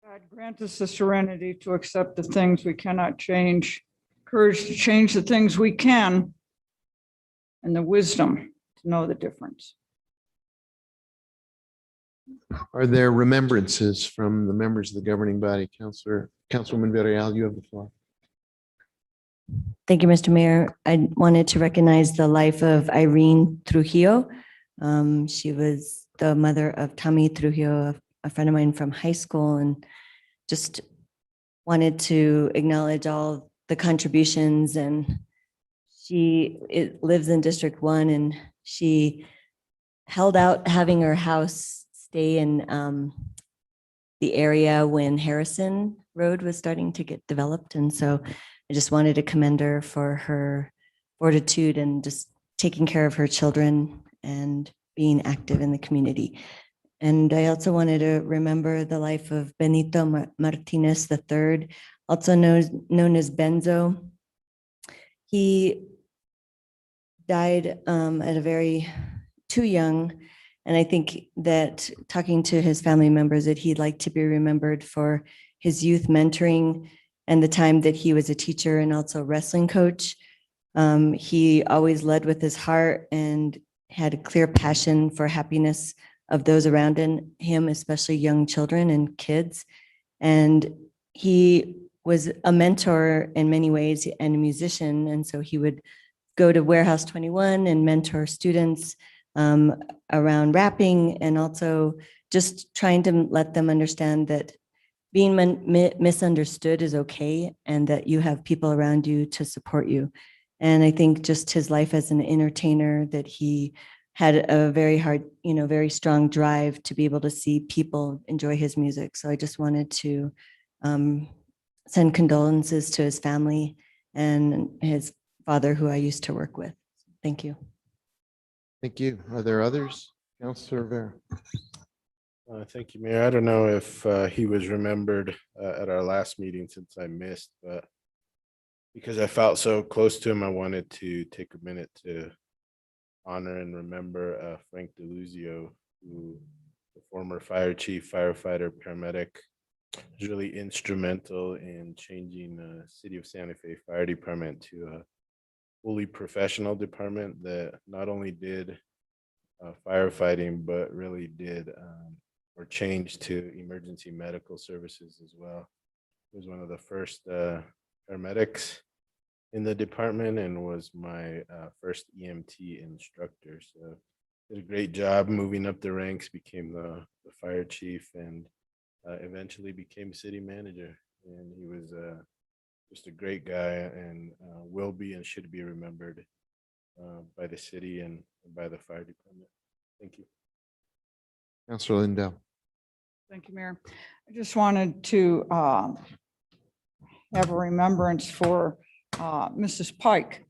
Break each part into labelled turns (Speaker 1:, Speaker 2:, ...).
Speaker 1: God grant us the serenity to accept the things we cannot change, courage to change the things we can, and the wisdom to know the difference.
Speaker 2: Are there remembrances from the members of the governing body? Councilwoman Villarreal, you have the floor.
Speaker 3: Thank you, Mr. Mayor. I wanted to recognize the life of Irene Trujillo. She was the mother of Tommy Trujillo, a friend of mine from high school, and just wanted to acknowledge all the contributions. And she lives in District 1, and she held out having her house stay in the area when Harrison Road was starting to get developed. And so I just wanted to commend her for her fortitude and just taking care of her children and being active in the community. And I also wanted to remember the life of Benito Martinez III, also known as Benzo. He died at a very too young. And I think that talking to his family members, that he'd like to be remembered for his youth mentoring and the time that he was a teacher and also wrestling coach. He always led with his heart and had a clear passion for happiness of those around him, especially young children and kids. And he was a mentor in many ways and a musician. And so he would go to Warehouse 21 and mentor students around rapping, and also just trying to let them understand that being misunderstood is okay, and that you have people around you to support you. And I think just his life as an entertainer, that he had a very hard, very strong drive to be able to see people enjoy his music. So I just wanted to send condolences to his family and his father, who I used to work with. Thank you.
Speaker 2: Thank you. Are there others? Councilor Rivera.
Speaker 4: Thank you, Mayor. I don't know if he was remembered at our last meeting, since I missed, but because I felt so close to him, I wanted to take a minute to honor and remember Frank DeLuzio, who, the former fire chief, firefighter, paramedic, was really instrumental in changing the City of Santa Fe Fire Department to a fully professional department that not only did firefighting, but really did or changed to emergency medical services as well. He was one of the first paramedics in the department and was my first EMT instructor. So did a great job moving up the ranks, became the fire chief, and eventually became city manager. And he was just a great guy, and will be and should be remembered by the city and by the fire department. Thank you.
Speaker 2: Councilor Lindell.
Speaker 1: Thank you, Mayor. I just wanted to have a remembrance for Mrs. Pike.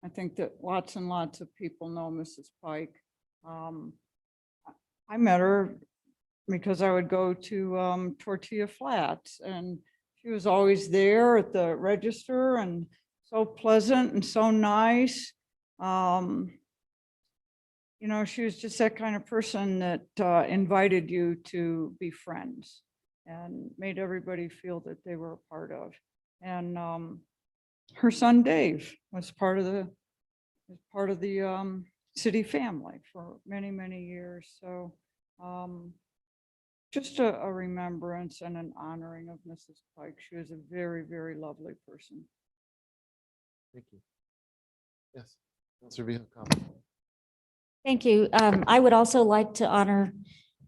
Speaker 1: I think that lots and lots of people know Mrs. Pike. I met her because I would go to Tortilla Flats, and she was always there at the register and so pleasant and so nice. She was just that kind of person that invited you to be friends and made everybody feel that they were a part of. And her son Dave was part of the city family for many, many years. So just a remembrance and an honoring of Mrs. Pike. She was a very, very lovely person.
Speaker 2: Thank you. Yes, Councilor Villacama.
Speaker 5: Thank you. I would also like to honor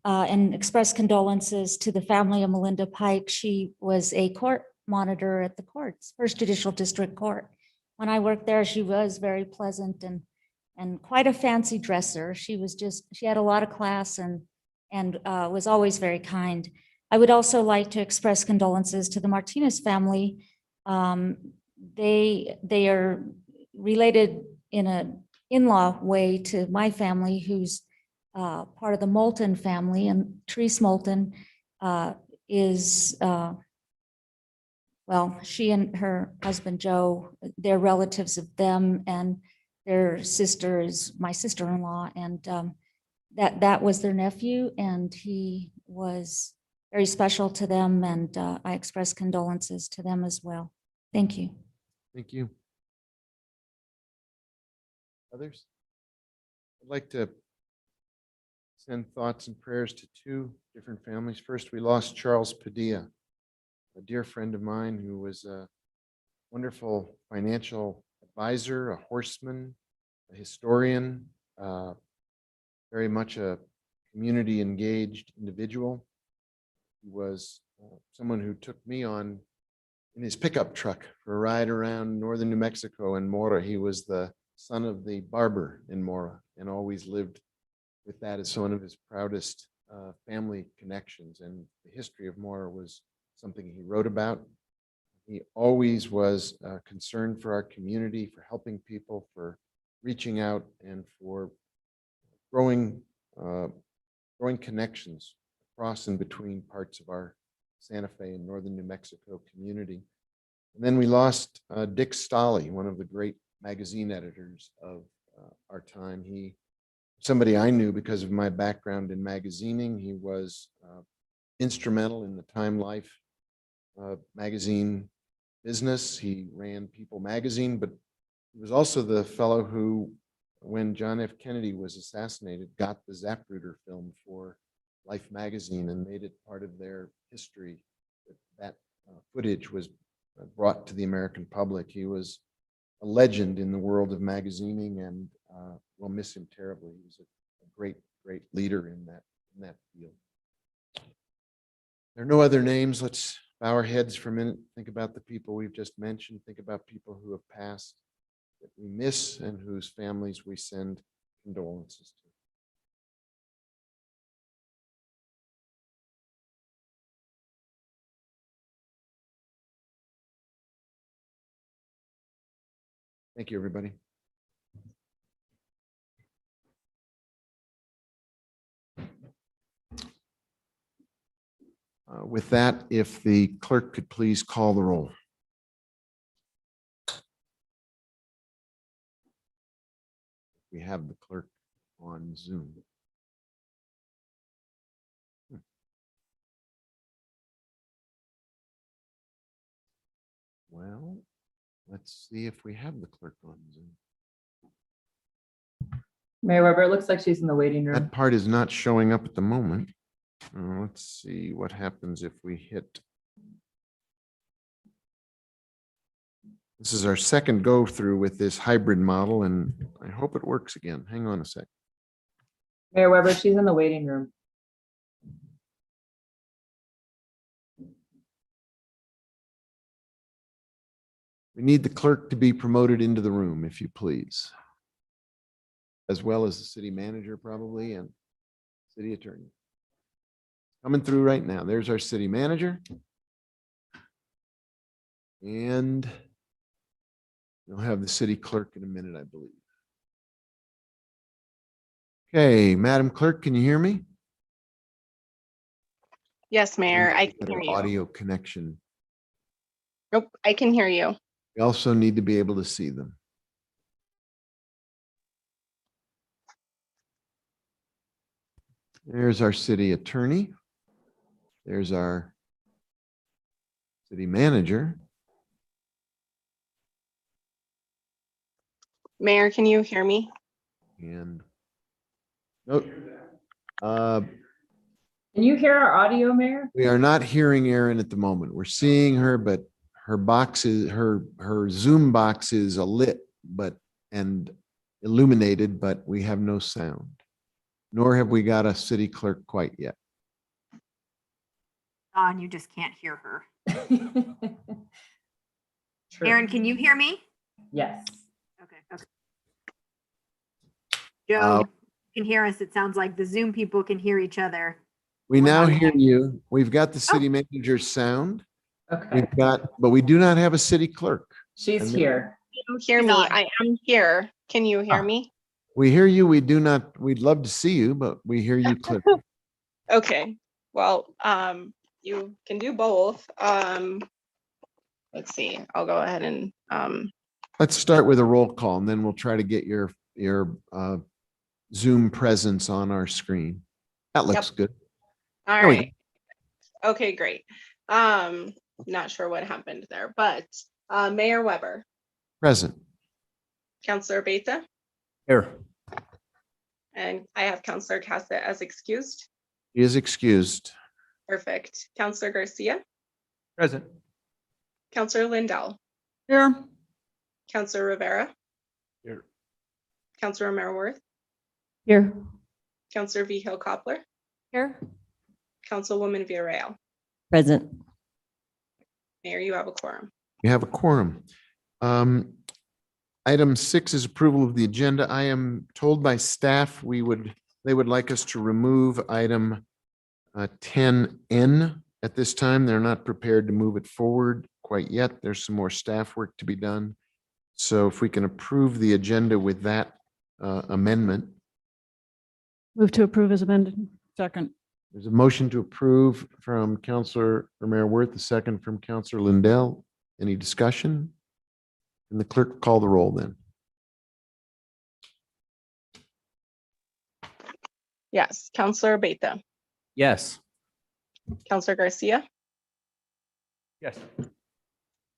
Speaker 5: and express condolences to the family of Melinda Pike. She was a court monitor at the courts, First Judicial District Court. When I worked there, she was very pleasant and quite a fancy dresser. She had a lot of class and was always very kind. I would also like to express condolences to the Martinez family. They are related in an in-law way to my family, who's part of the Moulton family, and Therese Moulton is well, she and her husband, Joe, they're relatives of them, and their sister is my sister-in-law, and that was their nephew, and he was very special to them, and I express condolences to them as well. Thank you.
Speaker 2: Thank you. Others? I'd like to send thoughts and prayers to two different families. First, we lost Charles Padilla, a dear friend of mine who was a wonderful financial advisor, a horseman, a historian, very much a community engaged individual. He was someone who took me on in his pickup truck for a ride around northern New Mexico and Mora. He was the son of the barber in Mora and always lived with that as one of his proudest family connections. And the history of Mora was something he wrote about. He always was concerned for our community, for helping people, for reaching out, and for growing connections across and between parts of our Santa Fe and northern New Mexico community. And then we lost Dick Stolley, one of the great magazine editors of our time. Somebody I knew because of my background in magazining. He was instrumental in the Time Life magazine business. He ran People magazine, but he was also the fellow who, when John F. Kennedy was assassinated, got the Zapruder film for Life magazine and made it part of their history. That footage was brought to the American public. He was a legend in the world of magazining, and we'll miss him terribly. He was a great, great leader in that field. There are no other names. Let's bow our heads for a minute. Think about the people we've just mentioned. Think about people who have passed that we miss and whose families we send condolences to. Thank you, everybody. With that, if the clerk could please call the roll. We have the clerk on Zoom. Well, let's see if we have the clerk on Zoom.
Speaker 6: Mayor Weber, it looks like she's in the waiting room.
Speaker 2: That part is not showing up at the moment. Let's see what happens if we hit. This is our second go through with this hybrid model, and I hope it works again. Hang on a sec.
Speaker 6: Mayor Weber, she's in the waiting room.
Speaker 2: We need the clerk to be promoted into the room, if you please, as well as the city manager probably and city attorney. Coming through right now. There's our city manager. And we'll have the city clerk in a minute, I believe. Okay, Madam Clerk, can you hear me?
Speaker 7: Yes, Mayor, I can
Speaker 2: Better
Speaker 7: hear you.
Speaker 2: audio connection.
Speaker 7: Nope, I can hear you.
Speaker 2: We also need to be able to see them. There's our city attorney. There's our city manager.
Speaker 7: Mayor, can you hear me?
Speaker 2: And nope.
Speaker 6: Can you hear our audio, Mayor?
Speaker 2: We are not hearing Erin at the moment. We're seeing her, but her Zoom box is lit and illuminated, but we have no sound. Nor have we got a city clerk quite yet.
Speaker 8: Dawn, you just can't hear her.
Speaker 6: True.
Speaker 8: Erin, can you hear me?
Speaker 6: Yes.
Speaker 8: Okay. Joe can hear us. It sounds like the Zoom people can hear each other.
Speaker 2: We now hear you. We've got the city manager's sound.
Speaker 6: Okay.
Speaker 2: But we do not have a city clerk.
Speaker 6: She's here.
Speaker 7: Can you hear me?
Speaker 8: on.
Speaker 7: I am here. Can you hear me?
Speaker 2: We hear you. We do not, we'd love to see you, but we hear you clearly.
Speaker 7: Okay. Well, you can do both. let's see, I'll go ahead and,
Speaker 2: Let's start with a roll call and then we'll try to get your Zoom presence on our screen. That looks good.
Speaker 7: all
Speaker 2: There we go.
Speaker 7: right. Okay, great. Not sure what happened there, but Mayor Weber,
Speaker 2: Present.
Speaker 7: Counselor Beta,
Speaker 4: Here.
Speaker 7: and I have Counselor Cassett as excused.
Speaker 2: He is excused.
Speaker 7: Perfect. Counselor Garcia,
Speaker 9: Present.
Speaker 7: Counselor Lindell,
Speaker 1: Here.
Speaker 7: Counselor Rivera,
Speaker 4: Here.
Speaker 7: Counselor Merworth,
Speaker 5: Here.
Speaker 7: Counselor Vihil Coppler,
Speaker 5: Here.
Speaker 7: Councilwoman Villarreal.
Speaker 3: Present.
Speaker 7: Mayor, you have a quorum.
Speaker 2: We have a quorum. Item 6 is approval of the agenda. I am told by staff they would like us to remove item 10N at this time. They're not prepared to move it forward quite yet. There's some more staff work to be done. So if we can approve the agenda with that amendment.
Speaker 10: Move to approve as amended.
Speaker 1: Second.
Speaker 2: There's a motion to approve from Counselor Romero Worth, a second from Counselor Lindell. Any discussion? Can the clerk call the roll then?
Speaker 7: Yes, Counselor Beta,
Speaker 9: Yes.
Speaker 7: Counselor Garcia,
Speaker 9: Yes.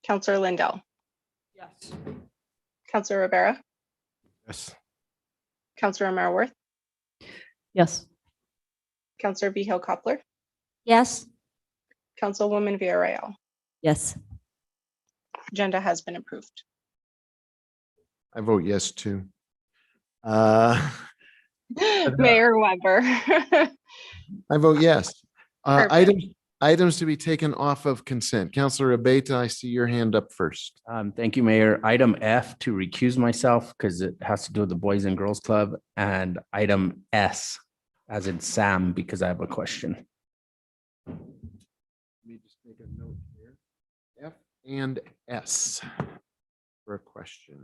Speaker 7: Counselor Lindell,
Speaker 1: Yes.
Speaker 7: Counselor Rivera,
Speaker 4: Yes.
Speaker 7: Counselor Merworth,
Speaker 10: Yes.
Speaker 7: Counselor Vihil Coppler,
Speaker 5: Yes.
Speaker 7: Councilwoman Villarreal.
Speaker 3: Yes.
Speaker 7: Agenda has been approved.
Speaker 2: I vote yes too.
Speaker 7: Mayor Weber.
Speaker 2: I vote yes.
Speaker 7: Perfect.
Speaker 2: Items to be taken off of consent. Counselor Abeta, I see your hand up first.
Speaker 9: Thank you, Mayor. Item F to recuse myself because it has to do with the Boys and Girls Club, and item S as in Sam because I have a question.
Speaker 2: Let me just make a note here. F and S for a question.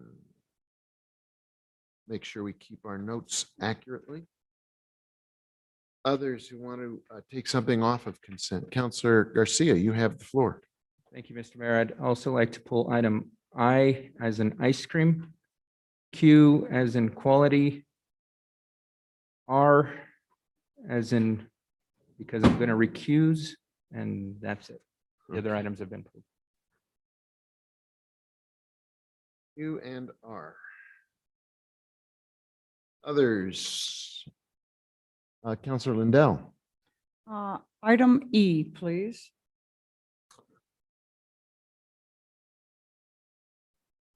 Speaker 2: Make sure we keep our notes accurately. Others who want to take something off of consent. Counselor Garcia, you have the floor.
Speaker 11: Thank you, Mr. Mayor. I'd also like to pull item I as in ice cream, Q as in quality, R as in, because I'm going to recuse, and that's it. The other items have been pulled.
Speaker 2: Q and R. Others. Counselor Lindell.
Speaker 1: Item E, please.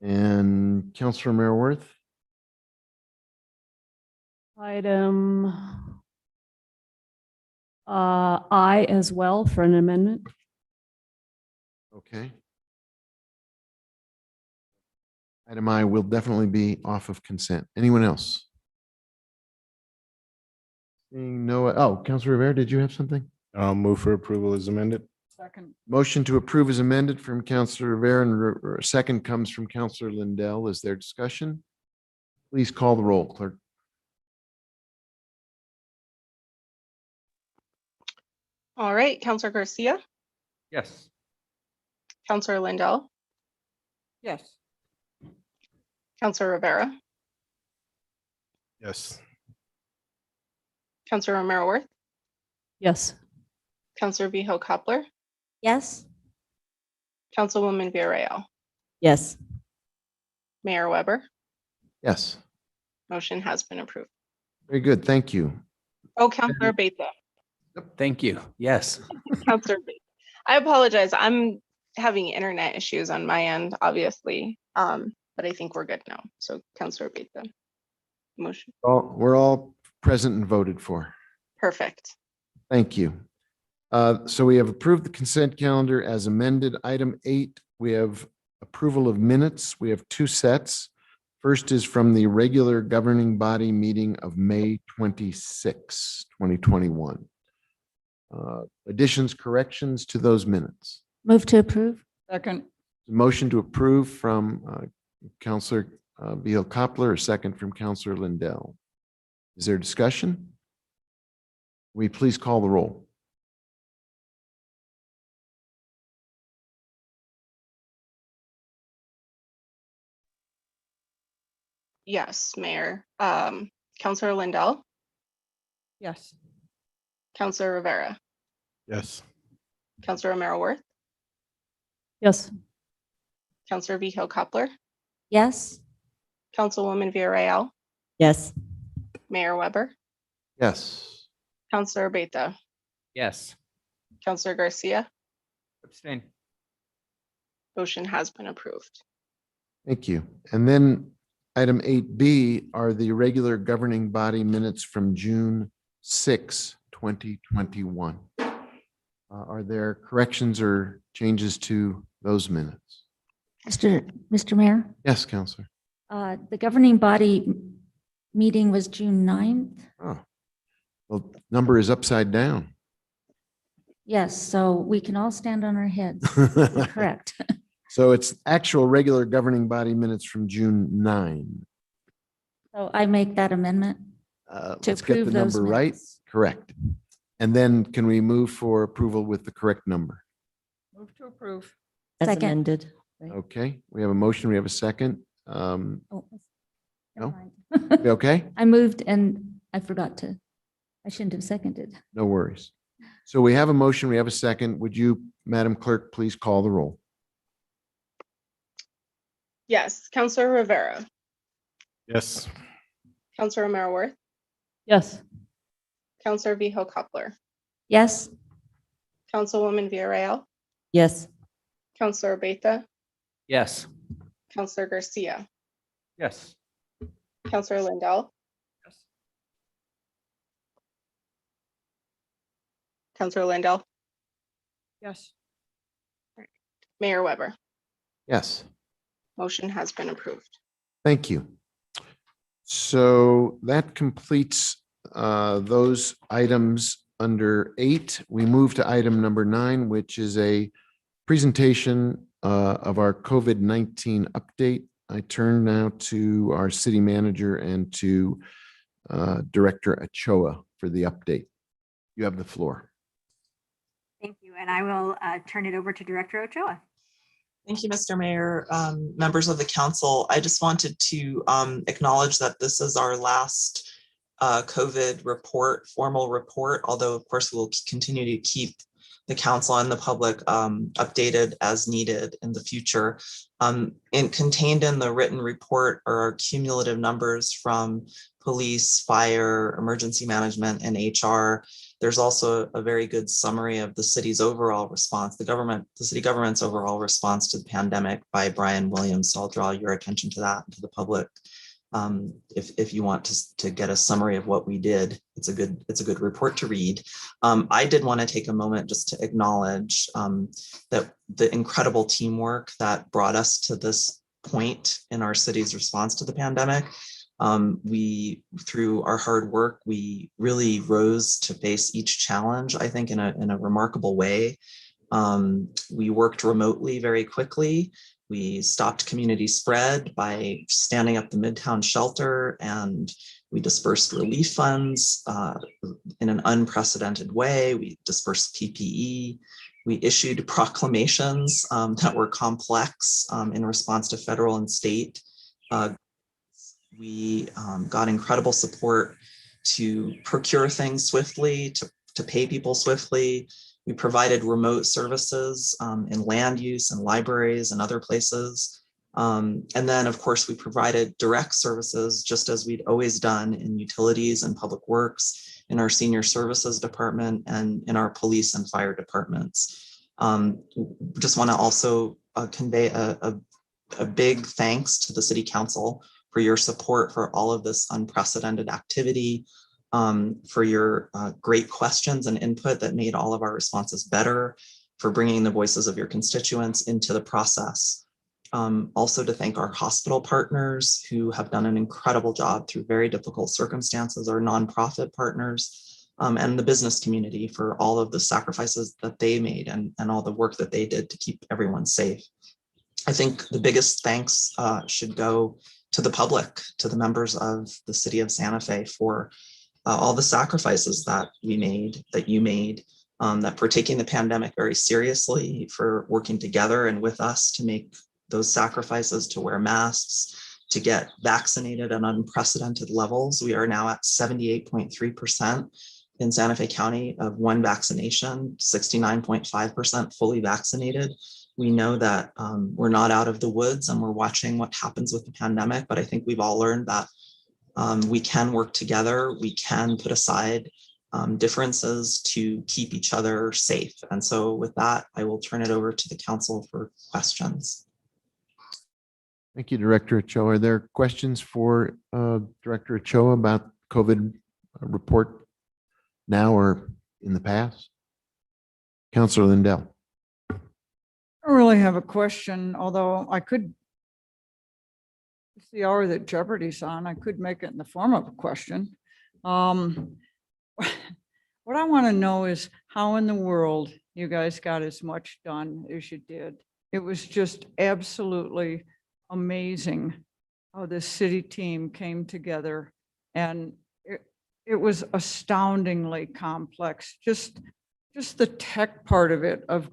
Speaker 2: And Counselor Merworth.
Speaker 10: Item I as well for an amendment.
Speaker 2: Okay. Item I will definitely be off of consent. Anyone else? Seeing no, oh, Counselor Rivera, did you have something?
Speaker 4: I'll move for approval as amended.
Speaker 1: Second.
Speaker 2: Motion to approve is amended from Counselor Rivera and a second comes from Counselor Lindell. Is there discussion? Please call the roll, clerk.
Speaker 7: All right, Counselor Garcia,
Speaker 11: Yes.
Speaker 7: Counselor Lindell,
Speaker 1: Yes.
Speaker 7: Counselor Rivera,
Speaker 4: Yes.
Speaker 7: Counselor Merworth,
Speaker 10: Yes.
Speaker 7: Counselor Vihil Coppler,
Speaker 5: Yes.
Speaker 7: Councilwoman Villarreal.
Speaker 3: Yes.
Speaker 7: Mayor Weber,
Speaker 2: Yes,
Speaker 7: motion has been approved.
Speaker 2: very good. Thank you.
Speaker 7: Oh, Counselor Beta,
Speaker 9: Thank you. Yes.
Speaker 7: Counselor Beta. I apologize. I'm having internet issues on my end, obviously. But I think we're good now. So Counselor Beta. Motion,
Speaker 2: We're all present and voted for.
Speaker 7: perfect.
Speaker 2: Thank you. So we have approved the consent calendar as amended. Item 8, we have approval of minutes. We have 2 sets. First is from the regular governing body meeting of May 26, 2021. Additions, corrections to those minutes.
Speaker 5: Move to approve.
Speaker 1: Second.
Speaker 2: Motion to approve from Counselor Vihil Coppler, a second from Counselor Lindell. Is there discussion? Will you please call the roll?
Speaker 7: Yes, Mayor. Counselor Lindell,
Speaker 1: Yes.
Speaker 7: Counselor Rivera,
Speaker 4: Yes.
Speaker 7: Counselor Romero Worth,
Speaker 10: Yes.
Speaker 7: Counselor Vihil Coppler,
Speaker 5: Yes.
Speaker 7: Councilwoman Villarreal,
Speaker 3: Yes.
Speaker 7: Mayor Weber,
Speaker 2: Yes.
Speaker 7: Counselor Beta,
Speaker 9: Yes.
Speaker 7: Counselor Garcia.
Speaker 11: Abstain.
Speaker 7: Motion has been approved.
Speaker 2: Thank you. And then item 8B are the regular governing body minutes from June 6, 2021. Are there corrections or changes to those minutes?
Speaker 5: Mr. Mayor,
Speaker 2: Yes, Counselor.
Speaker 5: the governing body meeting was June 9th.
Speaker 2: Oh, well, number is upside down.
Speaker 5: Yes, so we can all stand on our heads. Correct.
Speaker 2: So it's actual regular governing body minutes from June 9.
Speaker 5: So I make that amendment. To
Speaker 2: Let's get the
Speaker 5: approve those
Speaker 2: number right.
Speaker 5: minutes.
Speaker 2: Correct. And then can we move for approval with the correct number?
Speaker 1: Move to approve.
Speaker 3: As
Speaker 5: Second.
Speaker 3: amended. right?
Speaker 2: Okay, we have a motion, we have a second.
Speaker 5: Oh,
Speaker 2: No?
Speaker 5: never mind.
Speaker 2: We okay?
Speaker 5: I moved and I forgot to, I shouldn't have seconded.
Speaker 2: No worries. So we have a motion, we have a second. Would you, Madam Clerk, please call the roll?
Speaker 7: Yes, Counselor Rivera,
Speaker 4: Yes.
Speaker 7: Counselor Romero Worth,
Speaker 10: Yes.
Speaker 7: Counselor Vihil Coppler,
Speaker 5: Yes.
Speaker 7: Councilwoman Villarreal,
Speaker 3: Yes.
Speaker 7: Counselor Beta,
Speaker 9: Yes.
Speaker 7: Counselor Garcia,
Speaker 11: Yes.
Speaker 7: Counselor Lindell, Counselor Lindell,
Speaker 1: Yes.
Speaker 7: Mayor Weber.
Speaker 2: Yes.
Speaker 7: Motion has been approved.
Speaker 2: Thank you. So that completes those items under 8. We move to item number 9, which is a presentation of our COVID-19 update. I turn now to our city manager and to Director Ochoa for the update. You have the floor.
Speaker 8: Thank you. And I will turn it over to Director Ochoa.
Speaker 12: Thank you, Mr. Mayor, members of the council. I just wanted to acknowledge that this is our last COVID report, formal report, although of course we'll continue to keep the council and the public updated as needed in the future. Contained in the written report are our cumulative numbers from police, fire, emergency management, and HR. There's also a very good summary of the city's overall response, the city government's overall response to the pandemic by Brian Williams. So I'll draw your attention to that, to the public. If you want to get a summary of what we did, it's a good report to read. I did want to take a moment just to acknowledge that the incredible teamwork that brought us to this point in our city's response to the pandemic. Through our hard work, we really rose to face each challenge, I think, in a remarkable way. We worked remotely very quickly. We stopped community spread by standing up the Midtown shelter, and we dispersed relief funds in an unprecedented way. We dispersed PPE. We issued proclamations that were complex in response to federal and state. We got incredible support to procure things swiftly, to pay people swiftly. We provided remote services in land use and libraries and other places. And then, of course, we provided direct services, just as we'd always done in utilities and public works, in our senior services department, and in our police and fire departments. Just want to also convey a big thanks to the City Council for your support for all of this unprecedented activity, for your great questions and input that made all of our responses better, for bringing the voices of your constituents into the process. Also to thank our hospital partners who have done an incredible job through very difficult circumstances, our nonprofit partners, and the business community for all of the sacrifices that they made and all the work that they did to keep everyone safe. I think the biggest thanks should go to the public, to the members of the city of Santa Fe for all the sacrifices that we made, that you made, that for taking the pandemic very seriously, for working together and with us to make those sacrifices, to wear masks, to get vaccinated at unprecedented levels. We are now at 78.3% in Santa Fe County of one vaccination, 69.5% fully vaccinated. We know that we're not out of the woods and we're watching what happens with the pandemic, but I think we've all learned that we can work together. We can put aside differences to keep each other safe. And so with that, I will turn it over to the council for questions.
Speaker 2: Thank you, Director Ochoa. Are there questions for Director Ochoa about COVID report now or in the past? Councilor Lindell.
Speaker 1: I don't really have a question, although I could, it's the hour that Jeopardy's on, I could make it in the form of a question. What I want to know is how in the world you guys got as much done as you did. It was just absolutely amazing how this city team came together, and it was astoundingly complex. Just the tech part of it, of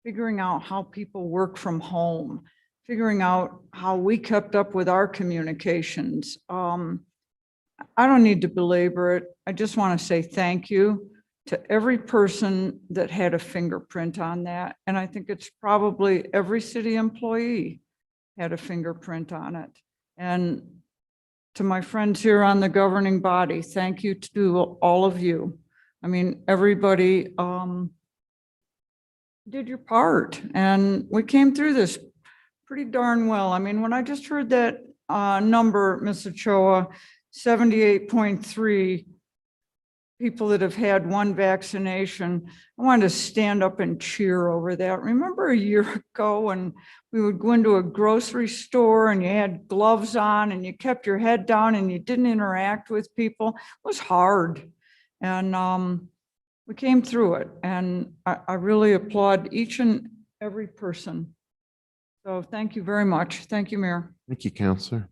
Speaker 1: figuring out how people work from home, figuring out how we kept up with our communications. I don't need to belabor it. I just want to say thank you to every person that had a fingerprint on that. And I think it's probably every city employee had a fingerprint on it. And to my friends here on the governing body, thank you to all of you. I mean, everybody did your part, and we came through this pretty darn well. I mean, when I just heard that number, Ms. Ochoa, 78.3 people that have had one vaccination, I wanted to stand up and cheer over that. Remember a year ago when we would go into a grocery store and you had gloves on and you kept your head down and you didn't interact with people? It was hard. And we came through it. And I really applaud each and every person. So thank you very much. Thank you, Mayor.
Speaker 2: Thank you, Councilor.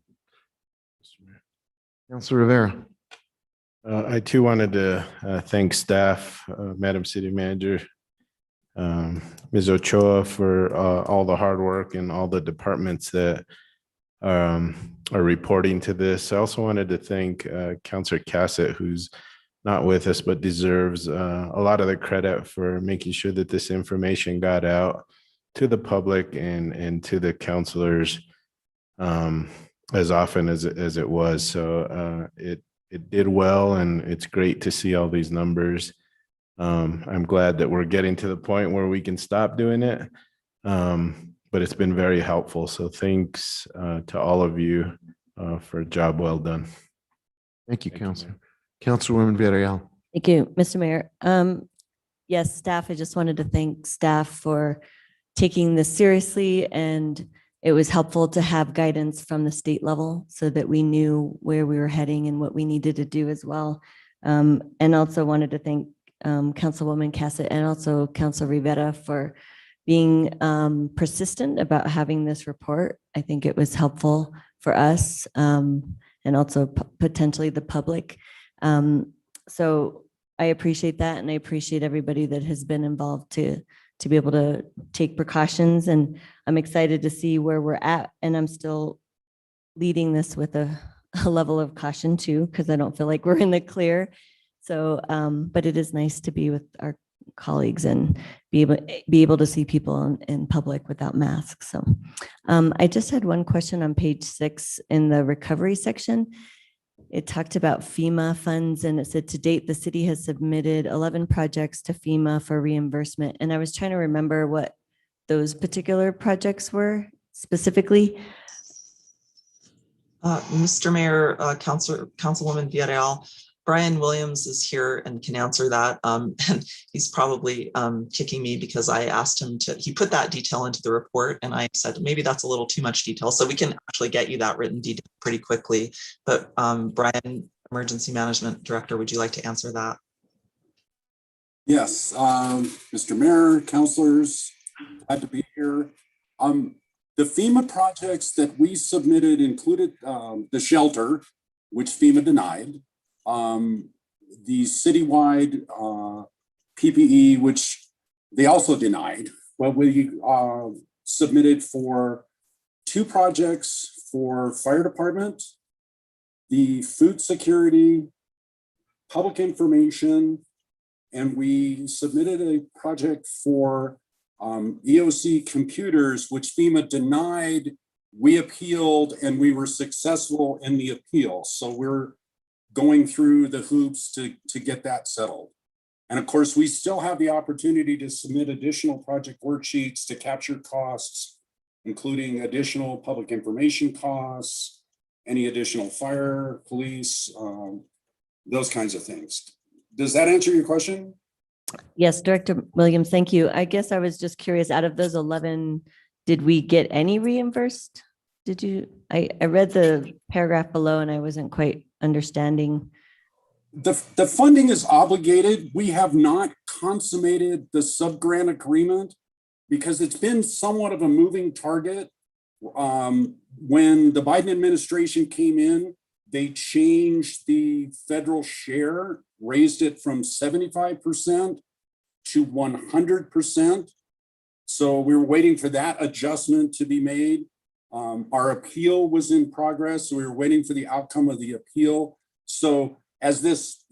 Speaker 2: Councilor Rivera.
Speaker 4: I too wanted to thank staff, Madam City Manager, Ms. Ochoa, for all the hard work and all the departments that are reporting to this. I also wanted to thank Councilor Cassett, who's not with us but deserves a lot of the credit for making sure that this information got out to the public and to the councilors as often as it was. So it did well, and it's great to see all these numbers. I'm glad that we're getting to the point where we can stop doing it, but it's been very helpful. So thanks to all of you for a job well done.
Speaker 2: Thank you, Councilor. Councilwoman Villarreal.
Speaker 3: Thank you, Mr. Mayor. Yes, staff, I just wanted to thank staff for taking this seriously, and it was helpful to have guidance from the state level so that we knew where we were heading and what we needed to do as well. And also wanted to thank Councilwoman Cassett and also Councilor Rivera for being persistent about having this report. I think it was helpful for us and also potentially the public. So I appreciate that, and I appreciate everybody that has been involved to be able to take precautions, and I'm excited to see where we're at. And I'm still leading this with a level of caution too, because I don't feel like we're in the clear. So, but it is nice to be with our colleagues and be able to see people in public without masks. So I just had one question on page 6 in the recovery section. It talked about FEMA funds, and it said to date, the city has submitted 11 projects to FEMA for reimbursement. And I was trying to remember what those particular projects were specifically.
Speaker 12: Mr. Mayor, Councilwoman Villarreal, Brian Williams is here and can answer that. And he's probably kicking me because I asked him he put that detail into the report, and I said, maybe that's a little too much detail. So we can actually get you that written detail pretty quickly. But Brian, Emergency Management Director, would you like to answer that?
Speaker 13: Yes, Mr. Mayor, councilors, glad to be here. The FEMA projects that we submitted included the shelter, which FEMA denied, the citywide PPE, which they also denied, but we submitted for 2 projects for fire department, the food security, public information, and we submitted a project for EOC computers, which FEMA denied. We appealed and we were successful in the appeal. So we're going through the hoops to get that settled. And of course, we still have the opportunity to submit additional project worksheets to capture costs, including additional public information costs, any additional fire, police, those kinds of things. Does that answer your question?
Speaker 3: Yes, Director Williams, thank you. I guess I was just curious, out of those 11, did we get any reimbursed? Did you, I read the paragraph below and I wasn't quite understanding.
Speaker 13: The funding is obligated. We have not consummated the sub-grant agreement because it's been somewhat of a moving target. When the Biden administration came in, they changed the federal share, raised it from 75% to 100%. So we were waiting for that adjustment to be made. Our appeal was in progress. So we were waiting for the outcome of the appeal. So as this,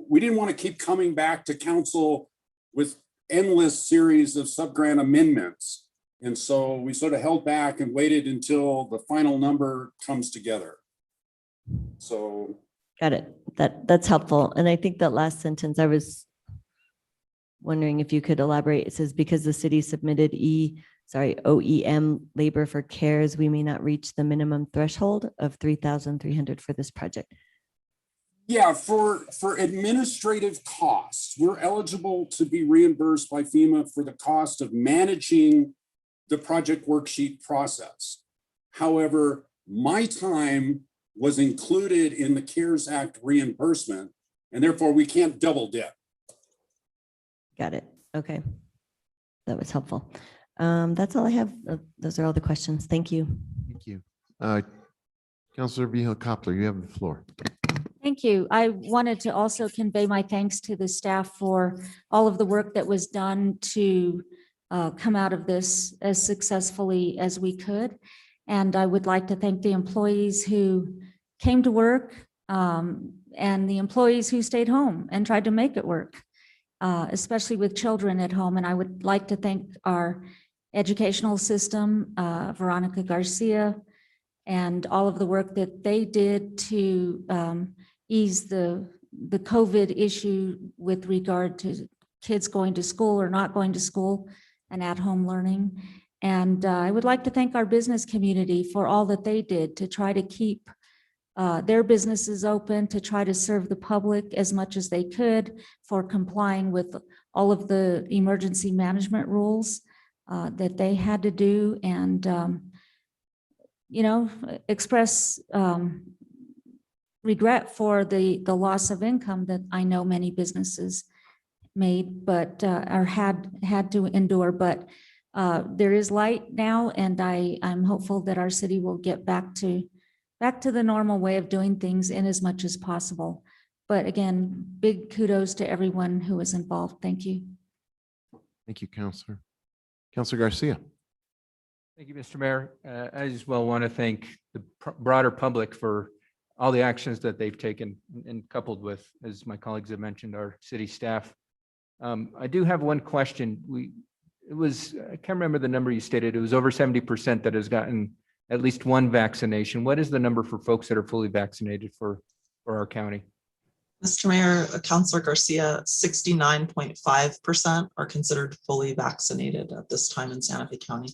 Speaker 13: we didn't want to keep coming back to council with endless series of sub-grant amendments. And so we sort of held back and waited until the final number comes together. So.
Speaker 3: Got it. That's helpful. And I think that last sentence, I was wondering if you could elaborate. It says, because the city submitted OEM labor for CARES, we may not reach the minimum threshold of 3,300 for this project.
Speaker 13: Yeah, for administrative costs, we're eligible to be reimbursed by FEMA for the cost of managing the project worksheet process. However, my time was included in the CARES Act reimbursement, and therefore we can't double dip.
Speaker 3: Got it. Okay. That was helpful. That's all I have. Those are all the questions. Thank you.
Speaker 2: Thank you. Councilor Vihil Coppler, you have the floor.
Speaker 5: Thank you. I wanted to also convey my thanks to the staff for all of the work that was done to come out of this as successfully as we could. And I would like to thank the employees who came to work and the employees who stayed home and tried to make it work, especially with children at home. And I would like to thank our educational system, Veronica Garcia, and all of the work that they did to ease the COVID issue with regard to kids going to school or not going to school and at-home learning. And I would like to thank our business community for all that they did to try to keep their businesses open, to try to serve the public as much as they could, for complying with all of the emergency management rules that they had to do, and express regret for the loss of income that I know many businesses made, but or had to endure. But there is light now, and I'm hopeful that our city will get back to the normal way of doing things in as much as possible. But again, big kudos to everyone who was involved. Thank you.
Speaker 2: Thank you, Councilor. Councilor Garcia.
Speaker 11: Thank you, Mr. Mayor. I as well want to thank the broader public for all the actions that they've taken, and coupled with, as my colleagues have mentioned, our city staff. I do have one question. I can't remember the number you stated. It was over 70% that has gotten at least one vaccination. What is the number for folks that are fully vaccinated for our county?
Speaker 12: Mr. Mayor, Councilor Garcia, 69.5% are considered fully vaccinated at this time in Santa Fe County.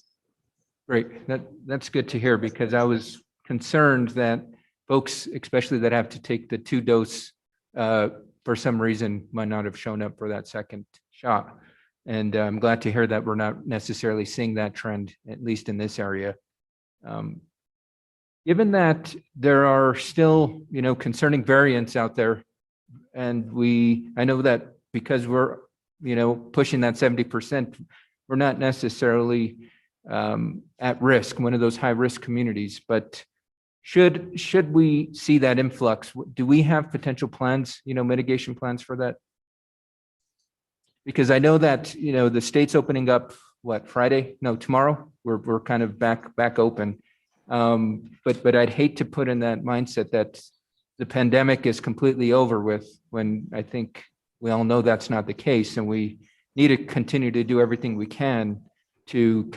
Speaker 11: Great. That's good to hear, because I was concerned that folks, especially that have to take the 2-dose, for some reason might not have shown up for that second shot. And I'm glad to hear that we're not necessarily seeing that trend, at least in this area. Given that there are still, concerning variants out there, and I know that because we're, pushing that 70%, we're not necessarily at risk, one of those high-risk communities. But should we see that influx, do we have potential plans, mitigation plans for that? Because I know that, the state's opening up, Friday? No, tomorrow. We're kind of back open. But I'd hate to put in that mindset that the pandemic is completely over with, when I think we all know that's not the case, and we need to continue to do everything we can to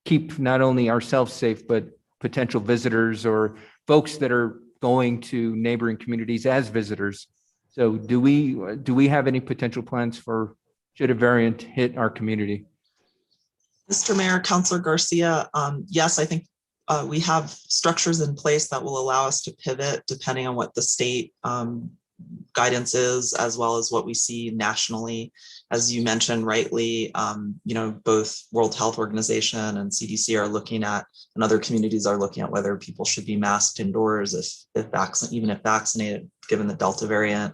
Speaker 11: keep not only ourselves safe, but potential visitors or folks that are going to neighboring communities as visitors. So do we have any potential plans for should a variant hit our community?
Speaker 12: Mr. Mayor, Councilor Garcia, yes, I think we have structures in place that will allow us to pivot depending on what the state guidance is, as well as what we see nationally. As you mentioned rightly, both World Health Organization and CDC are looking at, and other communities are looking at whether people should be masked indoors even if vaccinated, given the Delta variant.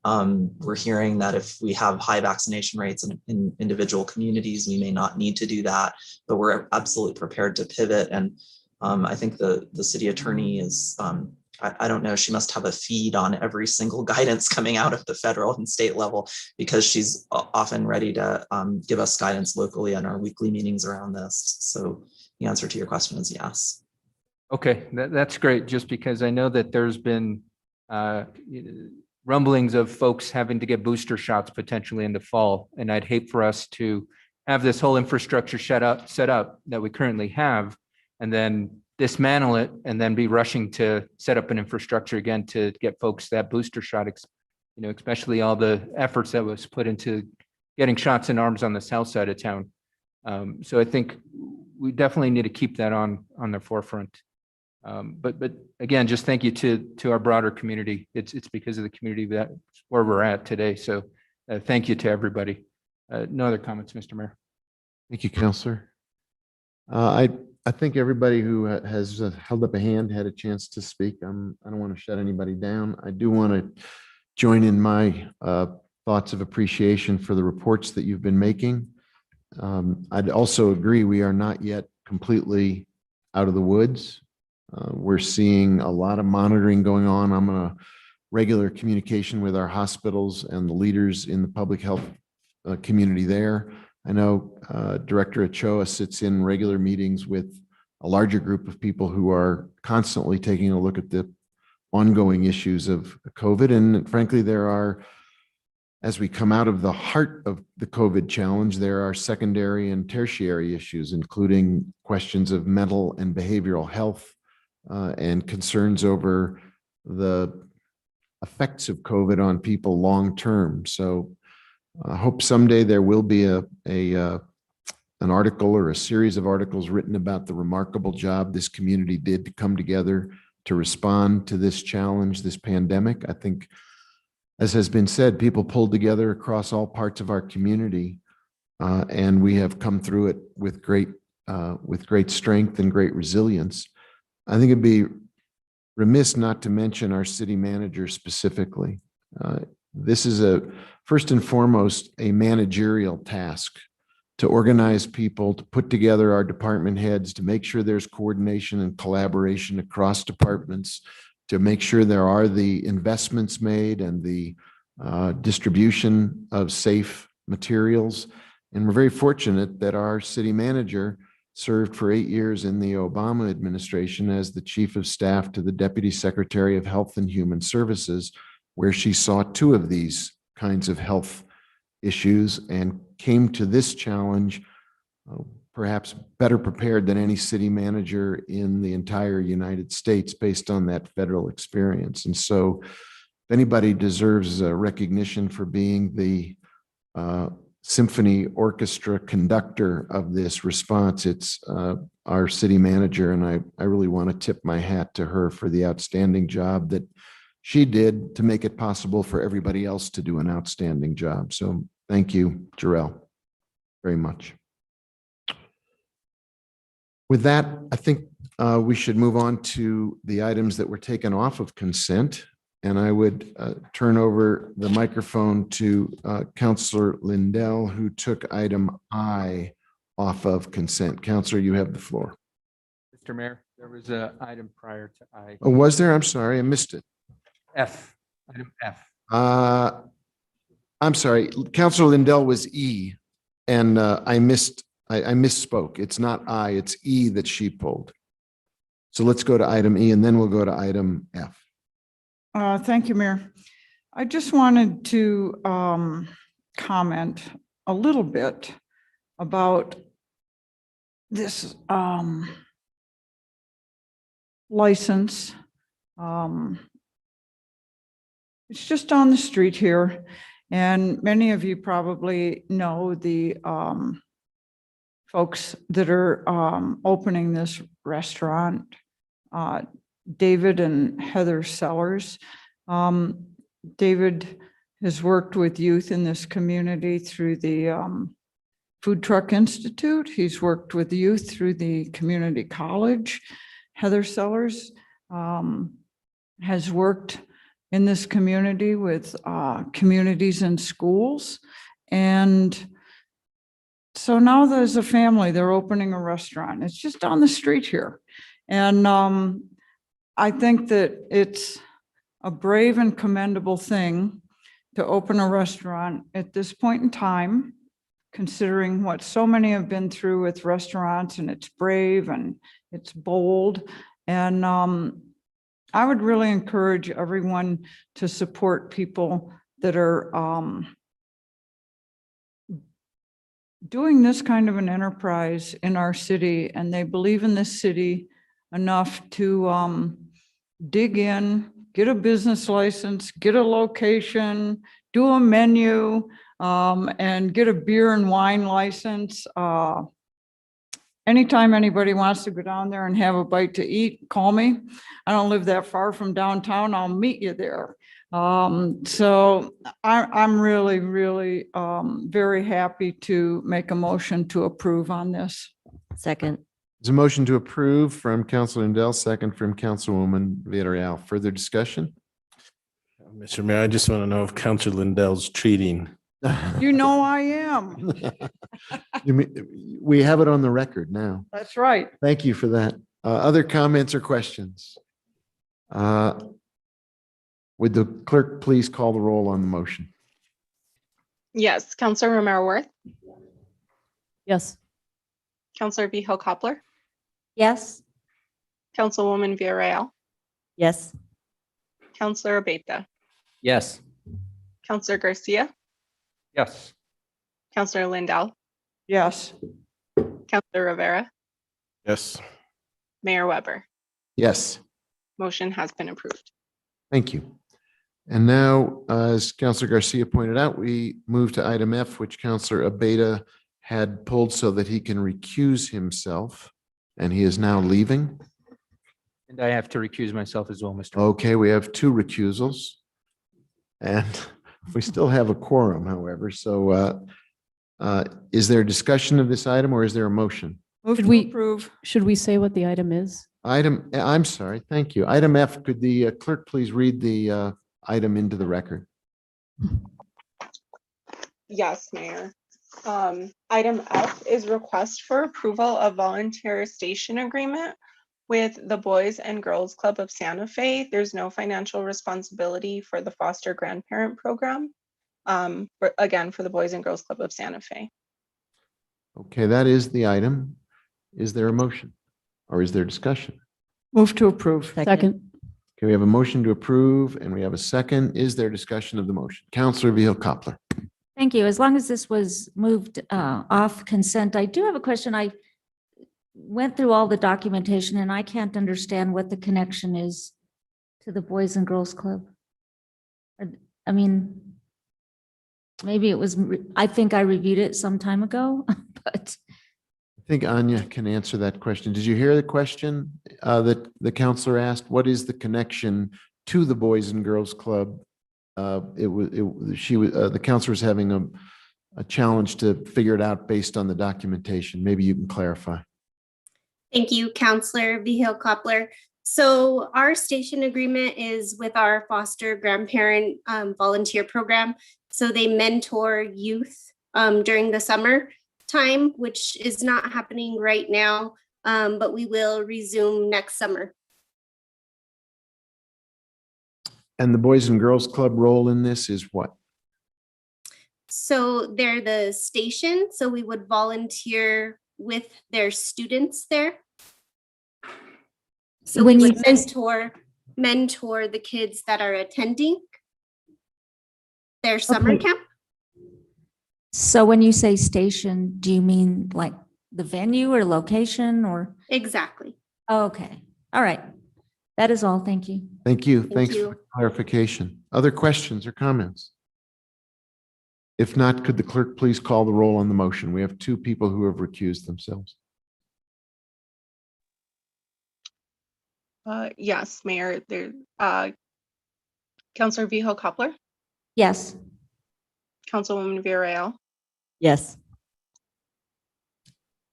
Speaker 12: We're hearing that if we have high vaccination rates in individual communities, we may not need to do that, but we're absolutely prepared to pivot. And I think the city attorney is, I don't know, she must have a feed on every single guidance coming out of the federal and state level, because she's often ready to give us guidance locally on our weekly meetings around this. So the answer to your question is yes.
Speaker 11: Okay, that's great, just because I know that there's been rumblings of folks having to get booster shots potentially in the fall. And I'd hate for us to have this whole infrastructure set up that we currently have, and then dismantle it and then be rushing to set up an infrastructure again to get folks that booster shot, especially all the efforts that was put into getting shots in arms on the south side of town. So I think we definitely need to keep that on the forefront. But again, just thank you to our broader community. It's because of the community that's where we're at today. So thank you to everybody. No other comments, Mr. Mayor.
Speaker 2: Thank you, Counselor. I think everybody who has held up a hand had a chance to speak. I don't want to shut anybody down. I do want to join in my thoughts of appreciation for the reports that you've been making. I'd also agree we are not yet completely out of the woods. We're seeing a lot of monitoring going on. I'm in a regular communication with our hospitals and the leaders in the public health community there. I know Director Ochoa sits in regular meetings with a larger group of people who are constantly taking a look at the ongoing issues of COVID. And frankly, as we come out of the heart of the COVID challenge, there are secondary and tertiary issues, including questions of mental and behavioral health and concerns over the effects of COVID on people long-term. So I hope someday there will be an article or a series of articles written about the remarkable job this community did to come together to respond to this challenge, this pandemic. I think, as has been said, people pulled together across all parts of our community, and we have come through it with great strength and great resilience. I think it'd be remiss not to mention our city manager specifically. This is first and foremost a managerial task to organize people, to put together our department heads, to make sure there's coordination and collaboration across departments, to make sure there are the investments made and the distribution of safe materials. And we're very fortunate that our city manager served for 8 years in the Obama administration as the chief of staff to the Deputy Secretary of Health and Human Services, where she saw 2 of these kinds of health issues and came to this challenge perhaps better prepared than any city manager in the entire United States based on that federal experience. And so if anybody deserves recognition for being the symphony orchestra conductor of this response, it's our city manager. And I really want to tip my hat to her for the outstanding job that she did to make it possible for everybody else to do an outstanding job. So thank you, Jarrell, very much. With that, I think we should move on to the items that were taken off of consent. And I would turn over the microphone to Councillor Lindell, who took item I off of consent. Councillor, you have the floor.
Speaker 11: Mr. Mayor, there was an item prior to I.
Speaker 2: Oh, was there? I'm sorry, I missed it.
Speaker 11: F, item F.
Speaker 2: I'm sorry, Councillor Lindell was E, and I misspoke. It's not I, it's E that she pulled. So let's go to item E and then we'll go to item F.
Speaker 1: Thank you, Mayor. I just wanted to comment a little bit about this license. It's just on the street here, and many of you probably know the folks that are opening this restaurant, David and Heather Sellers. David has worked with youth in this community through the Food Truck Institute. He's worked with youth through the community college. Heather Sellers has worked in this community with communities and schools. And so now there's a family, they're opening a restaurant. It's just down the street here. And I think that it's a brave and commendable thing to open a restaurant at this point in time, considering what so many have been through with restaurants, and it's brave and it's bold. And I would really encourage everyone to support people that are doing this kind of an enterprise in our city, and they believe in this city enough to dig in, get a business license, get a location, do a menu, and get a beer and wine license. Anytime anybody wants to go down there and have a bite to eat, call me. I don't live that far from downtown. I'll meet you there. So I'm really, really very happy to make a motion to approve on this.
Speaker 3: Second.
Speaker 2: There's a motion to approve from Councilor Lindell, second from Councilwoman Villarreal. Further discussion?
Speaker 4: Mr. Mayor, I just want to know if Councilor Lindell's treating.
Speaker 1: You know I am.
Speaker 2: We have it on the record now.
Speaker 1: That's right.
Speaker 2: Thank you for that. Other comments or questions? Would the clerk please call the roll on the motion?
Speaker 7: Yes, Counselor Romero Worth,
Speaker 10: Yes.
Speaker 7: Counselor Vihel Coppler,
Speaker 5: Yes.
Speaker 7: Councilwoman Villarreal,
Speaker 3: Yes.
Speaker 7: Counselor Abeyta,
Speaker 9: Yes.
Speaker 7: Counselor Garcia,
Speaker 11: Yes.
Speaker 7: Counselor Lindell,
Speaker 1: Yes.
Speaker 7: Counselor Rivera,
Speaker 4: Yes.
Speaker 7: Mayor Weber.
Speaker 2: Yes,
Speaker 7: Motion has been approved.
Speaker 2: thank you. And now, as Councilor Garcia pointed out, we move to item F, which Councilor Abeyta had pulled so that he can recuse himself, and he is now leaving.
Speaker 11: And I have to recuse myself as well, Mr.
Speaker 2: Okay, we have two recusals. And we still have a quorum, however, so is there discussion of this item or is there a motion?
Speaker 1: Move
Speaker 10: Should
Speaker 1: to
Speaker 10: we-
Speaker 1: approve.
Speaker 10: Should we say what the item is?
Speaker 2: I'm sorry, thank you. Item F, could the clerk please read the item into the record?
Speaker 7: Yes, Mayor. Item F is request for approval of volunteer station agreement with the Boys and Girls Club of Santa Fe. There's no financial responsibility for the foster grandparent program. Again, for the Boys and Girls Club of Santa Fe.
Speaker 2: Okay, that is the item. Is there a motion or is there discussion?
Speaker 1: Move to approve.
Speaker 10: Second.
Speaker 2: Okay, we have a motion to approve and we have a second. Is there discussion of the motion? Councilor Vihel Coppler.
Speaker 5: Thank you. As long as this was moved off consent, I do have a question. I went through all the documentation and I can't understand what the connection is to the Boys and Girls Club. I mean, maybe it was, I think I reviewed it some time ago, but
Speaker 2: I think Anya can answer that question. Did you hear the question that the counselor asked? What is the connection to the Boys and Girls Club? The counselor was having a challenge to figure it out based on the documentation. Maybe you can clarify.
Speaker 14: Thank you, Counselor Vihel Coppler. So our station agreement is with our foster grandparent volunteer program. So they mentor youth during the summer time, which is not happening right now, but we will resume next summer.
Speaker 2: And the Boys and Girls Club role in this is what?
Speaker 14: So they're the station, so we would volunteer with their students there. So
Speaker 5: When
Speaker 14: we
Speaker 5: you
Speaker 14: would
Speaker 5: say-
Speaker 14: mentor the kids that are attending their summer
Speaker 5: Okay.
Speaker 14: camp.
Speaker 5: So when you say station, do you mean like the venue or location or?
Speaker 14: Exactly.
Speaker 5: Okay, all right. That is all. Thank you.
Speaker 2: Thank you.
Speaker 14: Thank
Speaker 2: Thanks for
Speaker 14: you.
Speaker 2: the clarification. Other questions or comments? If not, could the clerk please call the roll on the motion? We have two people who have recused themselves.
Speaker 7: Yes, Mayor, Counselor Vihel Coppler,
Speaker 5: Yes.
Speaker 7: Councilwoman Villarreal,
Speaker 3: Yes.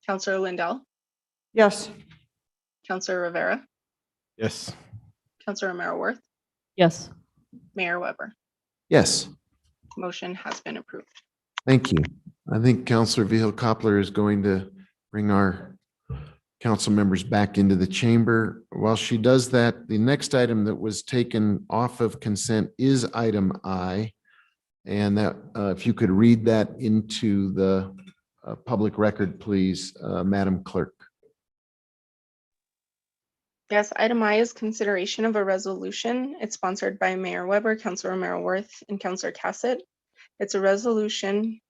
Speaker 7: Counselor Lindell,
Speaker 1: Yes.
Speaker 7: Counselor Rivera,
Speaker 4: Yes.
Speaker 7: Counselor Romero Worth,
Speaker 10: Yes.
Speaker 7: Mayor Weber.
Speaker 2: Yes,
Speaker 7: Motion has been approved.
Speaker 2: thank you. I think Counselor Vihel Coppler is going to bring our council members back into the chamber. While she does that, the next item that was taken off of consent is item I. And that, if you could read that into the public record, please, Madam Clerk.
Speaker 7: Yes, item I is consideration of a resolution. It's sponsored by Mayor Weber, Counselor Romero Worth, and Counselor Cassett. It's a resolution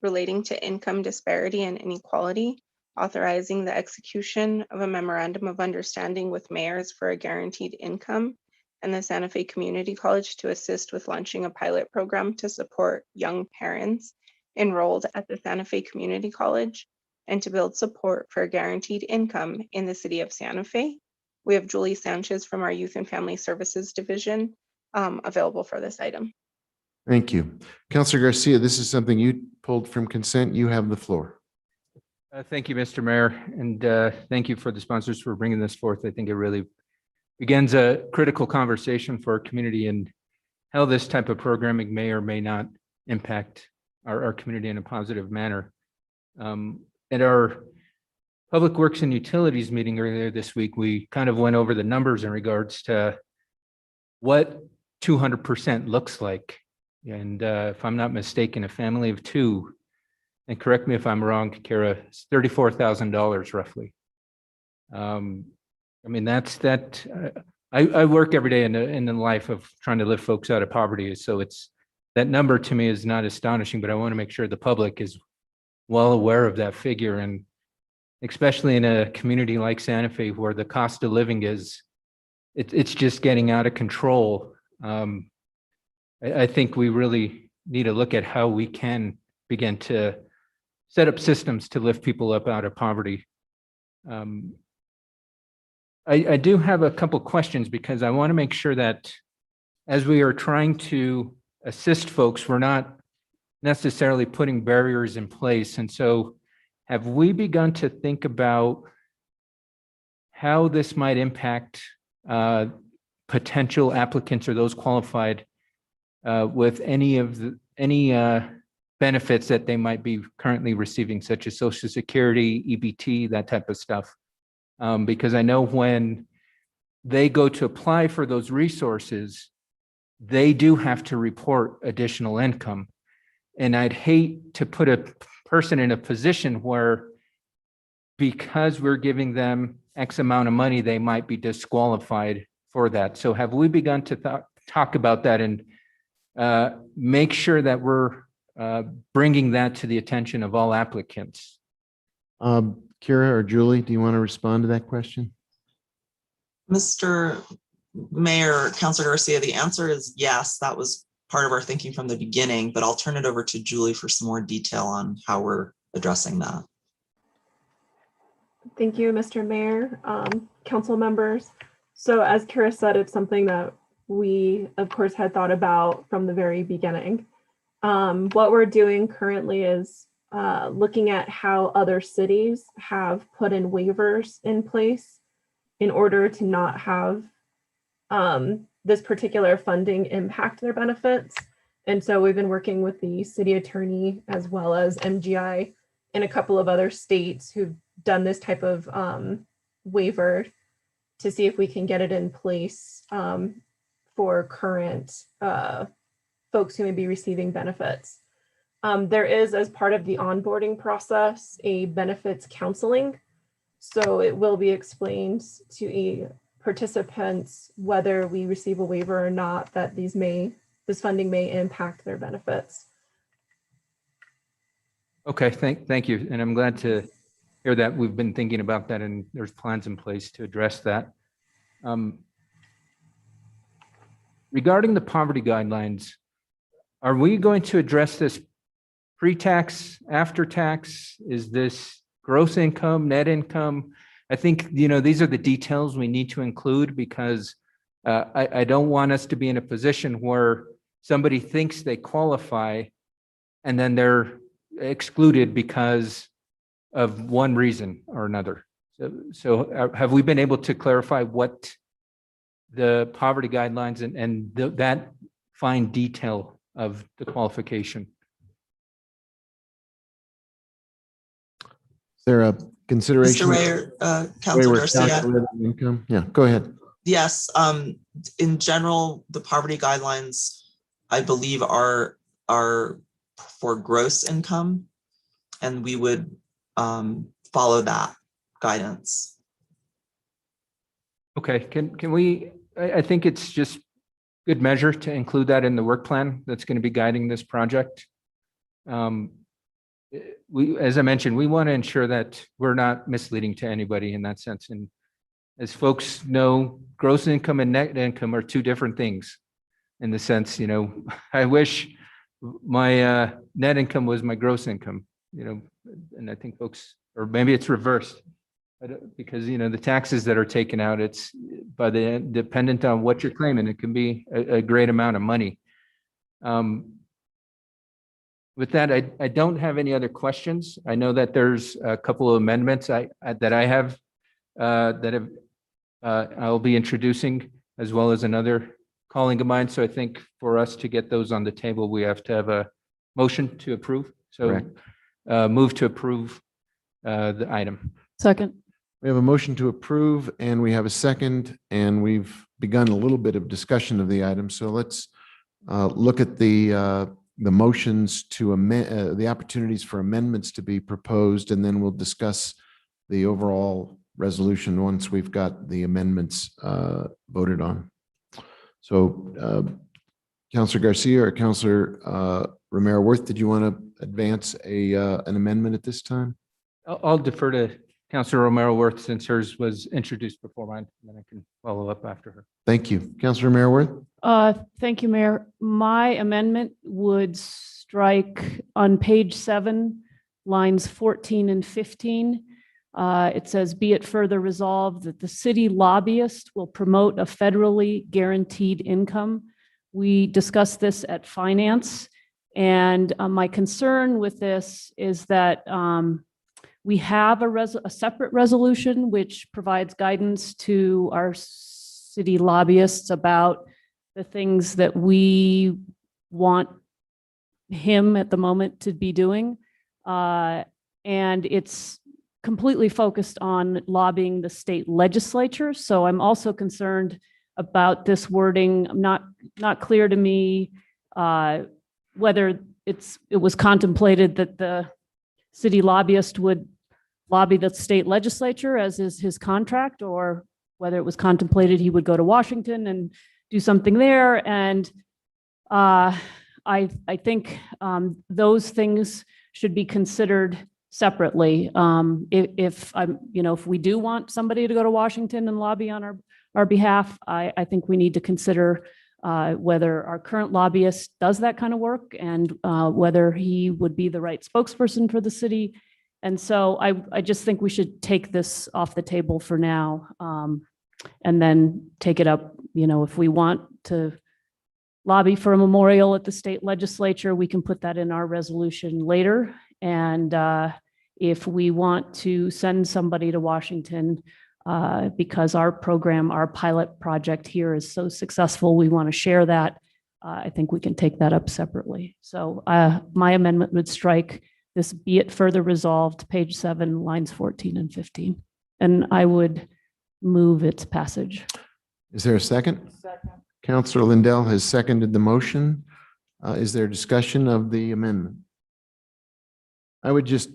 Speaker 7: relating to income disparity and inequality, authorizing the execution of a memorandum of understanding with mayors for a guaranteed income and the Santa Fe Community College to assist with launching a pilot program to support young parents enrolled at the Santa Fe Community College and to build support for a guaranteed income in the city of Santa Fe. We have Julie Sanchez from our Youth and Family Services Division available for this item.
Speaker 2: Thank you. Counselor Garcia, this is something you pulled from consent. You have the floor.
Speaker 11: Thank you, Mr. Mayor, and thank you for the sponsors for bringing this forth. I think it really begins a critical conversation for our community and how this type of programming may or may not impact our community in a positive manner. At our Public Works and Utilities meeting earlier this week, we kind of went over the numbers in regards to what 200% looks like. And if I'm not mistaken, a family of two, and correct me if I'm wrong, Kara, it's $34,000 roughly. I mean, I work every day in the life of trying to lift folks out of poverty. So that number to me is not astonishing, but I want to make sure the public is well aware of that figure. And especially in a community like Santa Fe where the cost of living it's just getting out of control. I think we really need to look at how we can begin to set up systems to lift people up out of poverty. I do have a couple questions because I want to make sure that as we are trying to assist folks, we're not necessarily putting barriers in place. And so have we begun to think about how this might impact potential applicants or those qualified with any benefits that they might be currently receiving, such as Social Security, EBT, that type of stuff? Because I know when they go to apply for those resources, they do have to report additional income. And I'd hate to put a person in a position where because we're giving them X amount of money, they might be disqualified for that. So have we begun to talk about that and make sure that we're bringing that to the attention of all applicants?
Speaker 2: Kira or Julie, do you want to respond to that question?
Speaker 12: Mr. Mayor, Councilor Garcia, the answer is yes. That was part of our thinking from the beginning, but I'll turn it over to Julie for some more detail on how we're addressing that.
Speaker 15: Thank you, Mr. Mayor, council members. So as Kira said, it's something that we, of course, had thought about from the very beginning. What we're doing currently is looking at how other cities have put in waivers in place in order to not have this particular funding impact their benefits. And so we've been working with the city attorney as well as MGI and a couple of other states who've done this type of waiver to see if we can get it in place for current folks who may be receiving benefits. There is, as part of the onboarding process, a benefits counseling. So it will be explained to a participants, whether we receive a waiver or not, that this funding may impact their benefits.
Speaker 11: Okay, thank you. And I'm glad to hear that we've been thinking about that and there's plans in place to address that. Regarding the poverty guidelines, are we going to address this pre-tax, after tax? Is this gross income, net income? I think, these are the details we need to include because I don't want us to be in a position where somebody thinks they qualify and then they're excluded because of one reason or another. So have we been able to clarify what the poverty guidelines and that fine detail of the qualification?
Speaker 2: Is there a consideration?
Speaker 12: Mr. Mayor, Councilor Garcia.
Speaker 2: Calculated income? Yeah, go ahead.
Speaker 12: Yes, in general, the poverty guidelines, I believe, are for gross income, and we would follow that guidance.
Speaker 11: Okay, can we, I think it's just good measure to include that in the work plan that's going to be guiding this project. As I mentioned, we want to ensure that we're not misleading to anybody in that sense. And as folks know, gross income and net income are two different things in the sense, I wish my net income was my gross income, and I think folks, or maybe it's reversed. Because, the taxes that are taken out, it's dependent on what you're claiming. It can be a great amount of money. With that, I don't have any other questions. I know that there's a couple of amendments that I'll be introducing, as well as another calling of mine. So I think for us to get those on the table, we have to have a motion to approve. So move to approve the item.
Speaker 10: Second.
Speaker 2: We have a motion to approve and we have a second, and we've begun a little bit of discussion of the item. So let's look at the motions to amend, the opportunities for amendments to be proposed, and then we'll discuss the overall resolution once we've got the amendments voted on. So Councilor Garcia or Councilor Romero Worth, did you want to advance an amendment at this time?
Speaker 11: I'll defer to Councilor Romero Worth since hers was introduced before mine, and then I can follow up after her.
Speaker 2: Thank you. Councilor Romero Worth?
Speaker 10: Thank you, Mayor. My amendment would strike on page 7, lines 14 and 15. It says, "Be it further resolved that the city lobbyist will promote a federally guaranteed income." We discussed this at finance, and my concern with this is that we have a separate resolution which provides guidance to our city lobbyists about the things that we want him at the moment to be doing. And it's completely focused on lobbying the state legislature. So I'm also concerned about this wording. Not clear to me whether it was contemplated that the city lobbyist would lobby the state legislature, as is his contract, or whether it was contemplated he would go to Washington and do something there. And I think those things should be considered separately. If we do want somebody to go to Washington and lobby on our behalf, I think we need to consider whether our current lobbyist does that kind of work, and whether he would be the right spokesperson for the city. And so I just think we should take this off the table for now, and then take it up. If we want to lobby for a memorial at the state legislature, we can put that in our resolution later. And if we want to send somebody to Washington because our program, our pilot project here is so successful, we want to share that, I think we can take that up separately. So my amendment would strike this, "Be it further resolved," page 7, lines 14 and 15. And I would move its passage.
Speaker 2: Is there a second? Second. Councilor Lindell has seconded the motion. Is there discussion of the amendment? I would just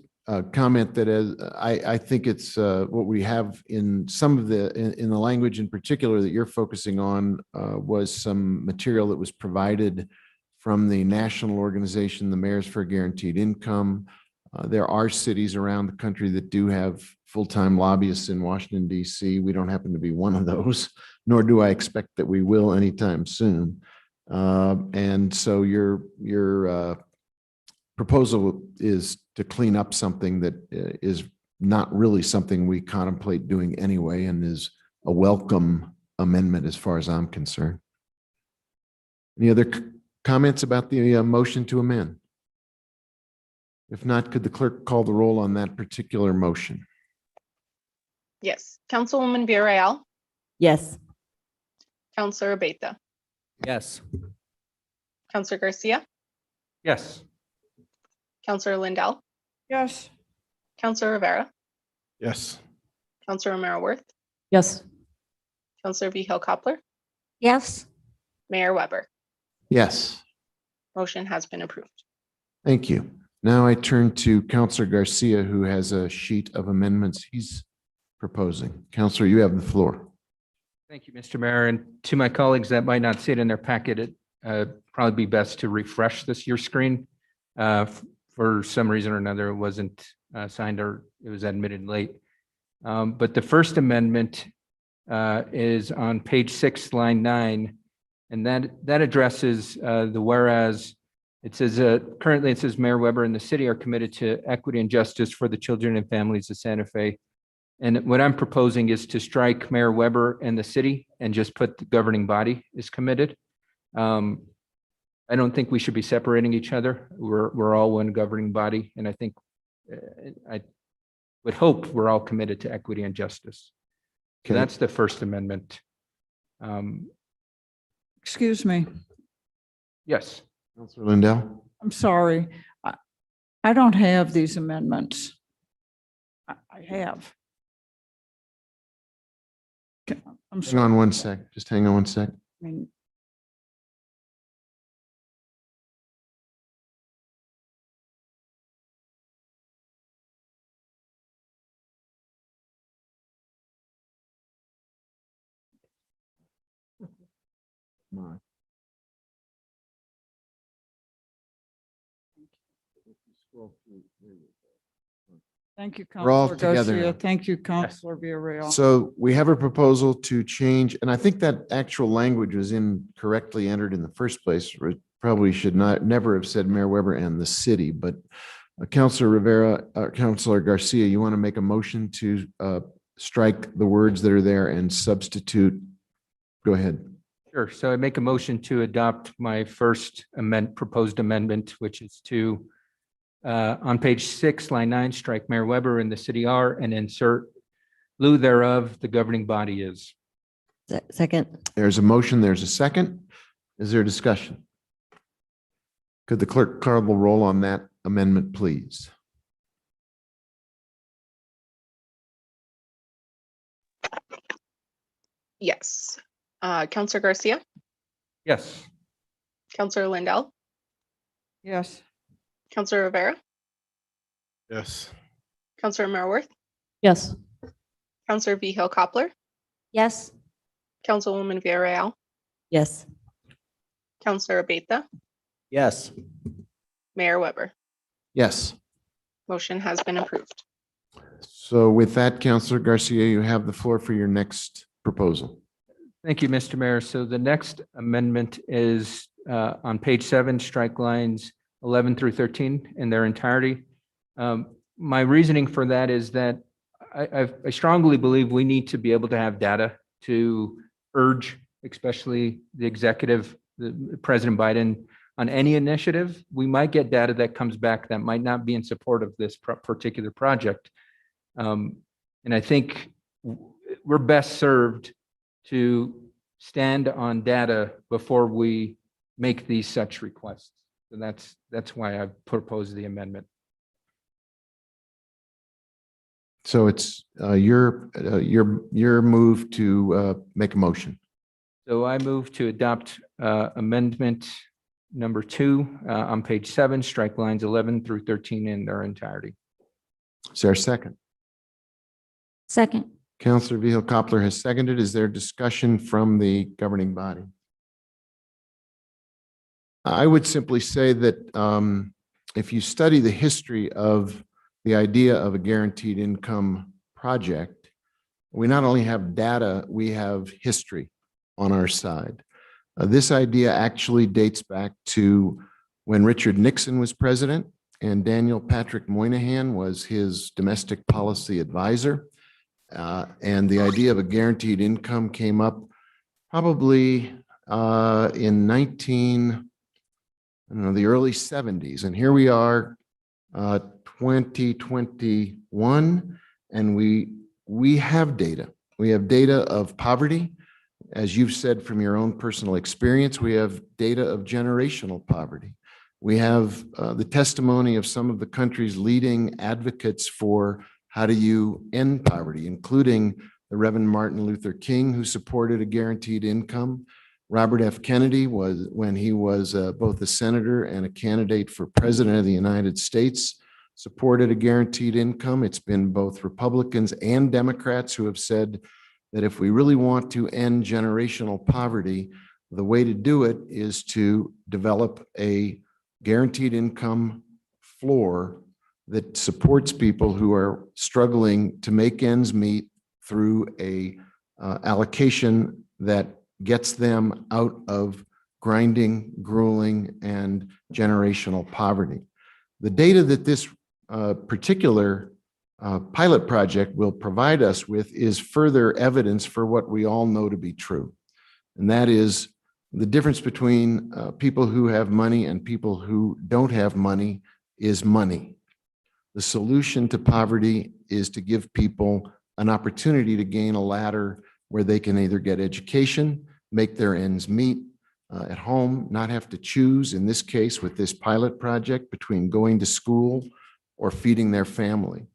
Speaker 2: comment that I think it's what we have in some of in the language in particular that you're focusing on was some material that was provided from the national organization, the Mayors for Guaranteed Income. There are cities around the country that do have full-time lobbyists in Washington, D.C. We don't happen to be one of those, nor do I expect that we will anytime soon. And so your proposal is to clean up something that is not really something we contemplate doing anyway, and is a welcome amendment as far as I'm concerned. Any other comments about the motion to amend? If not, could the clerk call the roll on that particular motion?
Speaker 7: Yes. Councilwoman Villarreal,
Speaker 3: Yes.
Speaker 7: Counselor Abeyta,
Speaker 9: Yes.
Speaker 7: Counselor Garcia,
Speaker 11: Yes.
Speaker 7: Counselor Lindell,
Speaker 1: Yes.
Speaker 7: Counselor Rivera,
Speaker 4: Yes.
Speaker 7: Counselor Romero Worth,
Speaker 10: Yes.
Speaker 7: Counselor Vihil Coppler,
Speaker 5: Yes.
Speaker 7: Mayor Weber.
Speaker 2: Yes,
Speaker 7: Motion has been approved.
Speaker 2: thank you. Now I turn to Counselor Garcia, who has a sheet of amendments he's proposing. Counselor, you have the floor.
Speaker 11: Thank you, Mr. Mayor. And to my colleagues that might not see it in their packet, it probably be best to refresh your screen. For some reason or another, it wasn't signed or it was admitted late. But the first amendment is on page 6, line 9, and that addresses the whereas. It says, currently it says Mayor Weber and the city are committed to equity and justice for the children and families of Santa Fe. And what I'm proposing is to strike Mayor Weber and the city and just put the governing body is committed. I don't think we should be separating each other. We're all one governing body. And I think I would hope we're all committed to equity and justice. So
Speaker 2: Okay.
Speaker 11: that's the First Amendment.
Speaker 1: Excuse me.
Speaker 11: Yes.
Speaker 2: Counselor Lindell?
Speaker 1: I'm sorry. I don't have these amendments. I have. Okay, I'm
Speaker 2: Hang
Speaker 1: sorry.
Speaker 2: on one sec. Just hang on one sec.
Speaker 1: I mean, thank you,
Speaker 2: We're all
Speaker 1: Counselor
Speaker 2: together
Speaker 1: Garcia.
Speaker 2: now.
Speaker 1: Thank you, Counselor Villarreal.
Speaker 2: So we have a proposal to change, and I think that actual language was incorrectly entered in the first place. It probably should never have said Mayor Weber and the city, but Counselor Rivera, Counselor Garcia, you want to make a motion to strike the words that are there and substitute? Go ahead.
Speaker 11: Sure. So I make a motion to adopt my first proposed amendment, which is to, on page 6, line 9, strike Mayor Weber and the city are and insert lieu thereof, the governing body is.
Speaker 3: Second.
Speaker 2: There's a motion, there's a second. Is there discussion? Could the clerk call the roll on that amendment, please?
Speaker 7: Yes. Counselor Garcia,
Speaker 11: Yes.
Speaker 7: Counselor Lindell,
Speaker 1: Yes.
Speaker 7: Counselor Rivera,
Speaker 4: Yes.
Speaker 7: Counselor Romero Worth,
Speaker 10: Yes.
Speaker 7: Counselor Vihil Coppler,
Speaker 5: Yes.
Speaker 7: Councilwoman Villarreal,
Speaker 3: Yes.
Speaker 7: Counselor Abeyta,
Speaker 9: Yes.
Speaker 7: Mayor Weber.
Speaker 2: Yes.
Speaker 7: Motion has been approved.
Speaker 2: So with that, Counselor Garcia, you have the floor for your next proposal.
Speaker 11: Thank you, Mr. Mayor. So the next amendment is on page 7, strike lines 11 through 13 in their entirety. My reasoning for that is that I strongly believe we need to be able to have data to urge, especially the executive, President Biden, on any initiative. We might get data that comes back that might not be in support of this particular project. And I think we're best served to stand on data before we make these such requests. And that's why I proposed the amendment.
Speaker 2: So it's your move to make a motion.
Speaker 11: So I move to adopt amendment number 2 on page 7, strike lines 11 through 13 in their entirety.
Speaker 2: Is there a second?
Speaker 5: Second.
Speaker 2: Counselor Vihil Coppler has seconded. Is there discussion from the governing body? I would simply say that if you study the history of the idea of a guaranteed income project, we not only have data, we have history on our side. This idea actually dates back to when Richard Nixon was president and Daniel Patrick Moynihan was his domestic policy advisor. And the idea of a guaranteed income came up probably in the early 70s. And here we are, 2021, and we have data. We have data of poverty. As you've said from your own personal experience, we have data of generational poverty. We have the testimony of some of the country's leading advocates for how do you end poverty, including the Reverend Martin Luther King, who supported a guaranteed income. Robert F. Kennedy was, when he was both a senator and a candidate for president of the United States, supported a guaranteed income. It's been both Republicans and Democrats who have said that if we really want to end generational poverty, the way to do it is to develop a guaranteed income floor that supports people who are struggling to make ends meet through a allocation that gets them out of grinding, grueling, and generational poverty. The data that this particular pilot project will provide us with is further evidence for what we all know to be true. And that is the difference between people who have money and people who don't have money is money. The solution to poverty is to give people an opportunity to gain a ladder where they can either get education, make their ends meet at home, not have to choose, in this case with this pilot project, between going to school or feeding their family.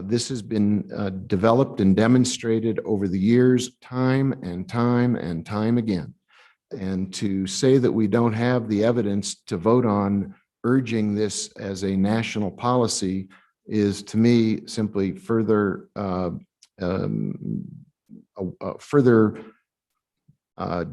Speaker 2: This has been developed and demonstrated over the years, time and time and time again. And to say that we don't have the evidence to vote on urging this as a national policy is, to me, simply further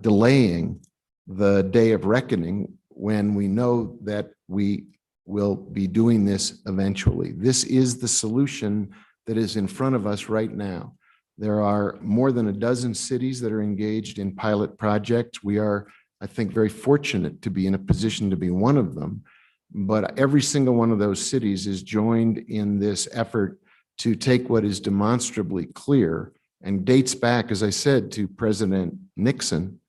Speaker 2: delaying the day of reckoning when we know that we will be doing this eventually. This is the solution that is in front of us right now. There are more than a dozen cities that are engaged in pilot projects. We are, I think, very fortunate to be in a position to be one of them. But every single one of those cities is joined in this effort to take what is demonstrably clear and dates back, as I said, to President Nixon,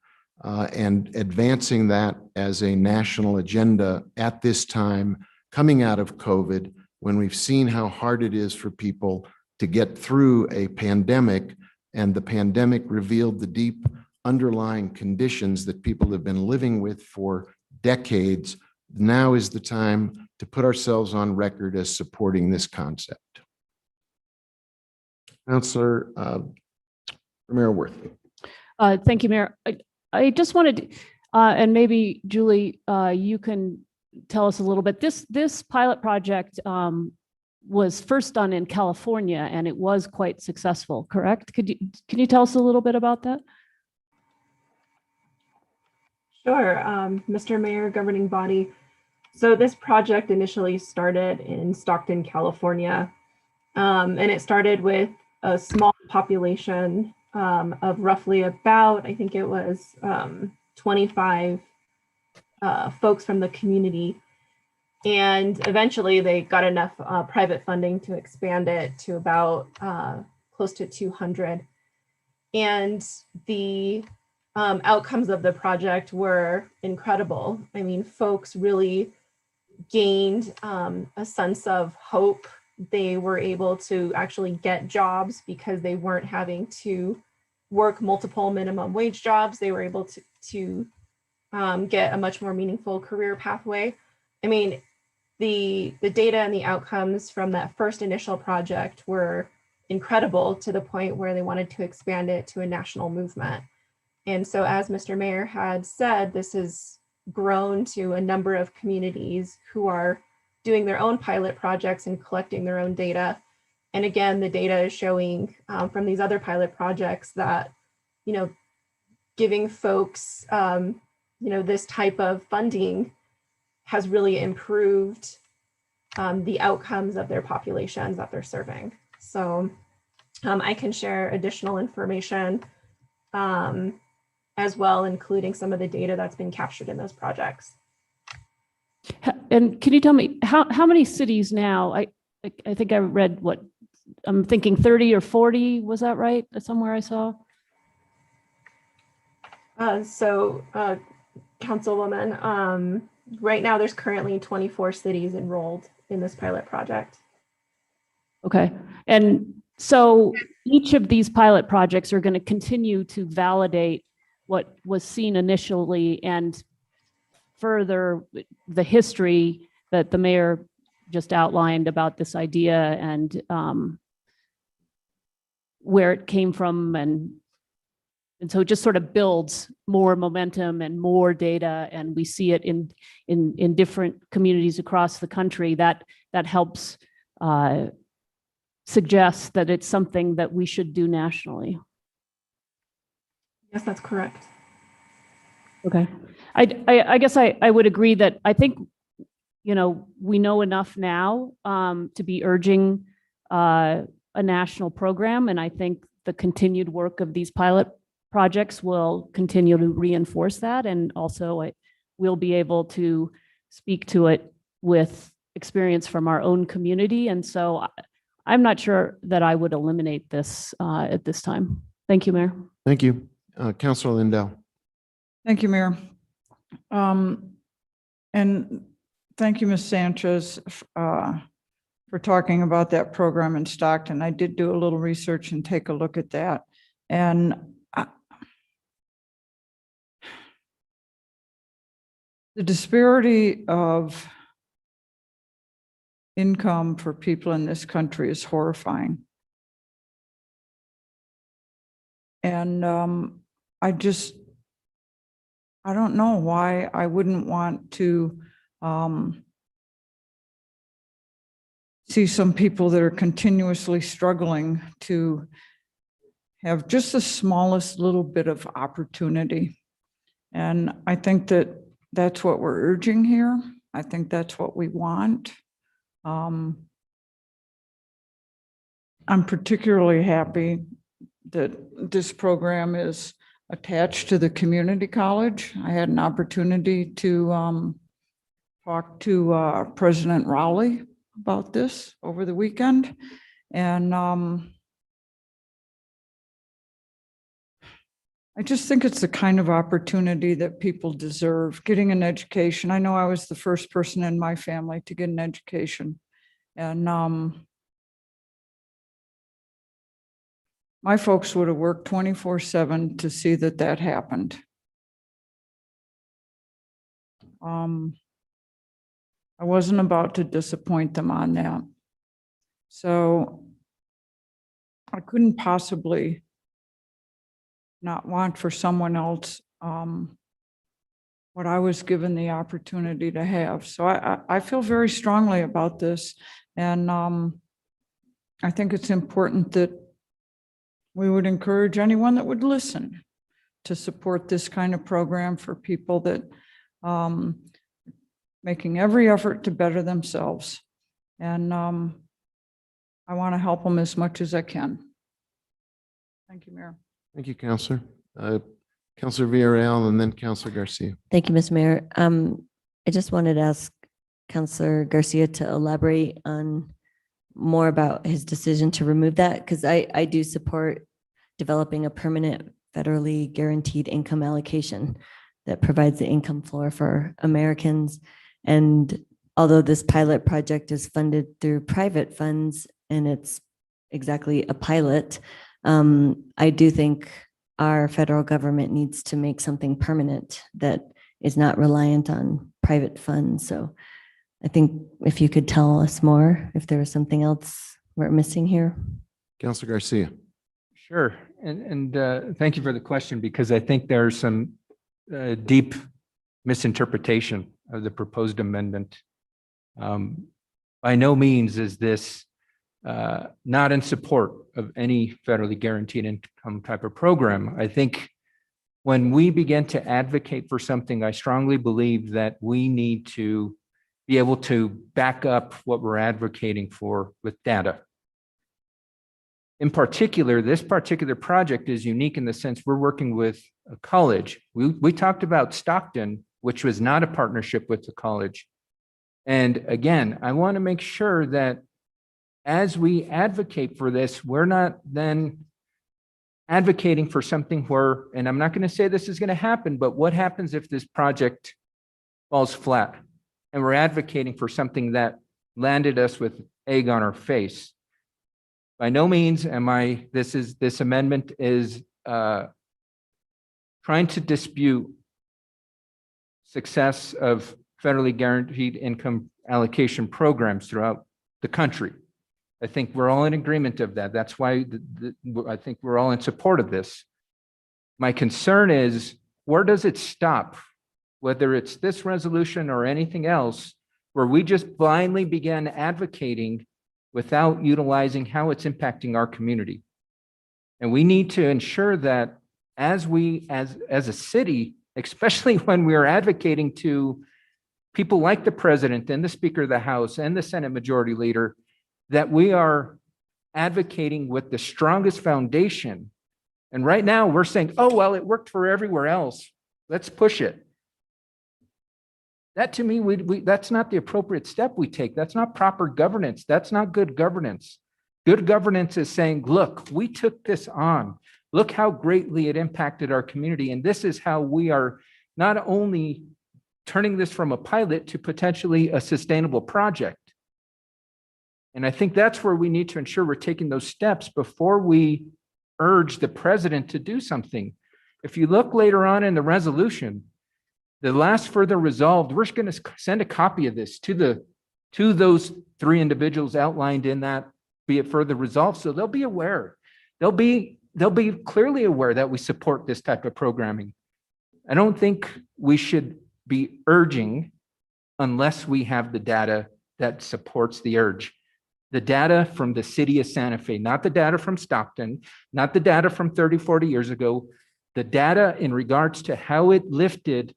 Speaker 2: and advancing that as a national agenda at this time, coming out of COVID, when we've seen how hard it is for people to get through a pandemic, and the pandemic revealed the deep underlying conditions that people have been living with for decades. Now is the time to put ourselves on record as supporting this concept. Councillor Romero Worth.
Speaker 10: Thank you, Mayor. I just wanted, and maybe Julie, you can tell us a little bit. This pilot project was first done in California, and it was quite successful, correct? Can you tell us a little bit about that?
Speaker 15: Sure, Mr. Mayor, governing body. So this project initially started in Stockton, California, and it started with a small population of roughly about, I think it was 25 folks from the community. And eventually they got enough private funding to expand it to about close to 200. And the outcomes of the project were incredible. I mean, folks really gained a sense of hope. They were able to actually get jobs because they weren't having to work multiple minimum wage jobs. They were able to get a much more meaningful career pathway. I mean, the data and the outcomes from that first initial project were incredible, to the point where they wanted to expand it to a national movement. And so, as Mr. Mayor had said, this has grown to a number of communities who are doing their own pilot projects and collecting their own data. And again, the data is showing from these other pilot projects that, giving folks, this type of funding has really improved the outcomes of their populations that they're serving. So I can share additional information as well, including some of the data that's been captured in those projects.
Speaker 10: And can you tell me how many cities now? I think I read what I'm thinking 30 or 40. Was that right? Somewhere I saw.
Speaker 15: Councilwoman, right now there's currently 24 cities enrolled in this pilot project.
Speaker 10: Okay. And so each of these pilot projects are going to continue to validate what was seen initially and further the history that the mayor just outlined about this idea and where it came from. And so it just sort of builds more momentum and more data, and we see it in different communities across the country. That helps suggest that it's something that we should do nationally.
Speaker 15: Yes, that's correct.
Speaker 10: Okay. I guess I would agree that I think, we know enough now to be urging a national program. And I think the continued work of these pilot projects will continue to reinforce that. And also we'll be able to speak to it with experience from our own community. And so I'm not sure that I would eliminate this at this time. Thank you, Mayor.
Speaker 2: Thank you. Councilor Lindell.
Speaker 1: Thank you, Mayor. And thank you, Ms. Sanchez, for talking about that program in Stockton. I did do a little research and take a look at that. And the disparity of income for people in this country is horrifying. And I don't know why I wouldn't want to see some people that are continuously struggling to have just the smallest little bit of opportunity. And I think that that's what we're urging here. I think that's what we want. I'm particularly happy that this program is attached to the community college. I had an opportunity to talk to President Rowley about this over the weekend. And I just think it's the kind of opportunity that people deserve, getting an education. I know I was the first person in my family to get an education. And my folks would have worked 24/7 to see that that happened. I wasn't about to disappoint them on that. So I couldn't possibly not want for someone else what I was given the opportunity to have. So I feel very strongly about this. And I think it's important that we would encourage anyone that would listen to support this kind of program for people that making every effort to better themselves. And I want to help them as much as I can. Thank you, Mayor.
Speaker 2: Thank you, Councilor. Councilor Villarreal and then Councilor Garcia.
Speaker 3: Thank you, Mr. Mayor. I just wanted to ask Councilor Garcia to elaborate on more about his decision to remove that, because I do support developing a permanent federally guaranteed income allocation that provides the income floor for Americans. And although this pilot project is funded through private funds and it's exactly a pilot, I do think our federal government needs to make something permanent that is not reliant on private funds. So I think if you could tell us more, if there was something else we're missing here.
Speaker 2: Councilor Garcia.
Speaker 11: Sure. And thank you for the question, because I think there's some deep misinterpretation of the proposed amendment. by no means is this not in support of any federally guaranteed income type of program. I think when we begin to advocate for something, I strongly believe that we need to be able to back up what we're advocating for with data. In particular, this particular project is unique in the sense we're working with a college. We talked about Stockton, which was not a partnership with the college. And again, I want to make sure that as we advocate for this, we're not then advocating for something where, and I'm not going to say this is going to happen, but what happens if this project falls flat and we're advocating for something that landed us with egg on our face? By no means am I, this amendment is trying to dispute success of federally guaranteed income allocation programs throughout the country. I think we're all in agreement of that. That's why I think we're all in support of this. My concern is, where does it stop? Whether it's this resolution or anything else, where we just blindly begin advocating without utilizing how it's impacting our community. And we need to ensure that as a city, especially when we are advocating to people like the president and the Speaker of the House and the Senate Majority Leader, that we are advocating with the strongest foundation. And right now we're saying, oh, well, it worked for everywhere else. Let's push it. That to me, that's not the appropriate step we take. That's not proper governance. That's not good governance. Good governance is saying, look, we took this on. Look how greatly it impacted our community. And this is how we are not only turning this from a pilot to potentially a sustainable project. And I think that's where we need to ensure we're taking those steps before we urge the president to do something. If you look later on in the resolution, the last further resolved, we're going to send a copy of this to those three individuals outlined in that, be it further resolved, so they'll be aware. They'll be clearly aware that we support this type of programming. I don't think we should be urging unless we have the data that supports the urge. The data from the city of Santa Fe, not the data from Stockton, not the data from 30, 40 years ago, the data in regards to how it lifted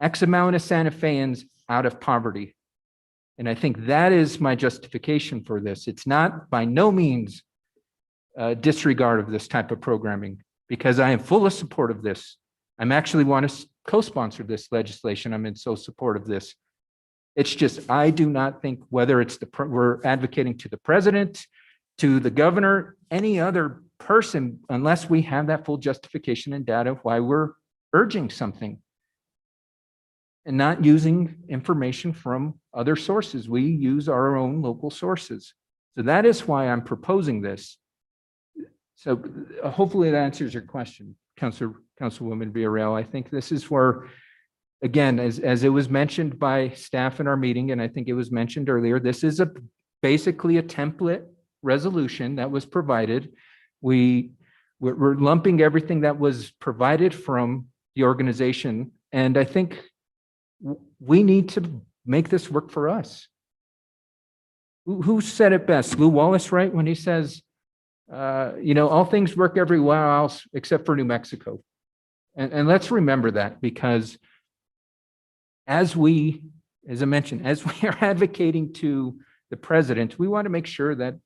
Speaker 11: X amount of Santa Feans out of poverty. And I think that is my justification for this. It's not by no means disregard of this type of programming, because I am full of support of this. I'm actually want to co-sponsor this legislation. I'm in so support of this. It's just, I do not think whether it's we're advocating to the president, to the governor, any other person, unless we have that full justification and data of why we're urging something and not using information from other sources. We use our own local sources. So that is why I'm proposing this. So hopefully that answers your question, Councilwoman Villarreal. I think this is where, again, as it was mentioned by staff in our meeting, and I think it was mentioned earlier, this is basically a template resolution that was provided. We're lumping everything that was provided from the organization, and I think we need to make this work for us. Who said it best? Lou Wallace, right? When he says, all things work everywhere else except for New Mexico. And let's remember that, because as I mentioned, as we are advocating to the president, we want to make sure that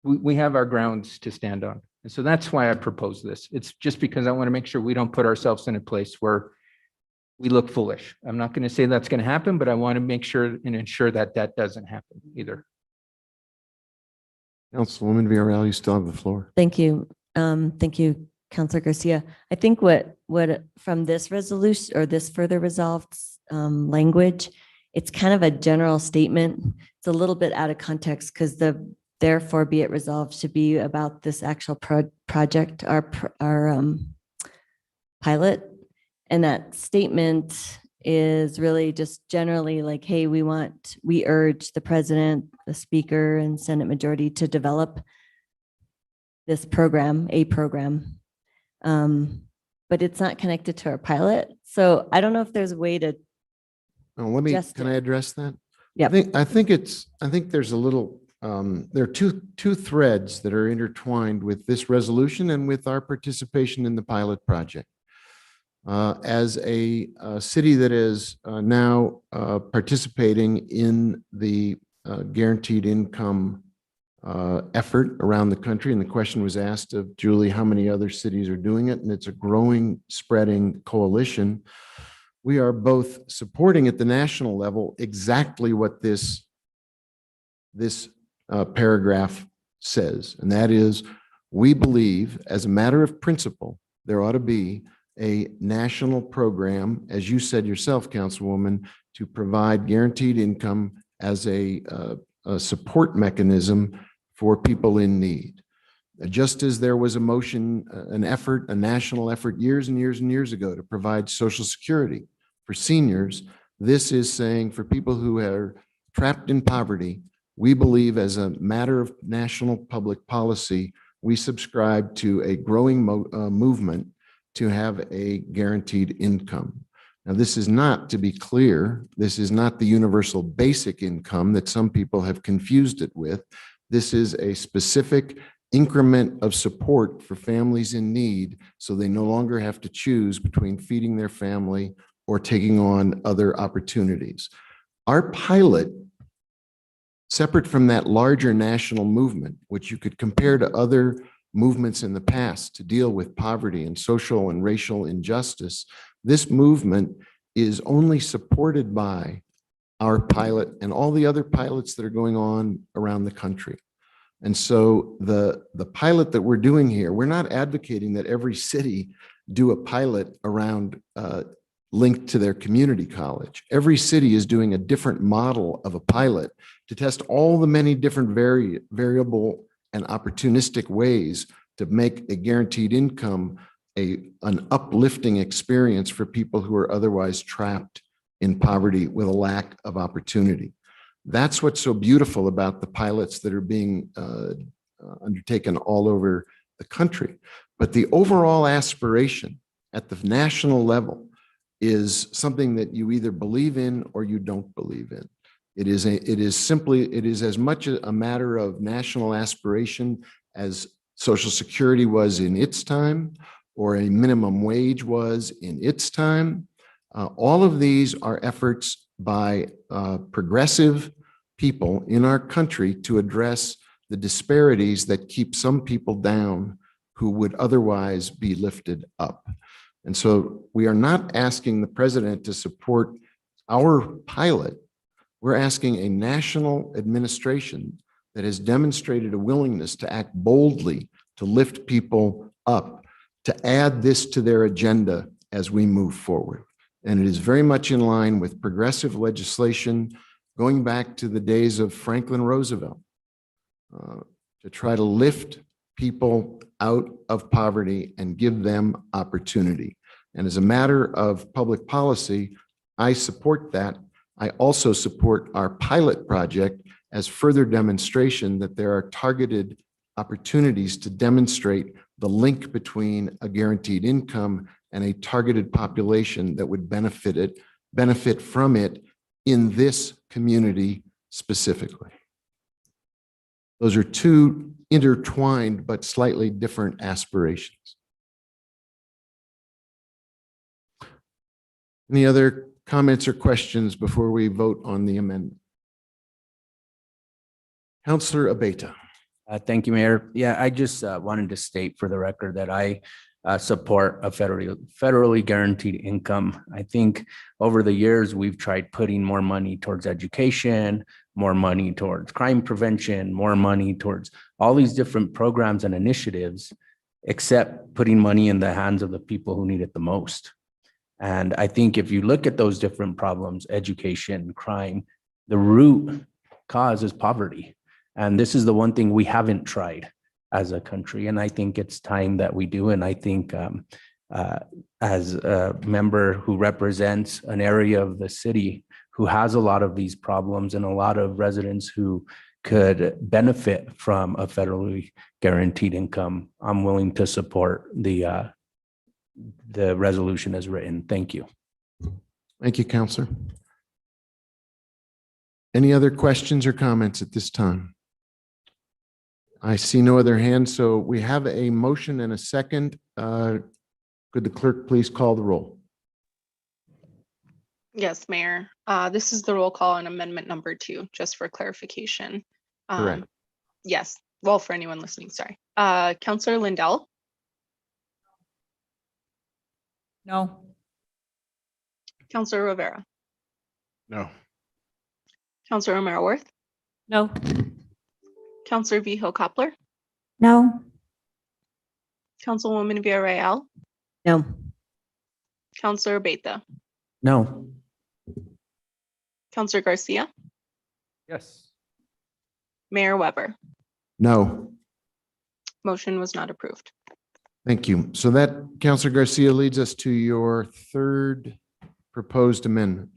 Speaker 11: we have our grounds to stand on. And so that's why I propose this. It's just because I want to make sure we don't put ourselves in a place where we look foolish. I'm not going to say that's going to happen, but I want to make sure and ensure that that doesn't happen either.
Speaker 2: Councilwoman Villarreal, you still have the floor.
Speaker 3: Thank you. Thank you, Councilor Garcia. I think what from this resolution or this further resolved language, it's kind of a general statement. It's a little bit out of context because the therefore be it resolved should be about this actual project, our pilot. And that statement is really just generally like, hey, we urge the president, the speaker, and Senate majority to develop this program, but it's not connected to our pilot. So I don't know if there's a way to
Speaker 2: Oh, can
Speaker 3: Just-
Speaker 2: I address that?
Speaker 3: Yep.
Speaker 2: I think there's a little, there are two threads that are intertwined with this resolution and with our participation in the pilot project. As a city that is now participating in the guaranteed income effort around the country, and the question was asked of Julie, how many other cities are doing it? And it's a growing, spreading coalition. We are both supporting at the national level exactly what this paragraph says, and that is, we believe, as a matter of principle, there ought to be a national program, as you said yourself, Councilwoman, to provide guaranteed income as a support mechanism for people in need. Just as there was a motion, an effort, a national effort years and years and years ago to provide Social Security for seniors, this is saying for people who are trapped in poverty, we believe as a matter of national public policy, we subscribe to a growing movement to have a guaranteed income. Now, this is not, to be clear, this is not the universal basic income that some people have confused it with. This is a specific increment of support for families in need, so they no longer have to choose between feeding their family or taking on other opportunities. Our pilot, separate from that larger national movement, which you could compare to other movements in the past to deal with poverty and social and racial injustice, this movement is only supported by our pilot and all the other pilots that are going on around the country. And so the pilot that we're doing here, we're not advocating that every city do a pilot around linked to their community college. Every city is doing a different model of a pilot to test all the many different variable and opportunistic ways to make a guaranteed income an uplifting experience for people who are otherwise trapped in poverty with a lack of opportunity. That's what's so beautiful about the pilots that are being undertaken all over the country. But the overall aspiration at the national level is something that you either believe in or you don't believe in. It is as much a matter of national aspiration as Social Security was in its time, or a minimum wage was in its time. All of these are efforts by progressive people in our country to address the disparities that keep some people down who would otherwise be lifted up. And so we are not asking the president to support our pilot. We're asking a national administration that has demonstrated a willingness to act boldly to lift people up, to add this to their agenda as we move forward. And it is very much in line with progressive legislation going back to the days of Franklin Roosevelt, to try to lift people out of poverty and give them opportunity. And as a matter of public policy, I support that. I also support our pilot project as further demonstration that there are targeted opportunities to demonstrate the link between a guaranteed income and a targeted population that would benefit from it in this community specifically. Those are two intertwined but slightly different aspirations. Any other comments or questions before we vote on the amendment? Councillor Abeyta.
Speaker 9: Thank you, Mayor. Yeah, I just wanted to state for the record that I support a federally guaranteed income. I think over the years, we've tried putting more money towards education, more money towards crime prevention, more money towards all these different programs and initiatives, except putting money in the hands of the people who need it the most. And I think if you look at those different problems, education, crime, the root cause is poverty. And this is the one thing we haven't tried as a country. And I think it's time that we do. And I think as a member who represents an area of the city who has a lot of these problems and a lot of residents who could benefit from a federally guaranteed income, I'm willing to support the resolution as written. Thank you.
Speaker 2: Thank you, Councillor. Any other questions or comments at this time? I see no other hands, so we have a motion and a second. Could the clerk please call the roll?
Speaker 7: Yes, Mayor. This is the roll call on amendment number 2, just for clarification.
Speaker 2: Correct.
Speaker 7: Yes, well, for anyone listening, sorry. Counselor Lindell,
Speaker 1: No.
Speaker 7: Counselor Rivera,
Speaker 4: No.
Speaker 7: Counselor Romero Worth,
Speaker 10: No.
Speaker 7: Counselor Vihil Coppler,
Speaker 5: No.
Speaker 7: Councilwoman Villarreal,
Speaker 3: No.
Speaker 7: Counselor Beta,
Speaker 9: No.
Speaker 7: Counselor Garcia,
Speaker 11: Yes.
Speaker 7: Mayor Weber.
Speaker 2: No.
Speaker 7: Motion was not approved.
Speaker 2: Thank you. So that, Counselor Garcia, leads us to your third proposed amendment.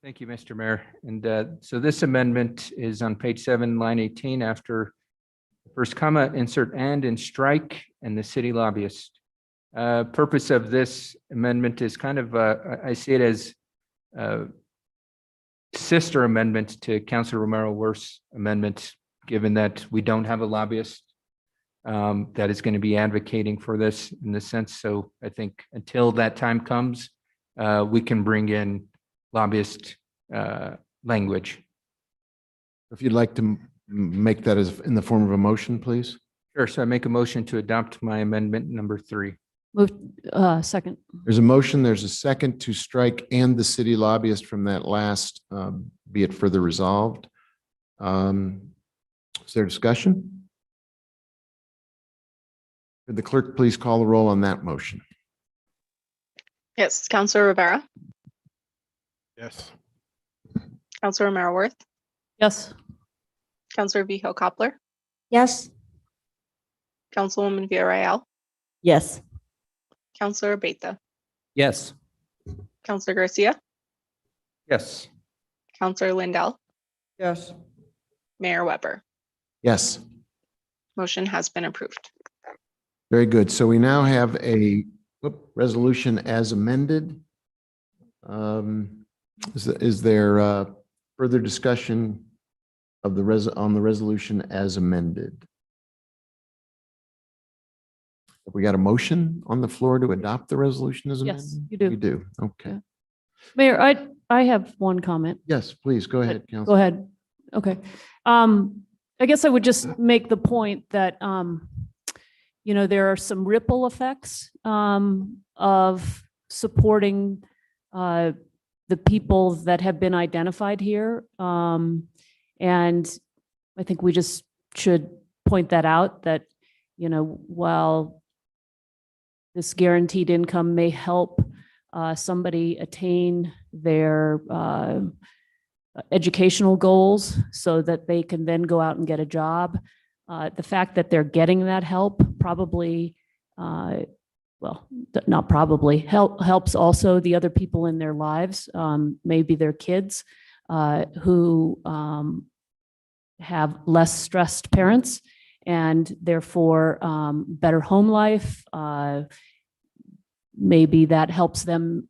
Speaker 11: Thank you, Mr. Mayor. And so this amendment is on page 7, line 18, after the first comma, insert and in strike and the city lobbyist. Purpose of this amendment is kind of, I see it as a sister amendment to Councilor Romero Worth's amendment, given that we don't have a lobbyist that is going to be advocating for this in this sense. So I think until that time comes, we can bring in lobbyist language.
Speaker 2: If you'd like to make that as in the form of a motion, please.
Speaker 11: Sure. So I make a motion to adopt my amendment number 3.
Speaker 10: Move, second.
Speaker 2: There's a motion, there's a second to strike and the city lobbyist from that last, be it further resolved. Is there discussion? Could the clerk please call the roll on that motion?
Speaker 7: Yes, Counselor Rivera,
Speaker 4: Yes.
Speaker 7: Counselor Romero Worth,
Speaker 10: Yes.
Speaker 7: Counselor Vihil Coppler,
Speaker 5: Yes.
Speaker 7: Councilwoman Villarreal,
Speaker 3: Yes.
Speaker 7: Counselor Beta,
Speaker 9: Yes.
Speaker 7: Counselor Garcia,
Speaker 11: Yes.
Speaker 7: Counselor Lindell,
Speaker 1: Yes.
Speaker 7: Mayor Weber.
Speaker 2: Yes,
Speaker 7: Motion has been approved.
Speaker 2: very good. So we now have a resolution as amended. Is there further discussion of on the resolution as amended? Have we got a motion on the floor to adopt the resolution as amended?
Speaker 10: Yes, you do.
Speaker 2: You do, okay.
Speaker 10: Yeah. Mayor, I have one comment.
Speaker 2: Yes, please, go ahead,
Speaker 10: Go
Speaker 2: Council.
Speaker 10: ahead. Okay. I guess I would just make the point that, there are some ripple effects of supporting the people that have been identified here. And I think we just should point that out, that, while this guaranteed income may help somebody attain their educational goals so that they can then go out and get a job. The fact that they're getting that help probably, not probably, helps also the other people in their lives, maybe their kids who have less stressed parents and therefore better home life. Maybe that helps them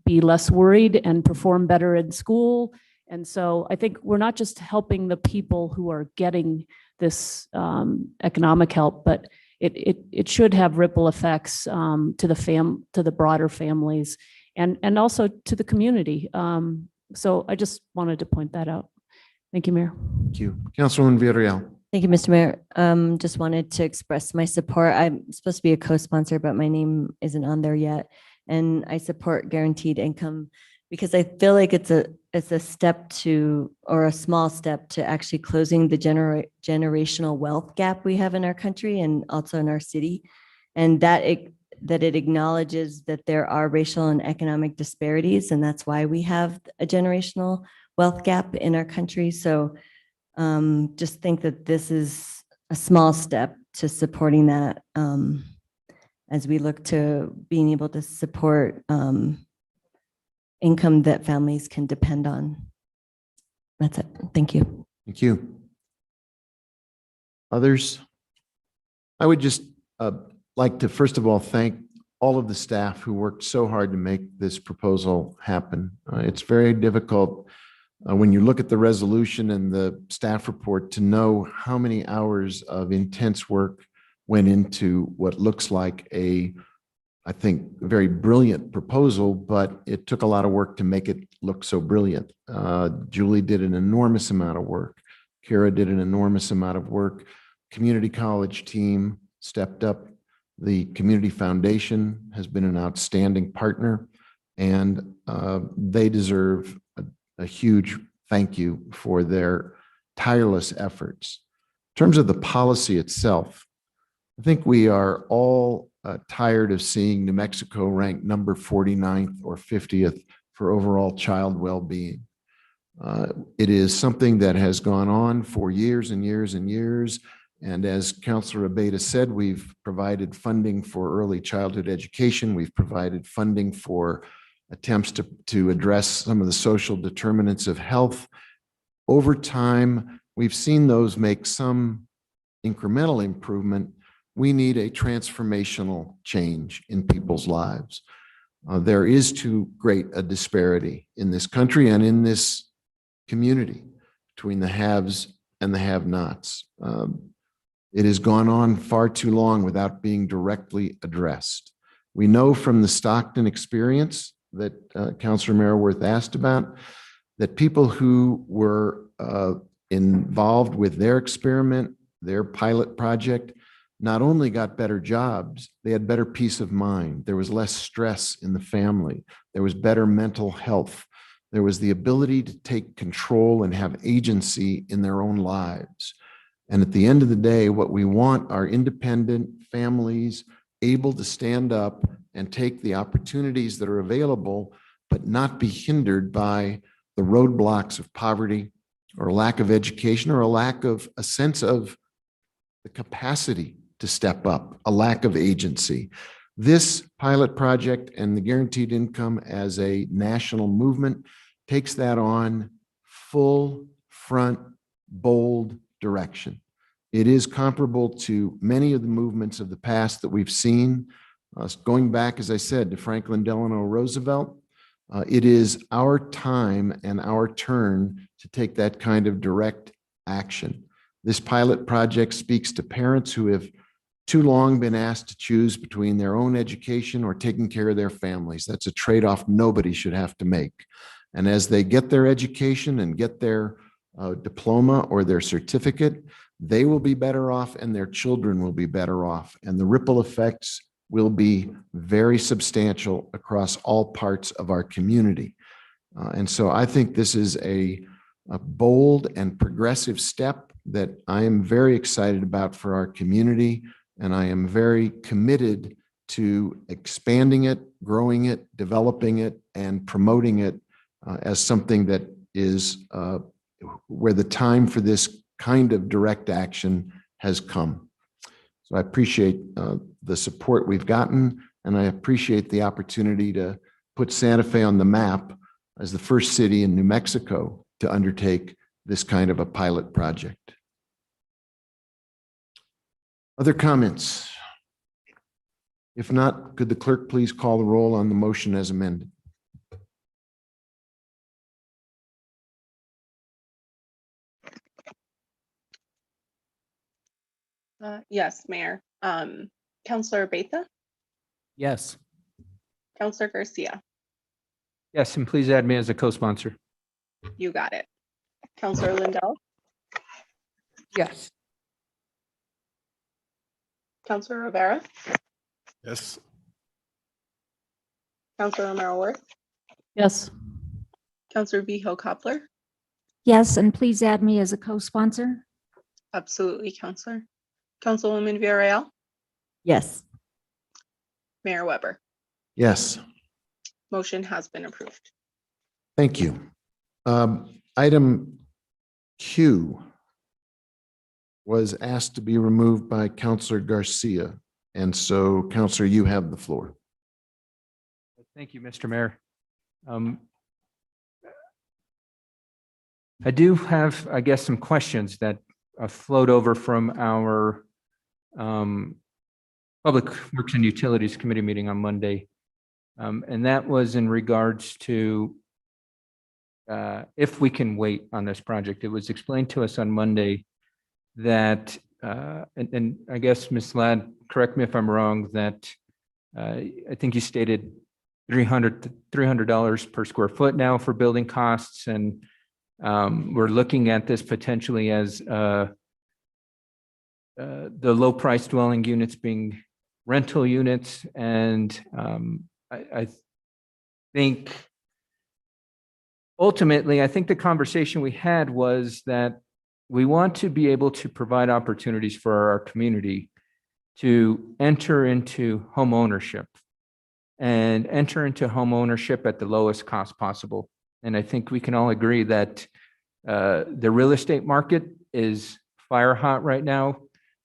Speaker 10: be less worried and perform better in school. And so I think we're not just helping the people who are getting this economic help, but it should have ripple effects to the broader families and also to the community. So I just wanted to point that out. Thank you, Mayor.
Speaker 2: Thank you. Councilwoman Villarreal.
Speaker 3: Thank you, Mr. Mayor. Just wanted to express my support. I'm supposed to be a co-sponsor, but my name isn't on there yet. And I support guaranteed income because I feel like it's a step to, or a small step to actually closing the generational wealth gap we have in our country and also in our city. And that it acknowledges that there are racial and economic disparities, and that's why we have a generational wealth gap in our country. So just think that this is a small step to supporting that as we look to being able to support income that families can depend on. That's it. Thank you.
Speaker 2: Thank you. Others? I would just like to, first of all, thank all of the staff who worked so hard to make this proposal happen. It's very difficult when you look at the resolution and the staff report, to know how many hours of intense work went into what looks like I think, a very brilliant proposal, but it took a lot of work to make it look so brilliant. Julie did an enormous amount of work. Kara did an enormous amount of work. Community college team stepped up. The Community Foundation has been an outstanding partner, and they deserve a huge thank you for their tireless efforts. In terms of the policy itself, I think we are all tired of seeing New Mexico ranked number 49th or 50th for overall child well-being. It is something that has gone on for years and years and years. And as Councilor Abeyta said, we've provided funding for early childhood education. We've provided funding for attempts to address some of the social determinants of health. Over time, we've seen those make some incremental improvement. We need a transformational change in people's lives. There is too great a disparity in this country and in this community between the haves and the have-nots. It has gone on far too long without being directly addressed. We know from the Stockton experience that Councilor Maraworth asked about, that people who were involved with their experiment, their pilot project, not only got better jobs, they had better peace of mind. There was less stress in the family. There was better mental health. There was the ability to take control and have agency in their own lives. And at the end of the day, what we want are independent families able to stand up and take the opportunities that are available, but not be hindered by the roadblocks of poverty or a lack of education or a lack of a sense of the capacity to step up, a lack of agency. This pilot project and the guaranteed income as a national movement takes that on full front, bold direction. It is comparable to many of the movements of the past that we've seen, going back, as I said, to Franklin Delano Roosevelt. It is our time and our turn to take that kind of direct action. This pilot project speaks to parents who have too long been asked to choose between their own education or taking care of their families. That's a trade-off nobody should have to make. And as they get their education and get their diploma or their certificate, they will be better off and their children will be better off. And the ripple effects will be very substantial across all parts of our community. And so I think this is a bold and progressive step that I am very excited about for our community. And I am very committed to expanding it, growing it, developing it, and promoting it as something that is where the time for this kind of direct action has come. So I appreciate the support we've gotten, and I appreciate the opportunity to put Santa Fe on the map as the first city in New Mexico to undertake this kind of a pilot project. Other comments? If not, could the clerk please call the roll on the motion as amended?
Speaker 7: Yes, Mayor. Councilor Abeyta,
Speaker 9: Yes.
Speaker 7: Councilor Garcia,
Speaker 11: Yes, and please add me as a co-sponsor.
Speaker 7: you got it. Councilor Lindell,
Speaker 1: Yes.
Speaker 7: Councilor Rivera,
Speaker 4: Yes.
Speaker 7: Councilor Maraworth,
Speaker 10: Yes.
Speaker 7: Councilor Vigil Coppler,
Speaker 5: Yes, and please add me as a co-sponsor.
Speaker 7: absolutely, Councilor. Councilwoman Villarreal,
Speaker 3: Yes.
Speaker 7: Mayor Weber.
Speaker 2: Yes.
Speaker 7: Motion has been approved.
Speaker 2: Thank you. Item Q was asked to be removed by Councilor Garcia. And so, Councilor, you have the floor.
Speaker 11: Thank you, Mr. Mayor. I do have, I guess, some questions that flowed over from our Public Works and Utilities Committee meeting on Monday. And that was in regards to if we can wait on this project. It was explained to us on Monday that, and I guess Ms. Ladd, correct me if I'm wrong, that I think you stated $300 per square foot now for building costs. And we're looking at this potentially as the low price dwelling units being rental units. And I think ultimately, I think the conversation we had was that we want to be able to provide opportunities for our community to enter into home ownership and enter into home ownership at the lowest cost possible. And I think we can all agree that the real estate market is fire hot right now.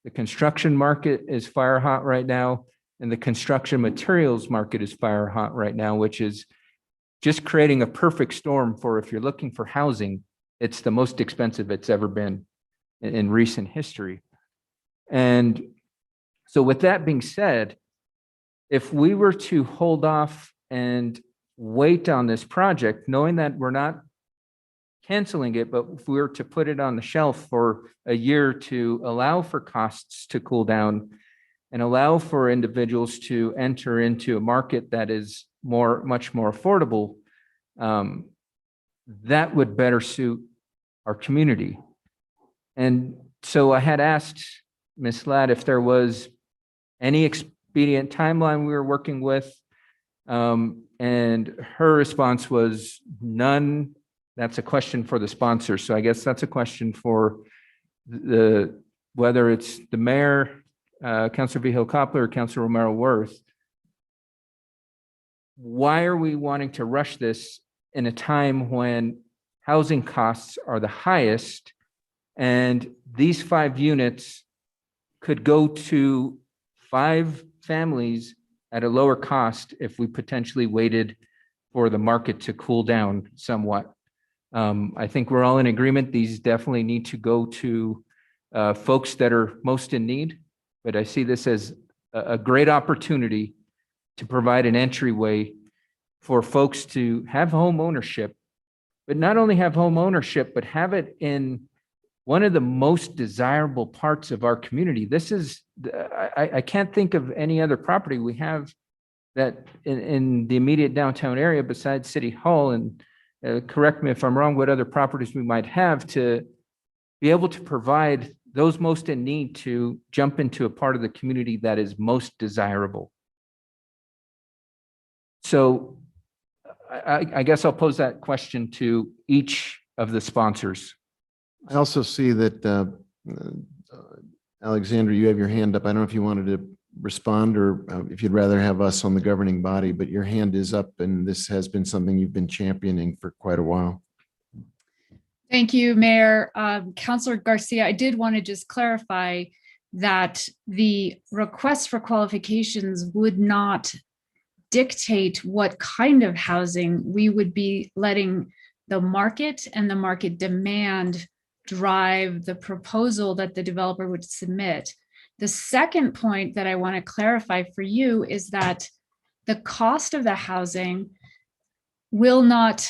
Speaker 11: The construction market is fire hot right now. And the construction materials market is fire hot right now, which is just creating a perfect storm for if you're looking for housing, it's the most expensive it's ever been in recent history. And so with that being said, if we were to hold off and wait on this project, knowing that we're not canceling it, but if we were to put it on the shelf for a year to allow for costs to cool down and allow for individuals to enter into a market that is much more affordable, that would better suit our community. And so I had asked Ms. Ladd if there was any expedient timeline we were working with, and her response was none. That's a question for the sponsor. So I guess that's a question for whether it's the mayor, Councilor Vigil Koppler, or Councilor Romero Worth. Why are we wanting to rush this in a time when housing costs are the highest, and these 5 units could go to 5 families at a lower cost if we potentially waited for the market to cool down somewhat? I think we're all in agreement. These definitely need to go to folks that are most in need, but I see this as a great opportunity to provide an entryway for folks to have home ownership, but not only have home ownership, but have it in one of the most desirable parts of our community. This is, I can't think of any other property we have that in the immediate downtown area besides City Hall, and correct me if I'm wrong, what other properties we might have to be able to provide those most in need to jump into a part of the community that is most desirable. So I guess I'll pose that question to each of the sponsors.
Speaker 2: I also see that, Alexandra, you have your hand up. I don't know if you wanted to respond or if you'd rather have us on the governing body, but your hand is up, and this has been something you've been championing for quite a while.
Speaker 16: Thank you, Mayor. Councilor Garcia, I did want to just clarify that the request for qualifications would not dictate what kind of housing. We would be letting the market and the market demand drive the proposal that the developer would submit. The second point that I want to clarify for you is that the cost of the housing will not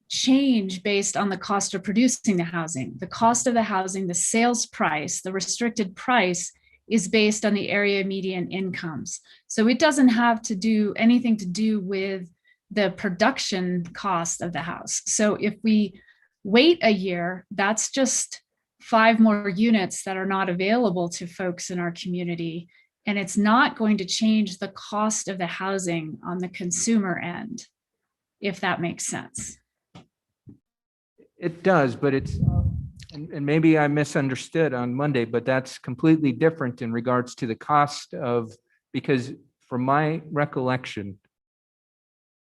Speaker 16: change based on the cost of producing the housing. The cost of the housing, the sales price, the restricted price is based on the area median incomes. So it doesn't have to do anything to do with the production cost of the house. So if we wait a year, that's just 5 more units that are not available to folks in our community. And it's not going to change the cost of the housing on the consumer end, if that makes sense.
Speaker 11: It does, but it's, and maybe I misunderstood on Monday, but that's completely different in regards to the cost of, because from my recollection,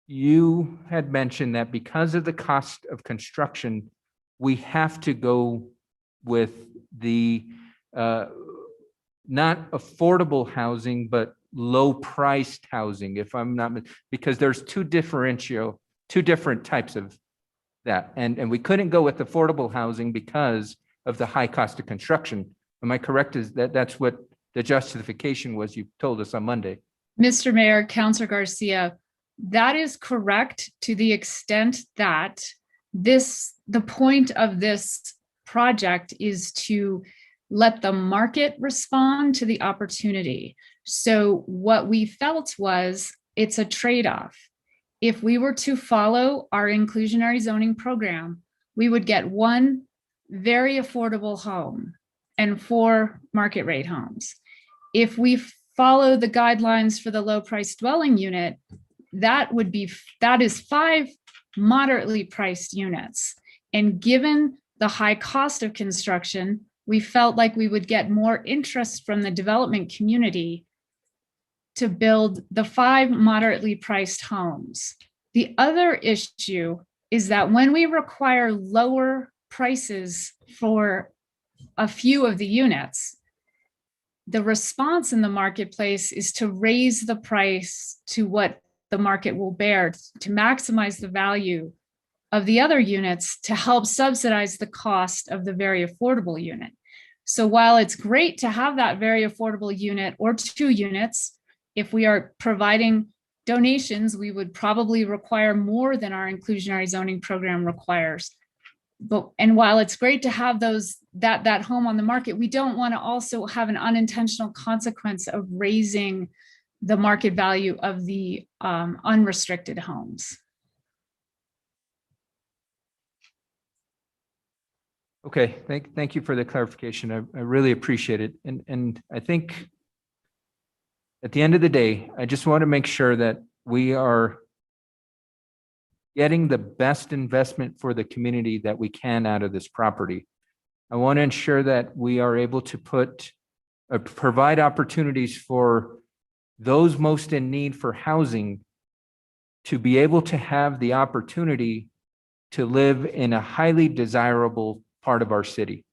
Speaker 11: you had mentioned that because of the cost of construction, we have to go with the not affordable housing, but low-priced housing, if I'm not, because there's two different types of that. And we couldn't go with affordable housing because of the high cost of construction. Am I correct? Is that's what the justification was you told us on Monday?
Speaker 16: Mr. Mayor, Councilor Garcia, that is correct to the extent that the point of this project is to let the market respond to the opportunity. So what we felt was it's a trade-off. If we were to follow our inclusionary zoning program, we would get 1 very affordable home and 4 market rate homes. If we follow the guidelines for the low price dwelling unit, that is 5 moderately priced units. And given the high cost of construction, we felt like we would get more interest from the development community to build the 5 moderately priced homes. The other issue is that when we require lower prices for a few of the units, the response in the marketplace is to raise the price to what the market will bear, to maximize the value of the other units to help subsidize the cost of the very affordable unit. So while it's great to have that very affordable unit or 2 units, if we are providing donations, we would probably require more than our inclusionary zoning program requires. And while it's great to have that home on the market, we don't want to also have an unintentional consequence of raising the market value of the unrestricted homes.
Speaker 11: Okay, thank you for the clarification. I really appreciate it. And I think at the end of the day, I just want to make sure that we are getting the best investment for the community that we can out of this property. I want to ensure that we are able to provide opportunities for those most in need for housing to be able to have the opportunity to live in a highly desirable part of our city.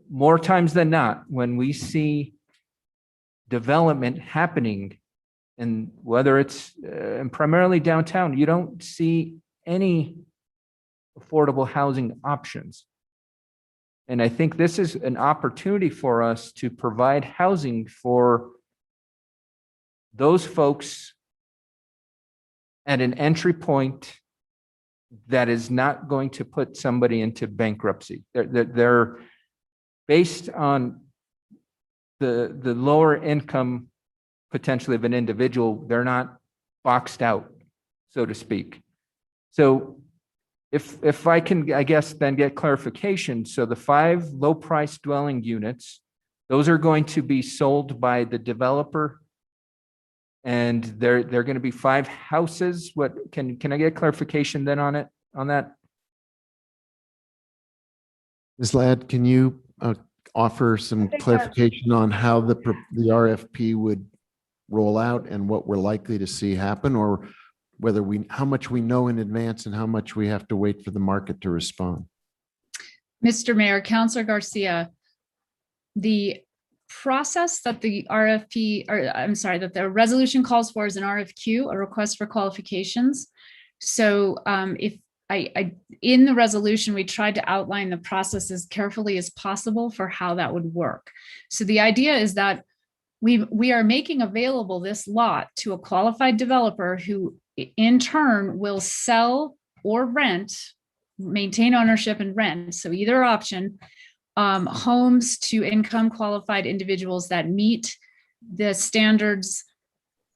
Speaker 11: More times than not, when we see development happening, and whether it's primarily downtown, you don't see any affordable housing options. And I think this is an opportunity for us to provide housing for those folks at an entry point that is not going to put somebody into bankruptcy. They're based on the lower income potentially of an individual. They're not boxed out, so to speak. So if I can, I guess, then get clarification. So the 5 low price dwelling units, those are going to be sold by the developer, and they're going to be 5 houses. What can I get clarification then on that?
Speaker 2: Ms. Ladd, can you offer some clarification on how the RFP would roll out and what we're likely to see happen, or how much we know in advance and how much we have to wait for the market to respond?
Speaker 16: Mr. Mayor, Councilor Garcia, the process that the that the resolution calls for is an RFQ, a request for qualifications. So if in the resolution, we tried to outline the process as carefully as possible for how that would work. So the idea is that we are making available this lot to a qualified developer who in turn will sell or rent, maintain ownership and rent, so either option, homes to income qualified individuals that meet the standards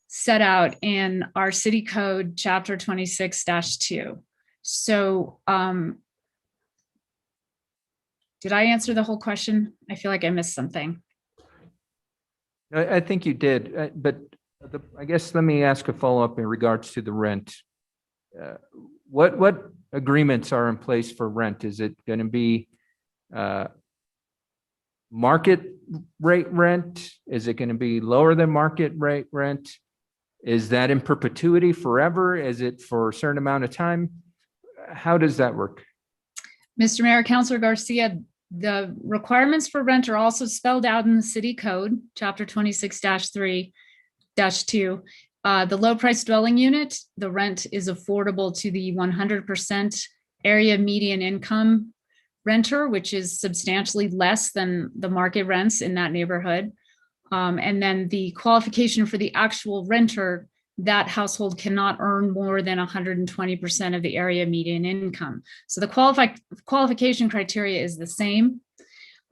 Speaker 16: set out in our city code, chapter 26-2. So did I answer the whole question? I feel like I missed something.
Speaker 11: I think you did, but I guess let me ask a follow-up in regards to the rent. What agreements are in place for rent? Is it going to be market rate rent? Is it going to be lower than market rate rent? Is that in perpetuity forever? Is it for a certain amount of time? How does that work?
Speaker 16: Mr. Mayor, Councilor Garcia, the requirements for rent are also spelled out in the city code, chapter 26-3-2. The low price dwelling unit, the rent is affordable to the 100% area median income renter, which is substantially less than the market rents in that neighborhood. And then the qualification for the actual renter that household cannot earn more than 120% of the area median income. So the qualification criteria is the same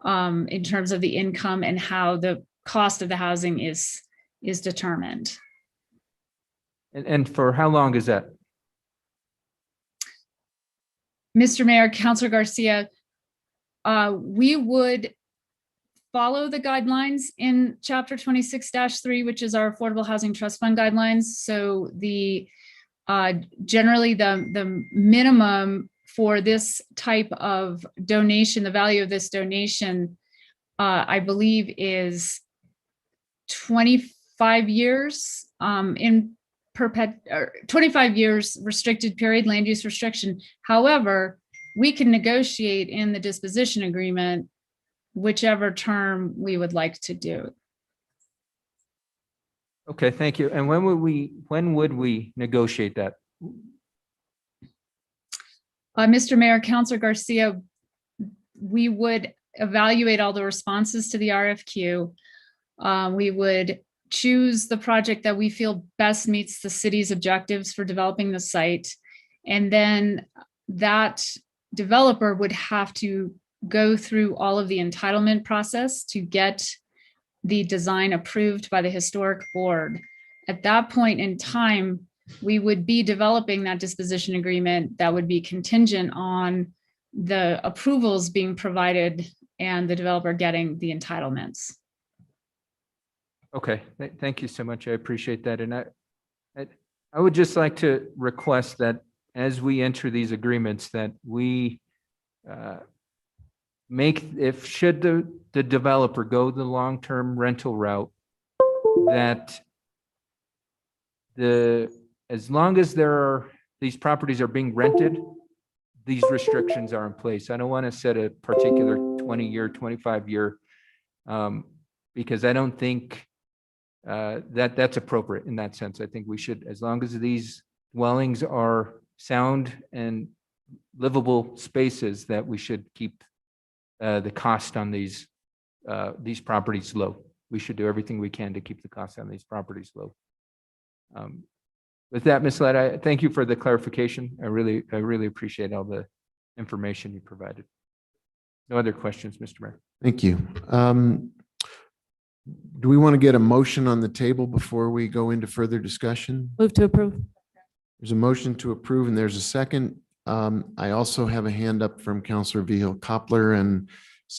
Speaker 16: in terms of the income and how the cost of the housing is determined.
Speaker 11: And for how long is that?
Speaker 16: Mr. Mayor, Councilor Garcia, we would follow the guidelines in Chapter 26-3, which is our Affordable Housing Trust Fund guidelines. So the generally the minimum for this type of donation, the value of this donation, I believe is 25 years in 25 years restricted period, land use restriction. However, we can negotiate in the disposition agreement whichever term we would like to do.
Speaker 11: Okay, thank you. And when would we negotiate that?
Speaker 16: Mr. Mayor, Councilor Garcia, we would evaluate all the responses to the RFQ. We would choose the project that we feel best meets the city's objectives for developing the site. And then that developer would have to go through all of the entitlement process to get the design approved by the historic board. At that point in time, we would be developing that disposition agreement that would be contingent on the approvals being provided and the developer getting the entitlements.
Speaker 11: Okay, thank you so much. I appreciate that. And I would just like to request that as we enter these agreements, that we should the developer go the long-term rental route, that as long as these properties are being rented, these restrictions are in place. I don't want to set a particular 20-year, 25-year, because I don't think that's appropriate in that sense. I think we should, as long as these dwellings are sound and livable spaces, that we should keep the cost on these properties low. We should do everything we can to keep the cost on these properties low. With that, Ms. Ladd, I thank you for the clarification. I really appreciate all the information you provided. No other questions, Mr. Mayor.
Speaker 2: Thank you. Do we want to get a motion on the table before we go into further discussion?
Speaker 10: Move to approve.
Speaker 2: There's a motion to approve and there's a second. I also have a hand up from Councilor Vihil Coppler, and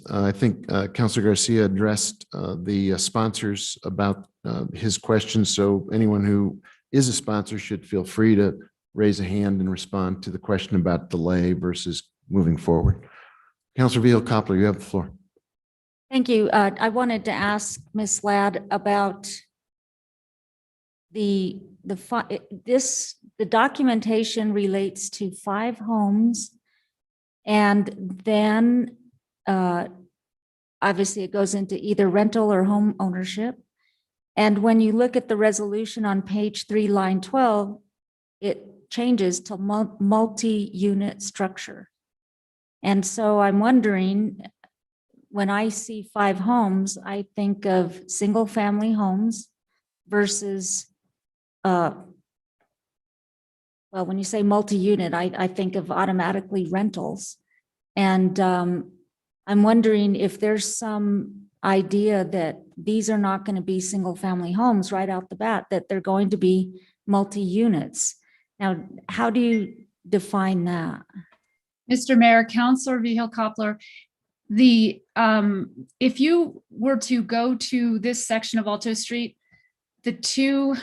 Speaker 2: I think Councilor Garcia addressed the sponsors about his questions. So anyone who is a sponsor should feel free to raise a hand and respond to the question about delay versus moving forward. Councilor Vihil Coppler, you have the floor.
Speaker 5: Thank you. I wanted to ask Ms. Ladd about the documentation relates to 5 homes, and then obviously it goes into either rental or home ownership. And when you look at the resolution on page 3, line 12, it changes to multi-unit structure. And so I'm wondering, when I see 5 homes, I think of single-family homes versus, well, when you say multi-unit, I think of automatically rentals. And I'm wondering if there's some idea that these are not going to be single-family homes right out the bat, that they're going to be multi-units. Now, how do you define that?
Speaker 16: Mr. Mayor, Councilor Vihil Coppler, if you were to go to this section of Alto Street, the 2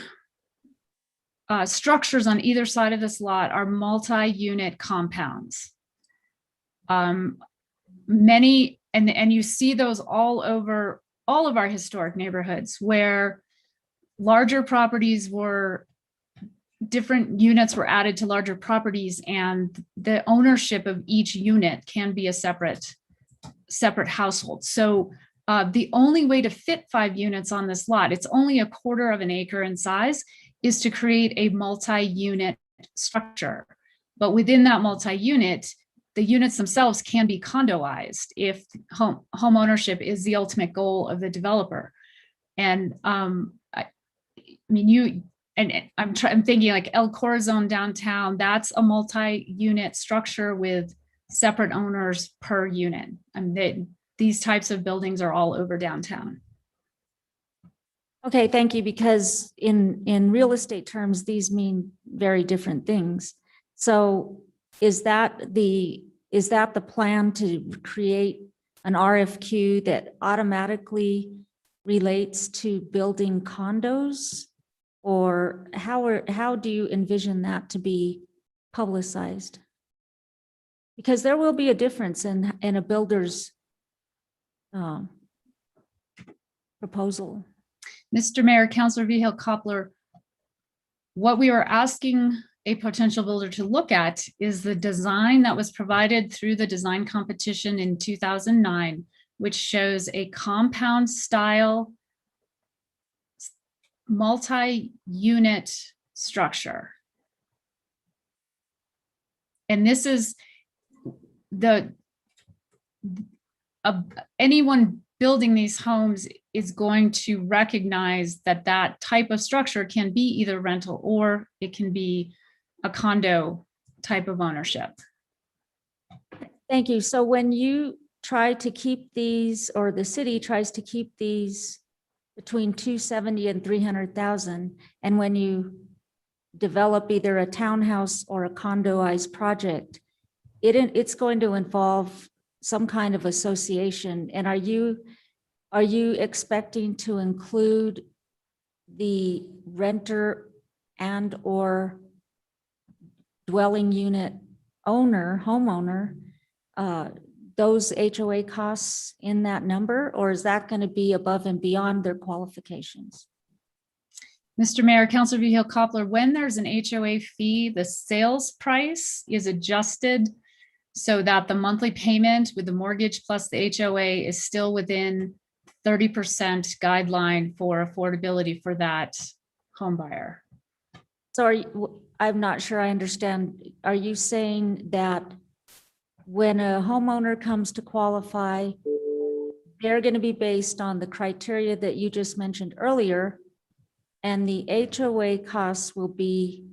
Speaker 16: structures on either side of this lot are multi-unit compounds. Many, and you see those all over all of our historic neighborhoods, where larger properties were, different units were added to larger properties, and the ownership of each unit can be a separate household. So the only way to fit 5 units on this lot, it's only 1/4 of an acre in size, is to create a multi-unit structure. But within that multi-unit, the units themselves can be condoized if home ownership is the ultimate goal of the developer. And I mean, I'm thinking like El Corazon downtown, that's a multi-unit structure with separate owners per unit. These types of buildings are all over downtown.
Speaker 5: Okay, thank you, because in real estate terms, these mean very different things. So is that the plan to create an RFQ that automatically relates to building condos? Or how do you envision that to be publicized? Because there will be a difference in a builder's proposal.
Speaker 16: Mr. Mayor, Councilor Vihil Coppler, what we are asking a potential builder to look at is the design that was provided through the design competition in 2009, which shows a compound style multi-unit structure. And this is anyone building these homes is going to recognize that that type of structure can be either rental or it can be a condo type of ownership.
Speaker 5: Thank you. So when you try to keep these, or the city tries to keep these between 270 and 300,000, and when you develop either a townhouse or a condoized project, it's going to involve some kind of association. And are you expecting to include the renter and or dwelling unit homeowner, those HOA costs in that number, or is that going to be above and beyond their qualifications?
Speaker 16: Mr. Mayor, Councilor Vihil Coppler, when there's an HOA fee, the sales price is adjusted so that the monthly payment with the mortgage plus the HOA is still within 30% guideline for affordability for that home buyer.
Speaker 5: So I'm not sure I understand. Are you saying that when a homeowner comes to qualify, they're going to be based on the criteria that you just mentioned earlier, and the HOA costs will be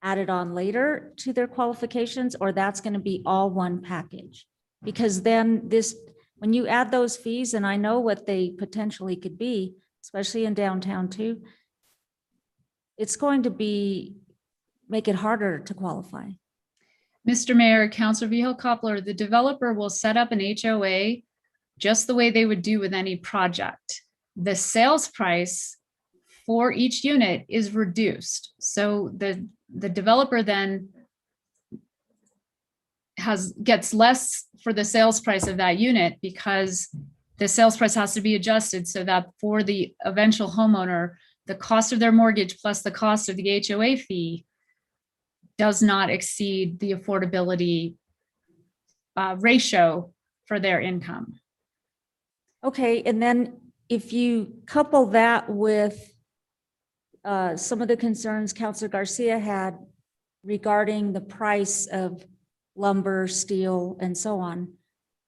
Speaker 5: added on later to their qualifications, or that's going to be all one package? Because then when you add those fees, and I know what they potentially could be, especially in downtown too, it's going to make it harder to qualify.
Speaker 16: Mr. Mayor, Councilor Vihil Coppler, the developer will set up an HOA just the way they would do with any project. The sales price for each unit is reduced. So the developer then gets less for the sales price of that unit, because the sales price has to be adjusted so that for the eventual homeowner, the cost of their mortgage plus the cost of the HOA fee does not exceed the affordability ratio for their income.
Speaker 5: Okay, and then if you couple that with some of the concerns Councilor Garcia had regarding the price of lumber, steel, and so on,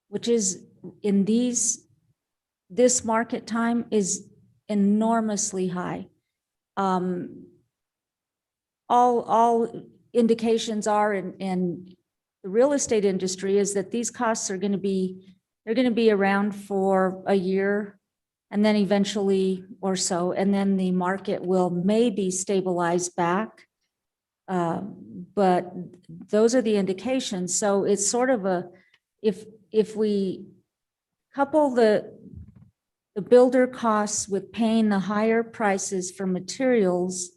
Speaker 5: which is in this market time is enormously high. All indications are in the real estate industry is that these costs are going to be around for a year, and then eventually or so, and then the market will maybe stabilize back. But those are the indications. So it's sort of if we couple the builder costs with paying the higher prices for materials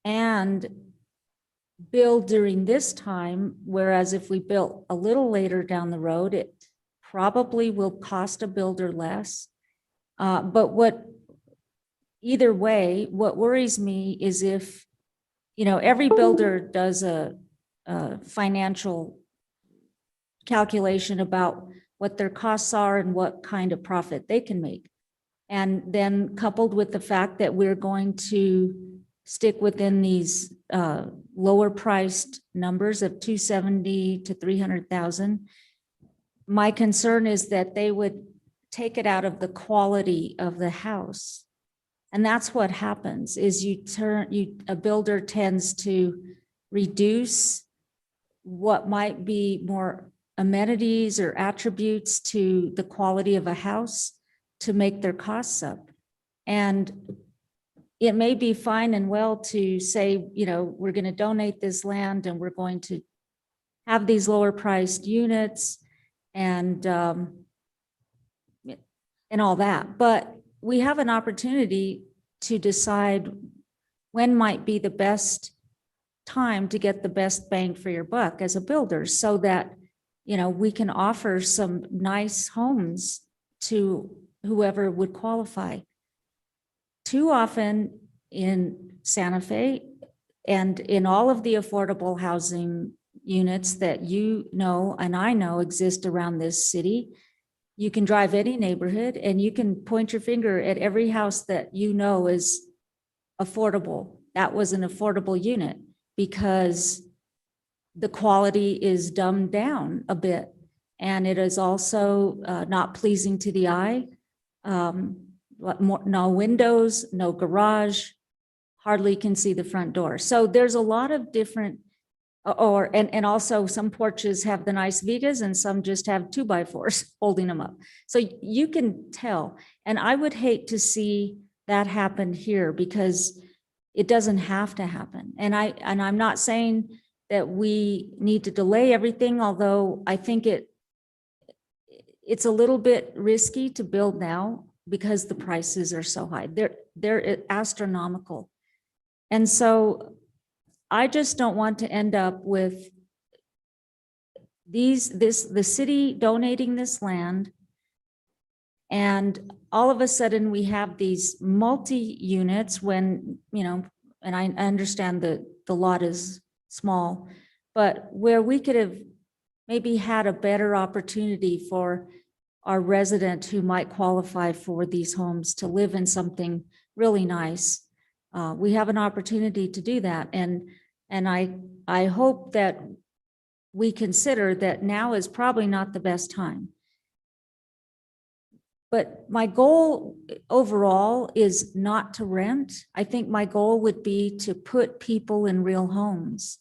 Speaker 5: and build during this time, whereas if we built a little later down the road, it probably will cost a builder less. But either way, what worries me is if, every builder does a financial calculation about what their costs are and what kind of profit they can make. And then coupled with the fact that we're going to stick within these lower priced numbers of 270 to 300,000, my concern is that they would take it out of the quality of the house. And that's what happens is a builder tends to reduce what might be more amenities or attributes to the quality of a house to make their costs up. And it may be fine and well to say, you know, we're going to donate this land and we're going to have these lower priced units and all that. But we have an opportunity to decide when might be the best time to get the best bang for your buck as a builder so that, you know, we can offer some nice homes to whoever would qualify. Too often in Santa Fe and in all of the affordable housing units that you know and I know exist around this city, you can drive any neighborhood and you can point your finger at every house that you know is affordable. That was an affordable unit because the quality is dumbed down a bit. And it is also not pleasing to the eye. No windows, no garage, hardly can see the front door. So there's a lot of different, and also some porches have the nice vigas and some just have 2x4s holding them up. So you can tell. And I would hate to see that happen here because it doesn't have to happen. And I'm not saying that we need to delay everything, although I think it's a little bit risky to build now because the prices are so high. They're astronomical. And so I just don't want to end up with the city donating this land. And all of a sudden we have these multi-units when, you know, and I understand that the lot is small, but where we could have maybe had a better opportunity for our resident who might qualify for these homes to live in something really nice. We have an opportunity to do that. And I hope that we consider that now is probably not the best time. But my goal overall is not to rent. I think my goal would be to put people in real homes.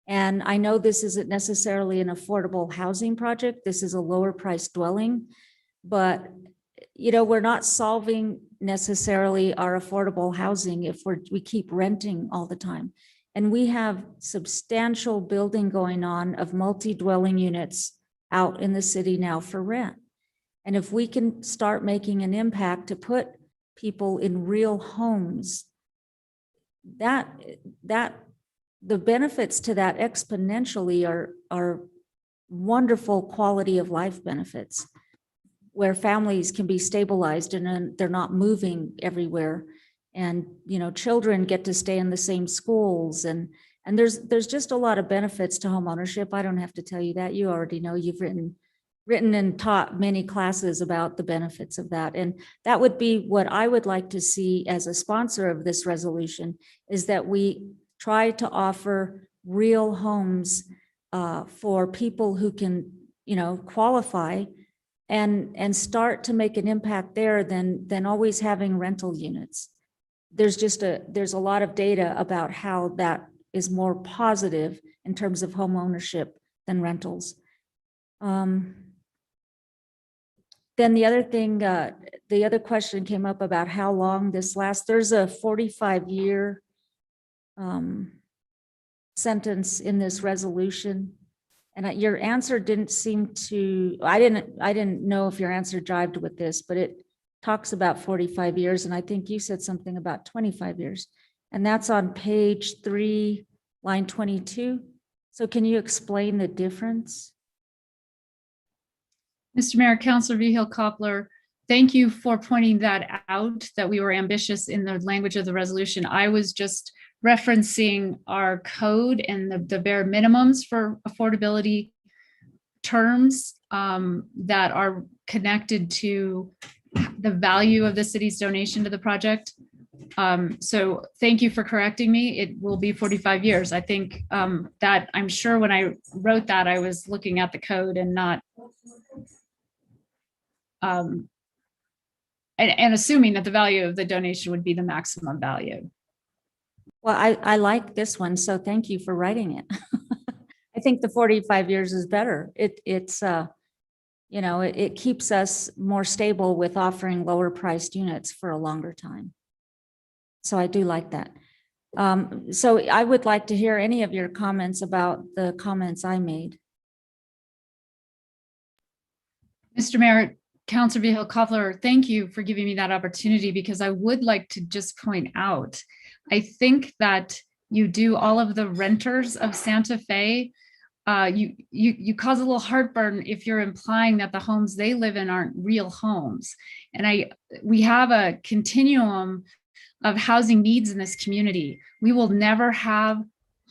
Speaker 5: And I know this isn't necessarily an affordable housing project. This is a lower price dwelling, but you know, we're not solving necessarily our affordable housing if we keep renting all the time. And we have substantial building going on of multi-dwelling units out in the city now for rent. And if we can start making an impact to put people in real homes, that the benefits to that exponentially are wonderful quality of life benefits where families can be stabilized and they're not moving everywhere. And, you know, children get to stay in the same schools and there's just a lot of benefits to home ownership. I don't have to tell you that. You already know. You've written and taught many classes about the benefits of that. And that would be what I would like to see as a sponsor of this resolution is that we try to offer real homes for people who can, you know, qualify and start to make an impact there than always having rental units. There's a lot of data about how that is more positive in terms of home ownership than rentals. Then the other thing, the other question came up about how long this lasts. There's a 45-year sentence in this resolution. And your answer didn't seem to, I didn't know if your answer jived with this, but it talks about 45 years. And I think you said something about 25 years. And that's on page 3, line 22. So can you explain the difference?
Speaker 16: Mr. Mayor, Councilor Vihil Coppler, thank you for pointing that out, that we were ambitious in the language of the resolution. I was just referencing our code and the bare minimums for affordability terms that are connected to the value of the city's donation to the project. So thank you for correcting me. It will be 45 years. I think that I'm sure when I wrote that, I was looking at the code and not and assuming that the value of the donation would be the maximum value.
Speaker 5: Well, I like this one, so thank you for writing it. I think the 45 years is better. It's you know, it keeps us more stable with offering lower priced units for a longer time. So I do like that. So I would like to hear any of your comments about the comments I made.
Speaker 16: Mr. Mayor, Councilor Vihel Coppler, thank you for giving me that opportunity, because I would like to just point out, I think that you do all of the renters of Santa Fe. You cause a little heartburn if you're implying that the homes they live in aren't real homes. And we have a continuum of housing needs in this community. We will never have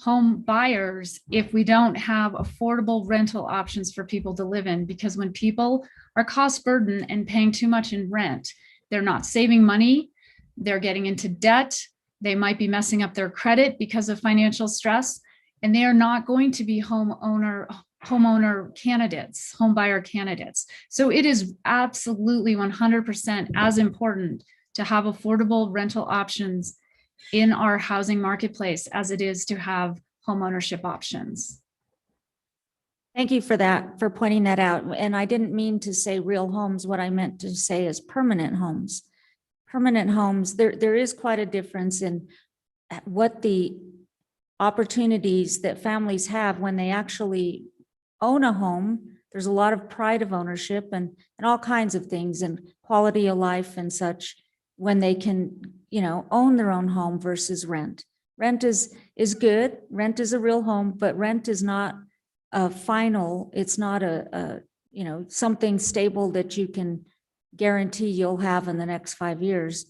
Speaker 16: home buyers if we don't have affordable rental options for people to live in, because when people are cost burdened and paying too much in rent, they're not saving money, they're getting into debt, they might be messing up their credit because of financial stress, and they are not going to be homeowner candidates, home buyer candidates. So it is absolutely 100% as important to have affordable rental options in our housing marketplace as it is to have home ownership options.
Speaker 5: Thank you for that, for pointing that out. And I didn't mean to say real homes. What I meant to say is permanent homes. Permanent homes, there is quite a difference in what the opportunities that families have when they actually own a home. There's a lot of pride of ownership and all kinds of things, and quality of life and such, when they can, you know, own their own home versus rent. Rent is good. Rent is a real home, but rent is not a final. It's not a you know, something stable that you can guarantee you'll have in the next 5 years.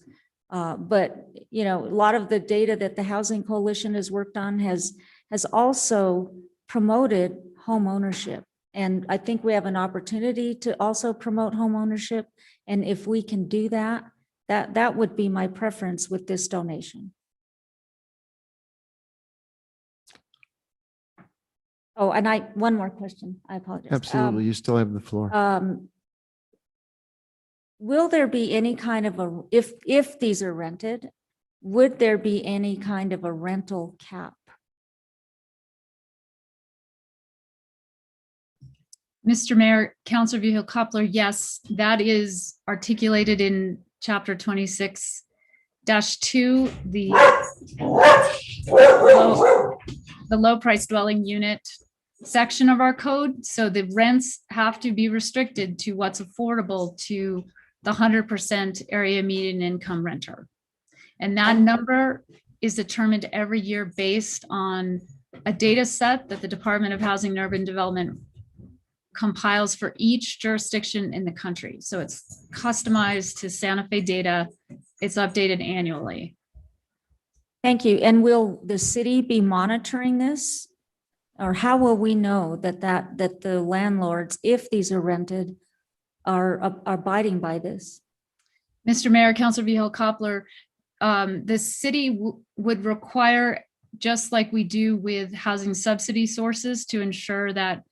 Speaker 5: But, you know, a lot of the data that the Housing Coalition has worked on has also promoted home ownership. And I think we have an opportunity to also promote home ownership. And if we can do that, that would be my preference with this donation. Oh, and one more question. I apologize.
Speaker 2: Absolutely. You still have the floor.
Speaker 5: Will there be any kind of if these are rented, would there be any kind of a rental cap?
Speaker 16: Mr. Mayor, Councilor Vihel Coppler, yes, that is articulated in Chapter 26-2, the low price dwelling unit section of our code. So the rents have to be restricted to what's affordable to the 100% area median income renter. And that number is determined every year based on a data set that the Department of Housing and Urban Development compiles for each jurisdiction in the country. So it's customized to Santa Fe data. It's updated annually.
Speaker 5: Thank you. And will the city be monitoring this? Or how will we know that the landlords, if these are rented, are abiding by this?
Speaker 16: Mr. Mayor, Councilor Vihel Coppler, the city would require, just like we do with housing subsidy sources, to ensure that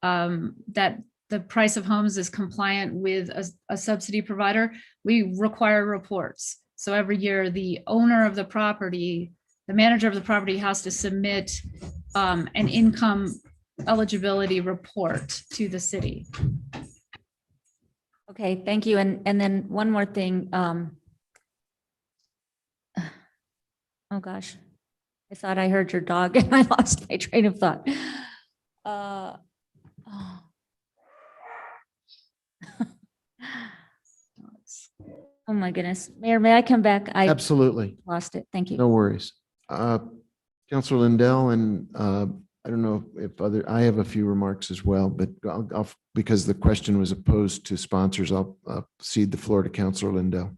Speaker 16: that the price of homes is compliant with a subsidy provider. We require reports. So every year, the owner of the property, the manager of the property, has to submit an income eligibility report to the city.
Speaker 5: Okay, thank you. And then one more thing. Oh gosh, I thought I heard your dog and I lost my train of thought. Oh my goodness. Mayor, may I come back? I
Speaker 2: Absolutely.
Speaker 5: lost it. Thank you.
Speaker 2: No worries. Councilor Lindell, and I don't know if I have a few remarks as well, but because the question was opposed to sponsors, I'll cede the floor to Councilor Lindell.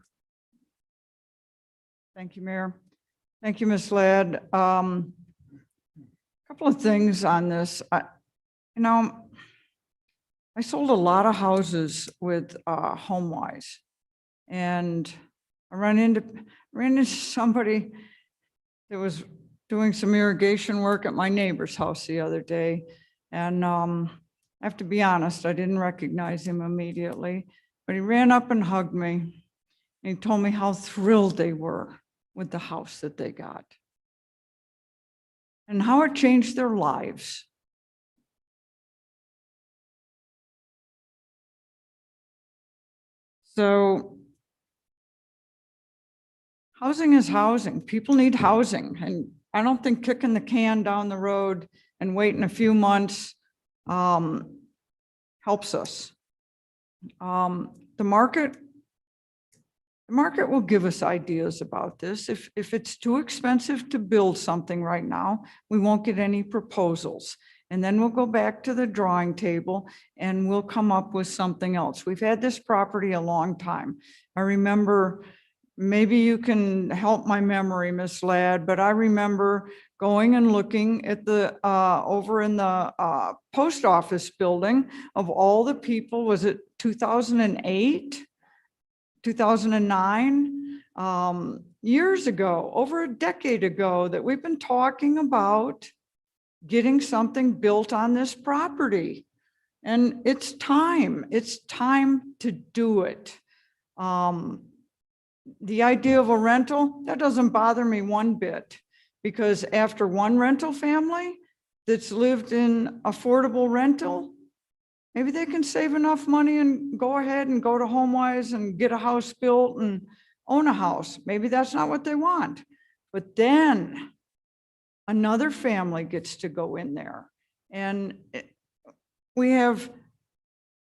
Speaker 1: Thank you, Mayor. Thank you, Ms. Ladd. A couple of things on this. You know, I sold a lot of houses with HomeWise, and I ran into somebody that was doing some irrigation work at my neighbor's house the other day. And I have to be honest, I didn't recognize him immediately, but he ran up and hugged me. And he told me how thrilled they were with the house that they got and how it changed their lives. So housing is housing. People need housing. And I don't think kicking the can down the road and waiting a few months helps us. The market will give us ideas about this. If it's too expensive to build something right now, we won't get any proposals. And then we'll go back to the drawing table and we'll come up with something else. We've had this property a long time. I remember, maybe you can help my memory, Miss Ladd, but I remember going and looking at the, over in the post office building of all the people, was it 2008? 2009, years ago, over a decade ago, that we've been talking about getting something built on this property. And it's time to do it. The idea of a rental, that doesn't bother me one bit, because after one rental family that's lived in affordable rental, maybe they can save enough money and go ahead and go to HomeWise and get a house built and own a house. Maybe that's not what they want. But then another family gets to go in there. And we have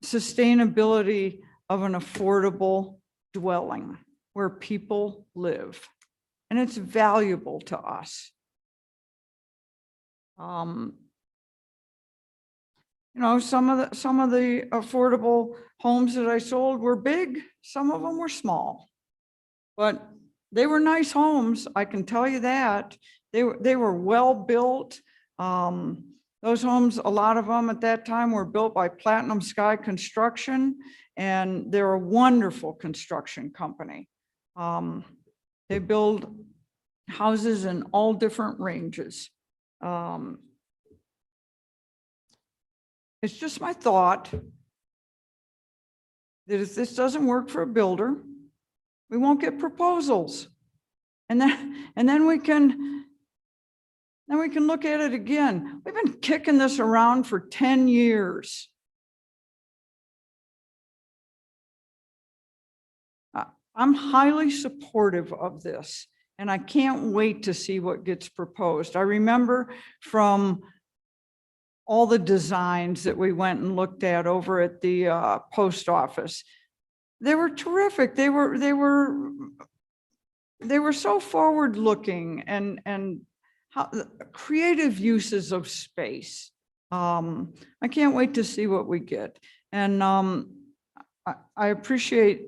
Speaker 1: sustainability of an affordable dwelling where people live. And it's valuable to us. You know, some of the affordable homes that I sold were big, some of them were small, but they were nice homes. I can tell you that. They were well built. Those homes, a lot of them at that time were built by Platinum Sky Construction, and they're a wonderful construction company. They build houses in all different ranges. It's just my thought that if this doesn't work for a builder, we won't get proposals. And then we can look at it again. We've been kicking this around for 10 years. I'm highly supportive of this, and I can't wait to see what gets proposed. I remember from all the designs that we went and looked at over at the post office. They were terrific. They were so forward looking and how creative uses of space. I can't wait to see what we get. And I appreciate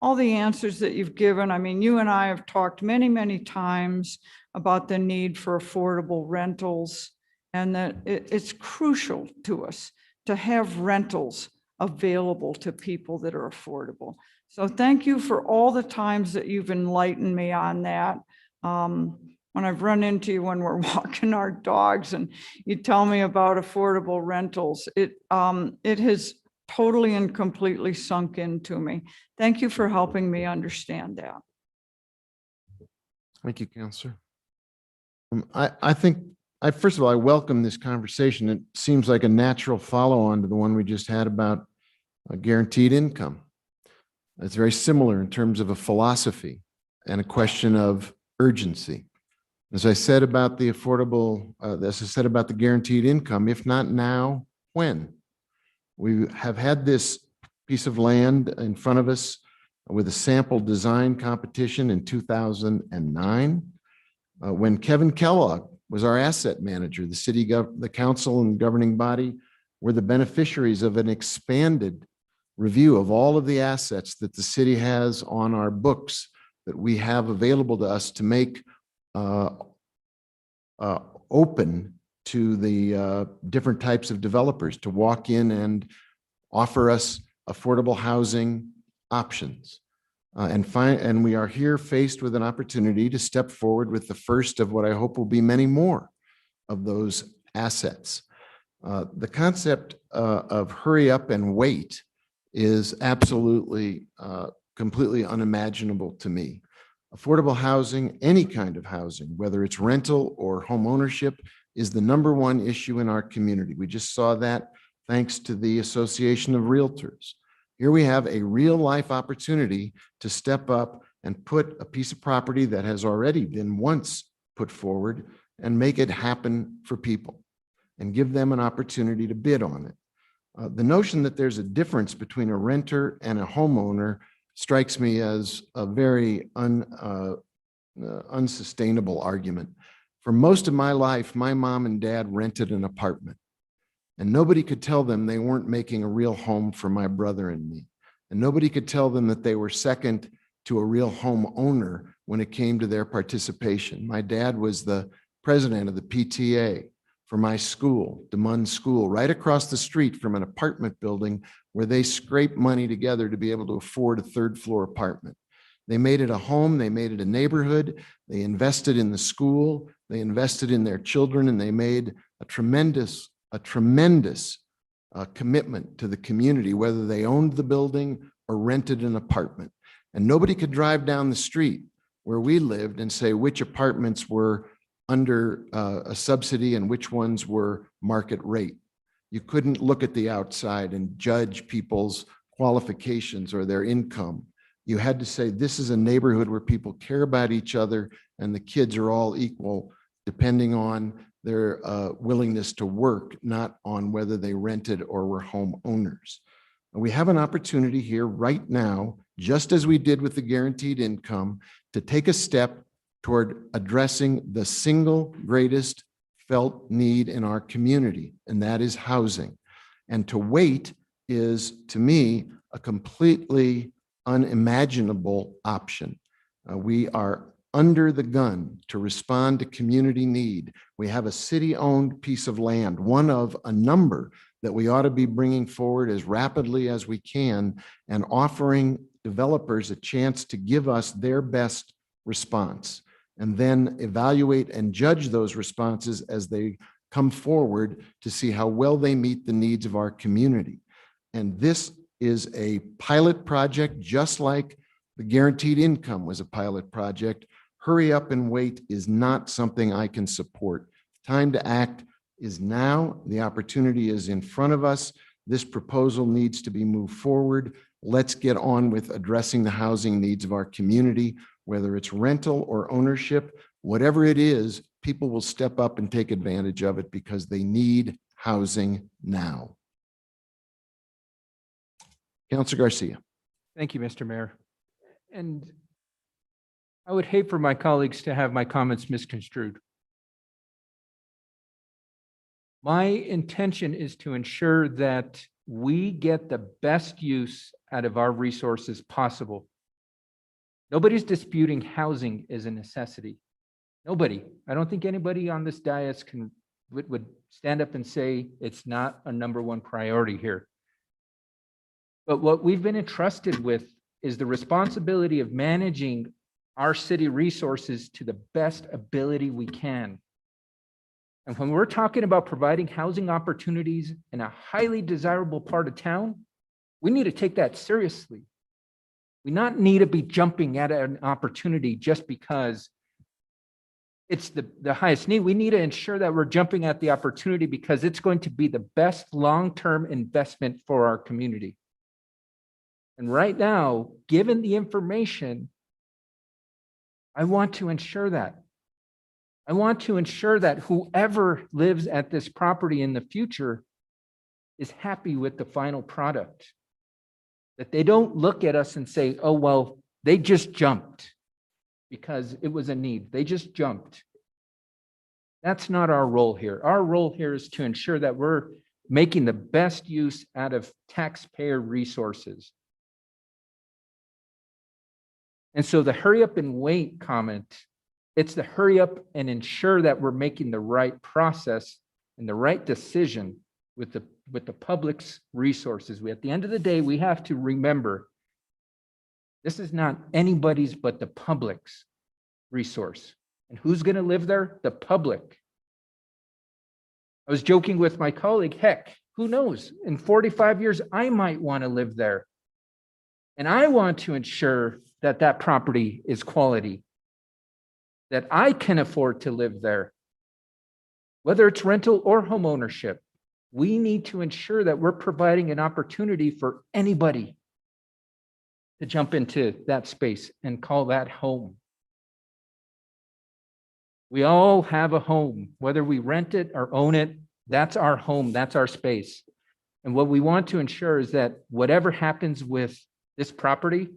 Speaker 1: all the answers that you've given. I mean, you and I have talked many, many times about the need for affordable rentals, and that it's crucial to us to have rentals available to people that are affordable. So thank you for all the times that you've enlightened me on that. When I've run into you when we're walking our dogs and you tell me about affordable rentals, it has totally and completely sunk into me. Thank you for helping me understand that.
Speaker 2: Thank you, Counselor. I think, first of all, I welcome this conversation. It seems like a natural follow-on to the one we just had about guaranteed income. It's very similar in terms of a philosophy and a question of urgency. As I said about the affordable, as I said about the guaranteed income, if not now, when? We have had this piece of land in front of us with a sample design competition in 2009. When Kevin Kellogg was our asset manager, the council and governing body were the beneficiaries of an expanded review of all of the assets that the city has on our books that we have available to us to make open to the different types of developers to walk in and offer us affordable housing options. And we are here faced with an opportunity to step forward with the first of what I hope will be many more of those assets. The concept of hurry up and wait is absolutely completely unimaginable to me. Affordable housing, any kind of housing, whether it's rental or home ownership, is the number one issue in our community. We just saw that thanks to the Association of Realtors. Here we have a real life opportunity to step up and put a piece of property that has already been once put forward and make it happen for people and give them an opportunity to bid on it. The notion that there's a difference between a renter and a homeowner strikes me as a very unsustainable argument. For most of my life, my mom and dad rented an apartment, and nobody could tell them they weren't making a real home for my brother and me. And nobody could tell them that they were second to a real home owner when it came to their participation. My dad was the president of the PTA for my school, DeMund School, right across the street from an apartment building where they scraped money together to be able to afford a third floor apartment. They made it a home, they made it a neighborhood, they invested in the school, they invested in their children, and they made a tremendous commitment to the community, whether they owned the building or rented an apartment. And nobody could drive down the street where we lived and say which apartments were under a subsidy and which ones were market rate. You couldn't look at the outside and judge people's qualifications or their income. You had to say, this is a neighborhood where people care about each other and the kids are all equal, depending on their willingness to work, not on whether they rented or were home owners. And we have an opportunity here right now, just as we did with the guaranteed income, to take a step toward addressing the single greatest felt need in our community, and that is housing. And to wait is, to me, a completely unimaginable option. We are under the gun to respond to community need. We have a city-owned piece of land, one of a number that we ought to be bringing forward as rapidly as we can and offering developers a chance to give us their best response, and then evaluate and judge those responses as they come forward to see how well they meet the needs of our community. And this is a pilot project, just like the guaranteed income was a pilot project. Hurry up and wait is not something I can support. Time to act is now. The opportunity is in front of us. This proposal needs to be moved forward. Let's get on with addressing the housing needs of our community, whether it's rental or ownership, whatever it is, people will step up and take advantage of it because they need housing now. Councilor Garcia.
Speaker 11: Thank you, Mr. Mayor. And I would hate for my colleagues to have my comments misconstrued. My intention is to ensure that we get the best use out of our resources possible. Nobody's disputing housing is a necessity. Nobody. I don't think anybody on this dais would stand up and say it's not a number one priority here. But what we've been entrusted with is the responsibility of managing our city resources to the best ability we can. And when we're talking about providing housing opportunities in a highly desirable part of town, we need to take that seriously. We not need to be jumping at an opportunity just because it's the highest need. We need to ensure that we're jumping at the opportunity because it's going to be the best long-term investment for our community. And right now, given the information, I want to ensure that. I want to ensure that whoever lives at this property in the future is happy with the final product. That they don't look at us and say, oh, well, they just jumped because it was a need. They just jumped. That's not our role here. Our role here is to ensure that we're making the best use out of taxpayer resources. And so the hurry up and wait comment, it's the hurry up and ensure that we're making the right process and the right decision with the public's resources. At the end of the day, we have to remember this is not anybody's but the public's resource. And who's going to live there? The public. I was joking with my colleague, heck, who knows? In 45 years, I might want to live there. And I want to ensure that that property is quality, that I can afford to live there. Whether it's rental or home ownership, we need to ensure that we're providing an opportunity for anybody to jump into that space and call that home. We all have a home, whether we rent it or own it, that's our home, that's our space. And what we want to ensure is that whatever happens with this property,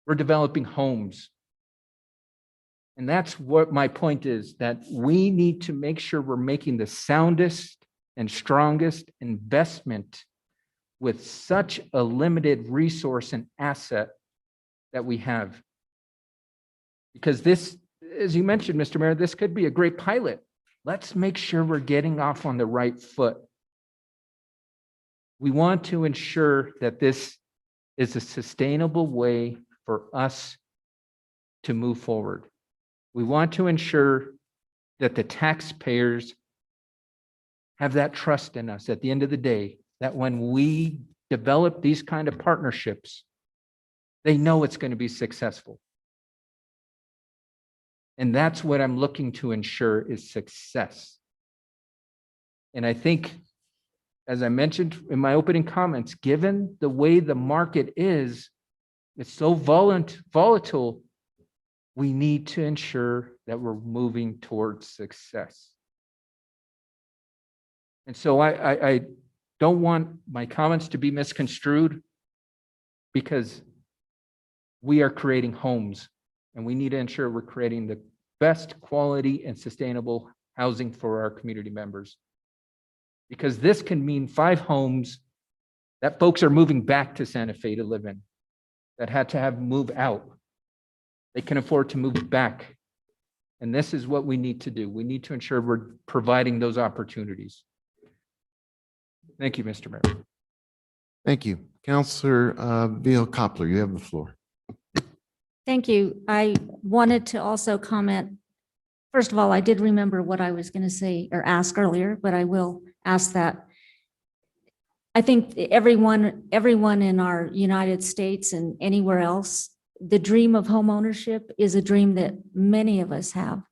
Speaker 11: we're developing homes. And that's what my point is, that we need to make sure we're making the soundest and strongest investment with such a limited resource and asset that we have. Because this, as you mentioned, Mr. Mayor, this could be a great pilot. Let's make sure we're getting off on the right foot. We want to ensure that this is a sustainable way for us to move forward. We want to ensure that the taxpayers have that trust in us at the end of the day, that when we develop these kind of partnerships, they know it's going to be successful. And that's what I'm looking to ensure is success. And I think, as I mentioned in my opening comments, given the way the market is, it's so volatile, we need to ensure that we're moving towards success. And so I don't want my comments to be misconstrued, because we are creating homes and we need to ensure we're creating the best quality and sustainable housing for our community members. Because this can mean 5 homes that folks are moving back to Santa Fe to live in, that had to have move out. They can afford to move back. And this is what we need to do. We need to ensure we're providing those opportunities. Thank you, Mr. Mayor.
Speaker 2: Thank you. Councillor Vihil Coppler, you have the floor.
Speaker 5: Thank you. I wanted to also comment. First of all, I did remember what I was going to say or ask earlier, but I will ask that. I think everyone in our United States and anywhere else, the dream of home ownership is a dream that many of us have.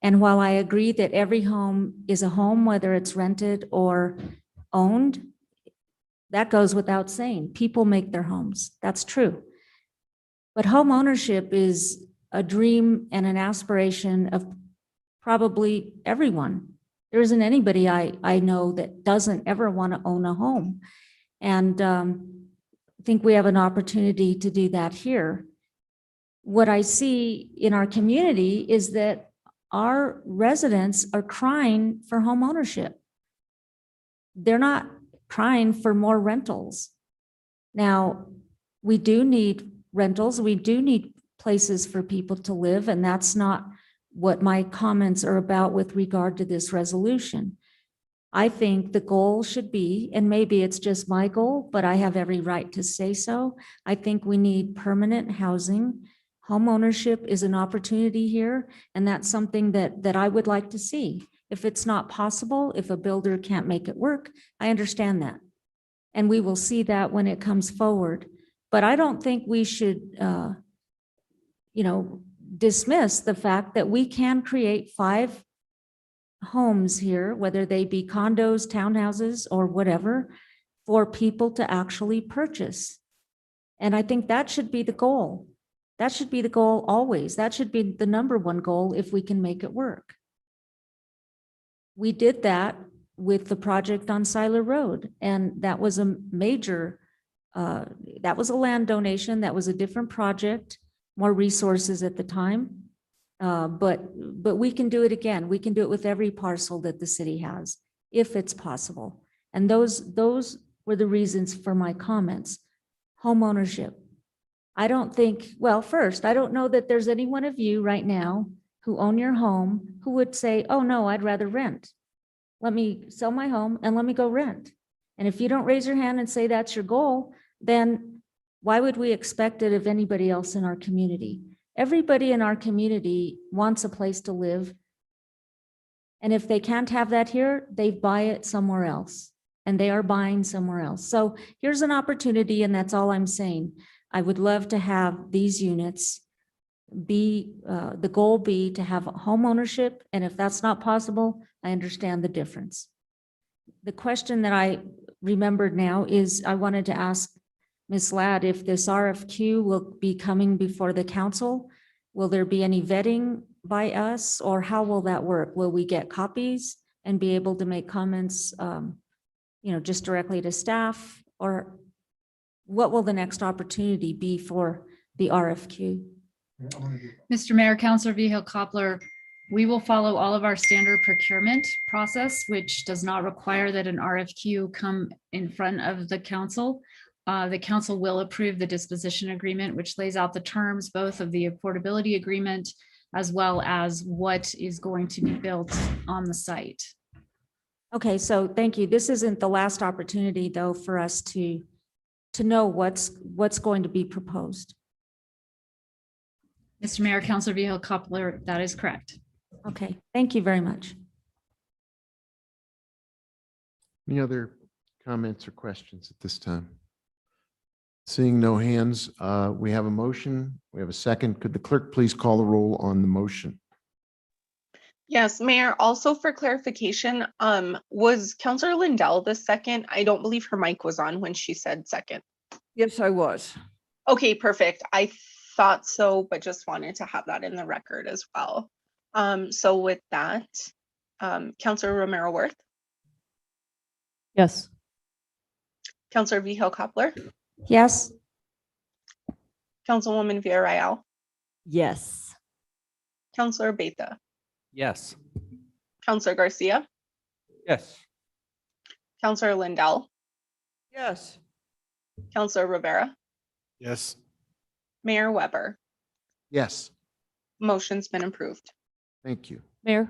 Speaker 5: And while I agree that every home is a home, whether it's rented or owned, that goes without saying. People make their homes. That's true. But home ownership is a dream and an aspiration of probably everyone. There isn't anybody I know that doesn't ever want to own a home. And I think we have an opportunity to do that here. What I see in our community is that our residents are crying for home ownership. They're not crying for more rentals. Now, we do need rentals. We do need places for people to live, and that's not what my comments are about with regard to this resolution. I think the goal should be, and maybe it's just my goal, but I have every right to say so. I think we need permanent housing. Home ownership is an opportunity here, and that's something that I would like to see. If it's not possible, if a builder can't make it work, I understand that. And we will see that when it comes forward. But I don't think we should, dismiss the fact that we can create 5 homes here, whether they be condos, townhouses, or whatever, for people to actually purchase. And I think that should be the goal. That should be the goal always. That should be the #1 goal if we can make it work. We did that with the project on Siler Road, and that was a major, that was a land donation. That was a different project, more resources at the time. But we can do it again. We can do it with every parcel that the city has, if it's possible. And those were the reasons for my comments. Home ownership. I don't think, well, first, I don't know that there's any one of you right now who own your home who would say, oh no, I'd rather rent. Let me sell my home and let me go rent. And if you don't raise your hand and say that's your goal, then why would we expect it of anybody else in our community? Everybody in our community wants a place to live. And if they can't have that here, they buy it somewhere else. and they are buying somewhere else. So here's an opportunity, and that's all I'm saying. I would love to have these units be, the goal be to have home ownership, and if that's not possible, I understand the difference. The question that I remembered now is I wanted to ask Ms. Ladd if this RFQ will be coming before the council. Will there be any vetting by us, or how will that work? Will we get copies and be able to make comments, just directly to staff? Or what will the next opportunity be for the RFQ?
Speaker 16: Mr. Mayor, Councilor Vihil Coppler, we will follow all of our standard procurement process, which does not require that an RFQ come in front of the council. The council will approve the disposition agreement, which lays out the terms both of the affordability agreement as well as what is going to be built on the site.
Speaker 5: Okay, so thank you. This isn't the last opportunity, though, for us to know what's going to be proposed.
Speaker 16: Mr. Mayor, Councilor Vihil Coppler, that is correct.
Speaker 5: Okay, thank you very much.
Speaker 2: Any other comments or questions at this time? Seeing no hands, we have a motion. We have a second. Could the clerk please call the roll on the motion?
Speaker 7: Yes, Mayor, also for clarification, was Counselor Lindell the second? I don't believe her mic was on when she said second.
Speaker 1: Yes, I was.
Speaker 7: Okay, perfect. I thought so, but just wanted to have that in the record as well. So with that, Counselor Romero Worth,
Speaker 10: Yes.
Speaker 7: Counselor Vihil Coppler,
Speaker 5: Yes.
Speaker 7: Councilwoman Villarreal,
Speaker 3: Yes.
Speaker 7: Counselor Beta,
Speaker 9: Yes.
Speaker 7: Counselor Garcia,
Speaker 11: Yes.
Speaker 7: Counselor Lindell,
Speaker 1: Yes.
Speaker 7: Counselor Rivera,
Speaker 4: Yes.
Speaker 7: Mayor Weber.
Speaker 2: Yes,
Speaker 7: Motion's been approved.
Speaker 2: thank you.
Speaker 10: Mayor,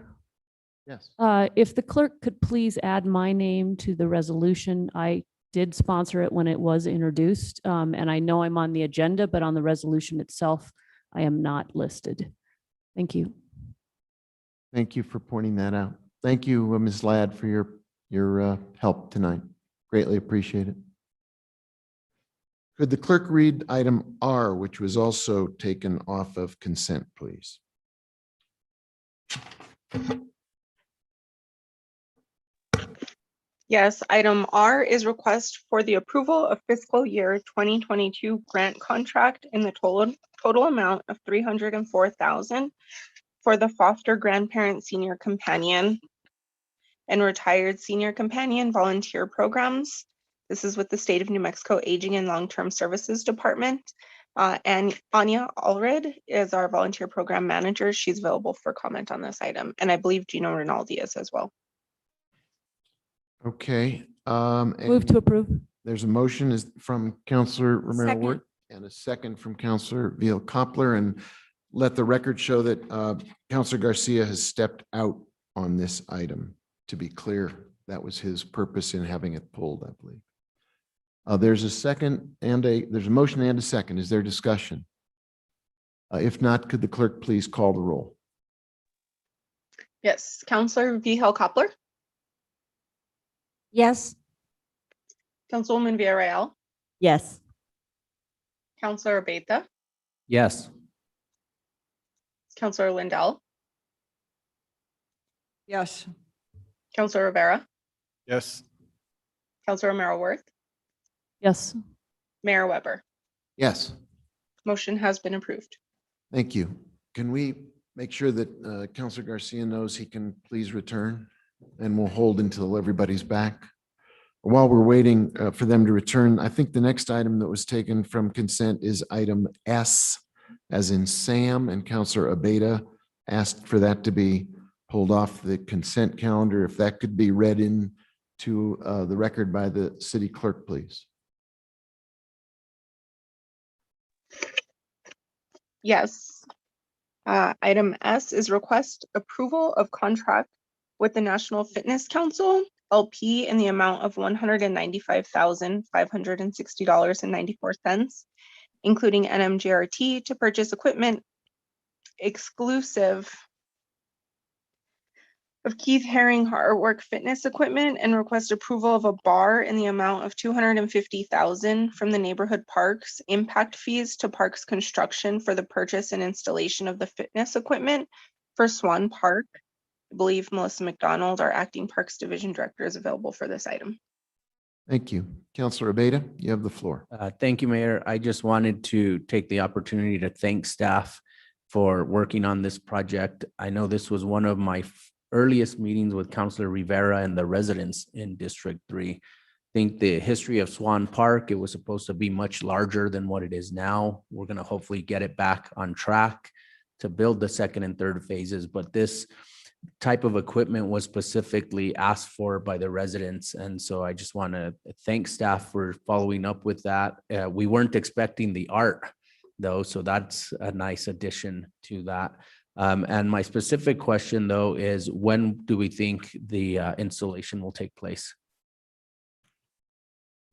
Speaker 2: Yes.
Speaker 10: if the clerk could please add my name to the resolution. I did sponsor it when it was introduced, and I know I'm on the agenda, but on the resolution itself, I am not listed. Thank you.
Speaker 2: Thank you for pointing that out. Thank you, Ms. Ladd, for your help tonight. Greatly appreciate it. Could the clerk read item R, which was also taken off of consent, please?
Speaker 7: Yes, item R is request for the approval of fiscal year 2022 grant contract in the total amount of $304,000 for the Foster Grandparent Senior Companion and Retired Senior Companion Volunteer Programs. This is with the State of New Mexico Aging and Long-Term Services Department. And Anya Allred is our volunteer program manager. She's available for comment on this item. And I believe Gino Rinaldi is as well.
Speaker 2: Okay.
Speaker 10: Move to approve.
Speaker 2: There's a motion is from Counselor Romero
Speaker 5: Second.
Speaker 2: Ward and a second from Counselor Vihil Coppler, and let the record show that Counselor Garcia has stepped out on this item. To be clear, that was his purpose in having it pulled, I believe. There's a second and there's a motion and a second. Is there discussion? If not, could the clerk please call the roll?
Speaker 7: Yes, Counselor Vihil Coppler,
Speaker 5: Yes.
Speaker 7: Councilwoman Villarreal,
Speaker 3: Yes.
Speaker 7: Counselor Beta,
Speaker 9: Yes.
Speaker 7: Counselor Lindell,
Speaker 1: Yes.
Speaker 7: Counselor Rivera,
Speaker 4: Yes.
Speaker 7: Counselor Romero Worth,
Speaker 10: Yes.
Speaker 7: Mayor Weber.
Speaker 2: Yes,
Speaker 7: Motion has been approved.
Speaker 2: thank you. Can we make sure that Counselor Garcia knows he can please return? And we'll hold until everybody's back. While we're waiting for them to return, I think the next item that was taken from consent is item S, as in Sam, and Counselor Abeta asked for that to be pulled off the consent calendar. If that could be read into the record by the city clerk, please.
Speaker 7: Yes. Item S is request approval of contract with the National Fitness Council, LP, in the amount of $195,560.94, including NMGRT, to purchase equipment exclusive of Keith Haring Artwork Fitness Equipment and request approval of a bar in the amount of $250,000 from the neighborhood parks impact fees to parks construction for the purchase and installation of the fitness equipment for Swan Park. I believe Melissa McDonald, our acting Parks Division Director, is available for this item.
Speaker 2: Thank you. Counselor Abeyta, you have the floor.
Speaker 9: Thank you, Mayor. I just wanted to take the opportunity to thank staff for working on this project. I know this was one of my earliest meetings with Councilor Rivera and the residents in District 3. I think the history of Swan Park, it was supposed to be much larger than what it is now. We're going to hopefully get it back on track to build the second and third phases, but this type of equipment was specifically asked for by the residents. And so I just want to thank staff for following up with that. We weren't expecting the art though, so that's a nice addition to that. And my specific question though is, when do we think the installation will take place?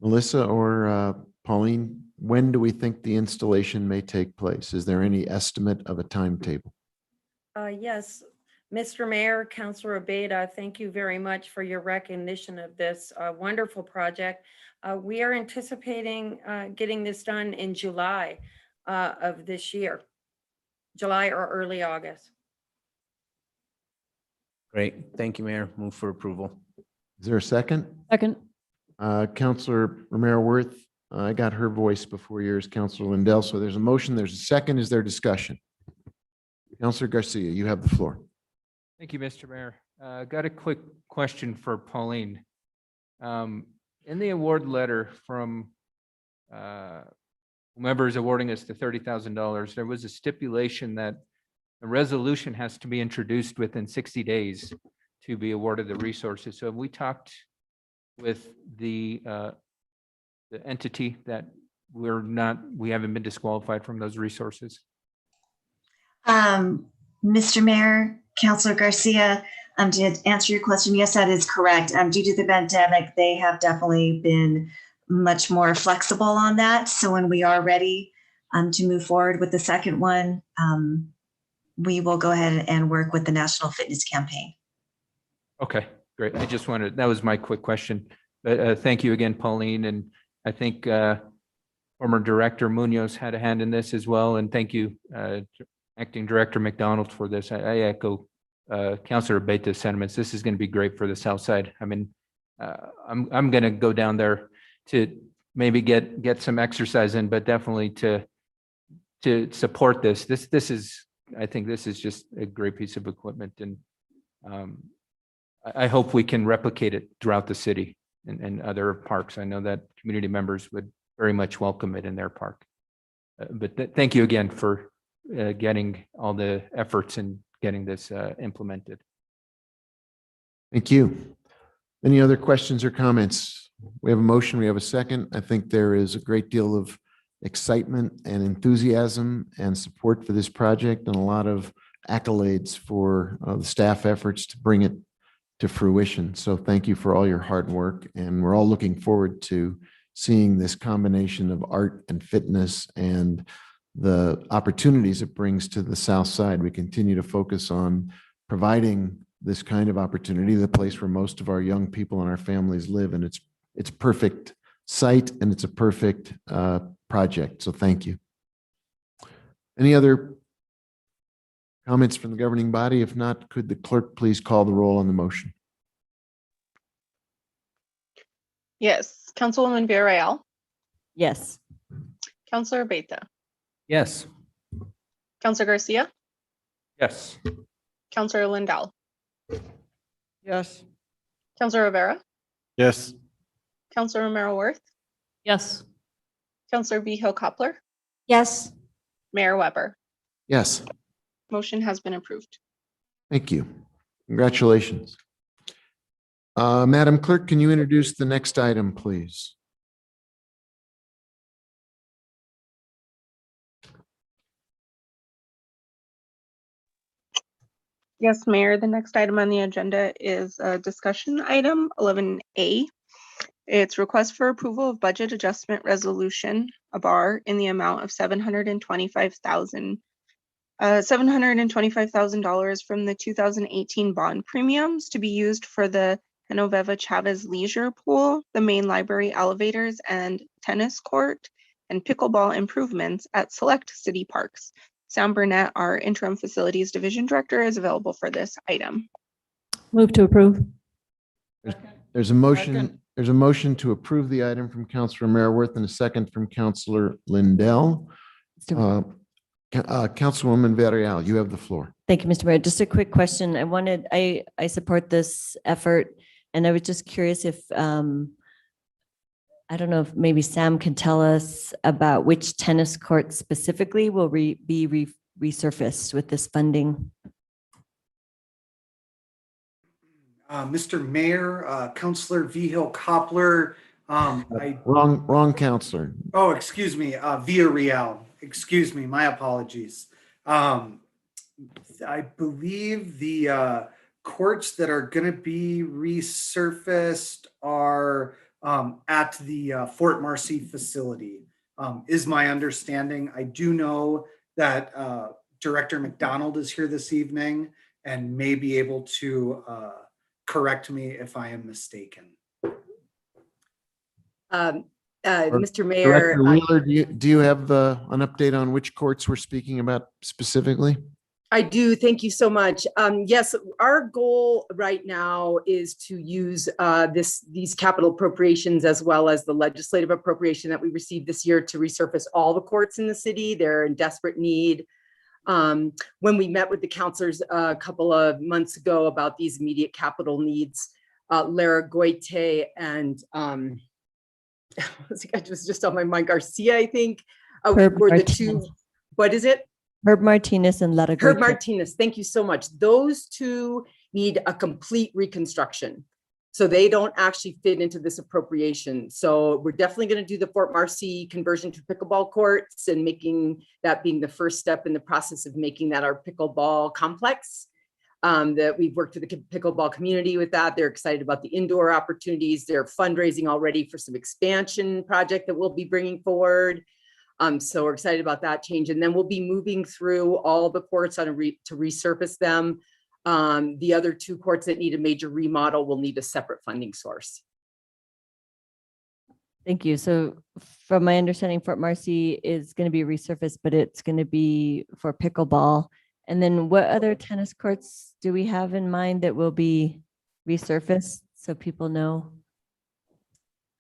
Speaker 2: Melissa or Pauline, when do we think the installation may take place? Is there any estimate of a timetable?
Speaker 17: Yes, Mr. Mayor, Councilor Abeyta, thank you very much for your recognition of this wonderful project. We are anticipating getting this done in July of this year, July or early August.
Speaker 9: Great. Thank you, Mayor. Move for approval.
Speaker 2: Is there a second?
Speaker 10: Second.
Speaker 2: Counselor Romero Worth, I got her voice before yours, Counselor Lindell. So there's a motion, there's a second. Is there discussion? Counselor Garcia, you have the floor.
Speaker 11: Thank you, Mr. Mayor. Got a quick question for Pauline. In the award letter from whomever is awarding us the $30,000, there was a stipulation that a resolution has to be introduced within 60 days to be awarded the resources. So have we talked with the entity that we haven't been disqualified from those resources?
Speaker 18: Mr. Mayor, Councilor Garcia, to answer your question, yes, that is correct. Due to the pandemic, they have definitely been much more flexible on that. So when we are ready to move forward with the second one, we will go ahead and work with the National Fitness Campaign.
Speaker 11: Okay, great. I just wanted, that was my quick question. But thank you again, Pauline. And I think former Director Munoz had a hand in this as well. And thank you, Acting Director McDonald, for this. I echo Councilor Abeyta's sentiments. This is going to be great for the South Side. I mean, I'm going to go down there to maybe get some exercise in, but definitely to support this. This is, I think this is just a great piece of equipment, and I hope we can replicate it throughout the city and other parks. I know that community members would very much welcome it in their park. But thank you again for getting all the efforts in getting this implemented.
Speaker 2: Thank you. Any other questions or comments? We have a motion, we have a second. I think there is a great deal of excitement and enthusiasm and support for this project, and a lot of accolades for the staff efforts to bring it to fruition. So thank you for all your hard work, and we're all looking forward to seeing this combination of art and fitness and the opportunities it brings to the South Side. We continue to focus on providing this kind of opportunity, the place where most of our young people and our families live, and it's perfect site and it's a perfect project. So thank you. Any other comments from the governing body? If not, could the clerk please call the roll on the motion?
Speaker 7: Yes, Councilwoman Villarreal,
Speaker 3: Yes.
Speaker 7: Councilor Abeyta,
Speaker 9: Yes.
Speaker 7: Councilor Garcia,
Speaker 11: Yes.
Speaker 7: Councilor Lindell,
Speaker 1: Yes.
Speaker 7: Councilor Rivera,
Speaker 4: Yes.
Speaker 7: Councilor Romero Worth,
Speaker 10: Yes.
Speaker 7: Councilor Vigil Koppler,
Speaker 5: Yes.
Speaker 7: Mayor Weber.
Speaker 2: Yes,
Speaker 7: Motion has been approved.
Speaker 2: thank you. Congratulations. Madam Clerk, can you introduce the next item, please?
Speaker 7: Yes, Mayor, the next item on the agenda is a discussion item 11A. It's request for approval of budget adjustment resolution, a bar in the amount of $725,000 $725,000 from the 2018 bond premiums to be used for the Genoveva Chavez Leisure Pool, the main library elevators and tennis court, and pickleball improvements at select city parks. Sam Burnett, our interim facilities division director, is available for this item.
Speaker 10: Move to approve.
Speaker 2: There's a motion, to approve the item from Councilor Maraworth and a second from Councilor Lindell. Councilwoman Varela, you have the floor.
Speaker 3: Thank you, Mr. Mayor. Just a quick question. I support this effort, and I was just curious if, I don't know if maybe Sam can tell us about which tennis courts specifically will be resurfaced with this funding.
Speaker 19: Mr. Mayor, Councilor Vigil Coppler.
Speaker 2: Wrong counselor.
Speaker 19: Oh, excuse me, Villarreal. Excuse me, my apologies. I believe the courts that are going to be resurfaced are at the Fort Marcy facility, is my understanding. I do know that Director McDonald is here this evening and may be able to correct me if I am mistaken.
Speaker 6: Mr. Mayor.
Speaker 2: Director Wheeler, do you have an update on which courts we're speaking about specifically?
Speaker 6: I do. Thank you so much. Yes, our goal right now is to use these capital appropriations as well as the legislative appropriation that we received this year to resurface all the courts in the city. They're in desperate need. When we met with the counselors a couple of months ago about these immediate capital needs, Lara Goite and it was just on my mind, Garcia, I think, were the two. What is it?
Speaker 3: Herb Martinez and Lara Goite.
Speaker 6: Herb Martinez, thank you so much. Those two need a complete reconstruction. So they don't actually fit into this appropriation. So we're definitely going to do the Fort Marcy conversion to pickleball courts and making that being the first step in the process of making that our pickleball complex. That we've worked with the pickleball community with that. They're excited about the indoor opportunities. They're fundraising already for some expansion project that we'll be bringing forward. So we're excited about that change. And then we'll be moving through all the courts to resurface them. The other two courts that need a major remodel will need a separate funding source.
Speaker 3: Thank you. So from my understanding, Fort Marcy is going to be resurfaced, but it's going to be for pickleball. And then what other tennis courts do we have in mind that will be resurfaced so people know?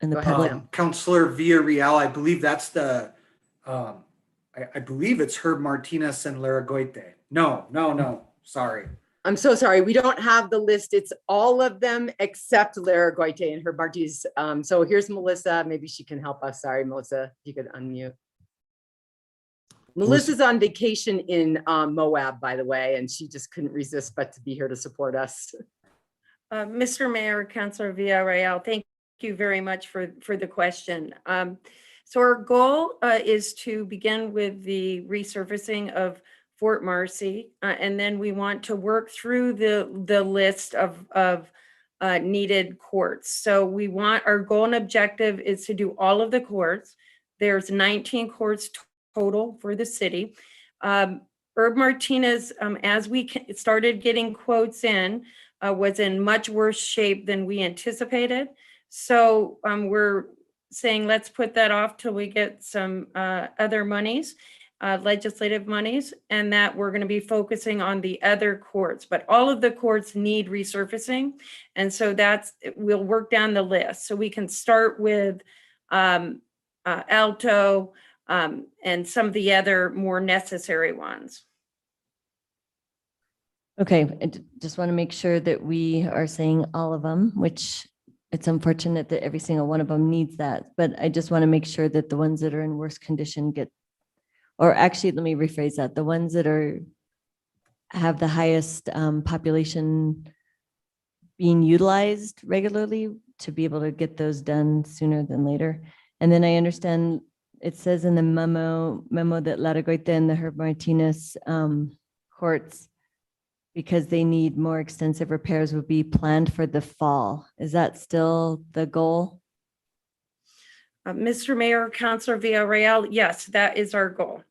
Speaker 3: And the public.
Speaker 19: Councilor Villarreal, I believe that's the, I believe it's Herb Martinez and Lara Goite. No, sorry.
Speaker 6: I'm so sorry. We don't have the list. It's all of them except Lara Goite and Herb Martinez. So here's Melissa. Maybe she can help us. Sorry, Melissa, if you could unmute. Melissa's on vacation in Moab, by the way, and she just couldn't resist but to be here to support us.
Speaker 17: Mr. Mayor, Councilor Villarreal, thank you very much for the question. So our goal is to begin with the resurfacing of Fort Marcy, and then we want to work through the list of needed courts. So we want, our goal and objective is to do all of the courts. There's 19 courts total for the city. Herb Martinez, as we started getting quotes in, was in much worse shape than we anticipated. So we're saying, let's put that off till we get some other monies, legislative monies, and that we're going to be focusing on the other courts. But all of the courts need resurfacing. And so we'll work down the list. So we can start with Alto, and some of the other more necessary ones.
Speaker 3: Okay, I just want to make sure that we are saying all of them, which it's unfortunate that every single one of them needs that, but I just want to make sure that the ones that are in worse condition get, or actually, let me rephrase that, the ones that have the highest population being utilized regularly to be able to get those done sooner than later. And then I understand it says in the memo that Lara Goite and the Herb Martinez courts, because they need more extensive repairs, would be planned for the fall. Is that still the goal?
Speaker 17: Mr. Mayor, Councilor Villarreal, yes, that is our goal.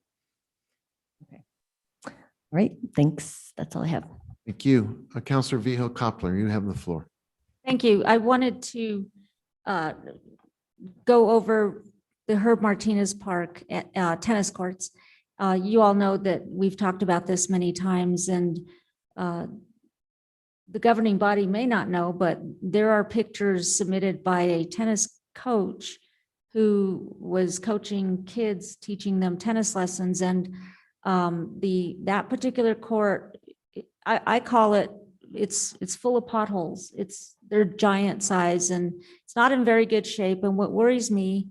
Speaker 3: right, thanks. That's all I have.
Speaker 2: Thank you. Counselor Vihel Coppler, you have the floor.
Speaker 5: Thank you. I wanted to uh, go over the Herb Martinez Park tennis courts. You all know that we've talked about this many times, and the governing body may not know, but there are pictures submitted by a tennis coach who was coaching kids, teaching them tennis lessons, and that particular court, I call it, it's full of potholes. They're giant size and it's not in very good shape. And what worries me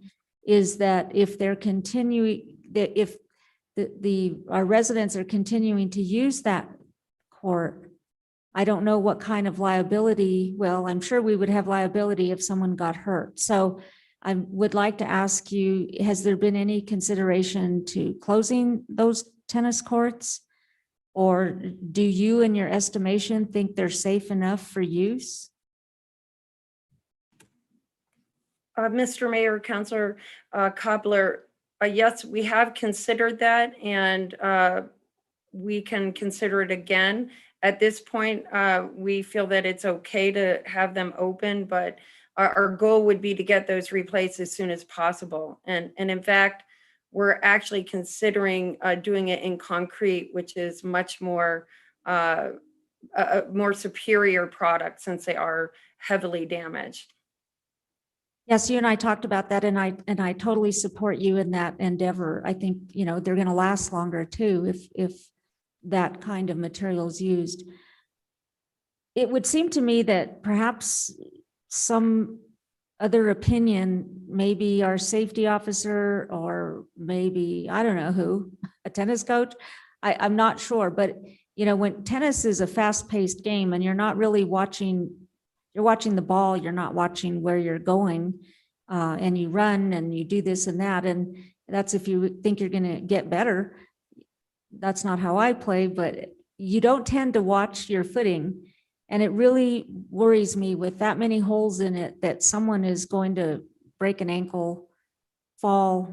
Speaker 5: is that if they're continuing, that if our residents are continuing to use that court, I don't know what kind of liability. Well, I'm sure we would have liability if someone got hurt. So I would like to ask you, has there been any consideration to closing those tennis courts? Or do you, in your estimation, think they're safe enough for use?
Speaker 17: Mr. Mayor, Councilor Cobbler, yes, we have considered that, and we can consider it again. At this point, we feel that it's okay to have them open, but our goal would be to get those replaced as soon as possible. And in fact, we're actually considering doing it in concrete, which is much more a more superior product since they are heavily damaged.
Speaker 5: Yes, you and I talked about that, and I totally support you in that endeavor. I think, you know, they're going to last longer too if that kind of material is used. It would seem to me that perhaps some other opinion, maybe our safety officer, or maybe, I don't know who, a tennis coach, I'm not sure, but you know, when tennis is a fast-paced game and you're not really watching, you're watching the ball, you're not watching where you're going, and you run and you do this and that, and that's if you think you're going to get better. That's not how I play, but you don't tend to watch your footing. And it really worries me with that many holes in it that someone is going to break an ankle, fall,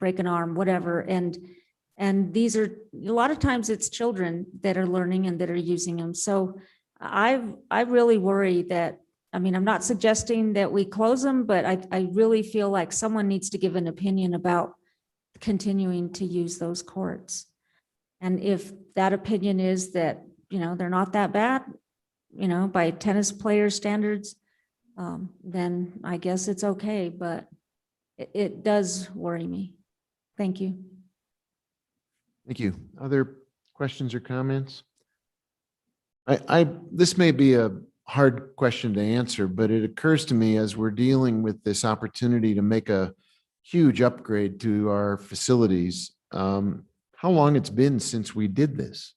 Speaker 5: break an arm, whatever. And these are, a lot of times it's children that are learning and that are using them. So I really worry that, I mean, I'm not suggesting that we close them, but I really feel like someone needs to give an opinion about continuing to use those courts. And if that opinion is that, you know, they're not that bad, you know, by tennis player standards, then I guess it's okay, but it does worry me. Thank you.
Speaker 2: Thank you. Other questions or comments? This may be a hard question to answer, but it occurs to me as we're dealing with this opportunity to make a huge upgrade to our facilities, how long it's been since we did this.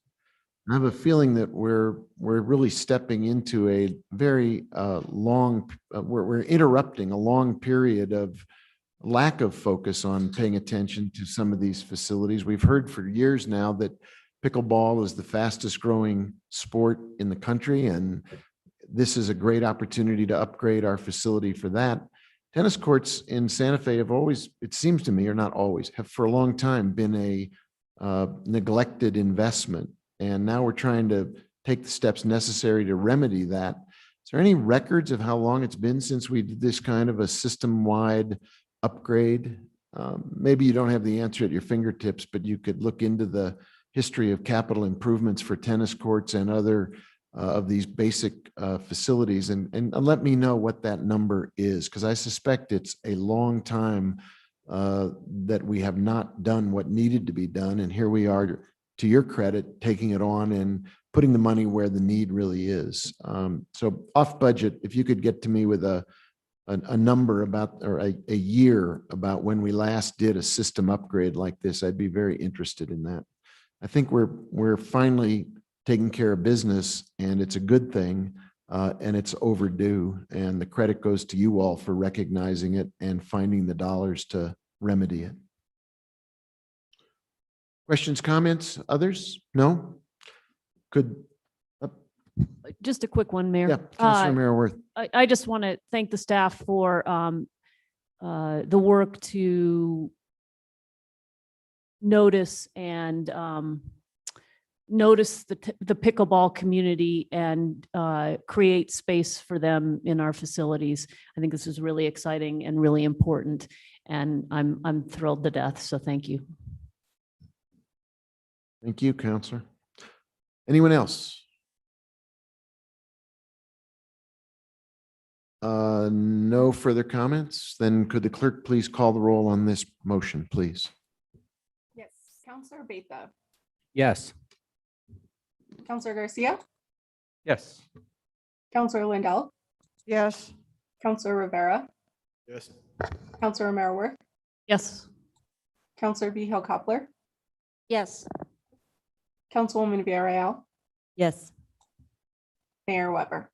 Speaker 2: I have a feeling that we're really stepping into a very long, we're interrupting a long period of lack of focus on paying attention to some of these facilities. We've heard for years now that pickleball is the fastest growing sport in the country, and this is a great opportunity to upgrade our facility for that. Tennis courts in Santa Fe have always, it seems to me, or not always, have for a long time been a neglected investment. And now we're trying to take the steps necessary to remedy that. Is there any records of how long it's been since we did this kind of a system-wide upgrade? Maybe you don't have the answer at your fingertips, but you could look into the history of capital improvements for tennis courts and other of these basic facilities and let me know what that number is, because I suspect it's a long time that we have not done what needed to be done. And here we are, to your credit, taking it on and putting the money where the need really is. So off budget, if you could get to me with a number about, or a year about when we last did a system upgrade like this, I'd be very interested in that. I think we're finally taking care of business, and it's a good thing, and it's overdue. And the credit goes to you all for recognizing it and finding the dollars to remedy it. Questions, comments, others? No? Could.
Speaker 10: Just a quick one, Mayor.
Speaker 2: Yeah, Councilor Mayor Worth.
Speaker 10: I just want to thank the staff for the work to notice and notice the pickleball community and create space for them in our facilities. I think this is really exciting and really important, and I'm thrilled to death. So thank you.
Speaker 2: Thank you, Counselor. Anyone else? No further comments. Then could the clerk please call the roll on this motion, please?
Speaker 7: Yes, Counselor Beta,
Speaker 9: Yes.
Speaker 7: Counselor Garcia,
Speaker 11: Yes.
Speaker 7: Counselor Lindell,
Speaker 1: Yes.
Speaker 7: Counselor Rivera,
Speaker 4: Yes.
Speaker 7: Counselor Merriworth,
Speaker 10: Yes.
Speaker 7: Counselor Vihil Coppler,
Speaker 5: Yes.
Speaker 7: Councilwoman Villarreal,
Speaker 3: Yes.
Speaker 7: Mayor Weber.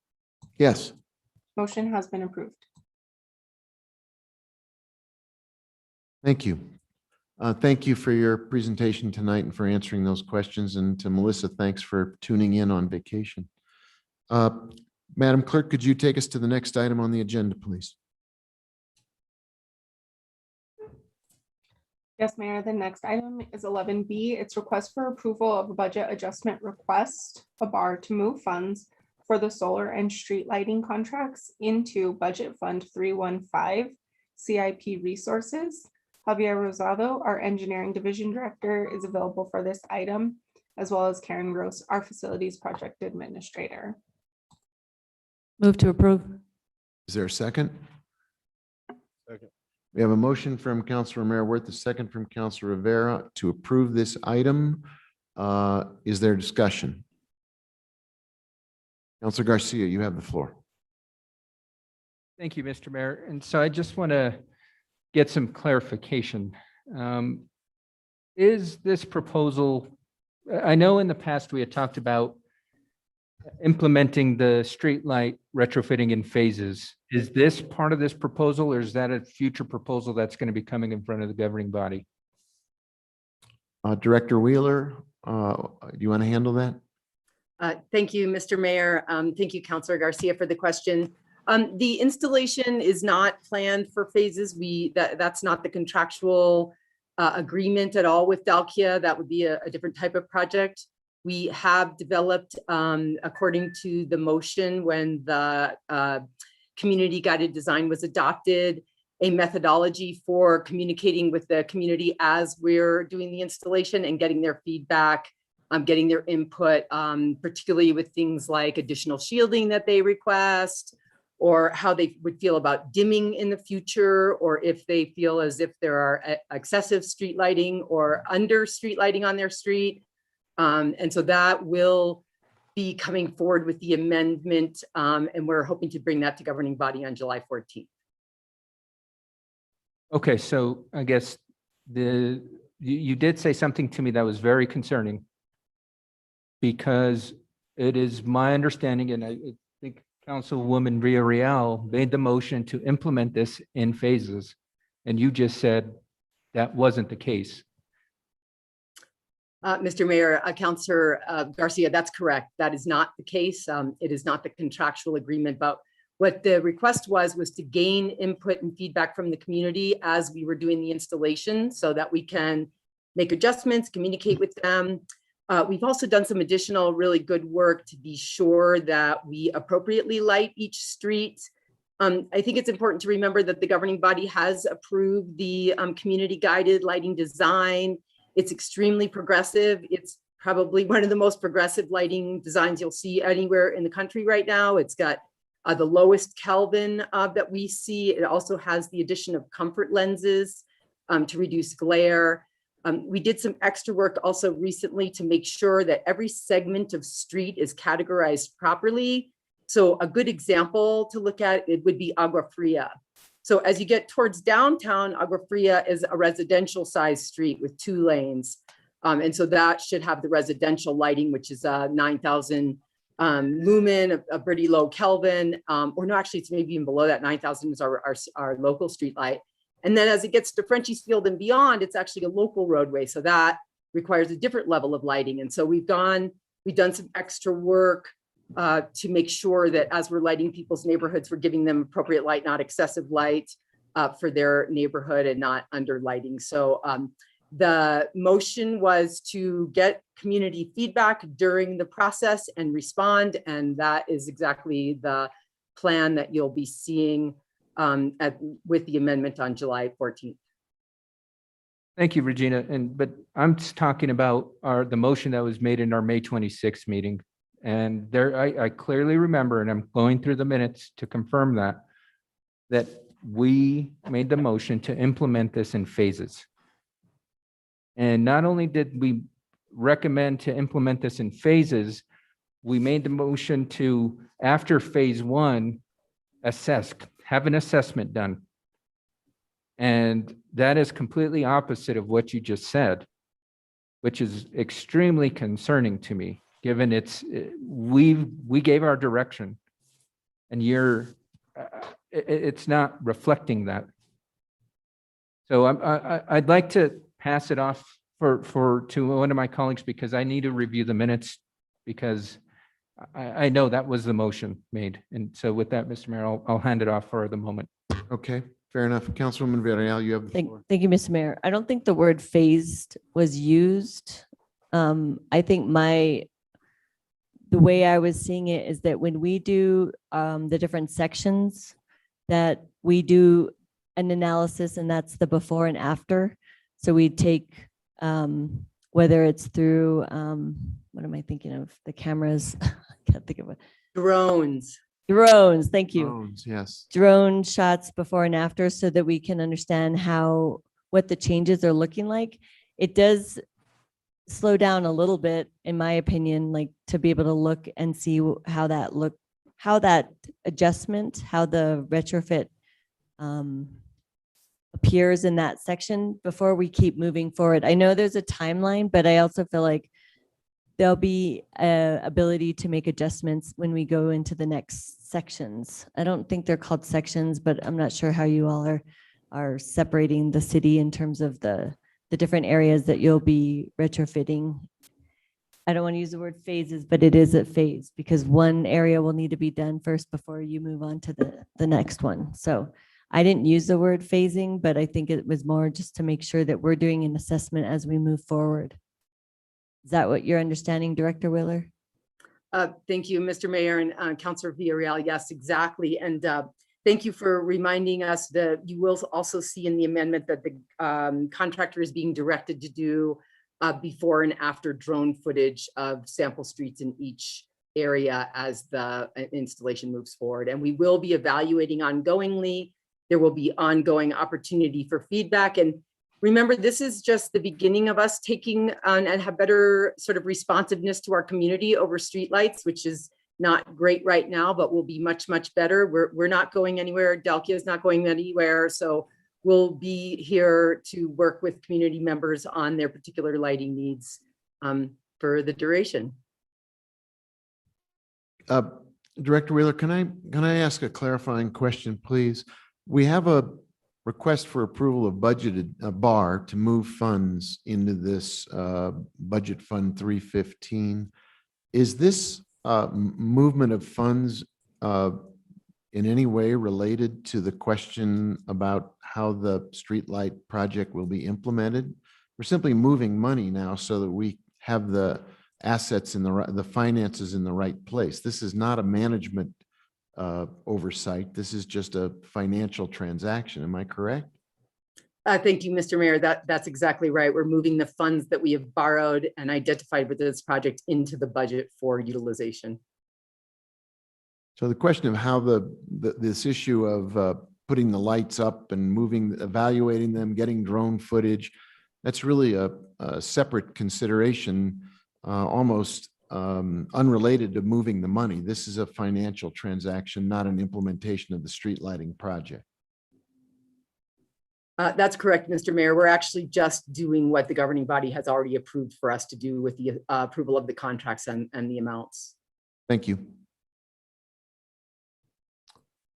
Speaker 2: Yes.
Speaker 7: Motion has been approved.
Speaker 2: Thank you. Thank you for your presentation tonight and for answering those questions. And to Melissa, thanks for tuning in on vacation. Madam Clerk, could you take us to the next item on the agenda, please?
Speaker 7: Yes, Mayor, the next item is 11B. It's request for approval of a budget adjustment request, a bar to move funds for the solar and street lighting contracts into Budget Fund 315 CIP Resources. Javier Rosado, our Engineering Division Director, is available for this item, as well as Karen Gross, our Facilities Project Administrator.
Speaker 10: Move to approve.
Speaker 2: Is there a second?
Speaker 4: Second.
Speaker 2: We have a motion from Councilor Merriworth, a second from Councilor Rivera to approve this item. Is there discussion? Councilor Garcia, you have the floor.
Speaker 11: Thank you, Mr. Mayor. And so I just want to get some clarification. Is this proposal, I know in the past we had talked about implementing the streetlight retrofitting in phases. Is this part of this proposal, or is that a future proposal that's going to be coming in front of the governing body?
Speaker 2: Director Wheeler, do you want to handle that?
Speaker 6: Thank you, Mr. Mayor. Thank you, Councilor Garcia, for the question. The installation is not planned for phases. That's not the contractual agreement at all with Dalkia. That would be a different type of project. We have developed, according to the motion when the community guided design was adopted, a methodology for communicating with the community as we're doing the installation and getting their feedback, getting their input, particularly with things like additional shielding that they request, or how they would feel about dimming in the future, or if they feel as if there are excessive street lighting or under street lighting on their street. And so that will be coming forward with the amendment, and we're hoping to bring that to governing body on July 14th.
Speaker 11: Okay, so I guess you did say something to me that was very concerning, because it is my understanding, and I think Councilwoman Villarreal made the motion to implement this in phases, and you just said that wasn't the case.
Speaker 6: Mr. Mayor, Councilor Garcia, that's correct. That is not the case. It is not the contractual agreement, but what the request was to gain input and feedback from the community as we were doing the installation so that we can make adjustments, communicate with them. We've also done some additional really good work to be sure that we appropriately light each street. I think it's important to remember that the governing body has approved the community guided lighting design. It's extremely progressive. It's probably one of the most progressive lighting designs you'll see anywhere in the country right now. It's got the lowest Kelvin that we see. It also has the addition of comfort lenses to reduce glare. We did some extra work also recently to make sure that every segment of street is categorized properly. So a good example to look at, it would be Agua Fria. So as you get towards downtown, Agua Fria is a residential sized street with 2 lanes. And so that should have the residential lighting, which is 9,000 lumen, a pretty low Kelvin, or no, actually it's maybe even below that. 9,000 is our local street light. And then as it gets to Frenchies Field and beyond, it's actually a local roadway. So that requires a different level of lighting. And so we've done some extra work to make sure that as we're lighting people's neighborhoods, we're giving them appropriate light, not excessive light for their neighborhood and not under lighting. So The motion was to get community feedback during the process and respond, and that is exactly the plan that you'll be seeing with the amendment on July 14th.
Speaker 11: Thank you, Regina. But I'm just talking about the motion that was made in our May 26th meeting. And there, I clearly remember, and I'm going through the minutes to confirm that we made the motion to implement this in phases. And not only did we recommend to implement this in phases, we made the motion to, after phase one, have an assessment done. And that is completely opposite of what you just said, which is extremely concerning to me, given we gave our direction and it's not reflecting that. So I'd like to pass it off to one of my colleagues because I need to review the minutes because I know that was the motion made. And so with that, Mr. Mayor, I'll hand it off for the moment.
Speaker 2: Okay, fair enough. Councilwoman Villarreal, you have the
Speaker 3: Thank,
Speaker 2: floor.
Speaker 3: thank you, Mr. Mayor. I don't think the word phased was used. I think the way I was seeing it is that when we do the different sections, that we do an analysis, and that's the before and after. So we take whether it's through what am I thinking of? The cameras. I can't think of it.
Speaker 6: Drones.
Speaker 3: Drones, thank you.
Speaker 2: Drones, yes.
Speaker 3: Drone shots before and after so that we can understand what the changes are looking like. It does slow down a little bit, in my opinion, like to be able to look and see how that adjustment, how the retrofit appears in that section before we keep moving forward. I know there's a timeline, but I also feel like there'll be a ability to make adjustments when we go into the next sections. I don't think they're called sections, but I'm not sure how you all are separating the city in terms of the different areas that you'll be retrofitting. I don't want to use the word phases, but it is a phase because one area will need to be done first before you move on to the next one. So I didn't use the word phasing, but I think it was more just to make sure that we're doing an assessment as we move forward. Is that what you're understanding, Director Wheeler?
Speaker 6: Thank you, Mr. Mayor and Councilor Villarreal. Yes, exactly. And thank you for reminding us that you will also see in the amendment that the contractor is being directed to do before and after drone footage of sample streets in each area as the installation moves forward. And we will be evaluating ongoingly. There will be ongoing opportunity for feedback. And remember, this is just the beginning of us taking on and have better sort of responsiveness to our community over streetlights, which is not great right now, but will be much, much better. We're not going anywhere. Delkia is not going anywhere. So we'll be here to work with community members on their particular lighting needs for the duration.
Speaker 2: Director Wheeler, can I ask a clarifying question, please? We have a request for approval of budgeted bar to move funds into this budget fund 315. Is this movement of funds in any way related to the question about how the streetlight project will be implemented? We're simply moving money now so that we have the assets in the finances in the right place. This is not a management oversight. This is just a financial transaction. Am I correct?
Speaker 6: Thank you, Mr. Mayor. That's exactly right. We're moving the funds that we have borrowed and identified with this project into the budget for utilization.
Speaker 2: So the question of how this issue of putting the lights up and evaluating them, getting drone footage, that's really a separate consideration, almost unrelated to moving the money. This is a financial transaction, not an implementation of the street lighting project.
Speaker 6: That's correct, Mr. Mayor. We're actually just doing what the governing body has already approved for us to do with the approval of the contracts and the amounts.
Speaker 2: Thank you.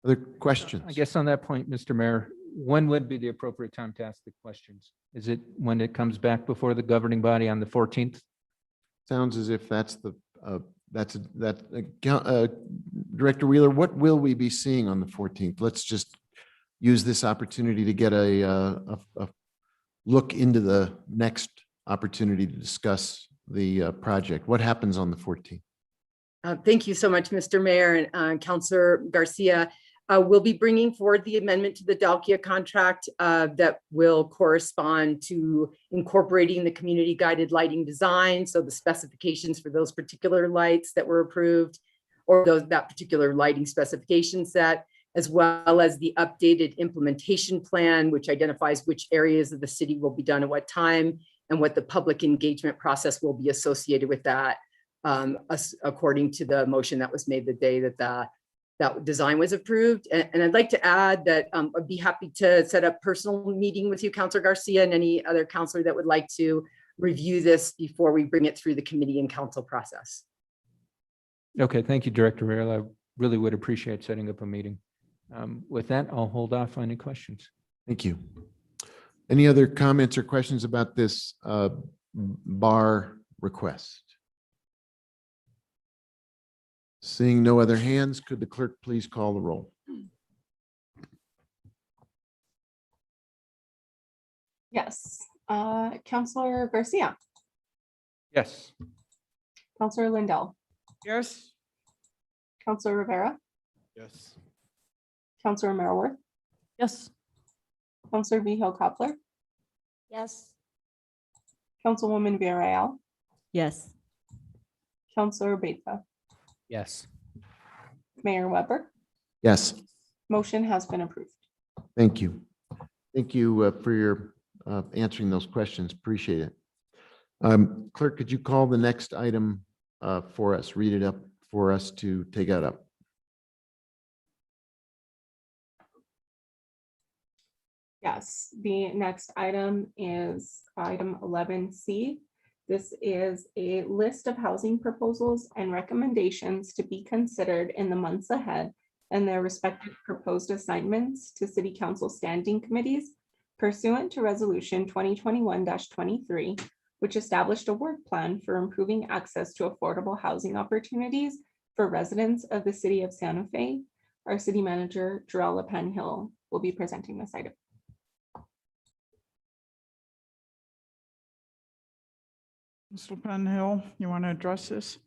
Speaker 2: Other questions?
Speaker 11: I guess on that point, Mr. Mayor, when would be the appropriate time to ask the questions? Is it when it comes back before the governing body on the 14th?
Speaker 2: Sounds as if that's Director Wheeler, what will we be seeing on the 14th? Let's just use this opportunity to get a look into the next opportunity to discuss the project? What happens on the 14th?
Speaker 6: Thank you so much, Mr. Mayor and Councilor Garcia. We'll be bringing forward the amendment to the Dalkia contract that will correspond to incorporating the community guided lighting design. So the specifications for those particular lights that were approved, or that particular lighting specification set, as well as the updated implementation plan, which identifies which areas of the city will be done at what time and what the public engagement process will be associated with that, according to the motion that was made the day that that design was approved. And I'd like to add that I'd be happy to set up personal meeting with you, Councilor Garcia, and any other councilor that would like to review this before we bring it through the committee and council process.
Speaker 11: Okay, thank you, Director Merrill. I really would appreciate setting up a meeting. With that, I'll hold off on any questions.
Speaker 2: Thank you. Any other comments or questions about this bar request? Seeing no other hands, could the clerk please call the roll?
Speaker 15: Yes. Counselor Garcia,
Speaker 11: Yes.
Speaker 15: Counselor Lindell,
Speaker 1: Yes.
Speaker 15: Counselor Rivera,
Speaker 4: Yes.
Speaker 15: Counselor Merriworth,
Speaker 10: Yes.
Speaker 15: Counselor Vihil Coppler,
Speaker 5: Yes.
Speaker 15: Councilwoman Villarreal,
Speaker 3: Yes.
Speaker 15: Counselor Beta,
Speaker 9: Yes.
Speaker 15: Mayor Weber.
Speaker 2: Yes,
Speaker 15: Motion has been approved.
Speaker 2: thank you. Thank you for your answering those questions. Appreciate it. Clerk, could you call the next item for us? Read it up for us to take that up.
Speaker 15: Yes, the next item is item 11C. This is a list of housing proposals and recommendations to be considered in the months ahead and their respective proposed assignments to City Council standing committees pursuant to Resolution 2021-23, which established a work plan for improving access to affordable housing opportunities for residents of the City of Santa Fe. Our City Manager, Jarrell Penhill, will be presenting this item.
Speaker 1: Mr. Penhill, you want to address this?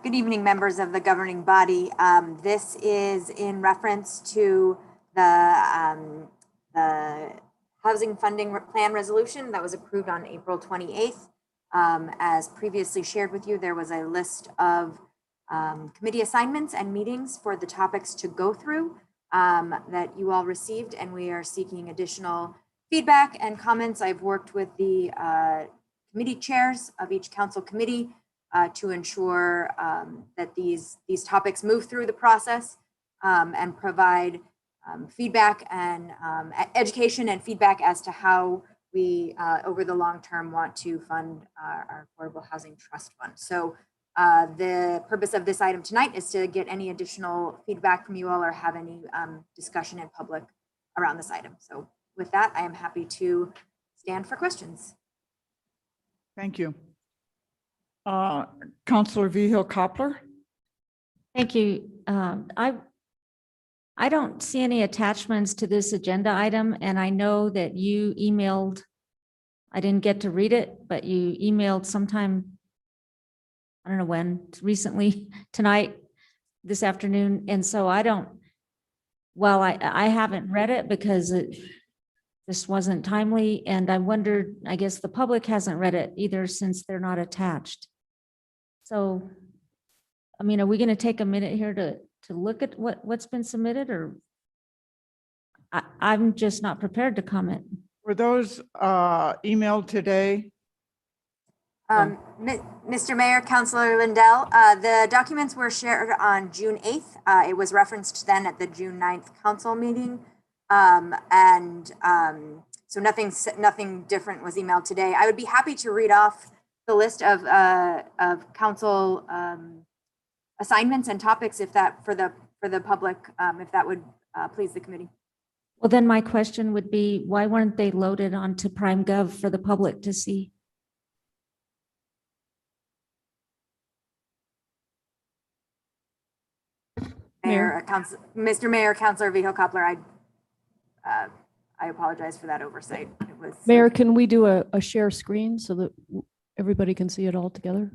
Speaker 20: Good evening, members of the governing body. This is in reference to the housing funding plan resolution that was approved on April 28th. As previously shared with you, there was a list of committee assignments and meetings for the topics to go through that you all received, and we are seeking additional feedback and comments. I've worked with the committee chairs of each council committee to ensure that these topics move through the process and provide feedback and education and feedback as to how we over the long term want to fund our Affordable Housing Trust Fund. So the purpose of this item tonight is to get any additional feedback from you all or have any discussion in public around this item. So with that, I am happy to stand for questions.
Speaker 1: Thank you. Counselor Vihil Coppler?
Speaker 5: Thank you. I don't see any attachments to this agenda item, and I know that you emailed, I didn't get to read it, but you emailed sometime, I don't know when, recently, tonight, this afternoon. And so I don't, well, I haven't read it because this wasn't timely, and I wondered, I guess the public hasn't read it either since they're not attached. So, I mean, are we going to take a minute here to look at what's been submitted, or I'm just not prepared to comment.
Speaker 1: Were those emailed today?
Speaker 20: Mr. Mayor, Councilor Lindell, the documents were shared on June 8th. It was referenced then at the June 9th council meeting. So nothing different was emailed today. I would be happy to read off the list of council assignments and topics if that for the public, if that would please the committee.
Speaker 5: Well, then my question would be, why weren't they loaded onto PrimeGov for the public to see?
Speaker 20: Mr. Mayor, Councilor Vihil Coppler, I apologize for that oversight. It was.
Speaker 10: Mayor, can we do a share screen so that everybody can see it all together?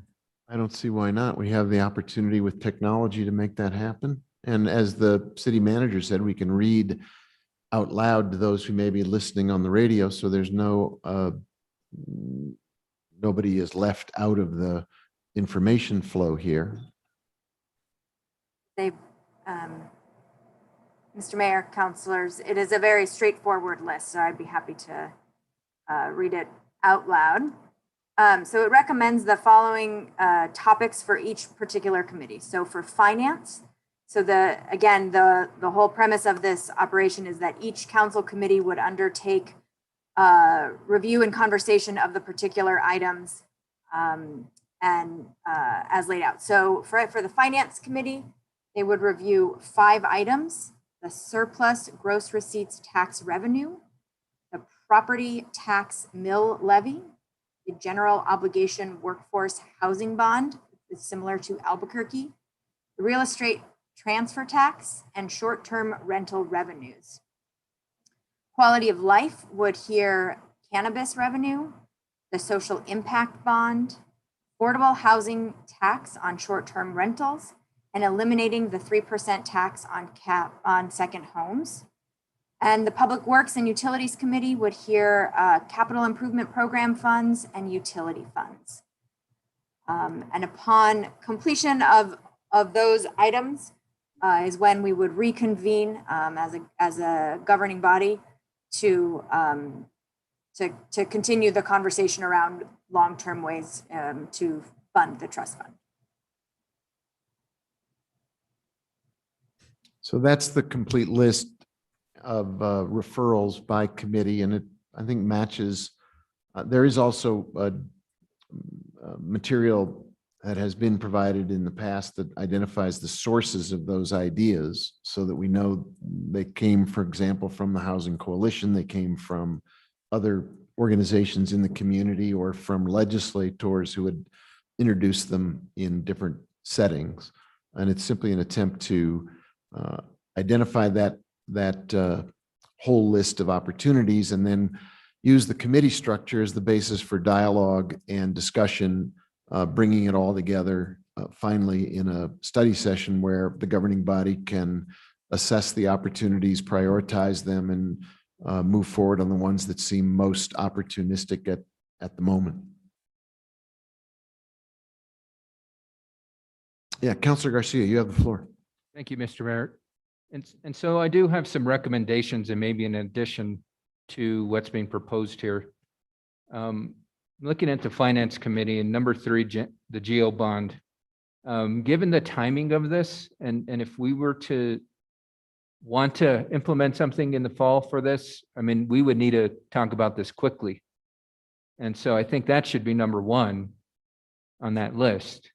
Speaker 2: I don't see why not. We have the opportunity with technology to make that happen. And as the city manager said, we can read out loud to those who may be listening on the radio. So there's nobody is left out of the information flow here.
Speaker 20: They, Mr. Mayor, councilors, it is a very straightforward list, so I'd be happy to read it out loud. So it recommends the following topics for each particular committee. So for finance, so again, the whole premise of this operation is that each council committee would undertake review and conversation of the particular items as laid out. So for the finance committee, they would review 5 items: the surplus gross receipts tax revenue, the property tax mill levy, the general obligation workforce housing bond, is similar to Albuquerque, the real estate transfer tax, and short-term rental revenues. Quality of life would hear cannabis revenue, the social impact bond, affordable housing tax on short-term rentals, and eliminating the 3% tax on second homes. And the Public Works and Utilities Committee would hear capital improvement program funds and utility funds. And upon completion of those items is when we would reconvene as a governing body to continue the conversation around long-term ways to fund the trust fund.
Speaker 2: So that's the complete list of referrals by committee, and it, I think, matches. There is also material that has been provided in the past that identifies the sources of those ideas so that we know they came, for example, from the Housing Coalition, they came from other organizations in the community, or from legislators who had introduced them in different settings. And it's simply an attempt to identify that whole list of opportunities, and then use the committee structure as the basis for dialogue and discussion, bringing it all together finally in a study session where the governing body can assess the opportunities, prioritize them, and move forward on the ones that seem most opportunistic at the moment. Yeah, Councilor Garcia, you have the floor.
Speaker 11: Thank you, Mr. Mayor. And so I do have some recommendations, and maybe in addition to what's being proposed here. Looking at the Finance Committee and number 3, the GO bond. Given the timing of this, and if we were to want to implement something in the fall for this, I mean, we would need to talk about this quickly. And so I think that should be number 1 on that list.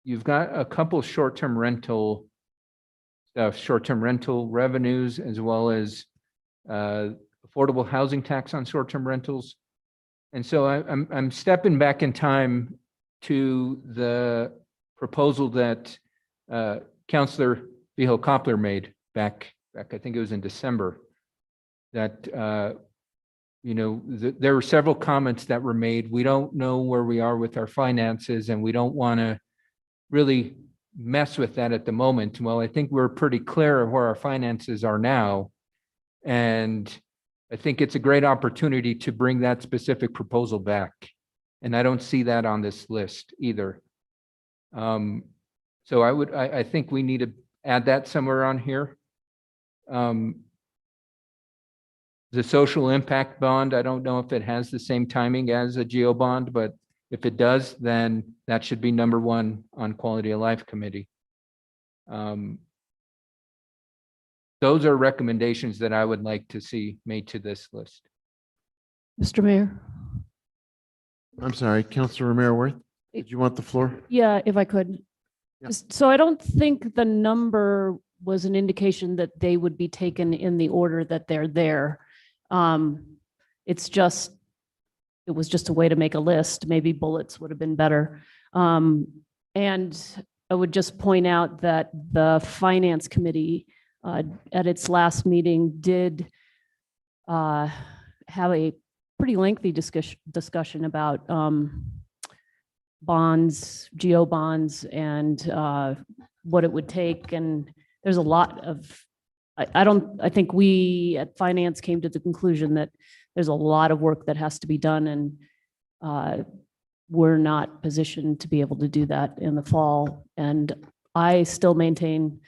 Speaker 11: You've got a couple short-term rental stuff, short-term rental revenues, as well as affordable housing tax on short-term rentals. And so I'm stepping back in time to the proposal that Councilor Vigil Koppler made back, I think it was in December, that there were several comments that were made. We don't know where we are with our finances, and we don't want to really mess with that at the moment. Well, I think we're pretty clear of where our finances are now. And I think it's a great opportunity to bring that specific proposal back. And I don't see that on this list either. So I think we need to add that somewhere on here. The social impact bond, I don't know if it has the same timing as a GO bond, but if it does, then that should be number 1 on Quality of Life Committee. Those are recommendations that I would like to see made to this list.
Speaker 10: Mr. Mayor?
Speaker 2: I'm sorry, Councilor Romero Worth, did you want the floor?
Speaker 10: Yeah, if I could.
Speaker 2: Yeah.
Speaker 10: So I don't think the number was an indication that they would be taken in the order that they're there. It was just a way to make a list. Maybe bullets would have been better. And I would just point out that the Finance Committee at its last meeting did have a pretty lengthy discussion about bonds, geo bonds, and what it would take. And there's a lot of, I think we at finance came to the conclusion that there's a lot of work that has to be done, and we're not positioned to be able to do that in the fall. And I still maintain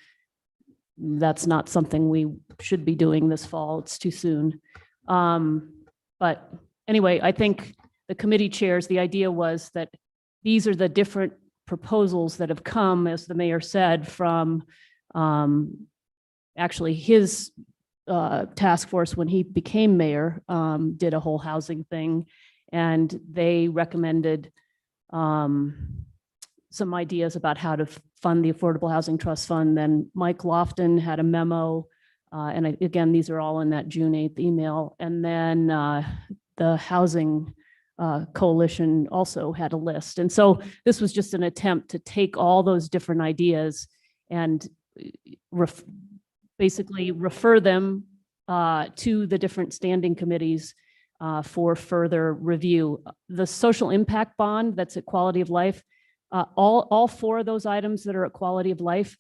Speaker 10: that's not something we should be doing this fall. It's too soon. But anyway, I think the committee chairs, the idea was that these are the different proposals that have come, as the mayor said, from actually his task force when he became mayor, did a whole housing thing, and they recommended some ideas about how to fund the Affordable Housing Trust Fund. Then Mike Lofton had a memo, and again, these are all in that June 8th email. And then the Housing Coalition also had a list. And so this was just an attempt to take all those different ideas and basically refer them to the different standing committees for further review. The social impact bond that's at quality of life, all four of those items that are at quality of life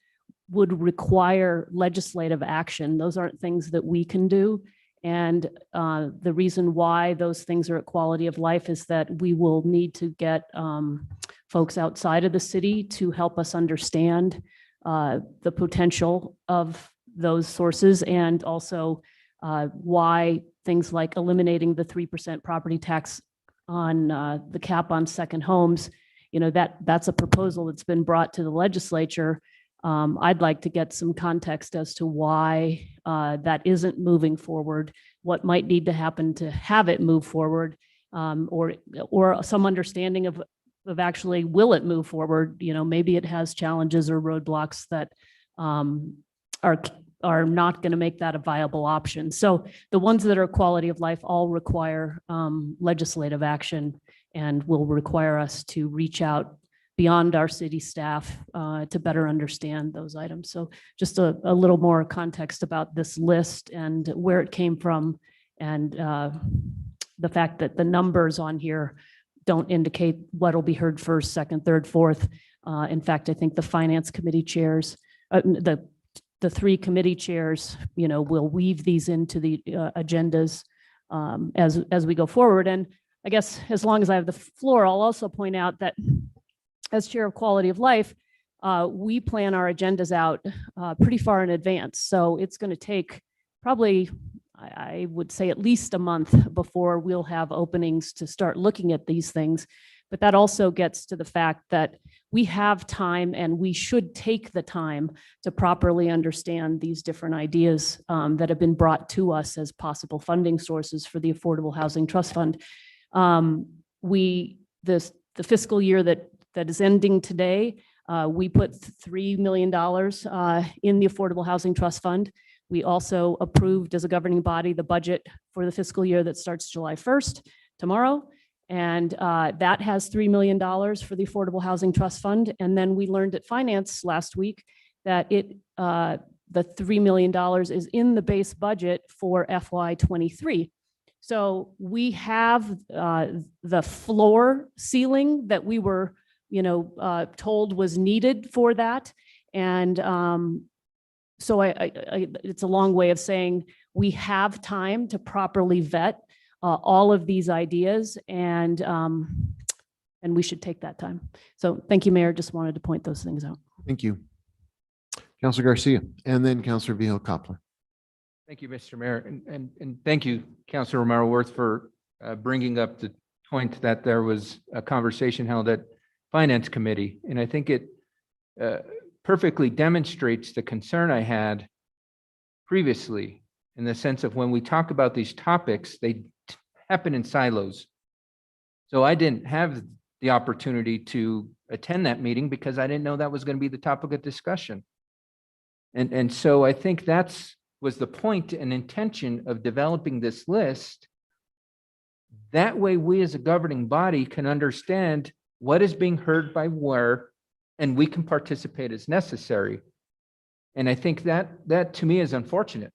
Speaker 10: would require legislative action. Those aren't things that we can do. And the reason why those things are at quality of life is that we will need to get folks outside of the city to help us understand the potential of those sources, and also why things like eliminating the 3% property tax on the cap on second homes, that's a proposal that's been brought to the legislature. I'd like to get some context as to why that isn't moving forward, what might need to happen to have it move forward, or some understanding of actually, will it move forward? Maybe it has challenges or roadblocks that are not going to make that a viable option. So the ones that are quality of life all require legislative action, and will require us to reach out beyond our city staff to better understand those items. So just a little more context about this list and where it came from, and the fact that the numbers on here don't indicate what will be heard first, second, third, fourth. In fact, I think the finance committee chairs, the three committee chairs, will weave these into the agendas as we go forward. And I guess as long as I have the floor, I'll also point out that as chair of quality of life, we plan our agendas out pretty far in advance. So it's going to take probably, I would say, at least a month before we'll have openings to start looking at these things. But that also gets to the fact that we have time, and we should take the time to properly understand these different ideas that have been brought to us as possible funding sources for the Affordable Housing Trust Fund. The fiscal year that is ending today, we put $3 million in the Affordable Housing Trust Fund. We also approved as a governing body the budget for the fiscal year that starts July 1st, tomorrow. And that has $3 million for the Affordable Housing Trust Fund. And then we learned at finance last week that the $3 million is in the base budget for FY23. So we have the floor ceiling that we were, told was needed for that. And so it's a long way of saying we have time to properly vet all of these ideas, and we should take that time. So thank you, Mayor. Just wanted to point those things out.
Speaker 2: Thank you. Councilor Garcia, and then Councilor Vihil Coppler.
Speaker 11: Thank you, Mr. Mayor, and thank you, Councilor Romero Worth, for bringing up the point that there was a conversation held at Finance Committee, and I think it perfectly demonstrates the concern I had previously, in the sense of when we talk about these topics, they happen in silos. So I didn't have the opportunity to attend that meeting because I didn't know that was going to be the topic of discussion. And so I think was the point and intention of developing this list. That way, we as a governing body can understand what is being heard by where, and we can participate as necessary. And I think that to me is unfortunate.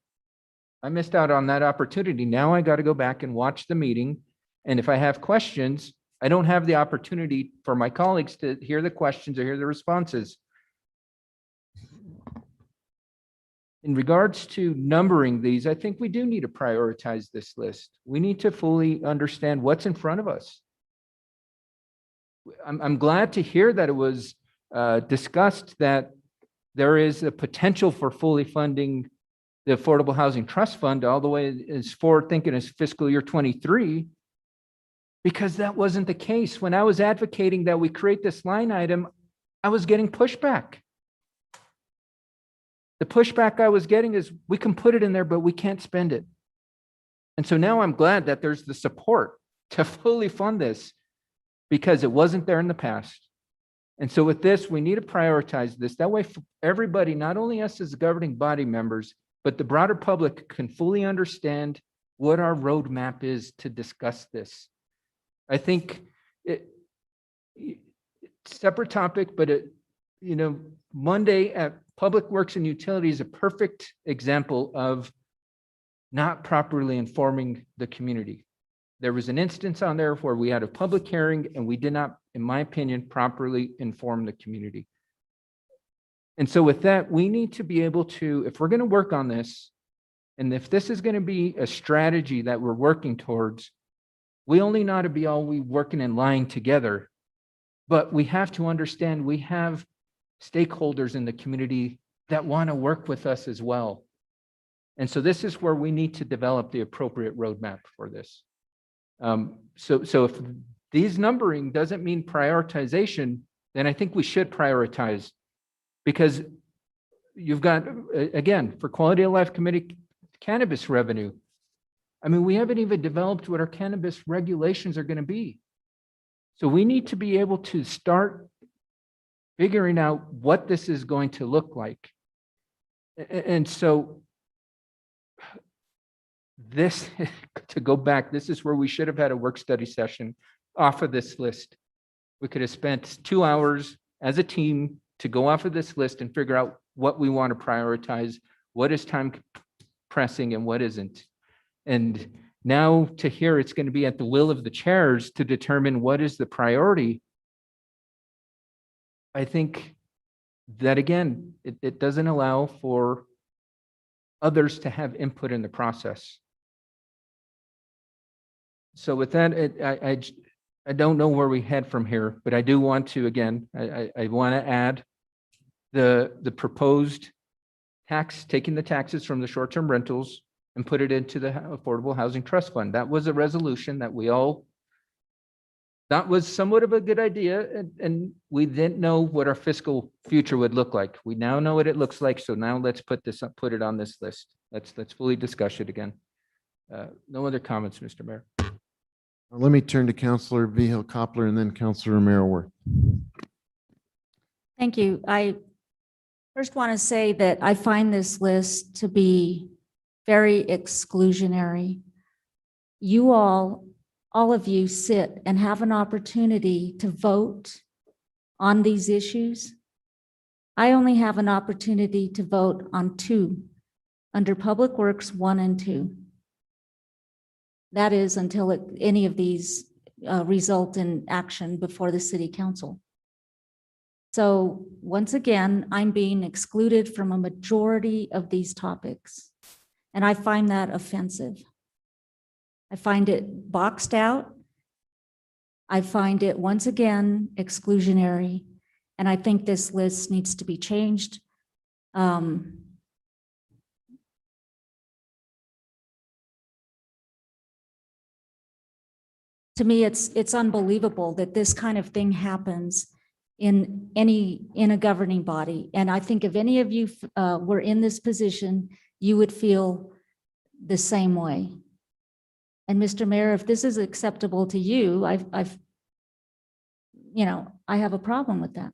Speaker 11: I missed out on that opportunity. Now I got to go back and watch the meeting. And if I have questions, I don't have the opportunity for my colleagues to hear the questions or hear the responses. In regards to numbering these, I think we do need to prioritize this list. We need to fully understand what's in front of us. I'm glad to hear that it was discussed that there is a potential for fully funding the Affordable Housing Trust Fund all the way as forward thinking as fiscal year 23, because that wasn't the case. When I was advocating that we create this line item, I was getting pushback. The pushback I was getting is we can put it in there, but we can't spend it. And so now I'm glad that there's the support to fully fund this because it wasn't there in the past. And so with this, we need to prioritize this. That way, everybody, not only us as governing body members, but the broader public can fully understand what our roadmap is to discuss this. I think it's a separate topic, but Monday at Public Works and Utilities is a perfect example of not properly informing the community. There was an instance on there where we had a public hearing and we did not, in my opinion, properly inform the community. And so with that, we need to be able to, if we're going to work on this, and if this is going to be a strategy that we're working towards, we only not to be all we working in line together, but we have to understand we have stakeholders in the community that want to work with us as well. And so this is where we need to develop the appropriate roadmap for this. So if these numbering doesn't mean prioritization, then I think we should prioritize, because you've got, again, for Quality of Life Committee, cannabis revenue. I mean, we haven't even developed what our cannabis regulations are going to be. So we need to be able to start figuring out what this is going to look like. And so this, to go back, this is where we should have had a work study session off of this list. We could have spent 2 hours as a team to go off of this list and figure out what we want to prioritize, what is time pressing and what isn't. And now to hear it's going to be at the will of the chairs to determine what is the priority. I think that, again, it doesn't allow for others to have input in the process. So with that, I don't know where we head from here, but I do want to, again, I want to add the proposed tax, taking the taxes from the short-term rentals and put it into the Affordable Housing Trust Fund. That was a resolution that we all, that was somewhat of a good idea, and we didn't know what our fiscal future would look like. We now know what it looks like, so now let's put it on this list. Let's fully discuss it again. No other comments, Mr. Mayor.
Speaker 2: Let me turn to Councilor Vihil Coppler and then Councilor Romero Worth.
Speaker 5: Thank you. I first want to say that I find this list to be very exclusionary. You all of you sit and have an opportunity to vote on these issues. I only have an opportunity to vote on 2 under Public Works 1 and 2. That is until any of these result in action before the city council. So once again, I'm being excluded from a majority of these topics, and I find that offensive. I find it boxed out. I find it, once again, exclusionary, and I think this list needs to be changed. To me, it's unbelievable that this kind of thing happens in a governing body. And I think if any of you were in this position, you would feel the same way. And Mr. Mayor, if this is acceptable to you, I have a problem with that.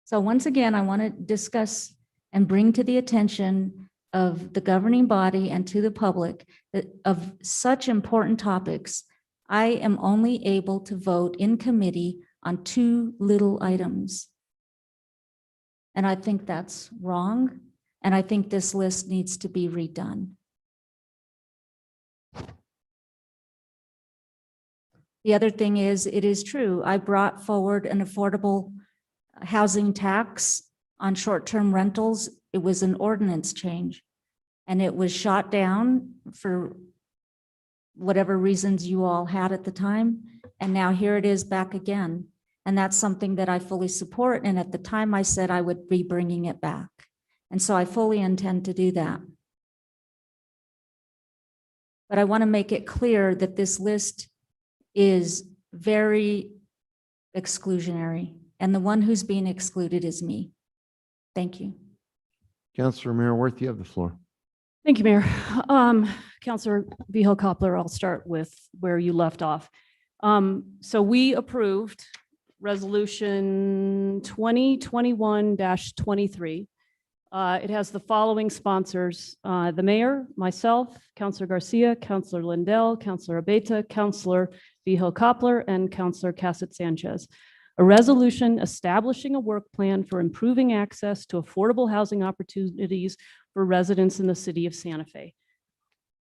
Speaker 5: So once again, I want to discuss and bring to the attention of the governing body and to the public that of such important topics, I am only able to vote in committee on 2 little items. And I think that's wrong. And I think this list needs to be redone. The other thing is, it is true, I brought forward an affordable housing tax on short-term rentals. It was an ordinance change. And it was shot down for whatever reasons you all had at the time. And now here it is back again. And that's something that I fully support. And at the time I said I would be bringing it back. And so I fully intend to do that. But I want to make it clear that this list is very exclusionary. And the one who's being excluded is me. Thank you.
Speaker 2: Councilor Mayor Worth, you have the floor.
Speaker 10: Thank you, Mayor. Councilor Vihel Coppler, I'll start with where you left off. So we approved Resolution 2021-23. It has the following sponsors: the mayor, myself, Councilor Garcia, Councilor Lindell, Councilor Abeyta, Councilor Vihel Coppler, and Councilor Cassett Sanchez. A resolution establishing a work plan for improving access to affordable housing opportunities for residents in the city of Santa Fe.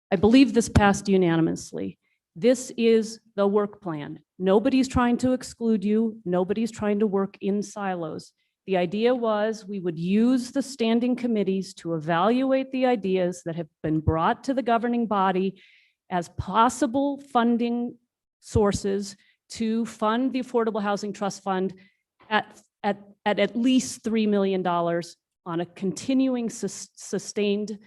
Speaker 10: I believe this passed unanimously. This is the work plan. Nobody's trying to exclude you. Nobody's trying to work in silos. The idea was we would use the standing committees to evaluate the ideas that have been brought to the governing body as possible funding sources to fund the Affordable Housing Trust Fund at least $3 million on a continuing sustained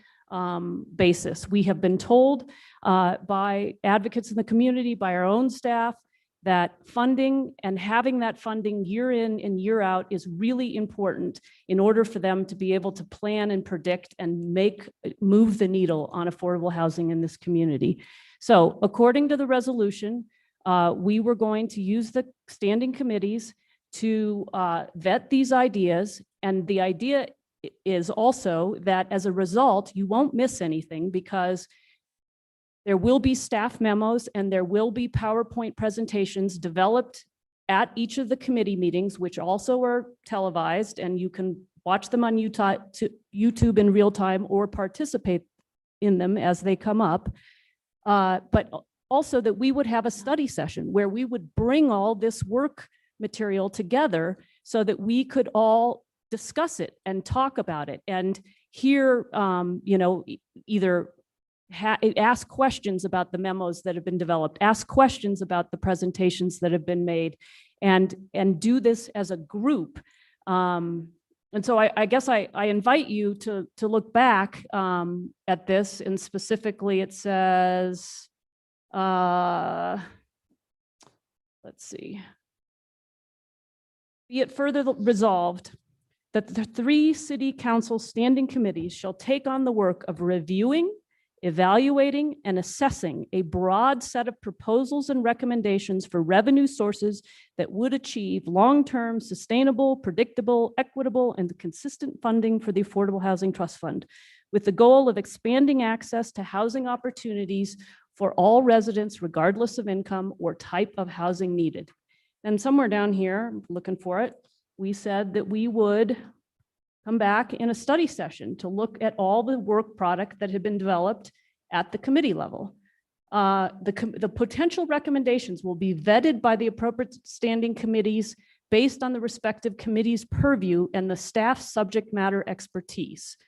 Speaker 10: basis. We have been told by advocates in the community, by our own staff, that funding and having that funding year in and year out is really important in order for them to be able to plan and predict and move the needle on affordable housing in this community. So according to the resolution, we were going to use the standing committees to vet these ideas. And the idea is also that as a result, you won't miss anything because there will be staff memos and there will be PowerPoint presentations developed at each of the committee meetings, which also are televised, and you can watch them on YouTube in real time or participate in them as they come up. But also that we would have a study session where we would bring all this work material together so that we could all discuss it and talk about it and hear, either ask questions about the memos that have been developed, ask questions about the presentations that have been made, and do this as a group. And so I guess I invite you to look back at this, and specifically it says, let's see. Be it further resolved that the 3 city council standing committees shall take on the work of reviewing, evaluating, and assessing a broad set of proposals and recommendations for revenue sources that would achieve long-term, sustainable, predictable, equitable, and consistent funding for the Affordable Housing Trust Fund, with the goal of expanding access to housing opportunities for all residents, regardless of income or type of housing needed. And somewhere down here, I'm looking for it, we said that we would come back in a study session to look at all the work product that had been developed at the committee level. The potential recommendations will be vetted by the appropriate standing committees based on the respective committee's purview and the staff's subject matter expertise.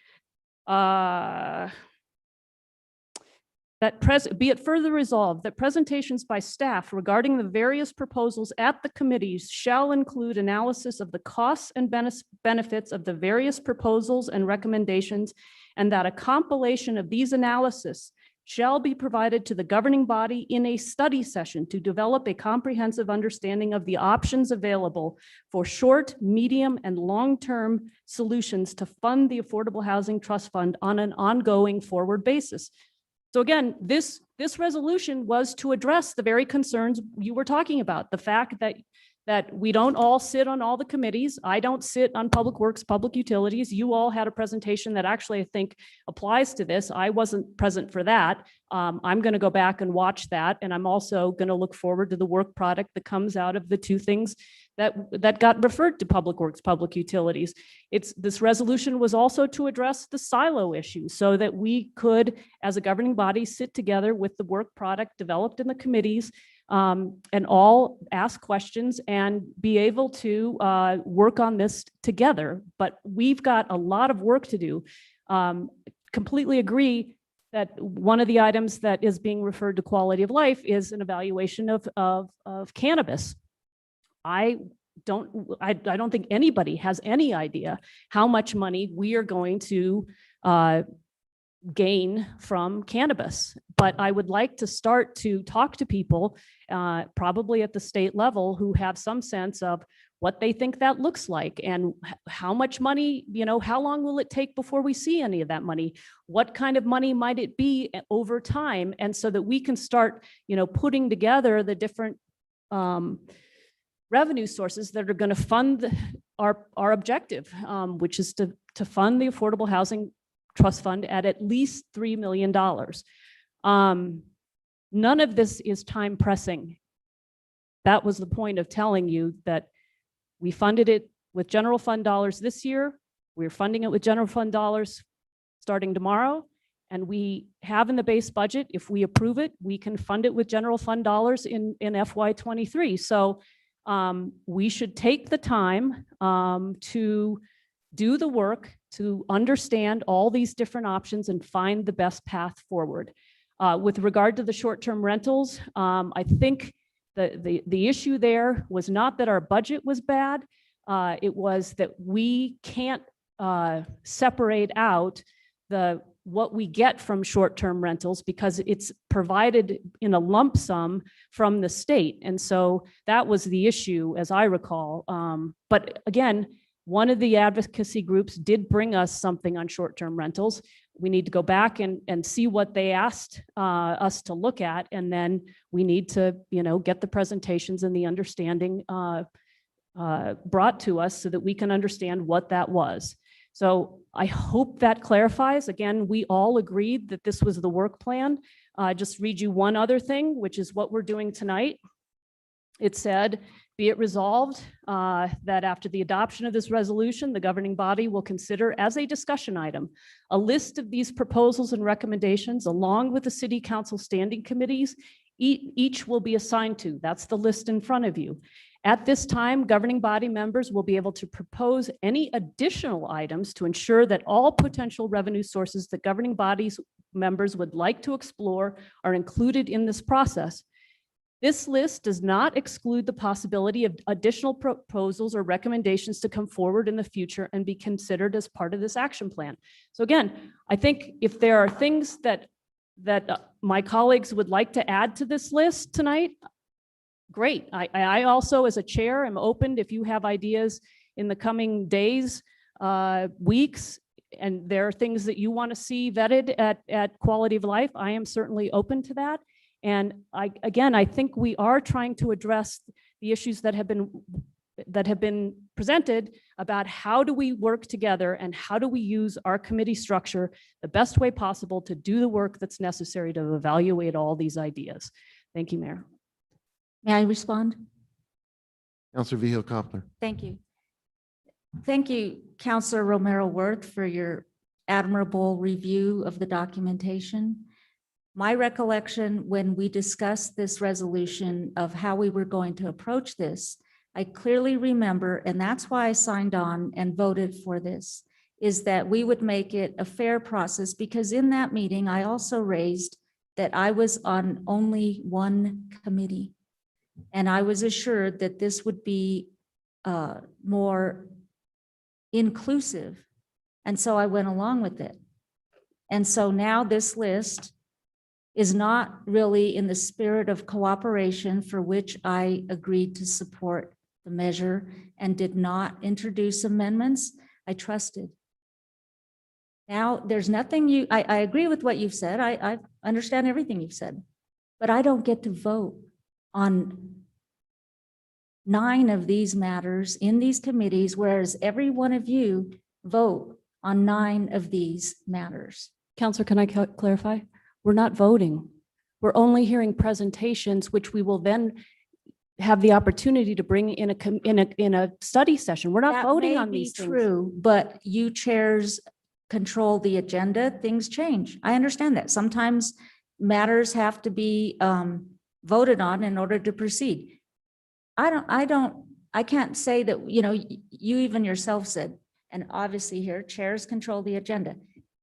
Speaker 10: Be it further resolved that presentations by staff regarding the various proposals at the committees shall include analysis of the costs and benefits of the various proposals and recommendations, and that a compilation of these analysis shall be provided to the governing body in a study session to develop a comprehensive understanding of the options available for short, medium, and long-term solutions to fund the Affordable Housing Trust Fund on an ongoing forward basis. So again, this resolution was to address the very concerns you were talking about. The fact that we don't all sit on all the committees. I don't sit on Public Works, Public Utilities. You all had a presentation that actually I think applies to this. I wasn't present for that. I'm going to go back and watch that. And I'm also going to look forward to the work product that comes out of the 2 things that got referred to Public Works, Public Utilities. This resolution was also to address the silo issue so that we could, as a governing body, sit together with the work product developed in the committees and all ask questions and be able to work on this together. But we've got a lot of work to do. Completely agree that one of the items that is being referred to quality of life is an evaluation of cannabis. I don't think anybody has any idea how much money we are going to gain from cannabis. But I would like to start to talk to people, probably at the state level, who have some sense of what they think that looks like and how much money, how long will it take before we see any of that money? What kind of money might it be over time? And so that we can start, putting together the different revenue sources that are going to fund our objective, which is to fund the Affordable Housing Trust Fund at least $3 million. None of this is time pressing. That was the point of telling you that we funded it with general fund dollars this year. We're funding it with general fund dollars starting tomorrow. And we have in the base budget, if we approve it, we can fund it with general fund dollars in FY23. So we should take the time to do the work, to understand all these different options and find the best path forward. With regard to the short-term rentals, I think the issue there was not that our budget was bad. It was that we can't separate out what we get from short-term rentals because it's provided in a lump sum from the state. And so that was the issue, as I recall. But again, one of the advocacy groups did bring us something on short-term rentals. We need to go back and see what they asked us to look at. And then we need to, get the presentations and the understanding brought to us so that we can understand what that was. So I hope that clarifies. Again, we all agreed that this was the work plan. Just read you one other thing, which is what we're doing tonight. It said, be it resolved that after the adoption of this resolution, the governing body will consider as a discussion item a list of these proposals and recommendations along with the city council standing committees. Each will be assigned to. That's the list in front of you. At this time, governing body members will be able to propose any additional items to ensure that all potential revenue sources that governing bodies members would like to explore are included in this process. This list does not exclude the possibility of additional proposals or recommendations to come forward in the future and be considered as part of this action plan. So again, I think if there are things that my colleagues would like to add to this list tonight, great. I also, as a chair, am open if you have ideas in the coming days, weeks, and there are things that you want to see vetted at Quality of Life. I am certainly open to that. And I think we are trying to address the issues that have been presented about how do we work together and how do we use our committee structure the best way possible to do the work that's necessary to evaluate all these ideas. Thank you, Mayor.
Speaker 5: May I respond?
Speaker 2: Councilor Vihil Coppler.
Speaker 5: Thank you. Thank you, Councilor Romero Worth, for your admirable review of the documentation. My recollection when we discussed this resolution of how we were going to approach this, I clearly remember, and that's why I signed on and voted for this, is that we would make it a fair process, because in that meeting, I also raised that I was on only one committee. And I was assured that this would be more inclusive. And so I went along with it. And so now this list is not really in the spirit of cooperation for which I agreed to support the measure and did not introduce amendments. I trusted. Now there's nothing I agree with what you've said. I understand everything you've said, but I don't get to vote on 9 of these matters in these committees, whereas every one of you vote on 9 of these matters.
Speaker 10: Counselor, can I clarify? We're not voting. We're only hearing presentations, which we will then have the opportunity to bring in in a study session. We're not
Speaker 5: That
Speaker 10: voting
Speaker 5: may
Speaker 10: on
Speaker 5: be
Speaker 10: these things.
Speaker 5: True, but you chairs control the agenda, things change. I understand that. Sometimes matters have to be voted on in order to proceed. I can't say that, you know, you even yourself said, and obviously here, chairs control the agenda.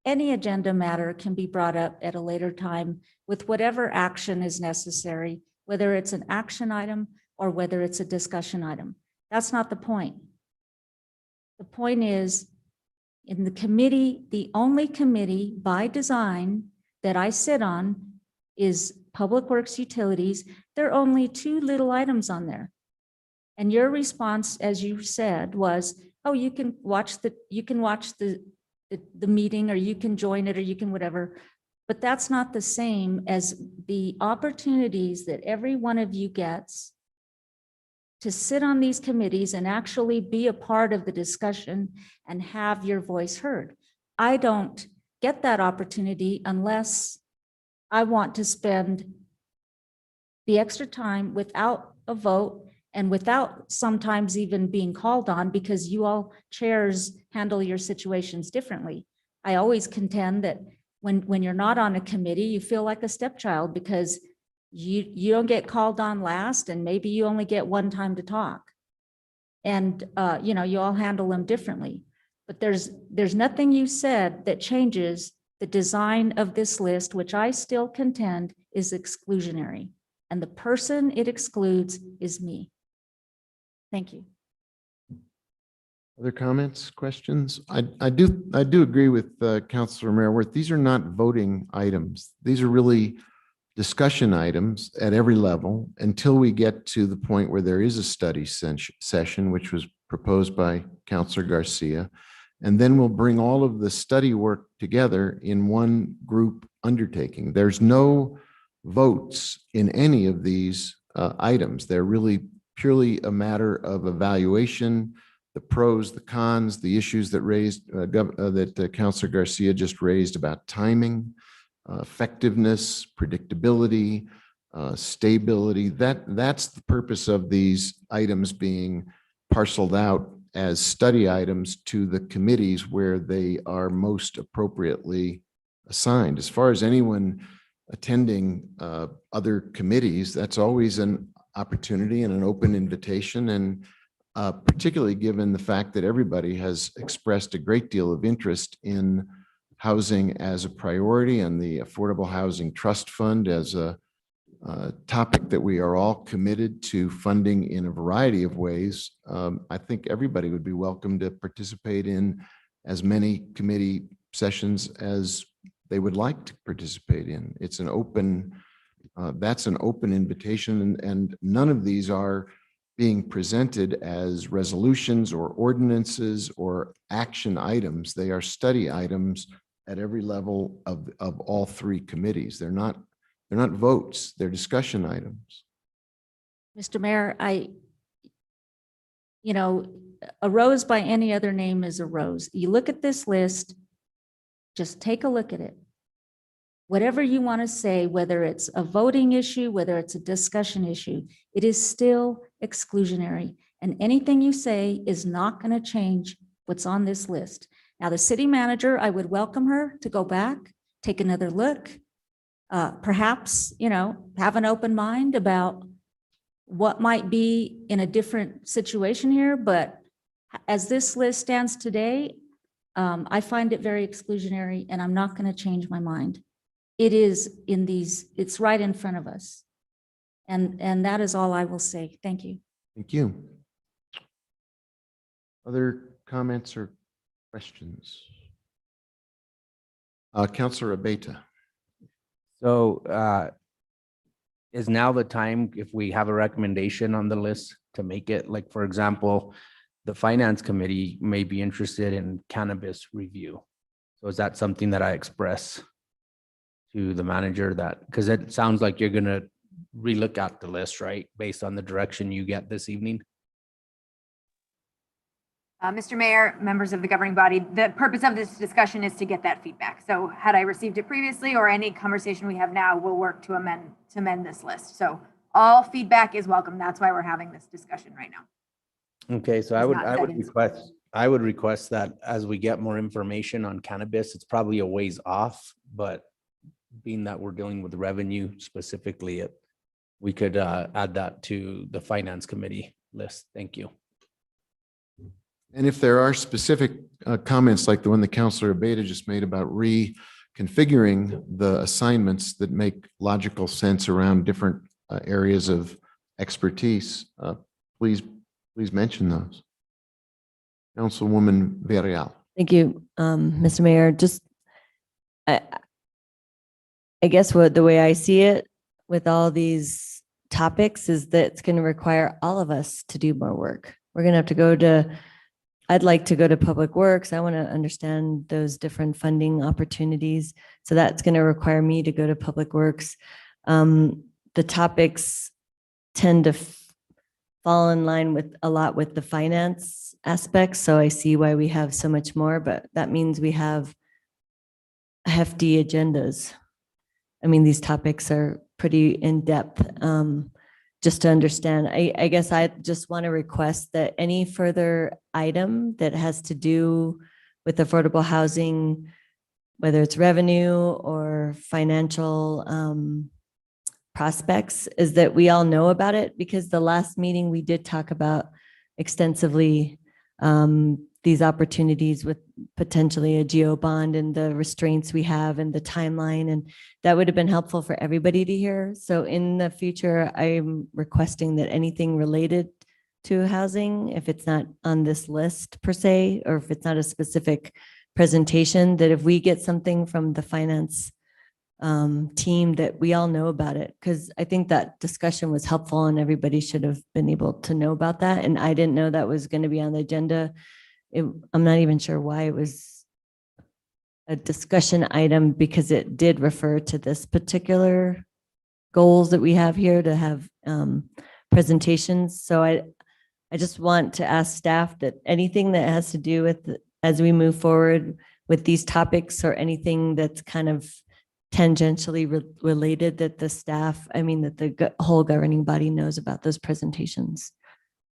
Speaker 5: Any agenda matter can be brought up at a later time with whatever action is necessary, whether it's an action item or whether it's a discussion item. That's not the point. The point is, in the committee, the only committee by design that I sit on is Public Works Utilities. There are only 2 little items on there. And your response, as you said, was, oh, you can watch the meeting, or you can join it, or you can whatever. But that's not the same as the opportunities that every one of you gets to sit on these committees and actually be a part of the discussion and have your voice heard. I don't get that opportunity unless I want to spend the extra time without a vote and without sometimes even being called on, because you all chairs handle your situations differently. I always contend that when you're not on a committee, you feel like a stepchild because you don't get called on last, and maybe you only get one time to talk. And you know, you all handle them differently. But there's nothing you said that changes the design of this list, which I still contend is exclusionary. And the person it excludes is me. Thank you.
Speaker 2: Other comments, questions? I do agree with Councilor Merriworth. These are not voting items. These are really discussion items at every level until we get to the point where there is a study session, which was proposed by Councilor Garcia. And then we'll bring all of the study work together in one group undertaking. There's no votes in any of these items. They're really purely a matter of evaluation, the pros, the cons, the issues that Councilor Garcia just raised about timing, effectiveness, predictability, stability. That's the purpose of these items being parceled out as study items to the committees where they are most appropriately assigned. As far as anyone attending other committees, that's always an opportunity and an open invitation. And particularly given the fact that everybody has expressed a great deal of interest in housing as a priority and the Affordable Housing Trust Fund as a topic that we are all committed to funding in a variety of ways. I think everybody would be welcome to participate in as many committee sessions as they would like to participate in. It's an open, that's an open invitation, and none of these are being presented as resolutions or ordinances or action items. They are study items at every level of all 3 committees. They're not votes, they're discussion items.
Speaker 5: Mr. Mayor, you know, a rose by any other name is a rose. You look at this list, just take a look at it. Whatever you want to say, whether it's a voting issue, whether it's a discussion issue, it is still exclusionary. And anything you say is not going to change what's on this list. Now, the city manager, I would welcome her to go back, take another look, perhaps, you know, have an open mind about what might be in a different situation here. But as this list stands today, I find it very exclusionary, and I'm not going to change my mind. It is in these, it's right in front of us. And that is all I will say. Thank you.
Speaker 2: Thank you. Other comments or questions? Councilor Abeta.
Speaker 9: So is now the time, if we have a recommendation on the list, to make it, like, for example, the Finance Committee may be interested in cannabis review. So is that something that I express to the manager, that, because it sounds like you're going to relook at the list, right? Based on the direction you get this evening?
Speaker 20: Mr. Mayor, members of the governing body, the purpose of this discussion is to get that feedback. So had I received it previously or any conversation we have now, we'll work to amend this list. So all feedback is welcome. That's why we're having this discussion right now.
Speaker 9: Okay, so
Speaker 20: It's not set in stone.
Speaker 9: I would request that as we get more information on cannabis, it's probably a ways off, but being that we're dealing with revenue specifically, we could add that to the finance committee list. Thank you.
Speaker 2: And if there are specific comments like the one that Councilor Abeta just made about reconfiguring the assignments that make logical sense around different areas of expertise, please mention those. Councilwoman Villarreal.
Speaker 3: Thank you, Mr. Mayor. Just, I guess the way I see it with all these topics is that it's going to require all of us to do more work. We're going to have to I'd like to go to Public Works. I want to understand those different funding opportunities. So that's going to require me to go to Public Works. The topics tend to fall in line with a lot with the finance aspects. So I see why we have so much more, but that means we have hefty agendas. I mean, these topics are pretty in-depth. Just to understand, I guess I just want to request that any further item that has to do with affordable housing, whether it's revenue or financial prospects, is that we all know about it, because the last meeting we did talk about extensively these opportunities with potentially a geo bond and the restraints we have and the timeline, and that would have been helpful for everybody to hear. So in the future, I'm requesting that anything related to housing, if it's not on this list per se, or if it's not a specific presentation, that if we get something from the finance team, that we all know about it, because I think that discussion was helpful and everybody should have been able to know about that. And I didn't know that was going to be on the agenda. I'm not even sure why it was a discussion item, because it did refer to this particular goals that we have here to have presentations. So I just want to ask staff that anything that has to do with, as we move forward with these topics, or anything that's kind of tangentially related, that the staff, I mean, that the whole governing body knows about those presentations,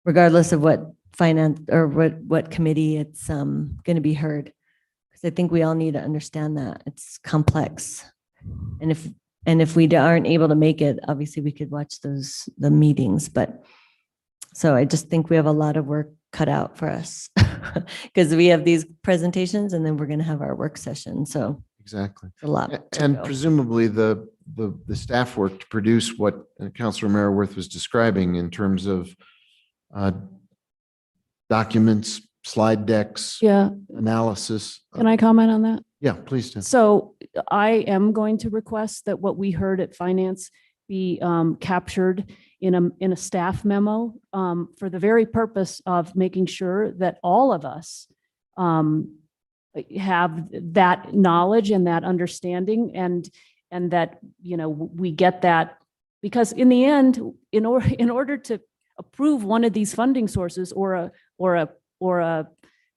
Speaker 3: regardless of what finance or what committee it's going to be heard. Because I think we all need to understand that it's complex. And if we aren't able to make it, obviously we could watch the meetings. But so I just think we have a lot of work cut out for us, because we have these presentations and then we're going to have our work session. So
Speaker 2: exactly,
Speaker 3: a lot.
Speaker 2: And presumably the staff work to produce what Councilor Maraworth was describing in terms of documents, slide decks,
Speaker 10: Yeah.
Speaker 2: analysis.
Speaker 10: Can I comment on that?
Speaker 2: Yeah, please do.
Speaker 10: So I am going to request that what we heard at finance be captured in a staff memo for the very purpose of making sure that all of us have that knowledge and that understanding, and that, you know, we get that, because in the end, in order to approve one of these funding sources or a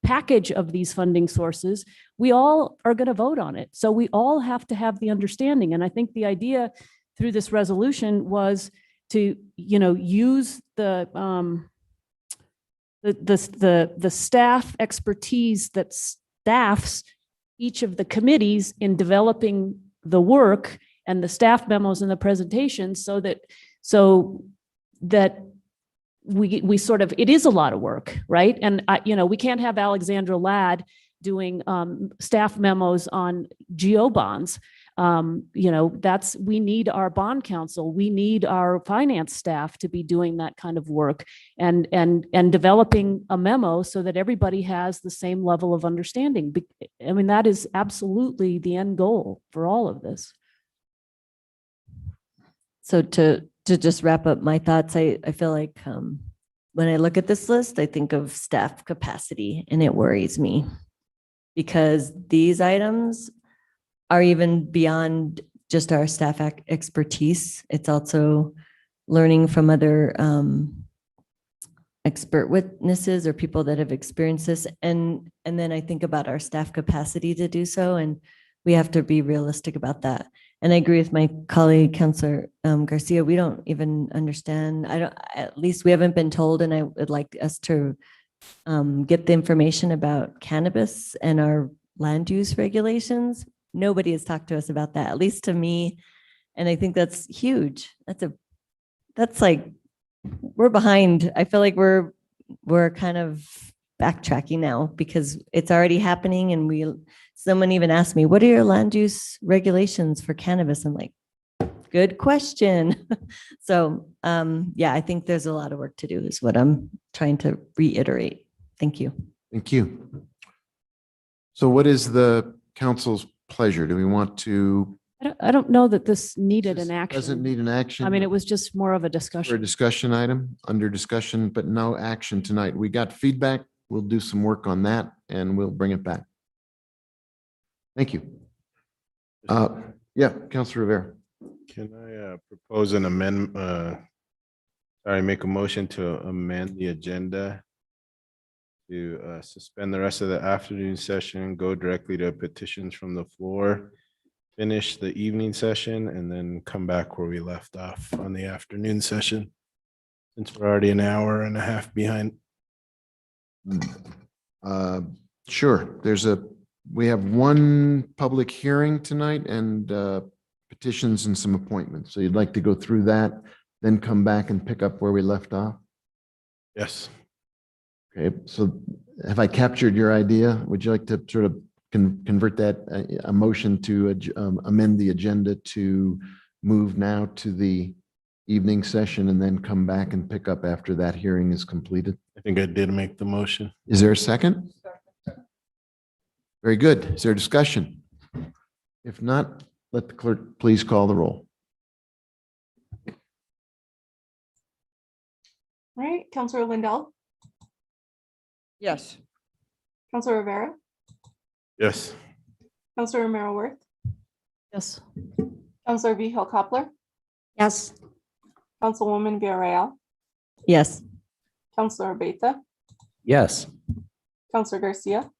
Speaker 10: package of these funding sources, we all are going to vote on it. So we all have to have the understanding. And I think the idea through this resolution was to, you know, use the staff expertise that staffs each of the committees in developing the work and the staff memos and the presentations, so that we sort of, it is a lot of work, right? And you know, we can't have Alexandra Ladd doing staff memos on geo bonds. You know, we need our bond counsel, we need our finance staff to be doing that kind of work and developing a memo so that everybody has the same level of understanding. I mean, that is absolutely the end goal for all of this.
Speaker 3: So to just wrap up my thoughts, I feel like when I look at this list, I think of staff capacity, and it worries me, because these items are even beyond just our staff expertise. It's also learning from other expert witnesses or people that have experienced this. And then I think about our staff capacity to do so, and we have to be realistic about that. And I agree with my colleague, Counselor Garcia. We don't even understand. At least we haven't been told, and I would like us to get the information about cannabis and our land use regulations. Nobody has talked to us about that, at least to me. And I think that's huge. That's like, we're behind. I feel like we're kind of backtracking now because it's already happening. And someone even asked me, what are your land use regulations for cannabis? I'm like, good question. So yeah, I think there's a lot of work to do is what I'm trying to reiterate. Thank you.
Speaker 2: Thank you. So what is the council's pleasure? Do we want to?
Speaker 10: I don't know that this needed an action.
Speaker 2: Doesn't need an action?
Speaker 10: I mean, it was just more of a
Speaker 2: For a
Speaker 10: discussion.
Speaker 2: discussion item, under discussion, but no action tonight. We got feedback. We'll do some work on that and we'll bring it back. Thank you. Yeah, Councilor Rivera.
Speaker 4: Can I propose an amendment? Make a motion to amend the agenda to suspend the rest of the afternoon session, go directly to petitions from the floor, finish the evening session, and then come back where we left off on the afternoon session, since we're already an hour and a half behind.
Speaker 2: Sure. We have one public hearing tonight and petitions and some appointments. So you'd like to go through that, then come back and pick up where we left off?
Speaker 4: Yes.
Speaker 2: Okay, so have I captured your idea? Would you like to sort of convert that a motion to amend the agenda to move now to the evening session and then come back and pick up after that hearing is completed?
Speaker 4: I think I did make the motion.
Speaker 2: Is there a second? Very good. Is there discussion? If not, let the clerk please call the roll.
Speaker 15: All right, Counselor Lindell,
Speaker 1: Yes.
Speaker 15: Counselor Rivera,
Speaker 4: Yes.
Speaker 15: Counselor Romero Worth,
Speaker 10: Yes.
Speaker 15: Counselor Vihil Coppler,
Speaker 5: Yes.
Speaker 15: Councilwoman Villarreal,
Speaker 3: Yes.
Speaker 15: Counselor Beta,
Speaker 9: Yes.
Speaker 15: Counselor Garcia,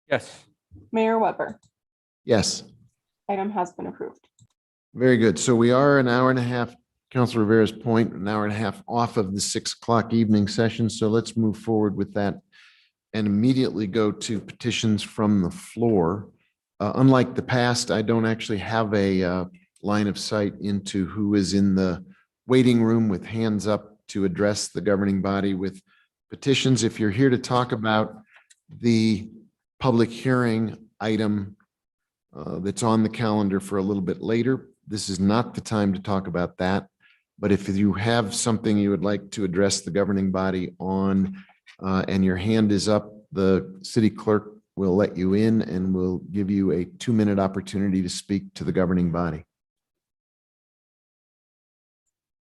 Speaker 11: Yes.
Speaker 15: Mayor Weber.
Speaker 2: Yes.
Speaker 15: Item has been approved.
Speaker 2: Very good. So we are an hour and a half, Councilor Rivera's point, an hour and a half off of the 6 o'clock evening session. So let's move forward with that and immediately go to petitions from the floor. Unlike the past, I don't actually have a line of sight into who is in the waiting room with hands up to address the governing body with petitions. If you're here to talk about the public hearing item that's on the calendar for a little bit later, this is not the time to talk about that. But if you have something you would like to address the governing body on and your hand is up, the city clerk will let you in and will give you a 2-minute opportunity to speak to the governing body.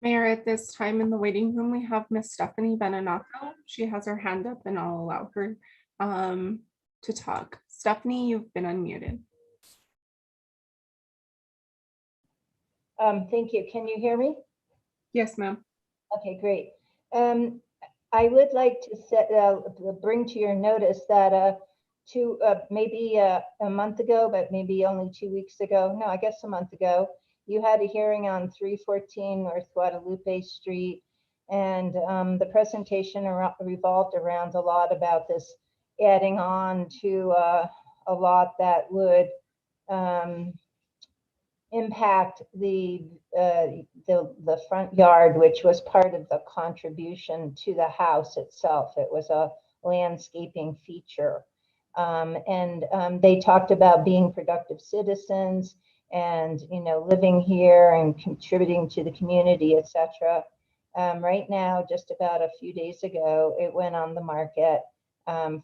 Speaker 7: Mayor, at this time in the waiting room, we have Miss Stephanie Beninato. She has her hand up and I'll allow her to talk. Stephanie, you've been unmuted.
Speaker 21: Thank you. Can you hear me?
Speaker 7: Yes, ma'am.
Speaker 21: Okay, great. I would like to bring to your notice that maybe a month ago, but maybe only 2 weeks ago, no, I guess a month ago, you had a hearing on 314 North Guadalupe Street. And the presentation revolved around a lot about this adding on to a lot that would impact the front yard, which was part of the contribution to the house itself. It was a landscaping feature. They talked about being productive citizens and, living here and contributing to the community, etc. Right now, just about a few days ago, it went on the market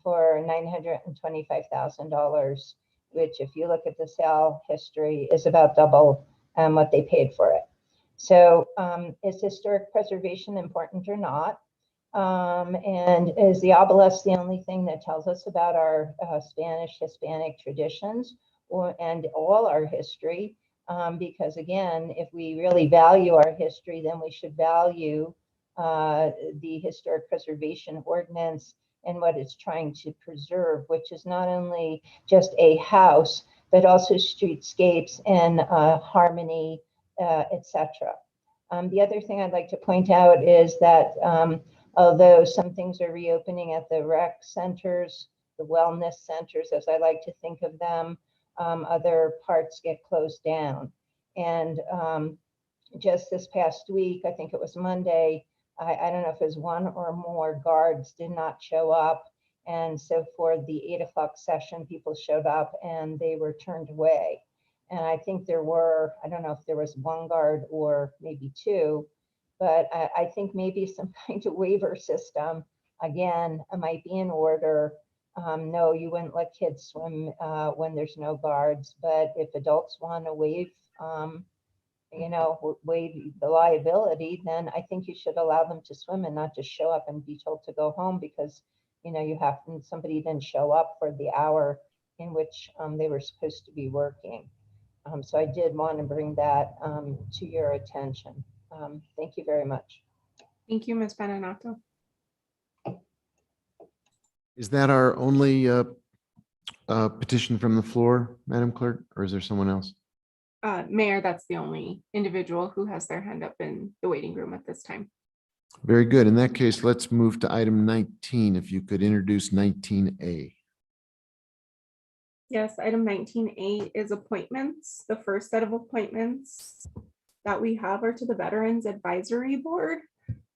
Speaker 21: for $925,000, which, if you look at the sale history, is about double what they paid for it. So is historic preservation important or not? And is the obelisk the only thing that tells us about our Spanish Hispanic traditions and all our history? Because again, if we really value our history, then we should value the historic preservation ordinance and what it's trying to preserve, which is not only just a house, but also streetscapes and harmony, etc. The other thing I'd like to point out is that although some things are reopening at the rec centers, the wellness centers, as I like to think of them, other parts get closed down. And just this past week, I think it was Monday, I don't know if it was one or more guards did not show up. And so for the 8 o'clock session, people showed up and they were turned away. And I think there were, I don't know if there was one guard or maybe two, but I think maybe some kind of waiver system, again, might be in order. No, you wouldn't let kids swim when there's no guards, but if adults want to waive, waive the liability, then I think you should allow them to swim and not just show up and be told to go home because, somebody didn't show up for the hour in which they were supposed to be working. So I did want to bring that to your attention. Thank you very much.
Speaker 7: Thank you, Ms. Pananato.
Speaker 2: Is that our only petition from the floor, Madam Clerk, or is there someone else?
Speaker 7: Mayor, that's the only individual who has their hand up in the waiting room at this time.
Speaker 2: Very good. In that case, let's move to item 19. If you could introduce 19A.
Speaker 7: Yes, item 19A is appointments. The first set of appointments that we have are to the Veterans Advisory Board.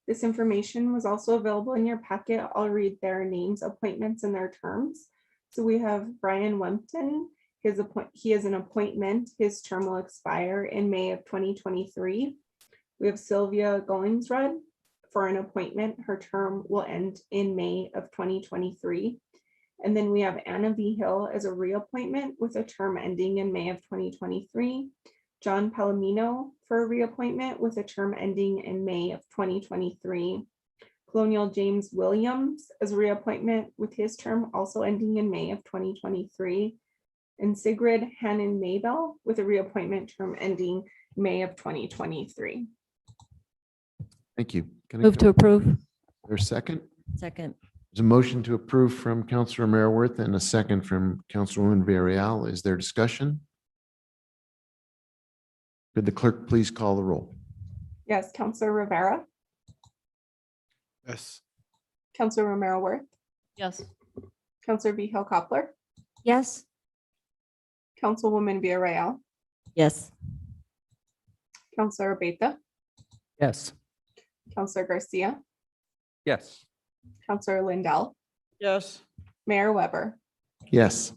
Speaker 7: This information was also available in your packet. I'll read their names, appointments, and their terms. So we have Brian Wempton. He is an appointment. His term will expire in May of 2023. We have Sylvia Gollingsrud for an appointment. Her term will end in May of 2023. And then we have Anna V. Hill as a reappointment with a term ending in May of 2023. John Palomino for a reappointment with a term ending in May of 2023. Colonial James Williams as a reappointment with his term also ending in May of 2023. And Sigrid Hannon Maybell with a reappointment term ending May of 2023.
Speaker 2: Thank you. Can I
Speaker 10: Move to
Speaker 2: come-
Speaker 10: approve.
Speaker 2: There's a second?
Speaker 3: Second.
Speaker 2: There's a motion to approve from Councilor Maraworth and a second from Councilwoman Villarreal. Is there discussion? Could the clerk please call the roll?
Speaker 7: Yes, Councilor Rivera,
Speaker 4: Yes.
Speaker 7: Councilor Romero Worth,
Speaker 10: Yes.
Speaker 7: Councilor Vihel Coppler,
Speaker 5: Yes.
Speaker 7: Councilwoman Villarreal,
Speaker 3: Yes.
Speaker 7: Councilor Beta,
Speaker 9: Yes.
Speaker 7: Councilor Garcia,
Speaker 11: Yes.
Speaker 7: Councilor Lindell,
Speaker 1: Yes.
Speaker 7: Mayor Weber.
Speaker 2: Yes,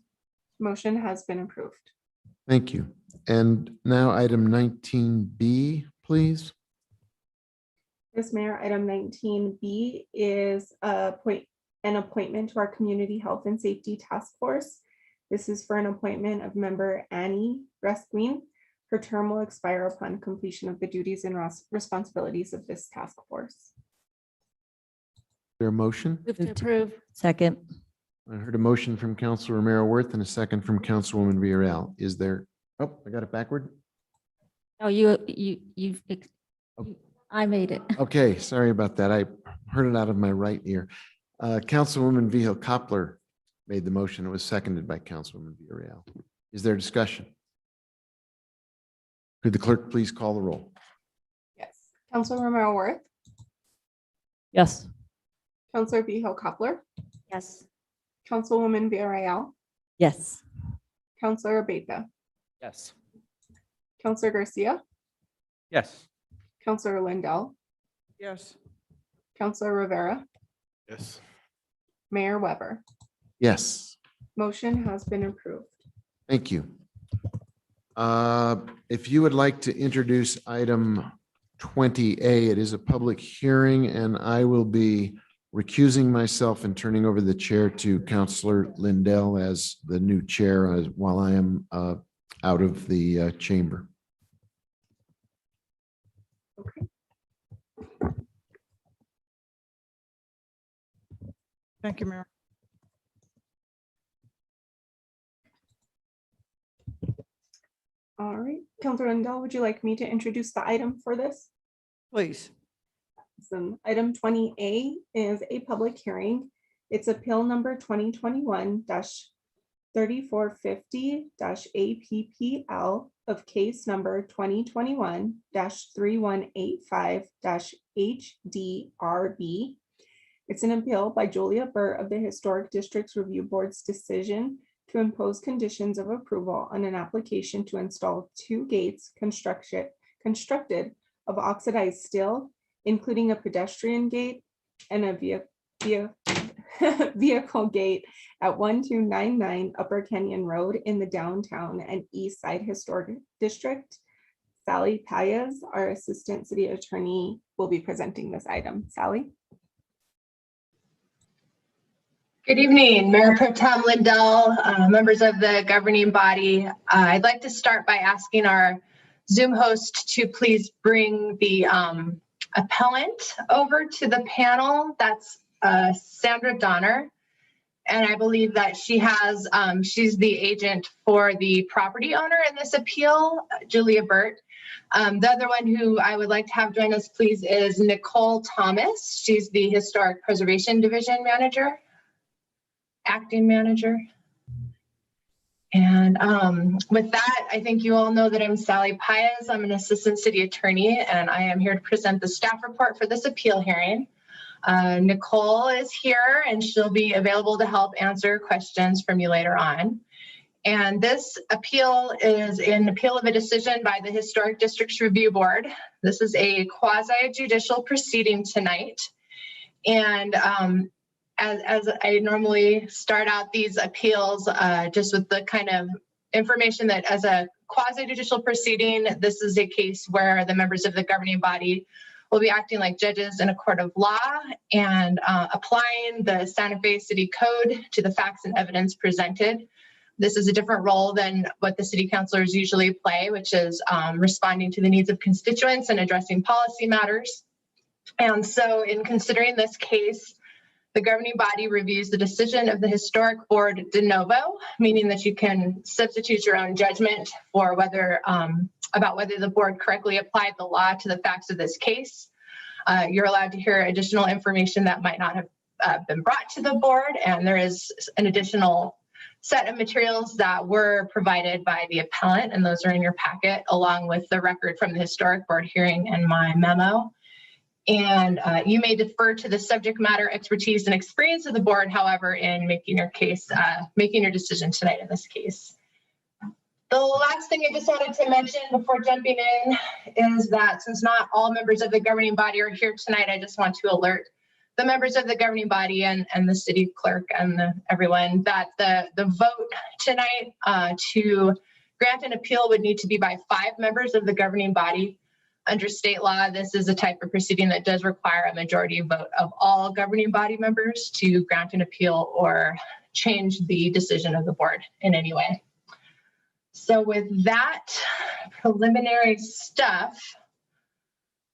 Speaker 7: Motion has been approved.
Speaker 2: thank you. And now item 19B, please.
Speaker 7: Yes, Mayor, item 19B is an appointment to our Community Health and Safety Task Force. This is for an appointment of member Annie Resqueen. Her term will expire upon completion of the duties and responsibilities of this task force.
Speaker 2: Is there a motion?
Speaker 10: Move to approve.
Speaker 3: Second.
Speaker 2: I heard a motion from Councilor Romero Worth and a second from Councilwoman Villarreal. Is there, oh, I got it backward?
Speaker 5: No, I made it.
Speaker 2: Okay, sorry about that. I heard it out of my right ear. Councilwoman Vihel Coppler made the motion. It was seconded by Councilwoman Villarreal. Is there discussion? Could the clerk please call the roll?
Speaker 7: Yes. Councilor Romero Worth,
Speaker 10: Yes.
Speaker 7: Councilor Vihel Coppler,
Speaker 5: Yes.
Speaker 7: Councilwoman Villarreal,
Speaker 3: Yes.
Speaker 7: Councilor Beta,
Speaker 11: Yes.
Speaker 7: Councilor Garcia,
Speaker 11: Yes.
Speaker 7: Councilor Lindell,
Speaker 1: Yes.
Speaker 7: Councilor Rivera,
Speaker 4: Yes.
Speaker 7: Mayor Weber.
Speaker 2: Yes,
Speaker 7: Motion has been approved.
Speaker 2: thank you. If you would like to introduce item 20A, it is a public hearing and I will be recusing myself and turning over the chair to Councilor Lindell as the new chair while I am out of the chamber.
Speaker 1: Thank you, Mayor.
Speaker 7: All right, Councilor Lindell, would you like me to introduce the item for this?
Speaker 1: Please.
Speaker 7: Item 20A is a public hearing. It's appeal number 2021-0 3450-APPL of case number 2021-3185-HDRB. It's an appeal by Julia Burt of the Historic Districts Review Board's decision to impose conditions of approval on an application to install 2 gates constructed of oxidized steel, including a pedestrian gate and a vehicle gate at 1299 Upper Canyon Road in the downtown and east side historic district. Sally Payas, our assistant city attorney, will be presenting this item. Sally?
Speaker 8: Good evening, Mayor Pro Tem Lindell, members of the governing body. I'd like to start by asking our Zoom host to please bring the appellant over to the panel. That's Sandra Donner. And I believe that she has, she's the agent for the property owner in this appeal, Julia Burt. The other one who I would like to have join us, please, is Nicole Thomas. She's the Historic Preservation Division Manager, Acting Manager. And with that, I think you all know that I'm Sally Payas. I'm an assistant city attorney, and I am here to present the staff report for this appeal hearing. Nicole is here, and she'll be available to help answer questions from you later on. And this appeal is an appeal of a decision by the Historic Districts Review Board. This is a quasi-judicial proceeding tonight. And as I normally start out these appeals, just with the kind of information that as a quasi-judicial proceeding, this is a case where the members of the governing body will be acting like judges in a court of law and applying the Santa Fe City Code to the facts and evidence presented. This is a different role than what the city councilors usually play, which is responding to the needs of constituents and addressing policy matters. And so in considering this case, the governing body reviews the decision of the historic board de novo, meaning that you can substitute your own judgment for whether about whether the board correctly applied the law to the facts of this case. You're allowed to hear additional information that might not have been brought to the board, and there is an additional set of materials that were provided by the appellant, and those are in your packet, along with the record from the historic board hearing and my memo. And you may defer to the subject matter expertise and experience of the board, however, in making your case, making your decision tonight in this case. The last thing I just wanted to mention before jumping in is that since not all members of the governing body are here tonight, I just want to alert the members of the governing body and the city clerk and everyone that the vote tonight to grant an appeal would need to be by 5 members of the governing body. Under state law, this is a type of proceeding that does require a majority vote of all governing body members to grant an appeal or change the decision of the board in any way. So with that preliminary stuff,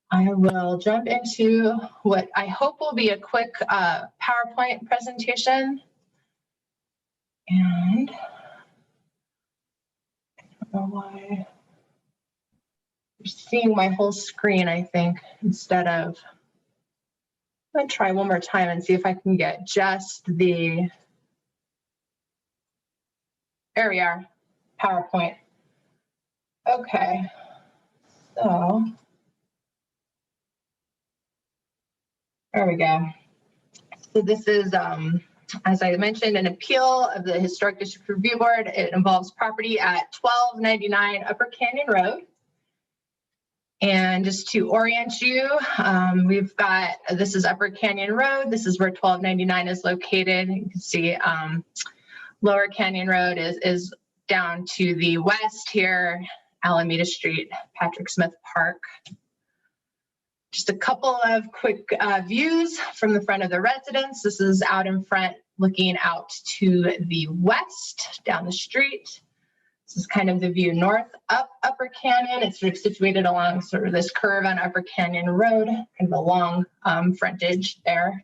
Speaker 8: I will jump into what I hope will be a quick PowerPoint presentation. And I don't know why you're seeing my whole screen, I think, instead of, I'm gonna try one more time and see if I can get just the, there we are, PowerPoint. Okay, so, there we go. So this is, as I mentioned, an appeal of the Historic District Review Board. It involves property at 1299 Upper Canyon Road. And just to orient you, we've got, this is Upper Canyon Road. This is where 1299 is located. You can see Lower Canyon Road is down to the west here, Alameda Street, Patrick Smith Park. Just a couple of quick views from the front of the residence. This is out in front, looking out to the west, down the street. This is kind of the view north up Upper Canyon. It's sort of situated along sort of this curve on Upper Canyon Road, kind of a long frontage there.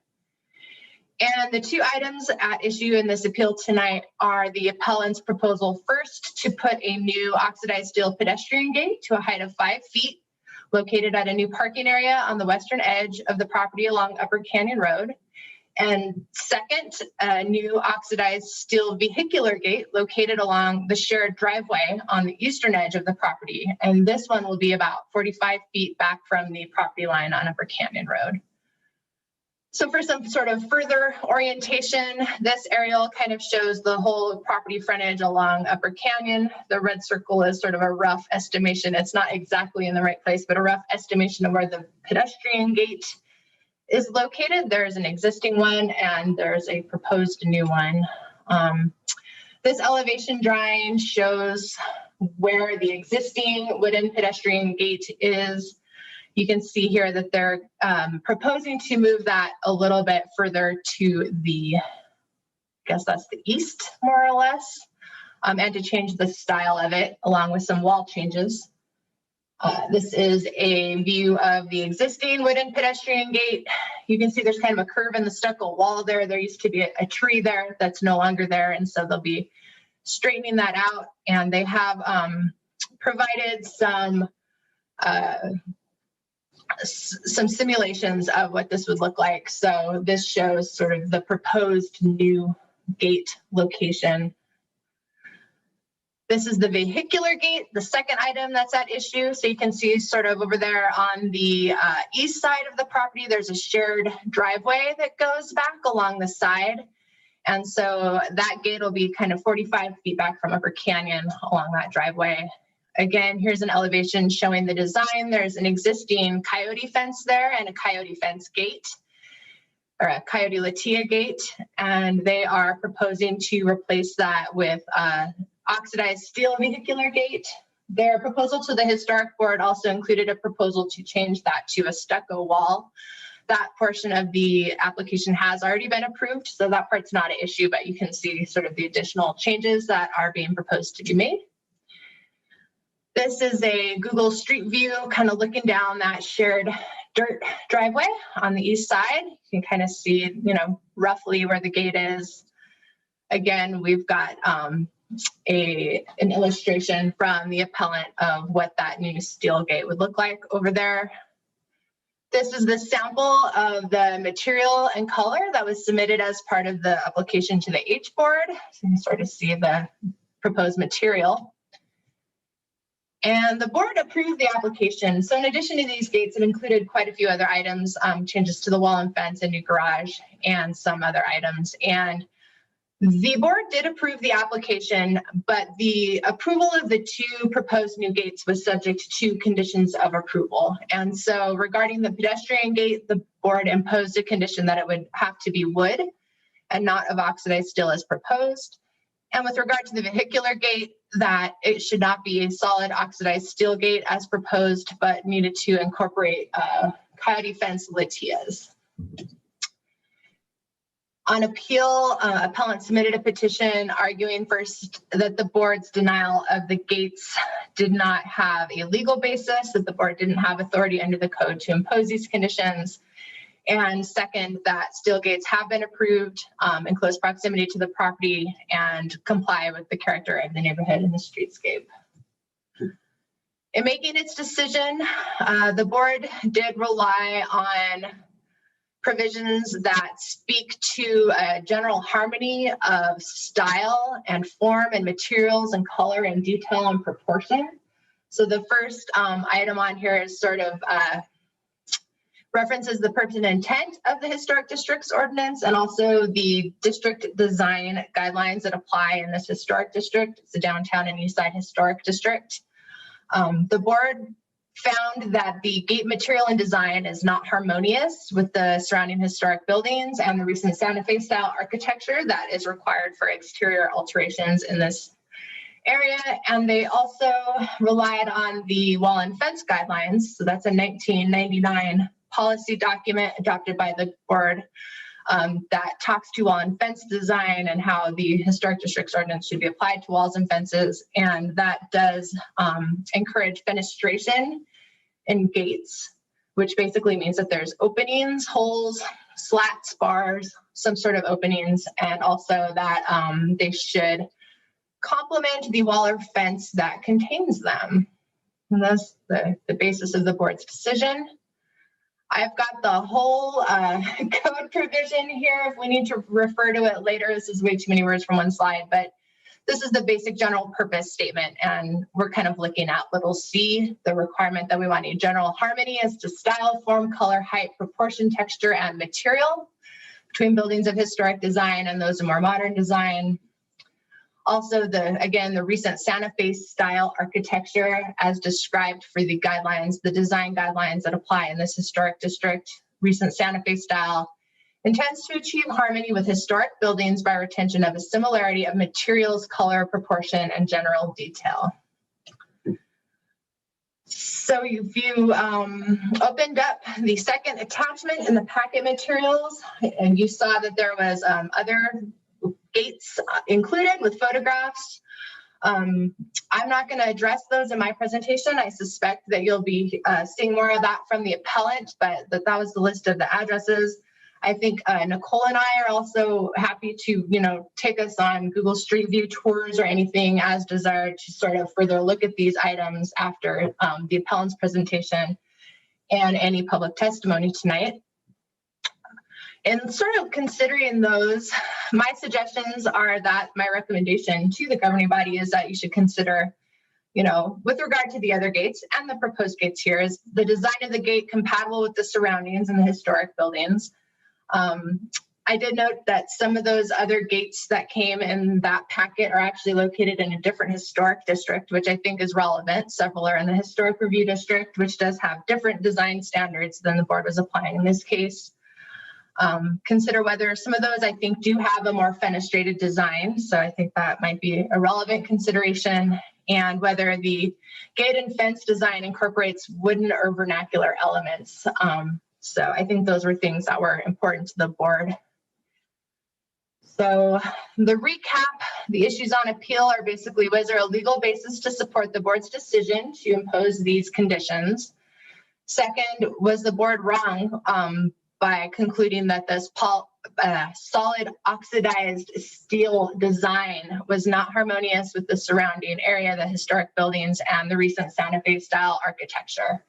Speaker 8: And the 2 items at issue in this appeal tonight are the appellant's proposal first to put a new oxidized steel pedestrian gate to a height of 5 feet, located at a new parking area on the western edge of the property along Upper Canyon Road. And second, a new oxidized steel vehicular gate located along the shared driveway on the eastern edge of the property. And this one will be about 45 feet back from the property line on Upper Canyon Road. So for some sort of further orientation, this aerial kind of shows the whole property frontage along Upper Canyon. The red circle is sort of a rough estimation. It's not exactly in the right place, but a rough estimation of where the pedestrian gate is located. There's an existing one and there's a proposed new one. This elevation drawing shows where the existing wooden pedestrian gate is. You can see here that they're proposing to move that a little bit further to the, I guess that's the east, more or less, and to change the style of it along with some wall changes. This is a view of the existing wooden pedestrian gate. You can see there's kind of a curve in the stucco wall there. There used to be a tree there that's no longer there, and so they'll be straightening that out. And they have provided some simulations of what this would look like. So this shows sort of the proposed new gate location. This is the vehicular gate, the second item that's at issue. So you can see sort of over there on the east side of the property, there's a shared driveway that goes back along the side. And so that gate will be kind of 45 feet back from Upper Canyon along that driveway. Again, here's an elevation showing the design. There's an existing coyote fence there and a coyote fence gate, or a coyote latia gate. And they are proposing to replace that with oxidized steel vehicular gate. Their proposal to the historic board also included a proposal to change that to a stucco wall. That portion of the application has already been approved, so that part's not an issue, but you can see sort of the additional changes that are being proposed to be made. This is a Google Street View, kind of looking down that shared dirt driveway on the east side. You can kind of see, you know, roughly where the gate is. Again, we've got an illustration from the appellant of what that new steel gate would look like over there. This is the sample of the material and color that was submitted as part of the application to the H board. So you can sort of see the proposed material. And the board approved the application. So in addition to these gates, it included quite a few other items, changes to the wall and fence, a new garage, and some other items. And the board did approve the application, but the approval of the two proposed new gates was subject to conditions of approval. And so regarding the pedestrian gate, the board imposed a condition that it would have to be wood and not of oxidized steel as proposed. And with regard to the vehicular gate, that it should not be a solid oxidized steel gate as proposed, but needed to incorporate coyote fence litias. On appeal, appellant submitted a petition arguing first that the board's denial of the gates did not have a legal basis, that the board didn't have authority under the code to impose these conditions. And second, that steel gates have been approved in close proximity to the property and comply with the character of the neighborhood and the streetscape. In making its decision, the board did rely on provisions that speak to a general harmony of style and form and materials and color and detail and proportion. So the first item on here is sort of references the purpose and intent of the historic districts ordinance and also the district design guidelines that apply in this historic district. It's the downtown and east side historic district. The board found that the gate material and design is not harmonious with the surrounding historic buildings and the recent Santa Fe style architecture that is required for exterior alterations in this area. And they also relied on the wall and fence guidelines. So that's a 1999 policy document adopted by the board that talks to wall and fence design and how the historic districts ordinance should be applied to walls and fences. And that does encourage fenestration in gates, which basically means that there's openings, holes, slats, bars, some sort of openings, and also that they should complement the wall or fence that contains them. And that's the basis of the board's decision. I've got the whole code provision here. If we need to refer to it later, this is way too many words from one slide, but this is the basic general purpose statement. And we're kind of looking at little c, the requirement that we want a general harmony as to style, form, color, height, proportion, texture, and material between buildings of historic design and those of more modern design. Also, again, the recent Santa Fe style architecture as described for the guidelines, the design guidelines that apply in this historic district, recent Santa Fe style intends to achieve harmony with historic buildings by retention of a similarity of materials, color, proportion, and general detail. So if you opened up the second attachment in the packet materials, and you saw that there was other gates included with photographs. I'm not going to address those in my presentation. I suspect that you'll be seeing more of that from the appellant, but that was the list of the addresses. I think Nicole and I are also happy to, take us on Google Street View tours or anything as desired to sort of further look at these items after the appellant's presentation and any public testimony tonight. And sort of considering those, my suggestions are that my recommendation to the governing body is that you should consider, with regard to the other gates and the proposed gates here, is the design of the gate compatible with the surroundings and the historic buildings. I did note that some of those other gates that came in that packet are actually located in a different historic district, which I think is relevant. Several are in the historic review district, which does have different design standards than the board was applying in this case. Consider whether some of those I think do have a more fenestrated design. So I think that might be a relevant consideration, and whether the gate and fence design incorporates wooden or vernacular elements. So I think those were things that were important to the board. So the recap, the issues on appeal are basically, was there a legal basis to support the board's decision to impose these conditions? Second, was the board wrong by concluding that this solid oxidized steel design was not harmonious with the surrounding area, the historic buildings, and the recent Santa Fe style architecture?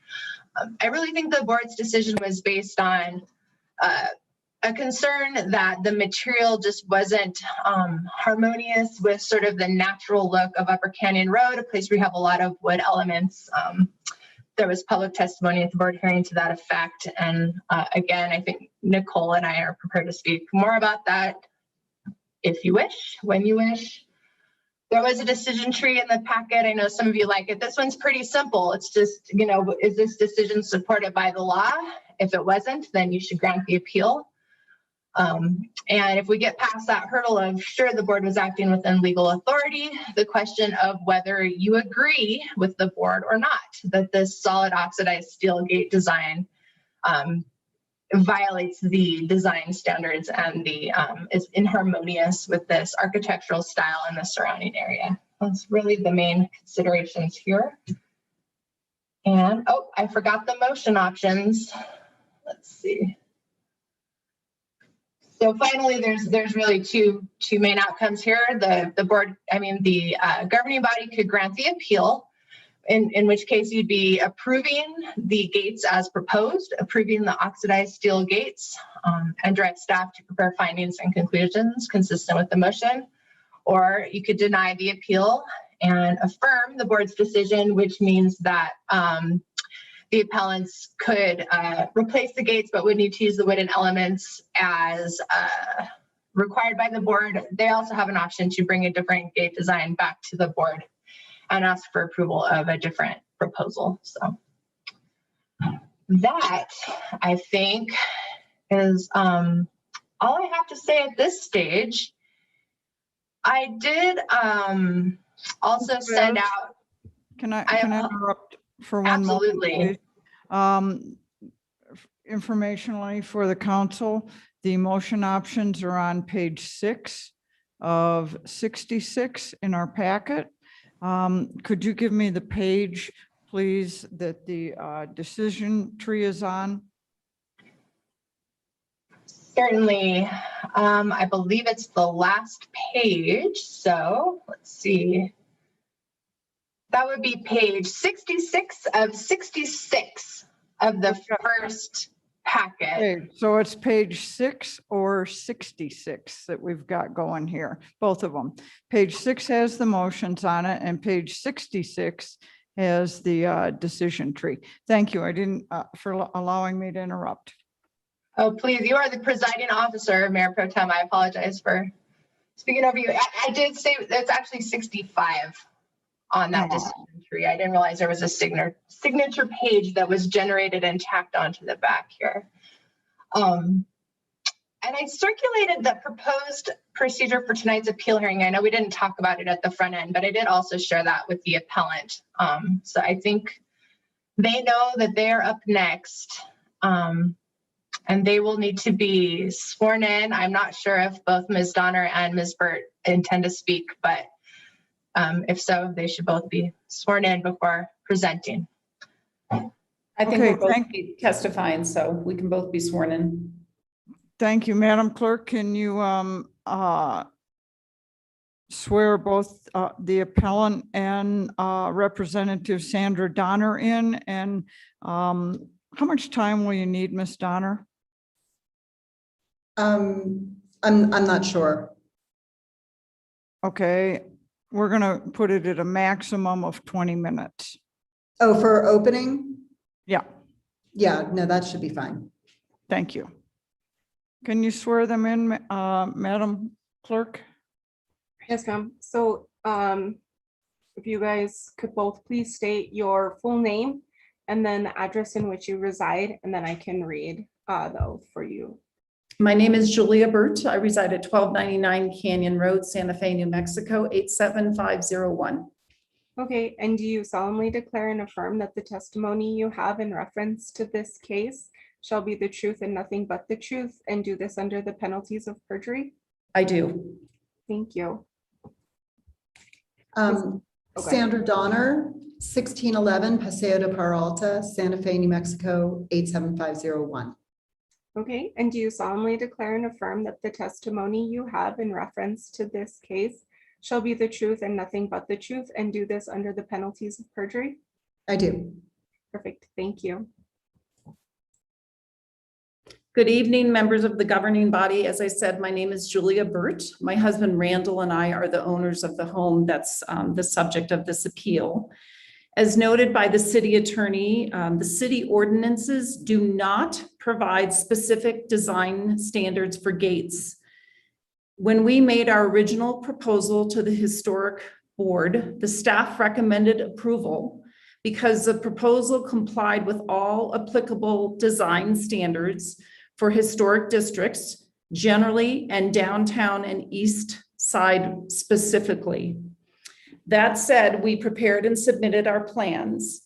Speaker 8: I really think the board's decision was based on a concern that the material just wasn't harmonious with sort of the natural look of Upper Canyon Road, a place where we have a lot of wood elements. There was public testimony at the board hearing to that effect. And again, I think Nicole and I are prepared to speak more about that if you wish, when you wish. There was a decision tree in the packet. I know some of you like it. This one's pretty simple. It's just, is this decision supported by the law? If it wasn't, then you should grant the appeal. And if we get past that hurdle of, sure, the board was acting within legal authority, the question of whether you agree with the board or not, that this solid oxidized steel gate design violates the design standards and is inharmonious with this architectural style in the surrounding area. That's really the main considerations here. And, oh, I forgot the motion options. Let's see. So finally, there's really two main outcomes here. The board, the governing body could grant the appeal, in which case you'd be approving the gates as proposed, approving the oxidized steel gates, and direct staff to prepare findings and conclusions consistent with the motion. Or you could deny the appeal and affirm the board's decision, which means that the appellants could replace the gates, but would need to use the wooden elements as required by the board. They also have an option to bring a different gate design back to the board and ask for approval of a different proposal. So that, I think, is all I have to say at this stage. I did also send out.
Speaker 1: Can I interrupt for one
Speaker 8: absolutely.
Speaker 1: moment? Informationally for the council, the motion options are on page 6 of 66 in our packet. Could you give me the page, please, that the decision tree is on?
Speaker 8: Certainly. I believe it's the last page. So let's see. That would be page 66 of 66 of the first packet.
Speaker 1: Okay, so it's page 6 or 66 that we've got going here, both of them. Page 6 has the motions on it and page 66 has the decision tree. Thank you. I didn't, for allowing me to interrupt.
Speaker 8: Oh, please, you are the presiding officer, Mayor Pro Tem. I apologize for speaking over you. I did say that's actually 65 on that decision tree. I didn't realize there was a signature page that was generated and tacked onto the back here. And I circulated the proposed procedure for tonight's appeal hearing. I know we didn't talk about it at the front end, but I did also share that with the appellant. So I think they know that they're up next. And they will need to be sworn in. I'm not sure if both Ms. Donner and Ms. Burt intend to speak, but if so, they should both be sworn in before presenting.
Speaker 13: I think
Speaker 1: Okay,
Speaker 13: we'll both be testifying, so we can both be sworn in.
Speaker 1: Thank you, Madam Clerk. Can you swear both the appellant and Representative Sandra Donner in? And how much time will you need, Ms. Donner?
Speaker 22: I'm not sure.
Speaker 1: Okay, we're gonna put it at a maximum of 20 minutes.
Speaker 22: Oh, for opening?
Speaker 1: Yeah,
Speaker 22: Yeah, no, that should be fine.
Speaker 1: thank you. Can you swear them in, Madam Clerk?
Speaker 7: Yes, ma'am. So if you guys could both please state your full name and then the address in which you reside, and then I can read the oath for you.
Speaker 13: My name is Julia Burt. I reside at 1299 Canyon Road, Santa Fe, New Mexico, 87501.
Speaker 7: Okay, and do you solemnly declare and affirm that the testimony you have in reference to this case shall be the truth and nothing but the truth, and do this under the penalties of perjury?
Speaker 13: I do.
Speaker 7: Thank you.
Speaker 22: Sandra Donner, 1611 Paseo de Peralta, Santa Fe, New Mexico, 87501.
Speaker 7: Okay, and do you solemnly declare and affirm that the testimony you have in reference to this case shall be the truth and nothing but the truth, and do this under the penalties of perjury?
Speaker 22: I do.
Speaker 7: Perfect, thank you.
Speaker 13: Good evening, members of the governing body. As I said, my name is Julia Burt. My husband Randall and I are the owners of the home that's the subject of this appeal. As noted by the city attorney, the city ordinances do not provide specific design standards for gates. When we made our original proposal to the historic board, the staff recommended approval because the proposal complied with all applicable design standards for historic districts generally, and downtown and east side specifically. That said, we prepared and submitted our plans.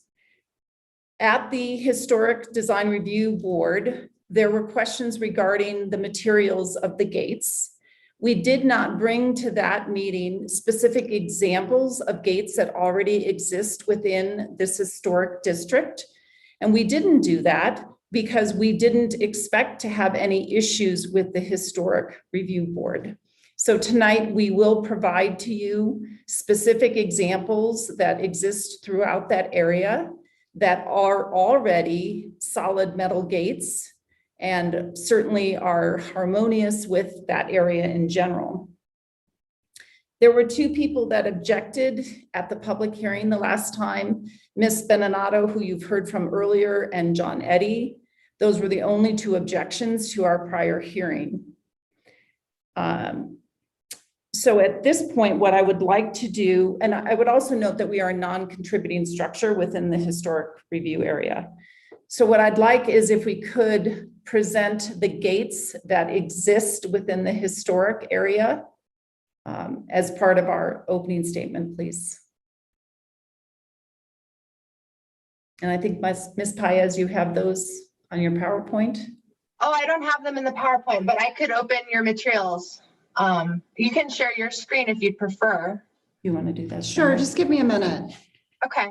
Speaker 13: At the Historic Design Review Board, there were questions regarding the materials of the gates. We did not bring to that meeting specific examples of gates that already exist within this historic district. And we didn't do that because we didn't expect to have any issues with the Historic Review Board. So tonight we will provide to you specific examples that exist throughout that area that are already solid metal gates and certainly are harmonious with that area in general. There were two people that objected at the public hearing the last time, Ms. Beninato, who you've heard from earlier, and John Eddy. Those were the only two objections to our prior hearing. So at this point, what I would like to do, and I would also note that we are a non-contributing structure within the historic review area. So what I'd like is if we could present the gates that exist within the historic area as part of our opening statement, please. And I think Ms. Paez, you have those on your PowerPoint.
Speaker 8: Oh, I don't have them in the PowerPoint, but I could open your materials. You can share your screen if you'd prefer.
Speaker 13: You want to do that?
Speaker 22: Sure, just give me a minute.
Speaker 8: Okay.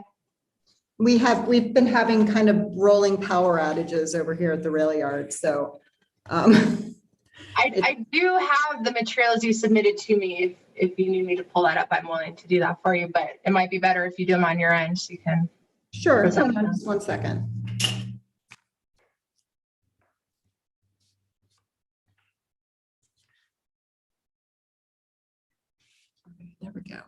Speaker 22: We've been having kind of rolling power outages over here at the rail yard, so.
Speaker 8: I do have the materials you submitted to me. If you need me to pull that up, I'm willing to do that for you, but it might be better if you do them on your end so you can.
Speaker 22: Sure, just 1 second. There we go.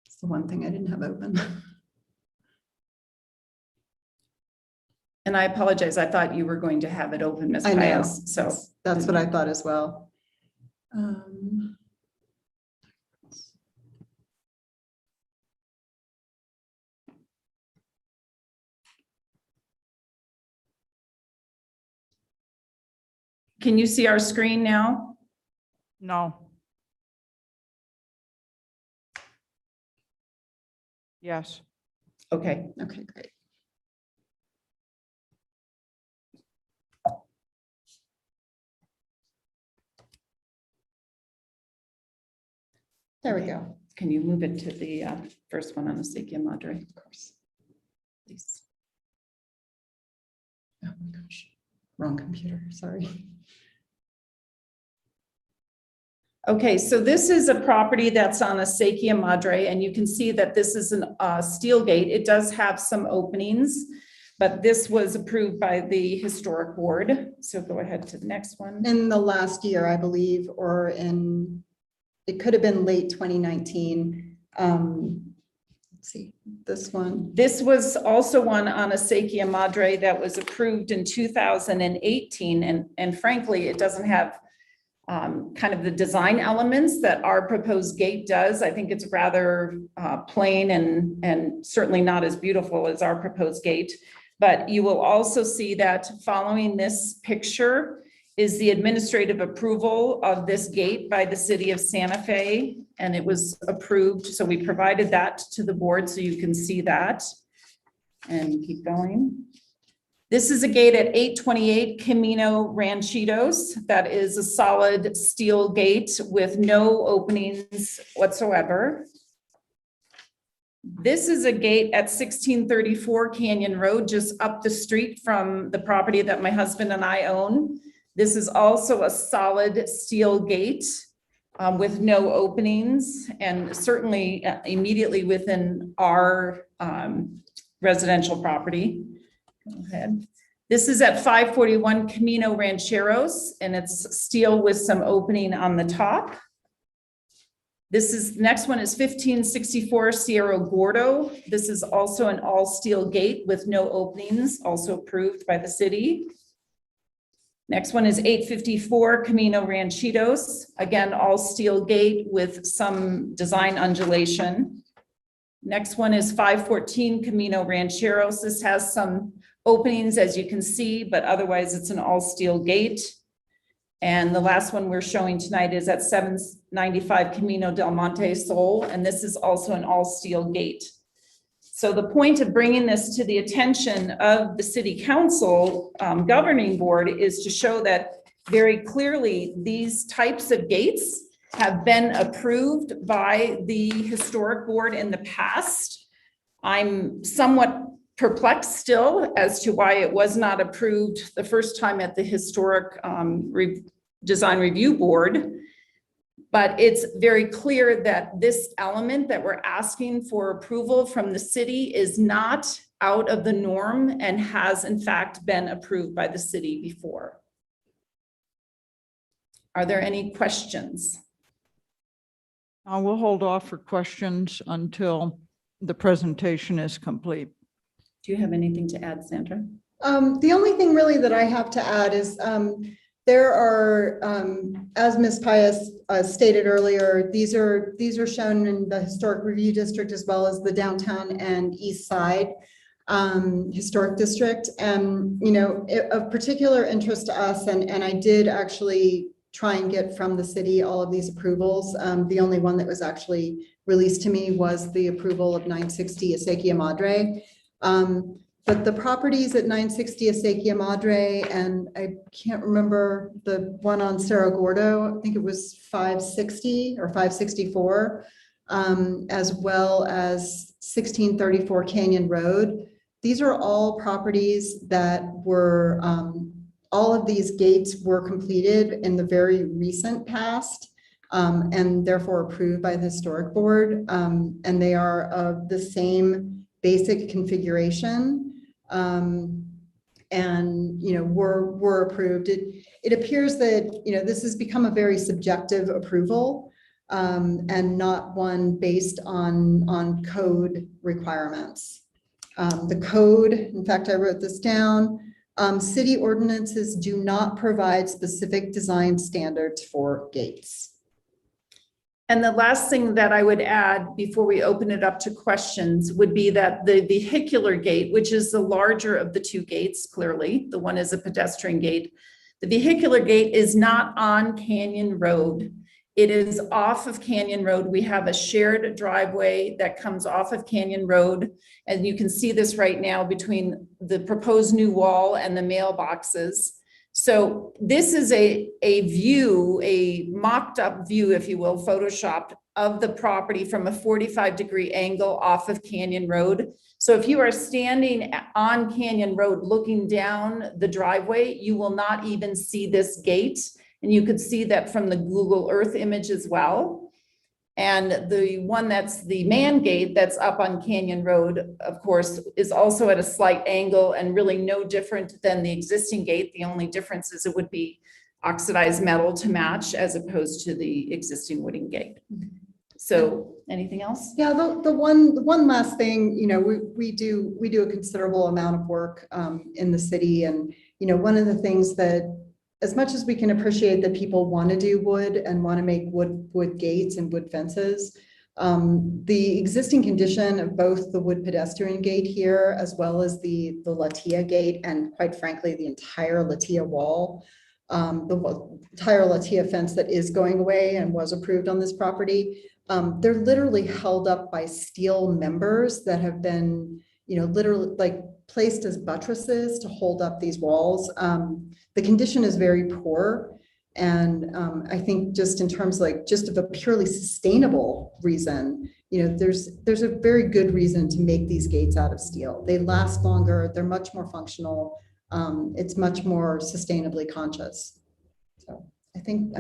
Speaker 22: It's the one thing I didn't have open. And I apologize. I thought you were going to have it open, Ms.
Speaker 13: I know.
Speaker 22: Pius. So
Speaker 13: That's what I thought as well. Can you see our screen now?
Speaker 1: No. Yes.
Speaker 13: Okay, okay, great. There we go. Can you move it to the first one on the Acequia Madre, of course? Please. Oh my gosh, wrong computer, sorry. Okay, so this is a property that's on Acequia Madre, and you can see that this is a steel gate. It does have some openings, but this was approved by the historic board. So go ahead to the next one.
Speaker 22: in the last year, I believe, or in, it could have been late 2019. Let's see, this one.
Speaker 13: This was also one on Acequia Madre that was approved in 2018. And frankly, it doesn't have kind of the design elements that our proposed gate does. I think it's rather plain and certainly not as beautiful as our proposed gate. But you will also see that following this picture is the administrative approval of this gate by the city of Santa Fe, and it was approved. So we provided that to the board so you can see that. And keep going. This is a gate at 828 Camino Ranchitos. That is a solid steel gate with no openings whatsoever. This is a gate at 1634 Canyon Road, just up the street from the property that my husband and I own. This is also a solid steel gate with no openings, and certainly immediately within our residential property. Go ahead. This is at 541 Camino Rancheros, and it's steel with some opening on the top. Next one is 1564 Sierra Gordo. This is also an all steel gate with no openings, also approved by the city. Next one is 854 Camino Ranchitos. Again, all steel gate with some design undulation. Next one is 514 Camino Rancheros. This has some openings, as you can see, but otherwise it's an all steel gate. And the last one we're showing tonight is at 795 Camino del Monte Sol, and this is also an all steel gate. So the point of bringing this to the attention of the city council governing board is to show that very clearly these types of gates have been approved by the historic board in the past. I'm somewhat perplexed still as to why it was not approved the first time at the historic design review board. But it's very clear that this element that we're asking for approval from the city is not out of the norm and has in fact been approved by the city before. Are there any questions?
Speaker 1: We'll hold off for questions until the presentation is complete.
Speaker 13: Do you have anything to add, Sandra?
Speaker 22: The only thing really that I have to add is there are, as Ms. Pius stated earlier, these are shown in the Historic Review District as well as the downtown and east side historic district. And, you know, of particular interest to us, and I did actually try and get from the city all of these approvals. The only one that was actually released to me was the approval of 960 Acequia Madre. But the properties at 960 Acequia Madre, and I can't remember the one on Cerro Gordo, I think it was 560 or 564, as well as 1634 Canyon Road. These are all properties that were, all of these gates were completed in the very recent past and therefore approved by the historic board. And they are of the same basic configuration. And, were approved. It appears that, this has become a very subjective approval and not one based on code requirements. The code, in fact, I wrote this down, city ordinances do not provide specific design standards for gates.
Speaker 13: And the last thing that I would add before we open it up to questions would be that the vehicular gate, which is the larger of the two gates, clearly, the one is a pedestrian gate. The vehicular gate is not on Canyon Road. It is off of Canyon Road. We have a shared driveway that comes off of Canyon Road. And you can see this right now between the proposed new wall and the mailboxes. So this is a view, a mocked up view, if you will, photoshopped of the property from a 45-degree angle off of Canyon Road. So if you are standing on Canyon Road looking down the driveway, you will not even see this gate. And you could see that from the Google Earth image as well. And the one that's the man gate that's up on Canyon Road, of course, is also at a slight angle and really no different than the existing gate. The only difference is it would be oxidized metal to match as opposed to the existing wooden gate. So anything else?
Speaker 22: Yeah, the one last thing, we do a considerable amount of work in the city. And, one of the things that, as much as we can appreciate that people want to do wood and want to make wood gates and wood fences, the existing condition of both the wood pedestrian gate here, as well as the Latia gate, and quite frankly, the entire Latia wall, the entire Latia fence that is going away and was approved on this property, they're literally held up by steel members that have been, literally like placed as buttresses to hold up these walls. The condition is very poor. And I think just in terms just of a purely sustainable reason, there's a very good reason to make these gates out of steel. They last longer, they're much more functional. It's much more sustainably conscious. So I think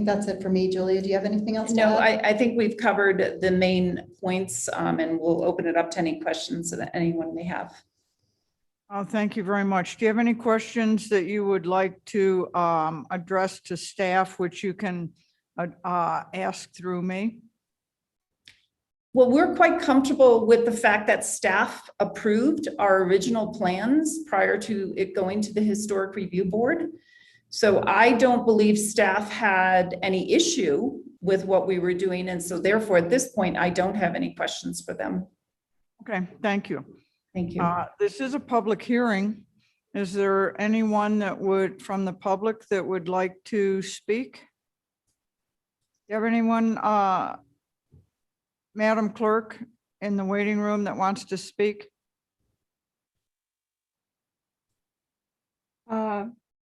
Speaker 22: that's it for me. Julia, do you have anything else to
Speaker 13: No,
Speaker 22: add?
Speaker 13: I think we've covered the main points and we'll open it up to any questions that anyone may have.
Speaker 1: Thank you very much. Do you have any questions that you would like to address to staff, which you can ask through me?
Speaker 13: Well, we're quite comfortable with the fact that staff approved our original plans prior to it going to the Historic Review Board. So I don't believe staff had any issue with what we were doing. And so therefore, at this point, I don't have any questions for them.
Speaker 1: Okay, thank you.
Speaker 13: Thank you.
Speaker 1: This is a public hearing. Is there anyone from the public that would like to speak? Do you have anyone, Madam Clerk, in the waiting room that wants to speak?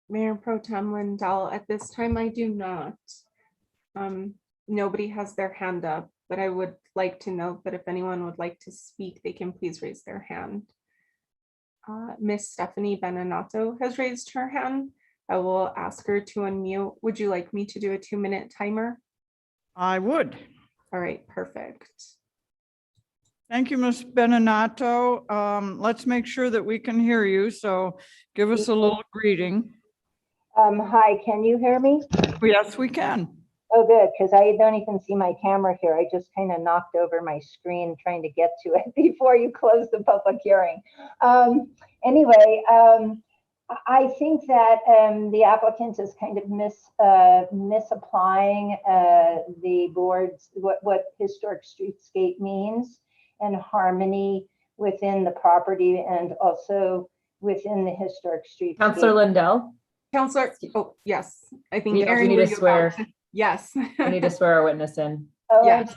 Speaker 7: Mayor Pro Tem Lindell, at this time, I do not. Nobody has their hand up, but I would like to note that if anyone would like to speak, they can please raise their hand. Miss Stephanie Beninato has raised her hand. I will ask her to unmute. Would you like me to do a 2-minute timer?
Speaker 1: I would.
Speaker 7: All right, perfect.
Speaker 1: Thank you, Ms. Beninato. Let's make sure that we can hear you. So give us a little greeting.
Speaker 12: Hi, can you hear me?
Speaker 1: Yes, we can.
Speaker 12: Oh, good, because I don't even see my camera here. I just kind of knocked over my screen trying to get to it before you closed the public hearing. Anyway, I think that the applicant is kind of misapplying the board's, what historic streetscape means, and harmony within the property and also within the historic streetscape.
Speaker 14: Counselor Lindell?
Speaker 7: Counselor, oh, yes, I think
Speaker 14: You
Speaker 7: Erin,
Speaker 14: need
Speaker 7: were
Speaker 14: to
Speaker 7: you
Speaker 14: swear.
Speaker 7: about to- Yes.
Speaker 14: We need to swear our witness in.
Speaker 12: Oh,
Speaker 7: Yes.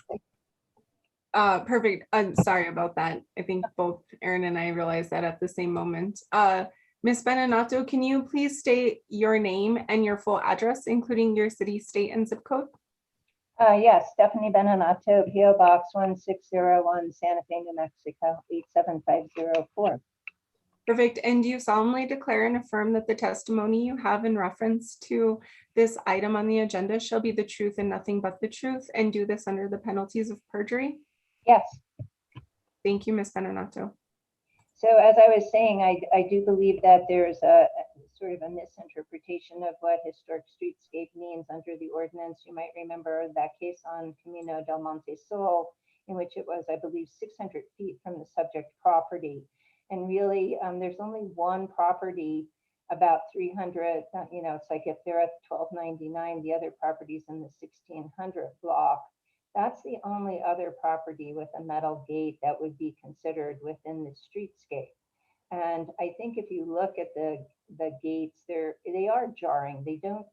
Speaker 7: Perfect. I'm sorry about that. I think both Erin and I realized that at the same moment. Ms. Beninato, can you please state your name and your full address, including your city, state, and zip code?
Speaker 12: Yes, Stephanie Beninato, PO Box 1601, Santa Fe, New Mexico, 87504.
Speaker 7: Perfect. And do you solemnly declare and affirm that the testimony you have in reference to this item on the agenda shall be the truth and nothing but the truth, and do this under the penalties of perjury?
Speaker 12: Yes.
Speaker 7: Thank you, Ms. Beninato.
Speaker 21: So as I was saying, I do believe that there's a sort of a misinterpretation of what historic streetscape means under the ordinance. You might remember that case on Camino del Monte Sol, in which it was, I believe, 600 feet from the subject property. And really, there's only one property about 300, it's like if they're at 1299, the other properties in the 1600 block. That's the only other property with a metal gate that would be considered within the streetscape. And I think if you look at the gates, they are jarring. They don't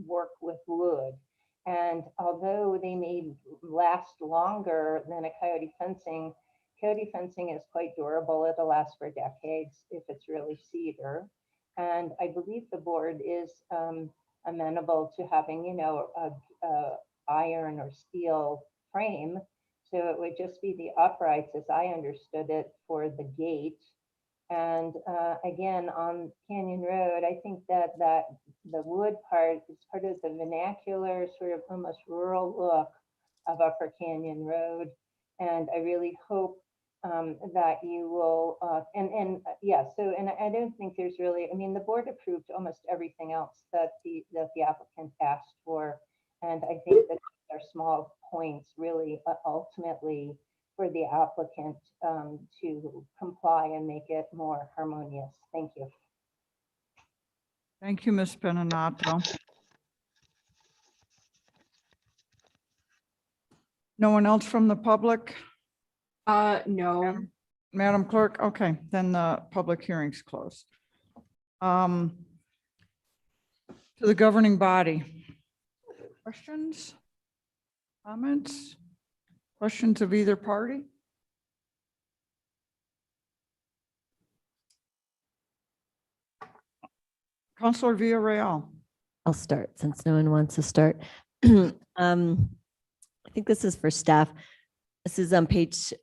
Speaker 21: work with wood. And although they may last longer than a coyote fencing is quite durable. It'll last for decades if it's really cedar. And I believe the board is amenable to having, a iron or steel frame. So it would just be the uprights, as I understood it, for the gate. And again, on Canyon Road, I think that the wood part is part of the vernacular, sort of almost rural look of Upper Canyon Road. And I really hope that you will, and I don't think there's really, the board approved almost everything else that the applicant asked for. And I think that these are small points really ultimately for the applicant to comply and make it more harmonious. Thank you.
Speaker 1: Thank you, Ms. Beninato. No one else from the public?
Speaker 16: No.
Speaker 1: Madam Clerk, okay, then the public hearing's closed. To the governing body. Questions? Comments? Questions of either party? Councilor Villarreal.
Speaker 3: I'll start since no one wants to start. I think this is for staff. This is on page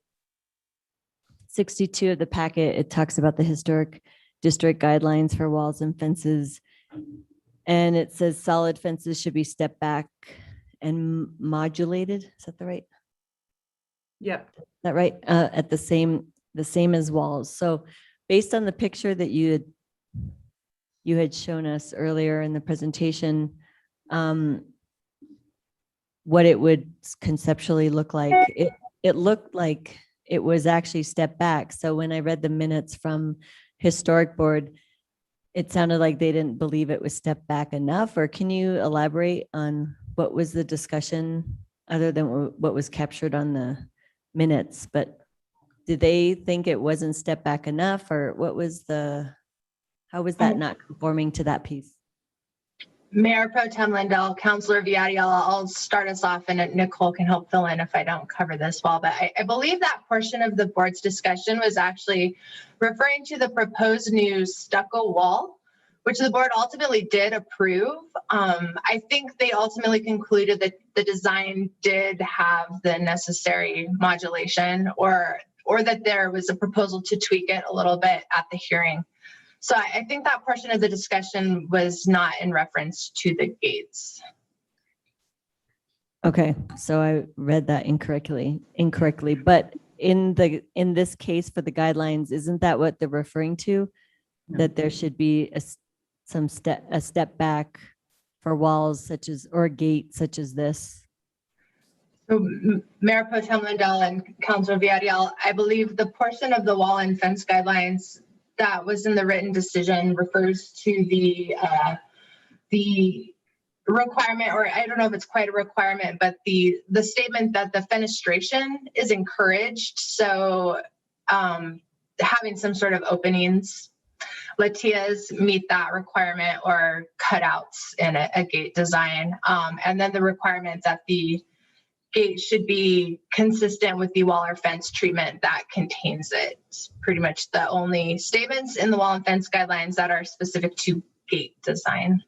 Speaker 3: 62 of the packet. It talks about the historic district guidelines for walls and fences. And it says solid fences should be stepped back and modulated. Is that the right?
Speaker 16: Yep.
Speaker 3: Is that right? At the same as walls. So based on the picture that you had shown us earlier in the presentation, what it would conceptually look like, it looked like it was actually stepped back. So when I read the minutes from Historic Board, it sounded like they didn't believe it was stepped back enough. Or can you elaborate on what was the discussion other than what was captured on the minutes? But did they think it wasn't stepped back enough, or how was that not conforming to that piece?
Speaker 8: Mayor Pro Tem Lindell, Councilor Villarreal, I'll start us off and Nicole can help fill in if I don't cover this well, but I believe that portion of the board's discussion was actually referring to the proposed new stucco wall, which the board ultimately did approve. I think they ultimately concluded that the design did have the necessary modulation or that there was a proposal to tweak it a little bit at the hearing. So I think that portion of the discussion was not in reference to the gates.
Speaker 3: Okay, so I read that incorrectly, but in this case for the guidelines, isn't that what they're referring to? That there should be a step back for walls such as, or a gate such as this?
Speaker 8: So Mayor Pro Tem Lindell and Councilor Villarreal, I believe the portion of the wall and fence guidelines that was in the written decision refers to the requirement, or I don't know if it's quite a requirement, but the statement that the fenestration is encouraged. So having some sort of openings, latias meet that requirement, or cutouts in a gate design. And then the requirement that the gate should be consistent with the wall or fence treatment that contains it. It's pretty much the only statements in the wall and fence guidelines that are specific to gate design.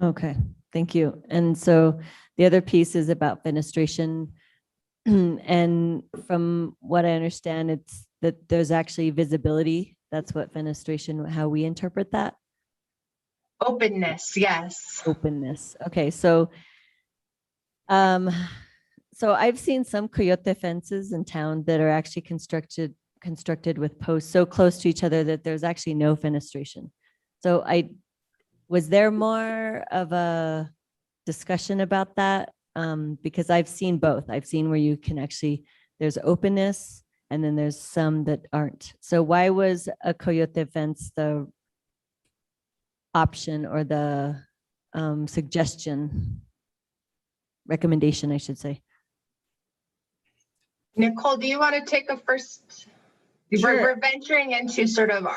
Speaker 3: Okay, thank you. And so the other piece is about fenestration. And from what I understand, it's that there's actually visibility. That's what fenestration, how we interpret that.
Speaker 8: Openness, yes.
Speaker 3: Openness. Okay, so so I've seen some coyote fences in town that are actually constructed constructed with posts so close to each other that there's actually no fenestration. So was there more of a discussion about that? Because I've seen both. I've seen where you can actually, there's openness and then there's some that aren't. So why was a coyote fence the option or the suggestion, recommendation, I should say?
Speaker 8: Nicole, do you want to take a first? We're venturing into sort of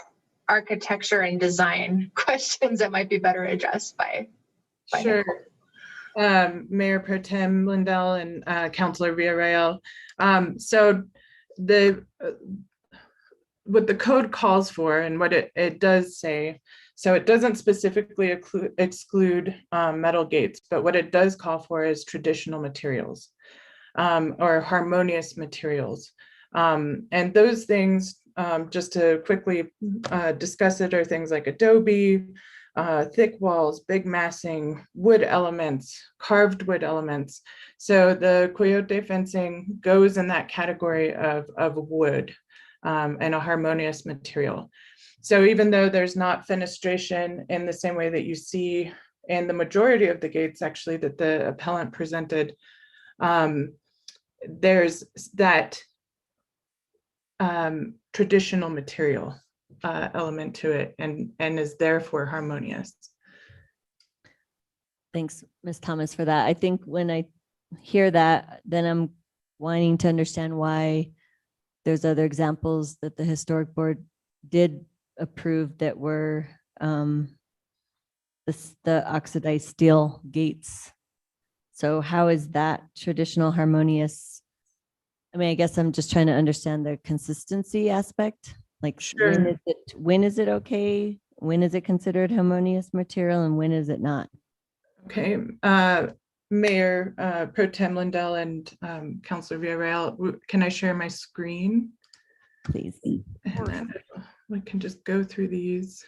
Speaker 8: architecture and design questions that might be better addressed by
Speaker 16: Sure.
Speaker 8: Nicole.
Speaker 16: Mayor Pro Tem Lindell and Councilor Villarreal. So what the code calls for and what it does say, so it doesn't specifically exclude metal gates, but what it does call for is traditional materials or harmonious materials. And those things, just to quickly discuss it, are things like adobe, thick walls, big massing, wood elements, carved wood elements. So the coyote fencing goes in that category of wood and a harmonious material. So even though there's not fenestration in the same way that you see in the majority of the gates actually that the appellant presented, there's that traditional material element to it and is therefore harmonious.
Speaker 3: Thanks, Ms. Thomas, for that. I think when I hear that, then I'm wanting to understand why there's other examples that the historic board did approve that were the oxidized steel gates. So how is that traditional harmonious? I mean, I guess I'm just trying to understand the consistency aspect. Like
Speaker 16: Sure.
Speaker 3: when is it okay? When is it considered harmonious material and when is it not?
Speaker 16: Okay, Mayor Pro Tem Lindell and Councilor Villarreal, can I share my screen?
Speaker 3: Please.
Speaker 16: And then we can just go through these.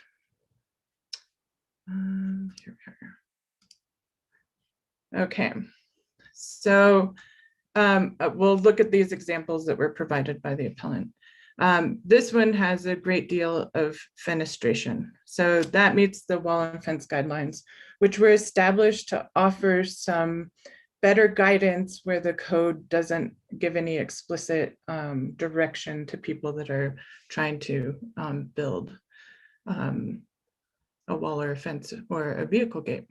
Speaker 16: Here we are. Okay, so we'll look at these examples that were provided by the appellant. This one has a great deal of fenestration. So that meets the wall and fence guidelines, which were established to offer some better guidance where the code doesn't give any explicit direction to people that are trying to build a wall or a fence or a vehicle gate.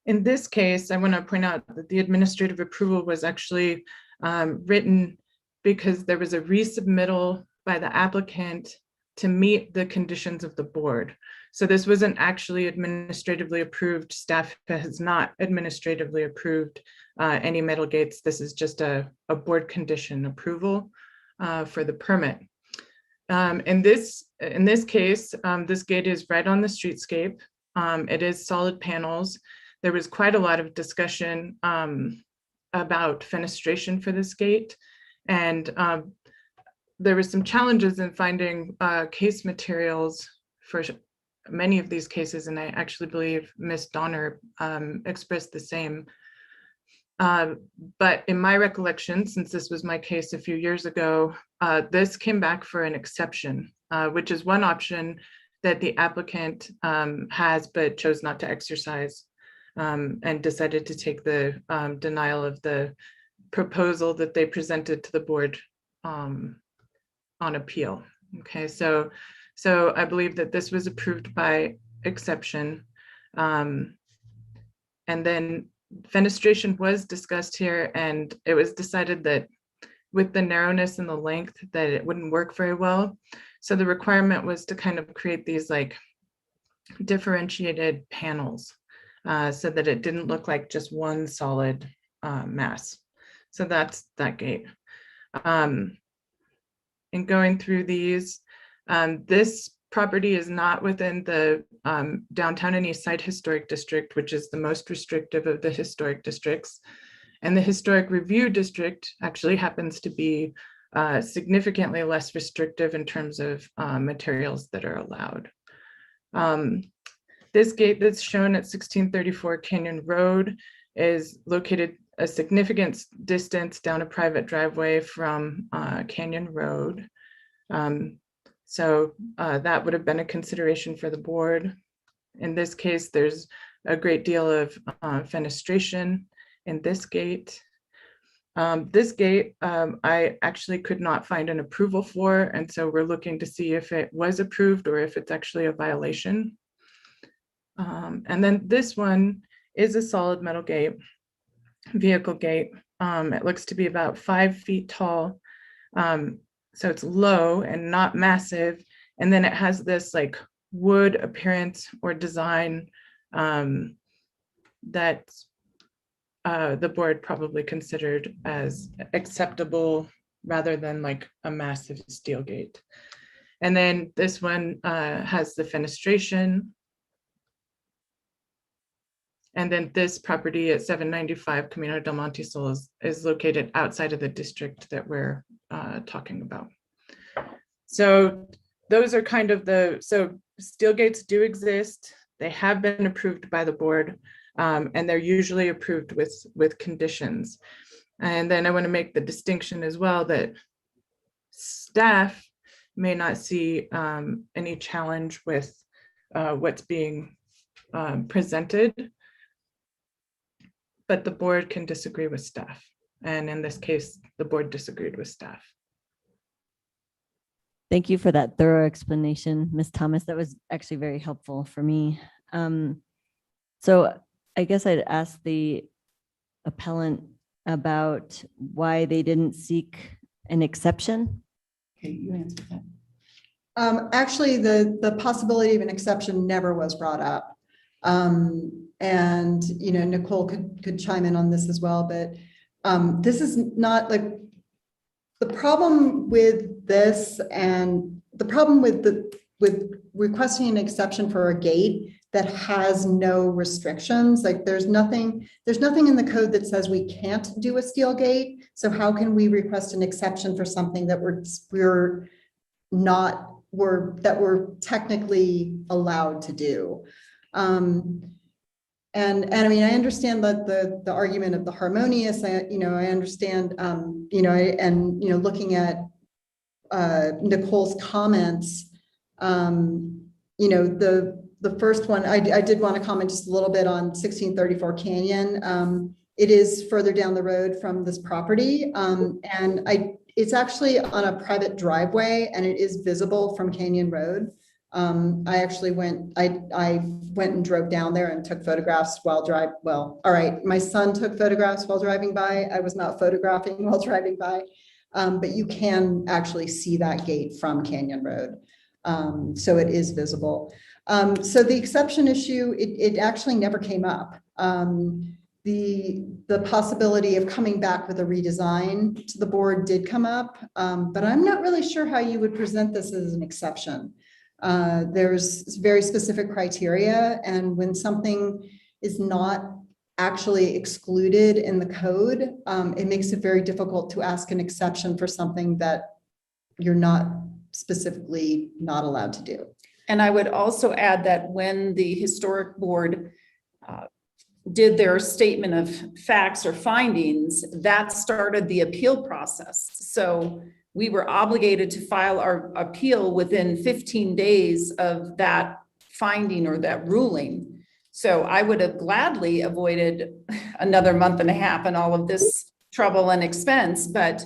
Speaker 16: In this case, I want to point out that the administrative approval was actually written because there was a resubmittal by the applicant to meet the conditions of the board. So this wasn't actually administratively approved. Staff has not administratively approved any metal gates. This is just a board condition approval for the permit. In this case, this gate is right on the streetscape. It is solid panels. There was quite a lot of discussion about fenestration for this gate. And there were some challenges in finding case materials for many of these cases. And I actually believe Ms. Donner expressed the same. But in my recollection, since this was my case a few years ago, this came back for an exception, which is one option that the applicant has, but chose not to exercise and decided to take the denial of the proposal that they presented to the board on appeal. Okay, so I believe that this was approved by exception. And then fenestration was discussed here, and it was decided that with the narrowness and the length that it wouldn't work very well. So the requirement was to kind of create these like differentiated panels so that it didn't look like just one solid mass. So that's that gate. And going through these, this property is not within the downtown and east side historic district, which is the most restrictive of the historic districts. And the historic review district actually happens to be significantly less restrictive in terms of materials that are allowed. This gate that's shown at 1634 Canyon Road is located a significant distance down a private driveway from Canyon Road. So that would have been a consideration for the board. In this case, there's a great deal of fenestration in this gate. This gate, I actually could not find an approval for, and so we're looking to see if it was approved or if it's actually a violation. And then this one is a solid metal gate, vehicle gate. It looks to be about 5 feet tall. So it's low and not massive. And then it has this like wood appearance or design that the board probably considered as acceptable rather than like a massive steel gate. And then this one has the fenestration. And then this property at 795 Camino del Monte Sol is located outside of the district that we're talking about. So those are kind of so steel gates do exist. They have been approved by the board, and they're usually approved with conditions. And then I want to make the distinction as well that staff may not see any challenge with what's being presented, but the board can disagree with staff. And in this case, the board disagreed with staff.
Speaker 3: Thank you for that thorough explanation, Ms. Thomas. That was actually very helpful for me. So I guess I'd ask the appellant about why they didn't seek an exception.
Speaker 13: Okay, you answered that.
Speaker 22: Actually, the possibility of an exception never was brought up. And, you know, Nicole could chime in on this as well, but this is not like, the problem with this and the problem with requesting an exception for a gate that has no restrictions, like there's nothing in the code that says we can't do a steel gate. So how can we request an exception for something that we're technically allowed to do? And I mean, I understand that the argument of the harmonious, I understand, looking at Nicole's comments, the first one, I did want to comment just a little bit on 1634 Canyon. It is further down the road from this property. And it's actually on a private driveway and it is visible from Canyon Road. I actually went and drove down there and took photographs while my son took photographs while driving by. I was not photographing while driving by, but you can actually see that gate from Canyon Road. So it is visible. So the exception issue, it actually never came up. The possibility of coming back with a redesign to the board did come up, but I'm not really sure how you would present this as an exception. There's very specific criteria, and when something is not actually excluded in the code, it makes it very difficult to ask an exception for something that you're not specifically not allowed to do.
Speaker 13: And I would also add that when the historic board did their statement of facts or findings, that started the appeal process. So we were obligated to file our appeal within 15 days of that finding or that ruling. So I would have gladly avoided another month and a half and all of this trouble and expense. But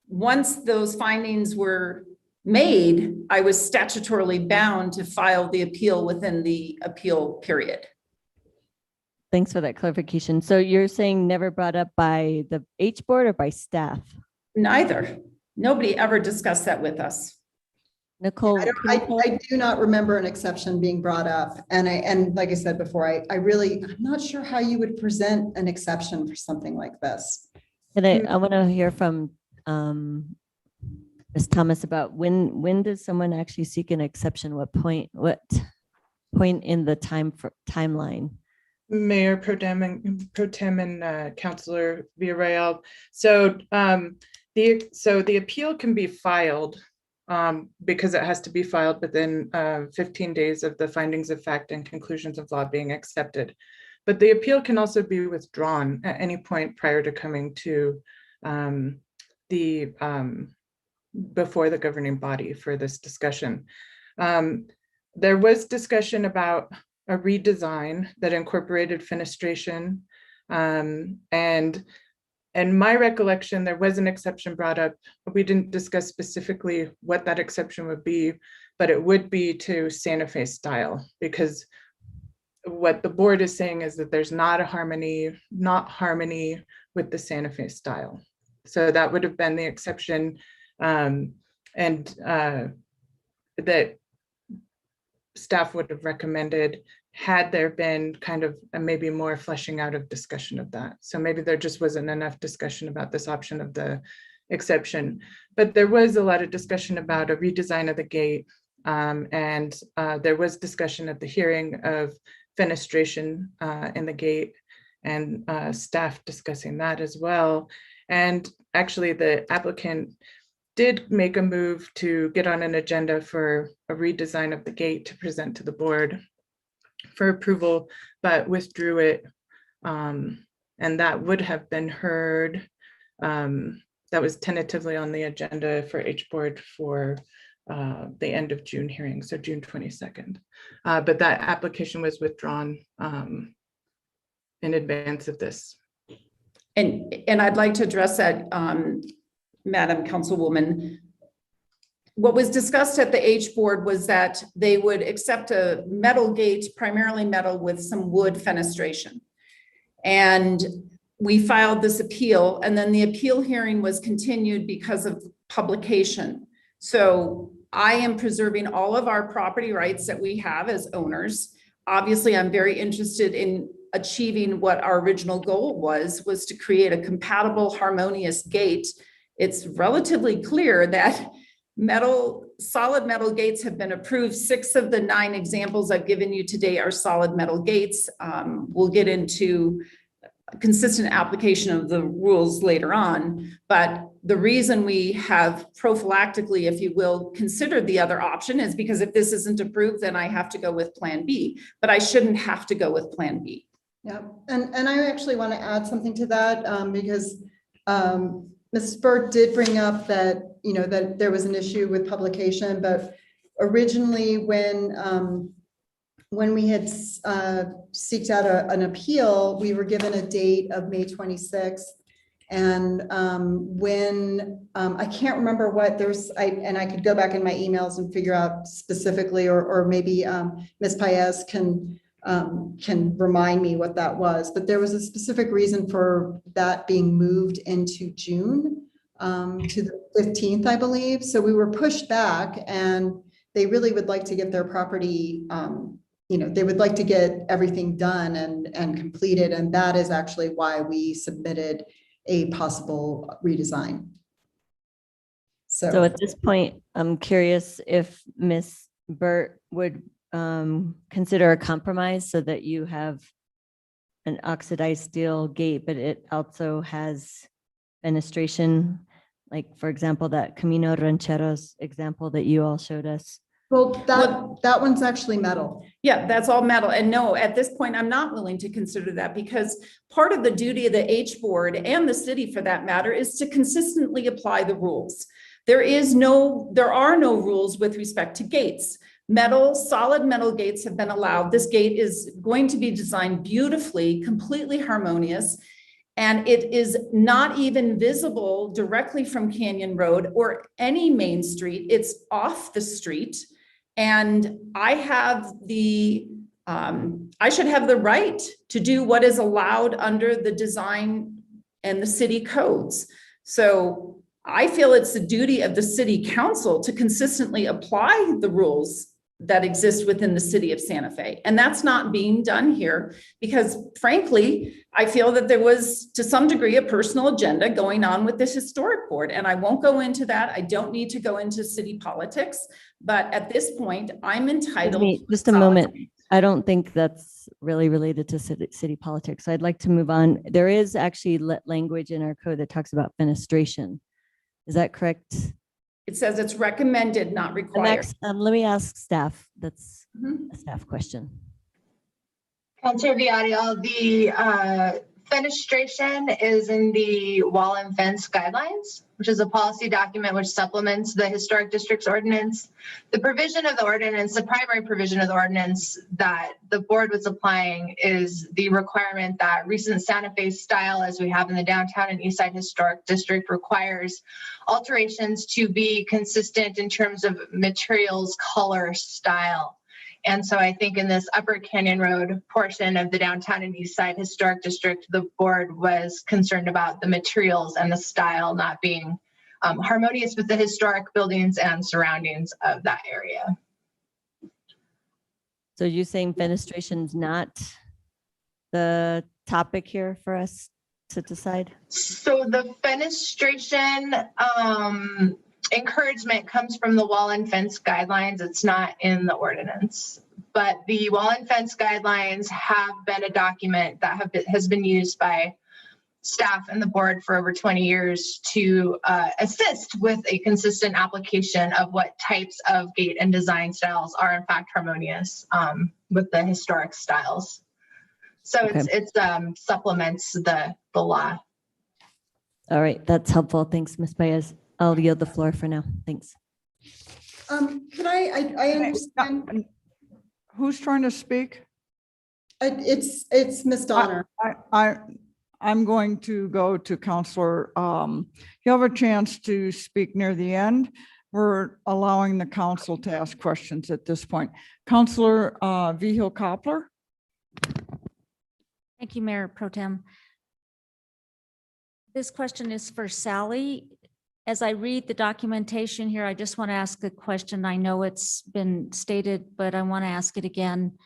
Speaker 13: once those findings were made, I was statutorily bound to file the appeal within the appeal period.
Speaker 3: Thanks for that clarification. So you're saying never brought up by the H board or by staff?
Speaker 13: Neither. Nobody ever discussed that with us.
Speaker 3: Nicole,
Speaker 22: I do not remember an exception being brought up. And like I said before, I'm not sure how you would present an exception for something like this.
Speaker 3: And I want to hear from Ms. Thomas about when does someone actually seek an exception? What point in the timeline?
Speaker 16: Mayor Pro Tem and Councilor Villarreal. So the appeal can be filed because it has to be filed within 15 days of the findings of fact and conclusions of law being accepted. But the appeal can also be withdrawn at any point prior to coming to before the governing body for this discussion. There was discussion about a redesign that incorporated fenestration. And my recollection, there was an exception brought up. We didn't discuss specifically what that exception would be, but it would be to Santa Fe style, because what the board is saying is that there's not harmony with the Santa Fe style. So that would have been the exception, that staff would have recommended had there been kind of maybe more fleshing out of discussion of that. So maybe there just wasn't enough discussion about this option of the exception, but there was a lot of discussion about a redesign of the gate. And there was discussion at the hearing of fenestration in the gate, and staff discussing that as well. And actually the applicant did make a move to get on an agenda for a redesign of the gate to present to the board for approval, but withdrew it. And that would have been heard. That was tentatively on the agenda for H board for the end of June hearing, so June 22nd. But that application was withdrawn in advance of this.
Speaker 13: And I'd like to address that, Madam Councilwoman. What was discussed at the H board was that they would accept a metal gate, primarily metal with some wood fenestration. And we filed this appeal, and then the appeal hearing was continued because of publication. So I am preserving all of our property rights that we have as owners. Obviously, I'm very interested in achieving what our original goal was to create a compatible, harmonious gate. It's relatively clear that solid metal gates have been approved. 6 of the 9 examples I've given you today are solid metal gates. We'll get into consistent application of the rules later on, but the reason we have prophylactically, if you will, considered the other option is because if this isn't approved, then I have to go with Plan B, but I shouldn't have to go with Plan B.
Speaker 22: Yeah, and I actually want to add something to that because Mrs. Burt did bring up that, that there was an issue with publication, but originally when we had seeked out an appeal, we were given a date of May 26th. And when I can't remember what and I could go back in my emails and figure out specifically, or maybe Ms. Paez can remind me what that was, but there was a specific reason for that being moved into June to the 15th, I believe. So we were pushed back, and they really would like to get their property, they would like to get everything done and completed. And that is actually why we submitted a possible redesign.
Speaker 3: So at this point, I'm curious if Ms. Burt would consider a compromise so that you have an oxidized steel gate, but it also has fenestration, like for example, that Camino Rancheros example that you all showed us.
Speaker 22: Well, that one's actually metal.
Speaker 13: Yeah, that's all metal. And no, at this point, I'm not willing to consider that, because part of the duty of the H board and the city for that matter is to consistently apply the rules. There are no rules with respect to gates. Solid metal gates have been allowed. This gate is going to be designed beautifully, completely harmonious, and it is not even visible directly from Canyon Road or any main street. It's off the street. And I should have the right to do what is allowed under the design and the city codes. So I feel it's the duty of the city council to consistently apply the rules that exist within the city of Santa Fe. And that's not being done here because frankly, I feel that there was to some degree a personal agenda going on with this historic board. And I won't go into that. I don't need to go into city politics, but at this point I'm entitled.
Speaker 3: Just a moment. I don't think that's really related to city politics. I'd like to move on. There is actually language in our code that talks about fenestration. Is that correct?
Speaker 13: It says it's recommended, not required.
Speaker 3: Let me ask staff. That's a staff question.
Speaker 8: Counselor Viadiel, the fenestration is in the wall and fence guidelines, which is a policy document which supplements the historic districts ordinance. The provision of the ordinance, the primary provision of the ordinance that the board was applying is the requirement that recent Santa Fe style, as we have in the downtown and east side historic district, requires alterations to be consistent in terms of materials, color, style. And so I think in this Upper Canyon Road portion of the downtown and east side historic district, the board was concerned about the materials and the style not being harmonious with the historic buildings and surroundings of that area.
Speaker 3: So you're saying fenestration's not the topic here for us to decide?
Speaker 8: So the fenestration encouragement comes from the wall and fence guidelines. It's not in the ordinance, but the wall and fence guidelines have been a document that has been used by staff and the board for over 20 years to assist with a consistent application of what types of gate and design styles are in fact harmonious with the historic styles. So it's supplements the law.
Speaker 3: All right, that's helpful. Thanks, Ms. Baez. I'll yield the floor for now. Thanks.
Speaker 22: Can I understand,
Speaker 1: Who's trying to speak?
Speaker 22: it's Ms. Donner.
Speaker 1: I'm going to go to Counselor. You have a chance to speak near the end. We're allowing the council to ask questions at this point. Counselor Vihil Coppler.
Speaker 5: Thank you, Mayor Pro Tem. This question is for Sally. As I read the documentation here, I just want to ask a question. I know it's been stated, but I want to ask it again.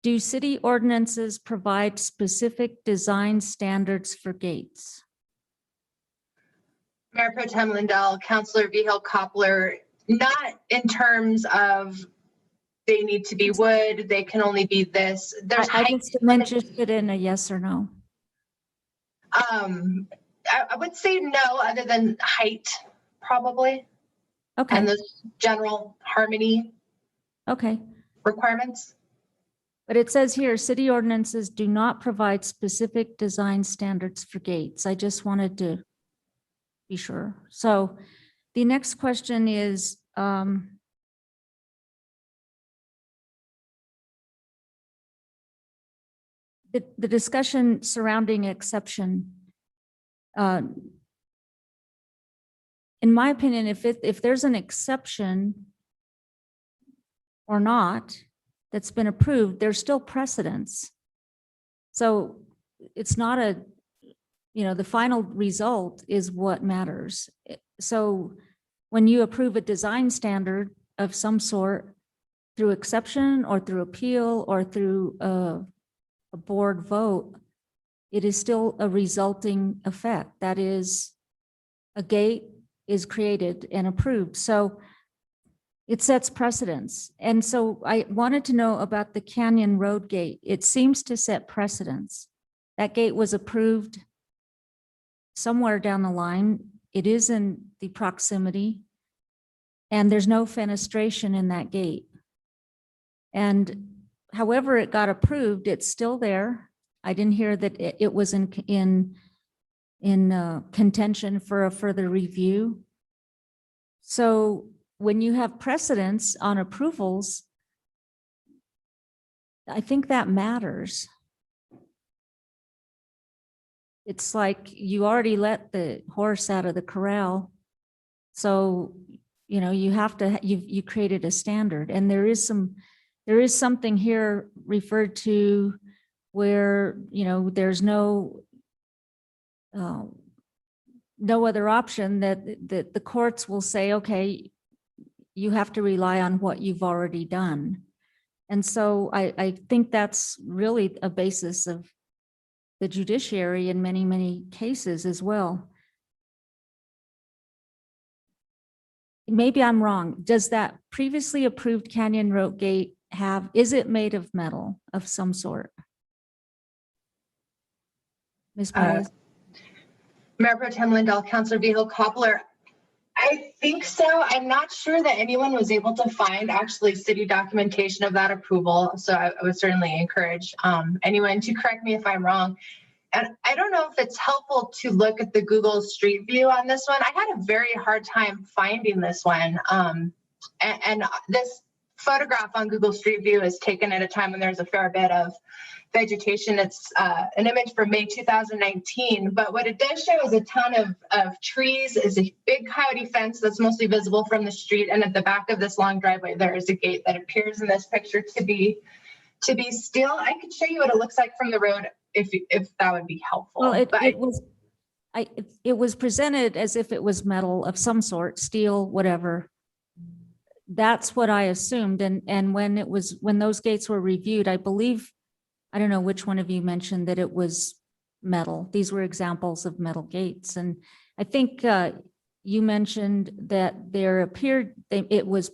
Speaker 5: Do city ordinances provide specific design standards for gates?
Speaker 8: Mayor Pro Tem Lindell, Councilor Vihil Coppler, not in terms of they need to be wood, they can only be this. There's
Speaker 5: I
Speaker 8: height
Speaker 5: just am interested in a yes or no.
Speaker 8: I would say no, other than height, probably.
Speaker 5: Okay.
Speaker 8: And the general harmony
Speaker 5: Okay.
Speaker 8: requirements.
Speaker 5: But it says here, city ordinances do not provide specific design standards for gates. I just wanted to be sure. So the next question is, the discussion surrounding exception. In my opinion, if there's an exception or not that's been approved, there's still precedence. So it's not the final result is what matters. So when you approve a design standard of some sort through exception or through appeal or through a board vote, it is still a resulting effect. That is, a gate is created and approved. So it sets precedence. And so I wanted to know about the Canyon Road Gate. It seems to set precedence. That gate was approved somewhere down the line. It is in the proximity, and there's no fenestration in that gate. And however it got approved, it's still there. I didn't hear that it was in contention for a further review. So when you have precedence on approvals, I think that matters. It's like you already let the horse out of the corral. So, you have to, you created a standard, and there is something here referred to where, there's no other option, that the courts will say, okay, you have to rely on what you've already done. And so I think that's really a basis of the judiciary in many, many cases as well. Maybe I'm wrong. Does that previously approved Canyon Road Gate is it made of metal of some sort? Ms. Perez?
Speaker 8: Mayor Pro Tem Lindell, Councilor Vihil Coppler, I think so. I'm not sure that anyone was able to find actually city documentation of that approval. So I would certainly encourage anyone to correct me if I'm wrong. And I don't know if it's helpful to look at the Google Street View on this one. I had a very hard time finding this one. And this photograph on Google Street View is taken at a time when there's a fair bit of vegetation. It's an image from May 2019, but what it does show is a ton of trees, is a big coyote fence that's mostly visible from the street. And at the back of this long driveway, there is a gate that appears in this picture to be steel. I could show you what it looks like from the road if that would be helpful.
Speaker 5: Well,
Speaker 8: But
Speaker 5: it was presented as if it was metal of some sort, steel, whatever. That's what I assumed. And when those gates were reviewed, I believe, I don't know which one of you mentioned that it was metal. These were examples of metal gates. And I think you mentioned that it was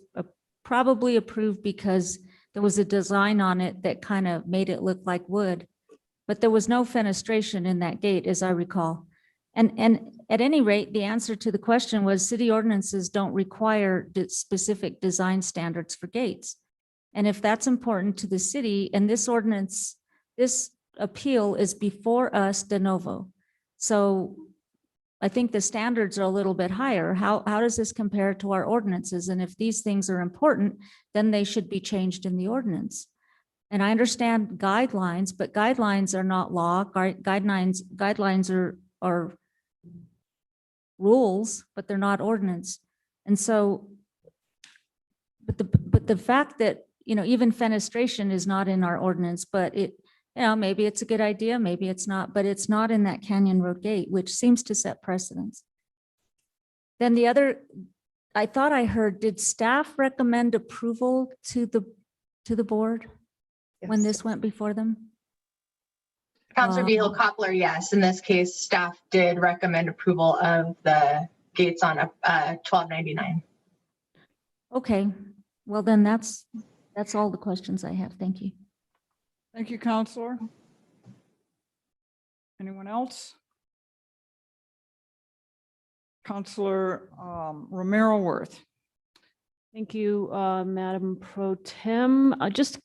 Speaker 5: probably approved because there was a design on it that kind of made it look like wood. But there was no fenestration in that gate, as I recall. And at any rate, the answer to the question was city ordinances don't require specific design standards for gates. And if that's important to the city, and this ordinance, this appeal is before us de novo. So I think the standards are a little bit higher. How does this compare to our ordinances? And if these things are important, then they should be changed in the ordinance. And I understand guidelines, but guidelines are not law. Guidelines are rules, but they're not ordinance. And so, but the fact that, even fenestration is not in our ordinance, but maybe it's a good idea, maybe it's not, but it's not in that Canyon Road gate, which seems to set precedents. Then I thought I heard, did staff recommend approval to the board when this went before them?
Speaker 8: Councilor Vihil Coppler, yes. In this case, staff did recommend approval of the gates on 1299.
Speaker 5: Okay, well then that's all the questions I have. Thank you.
Speaker 1: Thank you, Counselor. Anyone else? Counselor Romero Worth.
Speaker 10: Thank you, Madam Pro Tem. Just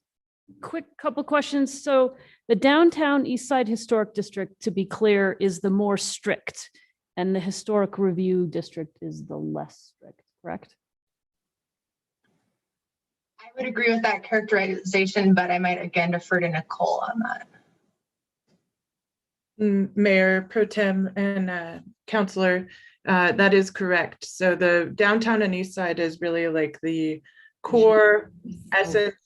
Speaker 10: quick couple questions. So the downtown East Side Historic District, to be clear, is the more strict, and the Historic Review District is the less strict, correct?
Speaker 8: I would agree with that characterization, but I might again defer to Nicole on that.
Speaker 16: Mayor Pro Tem and Counselor, that is correct. So the downtown and east side is really like the core essence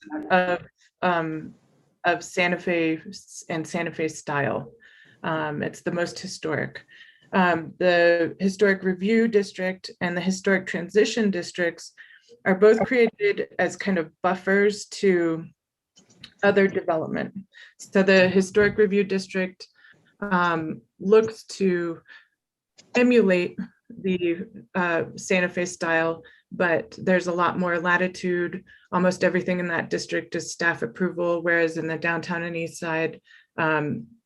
Speaker 16: of Santa Fe and Santa Fe style. It's the most historic. The Historic Review District and the Historic Transition Districts are both created as kind of buffers to other development. So the Historic Review District looks to emulate the Santa Fe style, but there's a lot more latitude. Almost everything in that district is staff approval, whereas in the downtown and east side,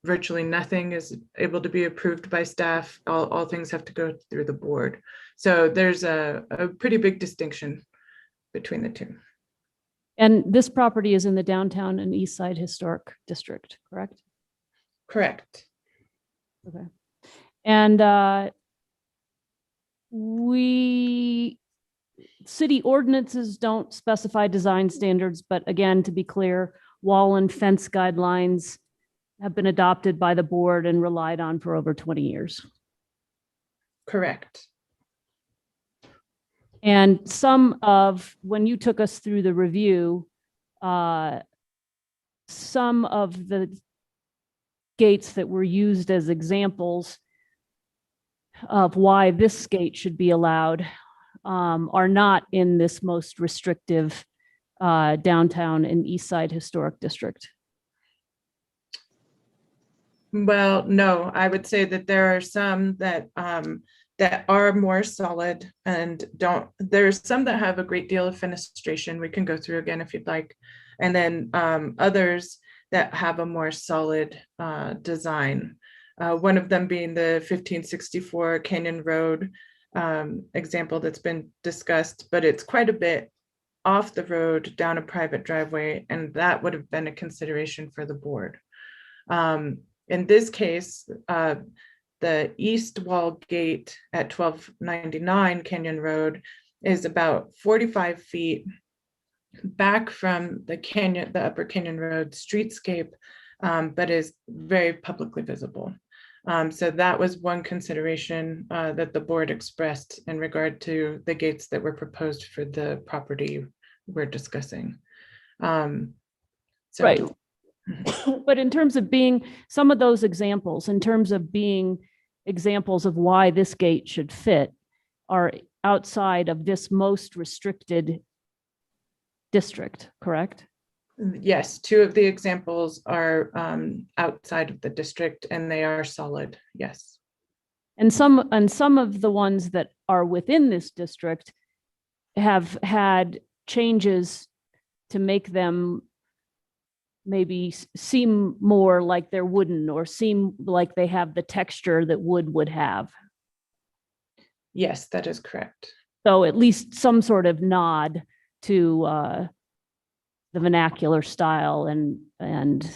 Speaker 16: virtually nothing is able to be approved by staff. All things have to go through the board. So there's a pretty big distinction between the two.
Speaker 10: And this property is in the downtown and east side historic district, correct?
Speaker 16: Correct.
Speaker 10: Okay. And city ordinances don't specify design standards, but again, to be clear, wall and fence guidelines have been adopted by the board and relied on for over 20 years.
Speaker 16: Correct.
Speaker 10: And when you took us through the review, some of the gates that were used as examples of why this gate should be allowed are not in this most restrictive downtown and east side historic district.
Speaker 16: Well, no, I would say that there are some that are more solid and there's some that have a great deal of fenestration. We can go through again if you'd like. And then others that have a more solid design. One of them being the 1564 Canyon Road example that's been discussed, but it's quite a bit off the road down a private driveway, and that would have been a consideration for the board. In this case, the east wall gate at 1299 Canyon Road is about 45 feet back from the Upper Canyon Road streetscape, but is very publicly visible. So that was one consideration that the board expressed in regard to the gates that were proposed for the property we're discussing. So-
Speaker 10: Right. But in terms of being, some of those examples, in terms of being examples of why this gate should fit, are outside of this most restricted district, correct?
Speaker 16: Yes, two of the examples are outside of the district and they are solid, yes.
Speaker 10: And some of the ones that are within this district have had changes to make them maybe seem more like they're wooden or seem like they have the texture that wood would have.
Speaker 16: Yes, that is correct.
Speaker 10: So at least some sort of nod to the vernacular style and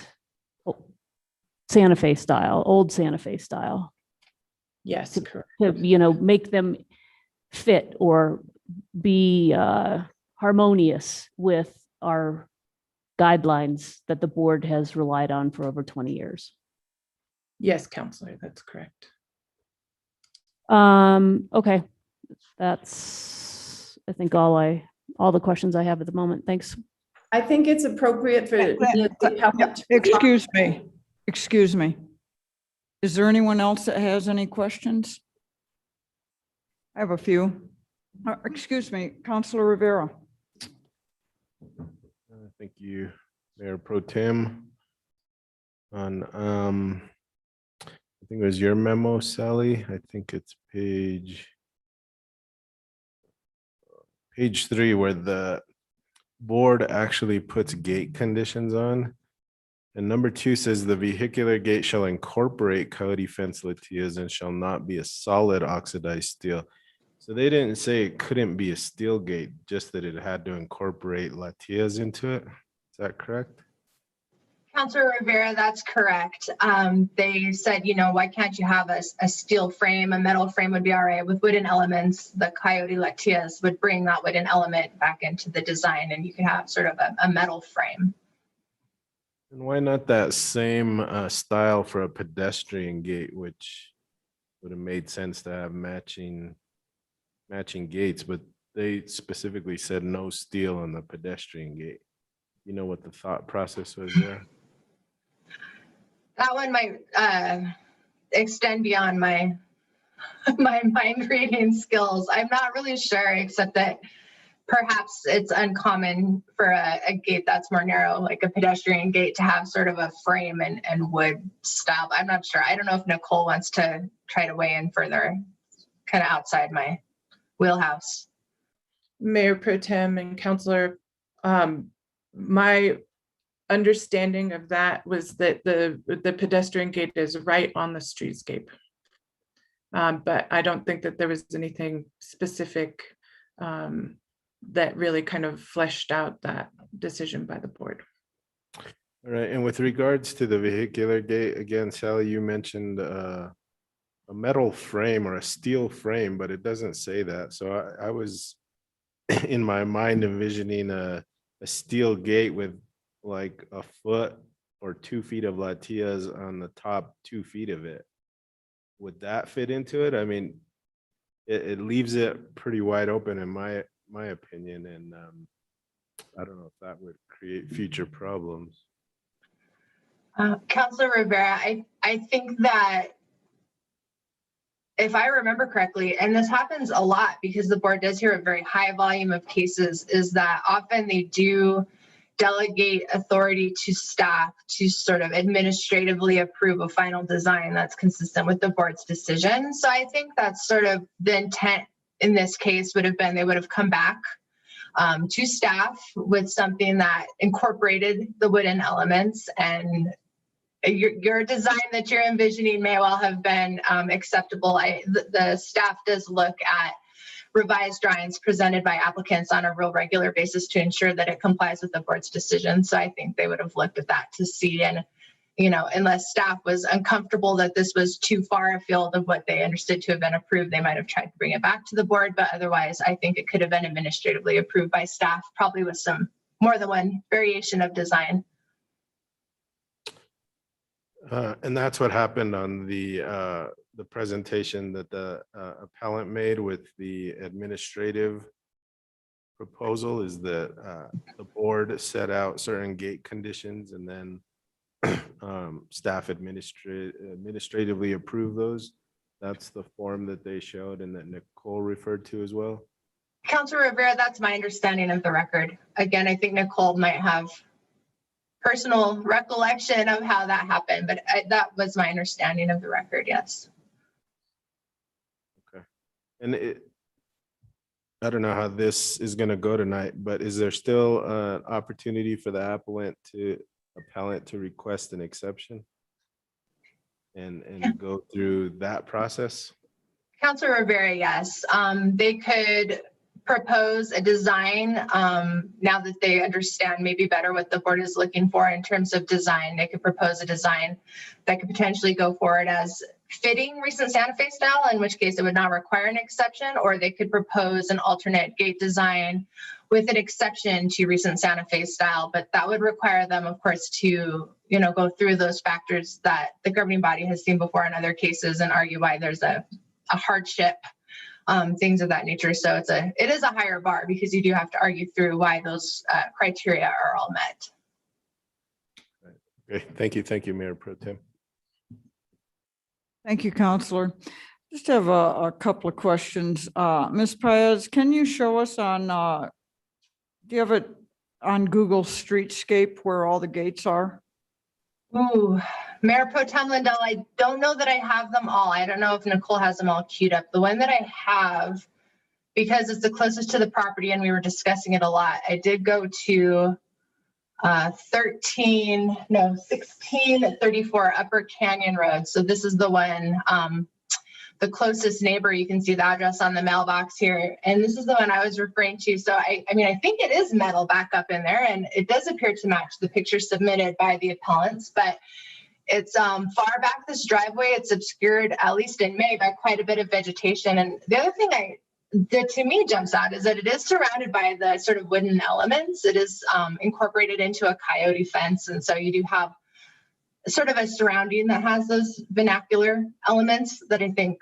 Speaker 10: Santa Fe style, old Santa Fe style.
Speaker 16: Yes, correct.
Speaker 10: To, make them fit or be harmonious with our guidelines that the board has relied on for over 20 years.
Speaker 16: Yes, Counselor, that's correct.
Speaker 10: Okay. That's, I think all the questions I have at the moment. Thanks.
Speaker 13: I think it's appropriate for the appellant to-
Speaker 1: Excuse me. Is there anyone else that has any questions? I have a few. Excuse me, Councilor Rivera.
Speaker 4: Thank you, Mayor Pro Tem. On, I think it was your memo, Sally. I think it's page 3, where the board actually puts gate conditions on. And number 2 says the vehicular gate shall incorporate coyote fence latillas and shall not be a solid oxidized steel. So they didn't say it couldn't be a steel gate, just that it had to incorporate latillas into it. Is that correct?
Speaker 8: Councilor Rivera, that's correct. They said, why can't you have a steel frame? A metal frame would be all right. With wooden elements, the coyote latillas would bring that wooden element back into the design, and you can have sort of a metal frame.
Speaker 4: And why not that same style for a pedestrian gate, which would have made sense to have matching gates, but they specifically said no steel on the pedestrian gate. You know what the thought process was there?
Speaker 8: That one might extend beyond my mind reading skills. I'm not really sure, except that perhaps it's uncommon for a gate that's more narrow, like a pedestrian gate, to have sort of a frame and wood style. I'm not sure. I don't know if Nicole wants to try to weigh in further, kind of outside my wheelhouse.
Speaker 16: Mayor Pro Tem and Counselor, my understanding of that was that the pedestrian gate is right on the streetscape. But I don't think that there was anything specific that really kind of fleshed out that decision by the board.
Speaker 4: All right, and with regards to the vehicular gate, again, Sally, you mentioned a metal frame or a steel frame, but it doesn't say that. So I was in my mind envisioning a steel gate with like a foot or 2 feet of latillas on the top 2 feet of it. Would that fit into it? I mean, it leaves it pretty wide open in my opinion, and I don't know if that would create future problems.
Speaker 8: Councilor Rivera, I think that if I remember correctly, and this happens a lot because the board does hear a very high volume of cases, is that often they do delegate authority to staff to sort of administratively approve a final design that's consistent with the board's decision. So I think that's sort of the intent in this case would have been, they would have come back to staff with something that incorporated the wooden elements and your design that you're envisioning may well have been acceptable. The staff does look at revised drawings presented by applicants on a real regular basis to ensure that it complies with the board's decision. So I think they would have looked at that to see, and unless staff was uncomfortable that this was too far afield of what they understood to have been approved, they might have tried to bring it back to the board. But otherwise, I think it could have been administratively approved by staff, probably with some more than one variation of design.
Speaker 4: And that's what happened on the presentation that the appellant made with the administrative proposal, is that the board set out certain gate conditions and then staff administratively approved those. That's the form that they showed and that Nicole referred to as well.
Speaker 8: Councilor Rivera, that's my understanding of the record. Again, I think Nicole might have personal recollection of how that happened, but that was my understanding of the record, yes.
Speaker 4: Okay. And I don't know how this is going to go tonight, but is there still an opportunity for the appellant to request an exception and go through that process?
Speaker 8: Councilor Rivera, yes. They could propose a design now that they understand maybe better what the board is looking for in terms of design. They could propose a design that could potentially go forward as fitting recent Santa Fe style, in which case it would not require an exception, or they could propose an alternate gate design with an exception to recent Santa Fe style. But that would require them, of course, to go through those factors that the governing body has seen before in other cases and argue why there's a hardship, things of that nature. So it is a higher bar because you do have to argue through why those criteria are all met.
Speaker 4: Okay, thank you, Mayor Pro Tem.
Speaker 1: Thank you, Counselor. Just have a couple of questions. Ms. Paez, can you show us on, do you have it on Google Streetscape where all the gates are?
Speaker 8: Ooh, Mayor Pro Tem Lindell, I don't know that I have them all. I don't know if Nicole has them all queued up. The one that I have, because it's the closest to the property and we were discussing it a lot, I did go to 1634 Upper Canyon Road. So this is the one, the closest neighbor. You can see the address on the mailbox here. And this is the one I was referring to. So I think it is metal back up in there, and it does appear to match the picture submitted by the appellants, but it's far back this driveway. It's obscured, at least in May, by quite a bit of vegetation. And the other thing that to me jumps out is that it is surrounded by the sort of wooden elements. It is incorporated into a coyote fence. And so you do have sort of a surrounding that has those vernacular elements that I think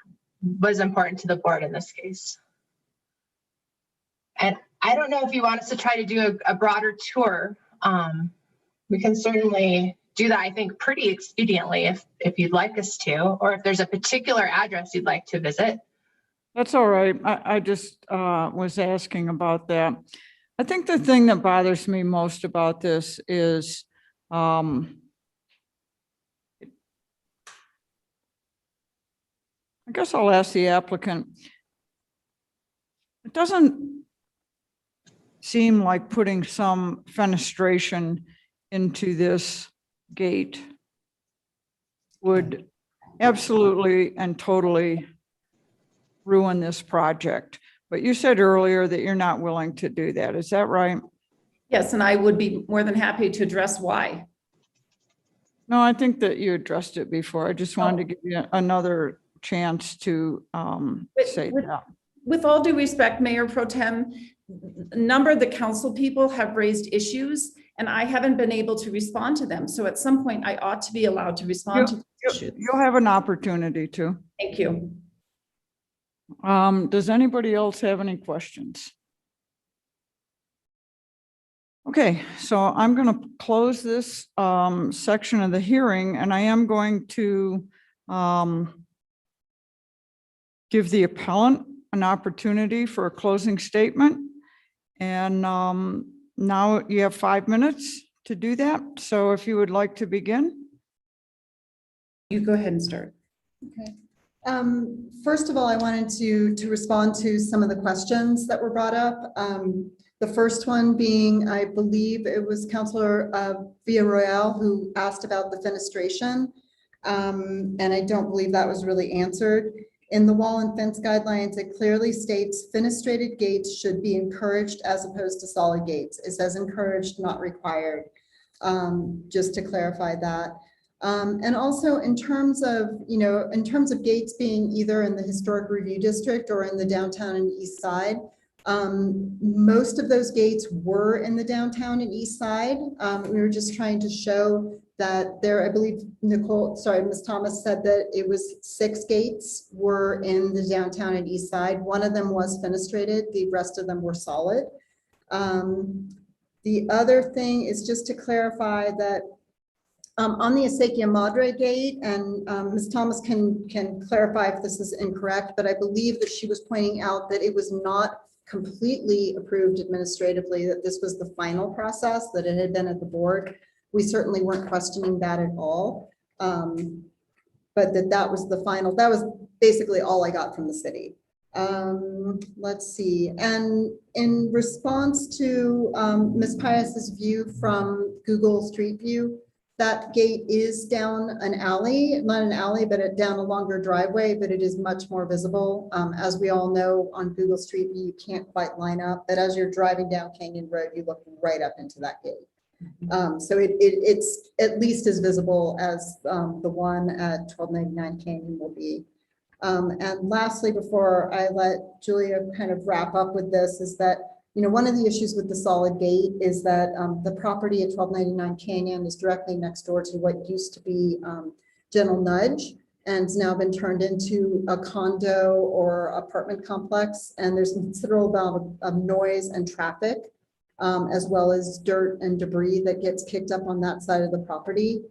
Speaker 8: was important to the board in this case. And I don't know if you want us to try to do a broader tour. We can certainly do that, I think, pretty expediently if you'd like us to, or if there's a particular address you'd like to visit.
Speaker 1: That's all right. I just was asking about that. I think the thing that bothers me most about this is I guess I'll ask the applicant. It doesn't seem like putting some fenestration into this gate would absolutely and totally ruin this project. But you said earlier that you're not willing to do that. Is that right?
Speaker 13: Yes, and I would be more than happy to address why.
Speaker 1: No, I think that you addressed it before. I just wanted to give you another chance to say that.
Speaker 13: With all due respect, Mayor Pro Tem, a number of the council people have raised issues and I haven't been able to respond to them. So at some point I ought to be allowed to respond to these issues.
Speaker 1: You'll have an opportunity to.
Speaker 13: Thank you.
Speaker 1: Does anybody else have any questions? Okay, so I'm going to close this section of the hearing, and I am going to give the appellant an opportunity for a closing statement. And now you have 5 minutes to do that. So if you would like to begin.
Speaker 13: You go ahead and start.
Speaker 22: Okay. First of all, I wanted to respond to some of the questions that were brought up. The first one being, I believe it was Councilor Villarreal who asked about the fenestration. And I don't believe that was really answered. In the wall and fence guidelines, it clearly states fenestrated gates should be encouraged as opposed to solid gates. It says encouraged, not required, just to clarify that. And also in terms of, in terms of gates being either in the historic review district or in the downtown and east side, most of those gates were in the downtown and east side. We were just trying to show that there, I believe Ms. Thomas said that it was 6 gates were in the downtown and east side. One of them was fenestrated, the rest of them were solid. The other thing is just to clarify that on the Acequia Madre gate, and Ms. Thomas can clarify if this is incorrect, but I believe that she was pointing out that it was not completely approved administratively, that this was the final process, that it had been at the board. We certainly weren't questioning that at all, but that was the final, that was basically all I got from the city. Let's see, and in response to Ms. Pius's view from Google Street View, that gate is down an alley, not an alley, but down a longer driveway, but it is much more visible. As we all know, on Google Street View, you can't quite line up, but as you're driving down Canyon Road, you look right up into that gate. So it's at least as visible as the one at 1299 Canyon will be. And lastly, before I let Julia kind of wrap up with this, is that one of the issues with the solid gate is that the property at 1299 Canyon is directly next door to what used to be Gentle Nudge, and it's now been turned into a condo or apartment complex. And there's a considerable amount of noise and traffic, as well as dirt and debris that gets kicked up on that side of the property.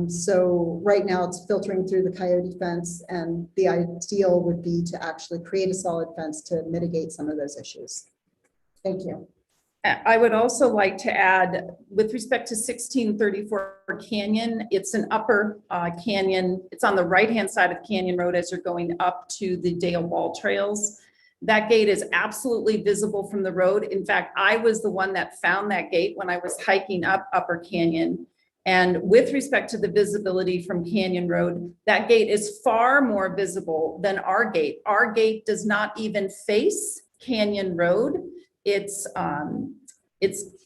Speaker 22: So right now it's filtering through the coyote fence, and the ideal would be to actually create a solid fence to mitigate some of those issues. Thank you.
Speaker 13: I would also like to add, with respect to 1634 Canyon, it's an upper canyon. It's on the right-hand side of Canyon Road as you're going up to the Dale Wall Trails. That gate is absolutely visible from the road. In fact, I was the one that found that gate when I was hiking up Upper Canyon. And with respect to the visibility from Canyon Road, that gate is far more visible than our gate. Our gate does not even face Canyon Road. It's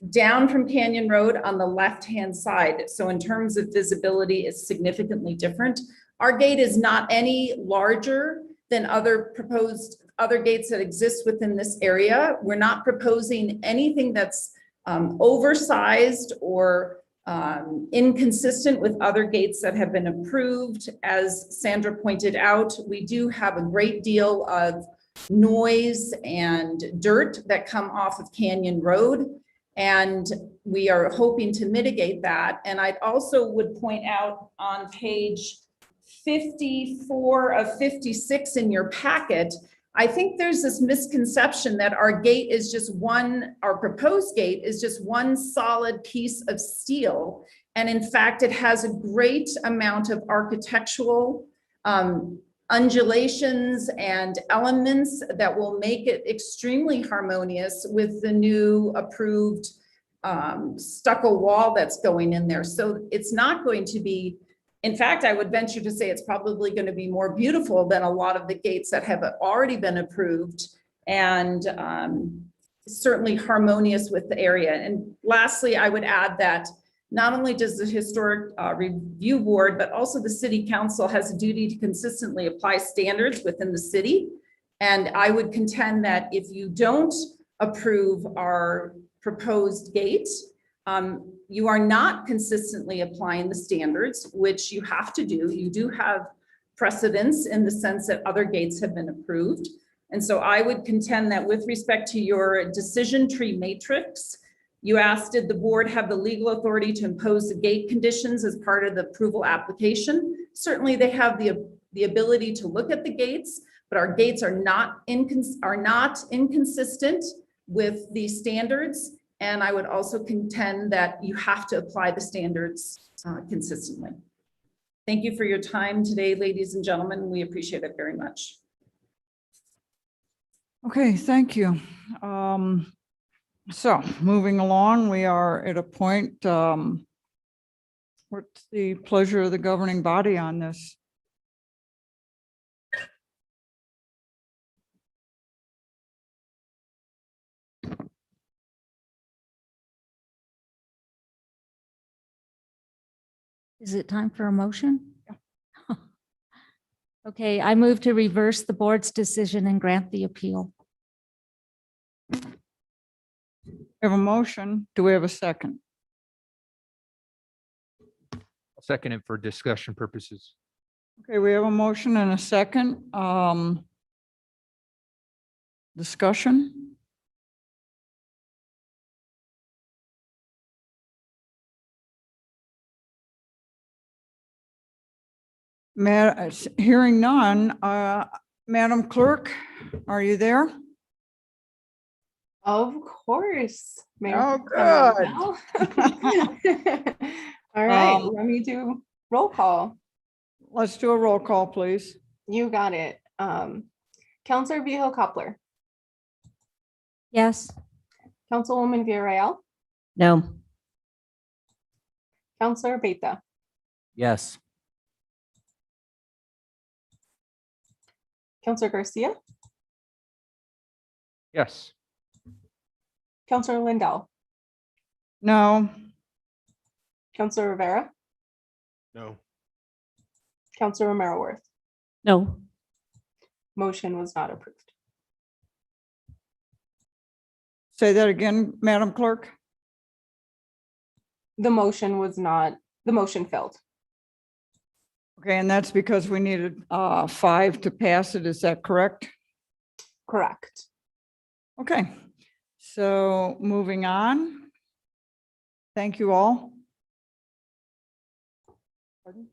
Speaker 13: down from Canyon Road on the left-hand side. So in terms of visibility, it's significantly different. Our gate is not any larger than other gates that exist within this area. We're not proposing anything that's oversized or inconsistent with other gates that have been approved. As Sandra pointed out, we do have a great deal of noise and dirt that come off of Canyon Road, and we are hoping to mitigate that. And I also would point out on page 54 of 56 in your packet, I think there's this misconception that our gate is just our proposed gate is just one solid piece of steel. And in fact, it has a great amount of architectural undulations and elements that will make it extremely harmonious with the new approved stucco wall that's going in there. So it's not going to be, in fact, I would venture to say it's probably going to be more beautiful than a lot of the gates that have already been approved, and certainly harmonious with the area. And lastly, I would add that not only does the Historic Review Board, but also the City Council has a duty to consistently apply standards within the city. And I would contend that if you don't approve our proposed gate, you are not consistently applying the standards, which you have to do. You do have precedence in the sense that other gates have been approved. And so I would contend that with respect to your decision tree matrix, you asked, did the board have the legal authority to impose the gate conditions as part of the approval application? Certainly they have the ability to look at the gates, but our gates are not inconsistent with the standards. And I would also contend that you have to apply the standards consistently. Thank you for your time today, ladies and gentlemen. We appreciate it very much.
Speaker 1: Okay, thank you. So moving along, we are at a point, what's the pleasure of the governing body on this?
Speaker 5: Is it time for a motion? Okay, I move to reverse the board's decision and grant the appeal.
Speaker 1: We have a motion. Do we have a second?
Speaker 11: I'll second it for discussion purposes.
Speaker 1: Okay, we have a motion and a second. Discussion? Hearing none, Madam Clerk, are you there?
Speaker 7: Of course. Mayor
Speaker 1: Oh,
Speaker 7: Pro
Speaker 1: good.
Speaker 7: Tem Lindell. All right, let me do roll call.
Speaker 1: Let's do a roll call, please.
Speaker 7: You got it. Counselor Vihel Coppler,
Speaker 5: Yes.
Speaker 7: Councilwoman Villarreal,
Speaker 3: No.
Speaker 7: Counselor Beta,
Speaker 9: Yes.
Speaker 7: Counselor Garcia,
Speaker 11: Yes.
Speaker 7: Counselor Lindell,
Speaker 1: No.
Speaker 7: Counselor Rivera,
Speaker 4: No.
Speaker 7: Counselor Romero Worth.
Speaker 10: No.
Speaker 7: Motion was not approved.
Speaker 1: Say that again, Madam Clerk.
Speaker 7: The motion failed.
Speaker 1: Okay, and that's because we needed 5 to pass it. Is that correct?
Speaker 7: Correct.
Speaker 1: Okay, so moving on. Thank you all. Pardon?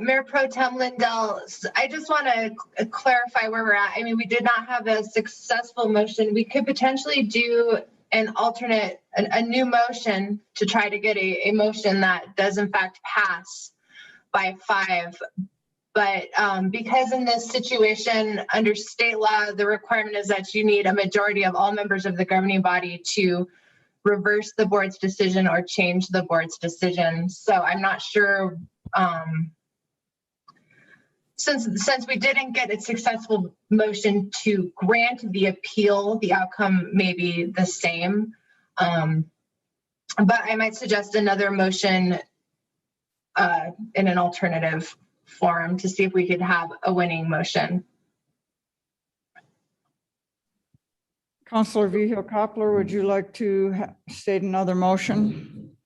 Speaker 8: Mayor Pro Tem Lindell, I just want to clarify where we're at. I mean, we did not have a successful motion. We could potentially do an alternate, a new motion to try to get a motion that does in fact pass by 5. But because in this situation, under state law, the requirement is that you need a majority of all members of the governing body to reverse the board's decision or change the board's decision. So I'm not sure, since we didn't get a successful motion to grant the appeal, the outcome may be the same. But I might suggest another motion in an alternative forum to see if we could have a winning motion.
Speaker 1: Councilor Vihel Coppler, would you like to state another motion?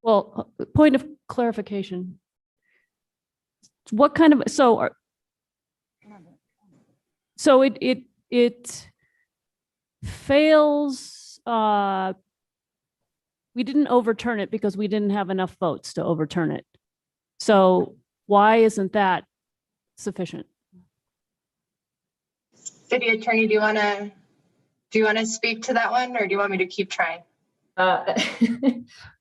Speaker 10: Well, point of clarification. What kind of, so it fails, we didn't overturn it because we didn't have enough votes to overturn it. So why isn't that sufficient?
Speaker 8: City Attorney, do you want to speak to that one, or do you want me to keep trying?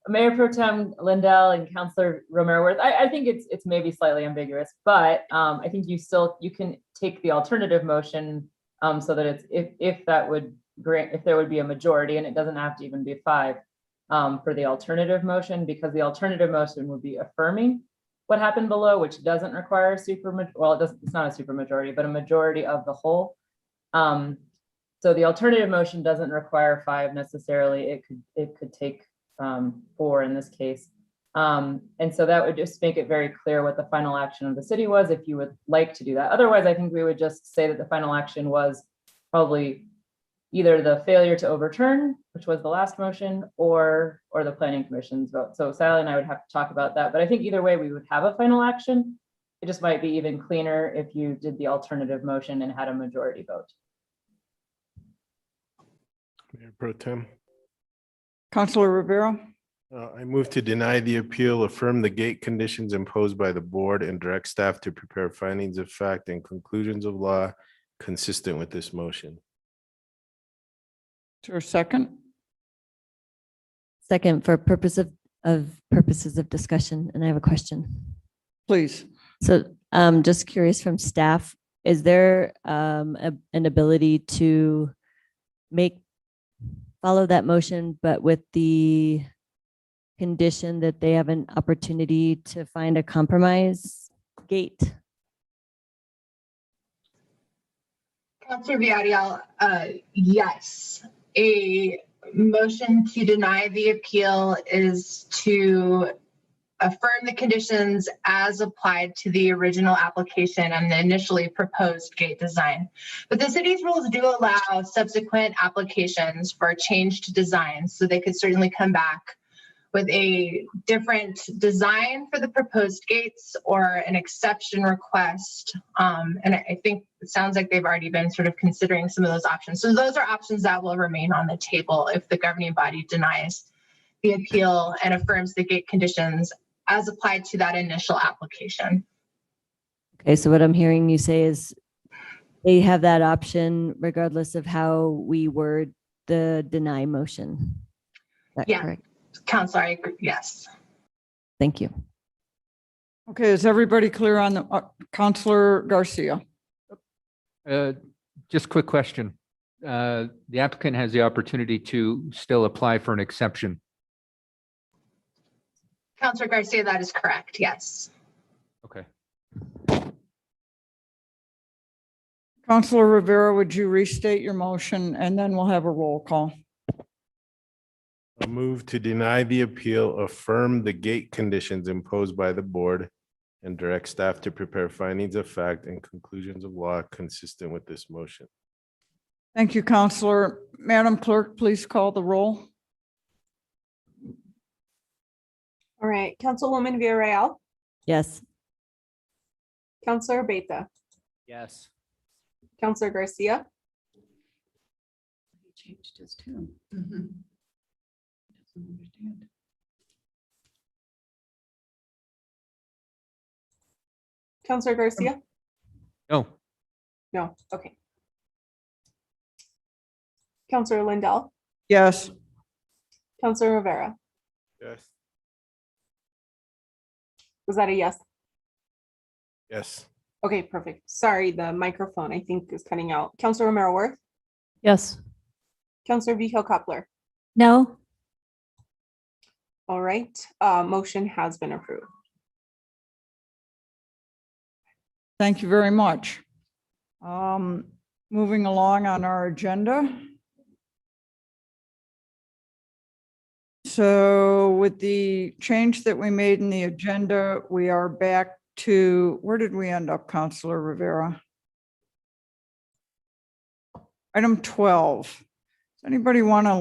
Speaker 14: Mayor Pro Tem Lindell and Councilor Romero Worth, I think it's maybe slightly ambiguous, but I think you can take the alternative motion so that it's if that would grant, if there would be a majority, and it doesn't have to even be 5 for the alternative motion, because the alternative motion would be affirming what happened below, which doesn't require it's not a super majority, but a majority of the whole. So the alternative motion doesn't require 5 necessarily. It could take 4 in this case. And so that would just make it very clear what the final action of the city was, if you would like to do that. Otherwise, I think we would just say that the final action was probably either the failure to overturn, which was the last motion, or the planning commission's vote. So Sally and I would have to talk about that, but I think either way we would have a final action. It just might be even cleaner if you did the alternative motion and had a majority vote.
Speaker 4: Mayor Pro Tem.
Speaker 1: Councilor Rivera.
Speaker 4: I move to deny the appeal, affirm the gate conditions imposed by the board, and direct staff to prepare findings of fact and conclusions of law consistent with this motion.
Speaker 1: Is there a second?
Speaker 3: Second, for purposes of discussion, and I have a question.
Speaker 1: Please.
Speaker 3: So just curious from staff, is there an ability to follow that motion, but with the condition that they have an opportunity to find a compromise gate?
Speaker 8: Councilor Villarreal, yes. A motion to deny the appeal is to affirm the conditions as applied to the original application and the initially proposed gate design. But the city's rules do allow subsequent applications for a change to design, so they could certainly come back with a different design for the proposed gates or an exception request. And I think it sounds like they've already been sort of considering some of those options. So those are options that will remain on the table if the governing body denies the appeal and affirms the gate conditions as applied to that initial application.
Speaker 3: Okay, so what I'm hearing you say is they have that option regardless of how we word the deny motion. Is that
Speaker 8: Yeah.
Speaker 3: correct?
Speaker 8: Councilor, I agree. Yes.
Speaker 3: Thank you.
Speaker 1: Okay, is everybody clear on the, Counselor Garcia?
Speaker 11: Just quick question. The applicant has the opportunity to still apply for an exception.
Speaker 8: Councilor Garcia, that is correct. Yes.
Speaker 11: Okay.
Speaker 1: Counselor Rivera, would you restate your motion and then we'll have a roll call?
Speaker 4: A move to deny the appeal, affirm the gate conditions imposed by the board, and direct staff to prepare findings of fact and conclusions of law consistent with this motion.
Speaker 1: Thank you, Counselor. Madam Clerk, please call the roll.
Speaker 18: All right, Councilwoman Villarreal,
Speaker 3: Yes.
Speaker 18: Councilor Beta,
Speaker 11: Yes.
Speaker 18: Councilor Garcia,
Speaker 13: He changed his tune. Doesn't understand.
Speaker 18: Councilor Garcia?
Speaker 11: No.
Speaker 18: No, okay. Councilor Lindell,
Speaker 1: Yes.
Speaker 18: Councilor Rivera,
Speaker 4: Yes.
Speaker 18: was that a yes?
Speaker 4: Yes.
Speaker 18: Okay, perfect. Sorry, the microphone I think is cutting out. Councilor Romero Worth,
Speaker 10: Yes.
Speaker 18: Councilor Vihil Coppler.
Speaker 5: No.
Speaker 18: All right, motion has been approved.
Speaker 1: Thank you very much. Moving along on our agenda. So with the change that we made in the agenda, we are back to, where did we end up, Counselor Rivera? Item 12. Does anybody want to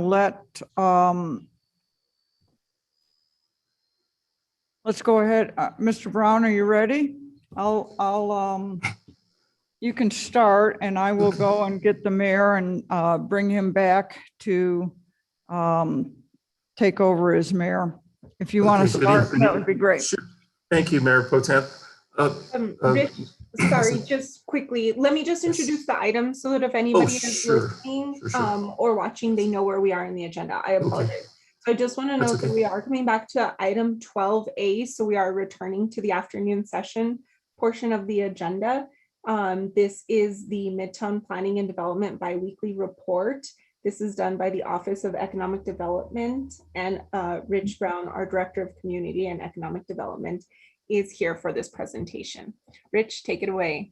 Speaker 1: let's go ahead. Mr. Brown, are you ready? You can start and I will go and get the mayor and bring him back to take over as mayor. If you want to start, that would be great.
Speaker 19: Sure. Thank you, Mayor Pro Tem.
Speaker 18: Rich, sorry, just quickly, let me just introduce the item so that if anybody is
Speaker 19: sure.
Speaker 18: listening
Speaker 19: Sure.
Speaker 18: or watching, they know where we are in the agenda. I apologize. So I just want to
Speaker 19: That's
Speaker 18: note that
Speaker 19: okay.
Speaker 18: we are coming back to item 12A. So we are returning to the afternoon session portion of the agenda. This is the Midtown Planning and Development Biweekly Report. This is done by the Office of Economic Development, and Rich Brown, our Director of Community and Economic Development, is here for this presentation. Rich, take it away.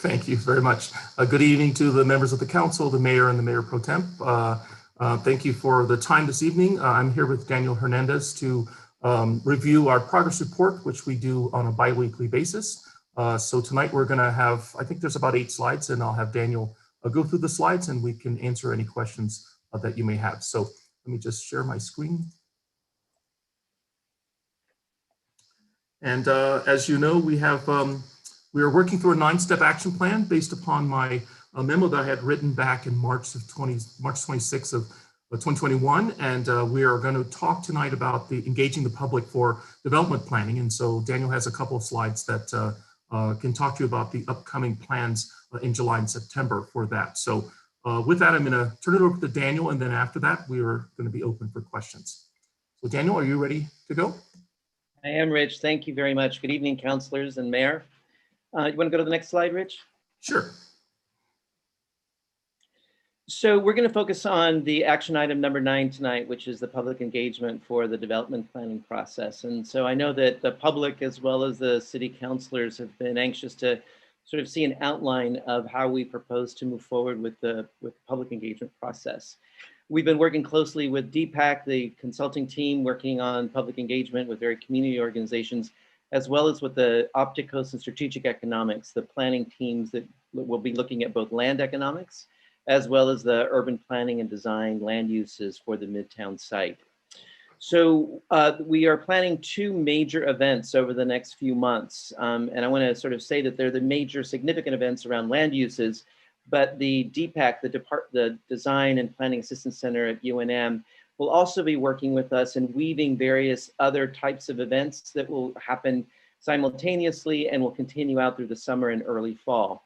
Speaker 19: Thank you very much. Good evening to the members of the council, the mayor and the mayor pro temp. Thank you for the time this evening. I'm here with Daniel Hernandez to review our progress report, which we do on a bi-weekly basis. So tonight we're going to have, I think there's about 8 slides, and I'll have Daniel go through the slides and we can answer any questions that you may have. So let me just share my screen. And as you know, we are working through a 9-step action plan based upon my memo that I had written back in March 26th of 2021. And we are going to talk tonight about engaging the public for development planning. And so Daniel has a couple of slides that can talk to you about the upcoming plans in July and September for that. So with that, I'm going to turn it over to Daniel. And then after that, we are going to be open for questions. So Daniel, are you ready to go?
Speaker 6: I am, Rich. Thank you very much. Good evening, councilors and mayor. You want to go to the next slide, Rich?
Speaker 19: Sure.
Speaker 6: So we're going to focus on the action item number 9 tonight, which is the public engagement for the development planning process. And so I know that the public as well as the city councilors have been anxious to sort of see an outline of how we propose to move forward with the public engagement process. We've been working closely with DPAC, the consulting team working on public engagement with various community organizations, as well as with the Opticos and Strategic Economics, the planning teams that will be looking at both land economics, as well as the urban planning and design land uses for the Midtown site. So we are planning 2 major events over the next few months. And I want to sort of say that they're the major significant events around land uses, but the DPAC, the Design and Planning Assistance Center at UNM, will also be working with us and weaving various other types of events that will happen simultaneously and will continue out through the summer and early fall.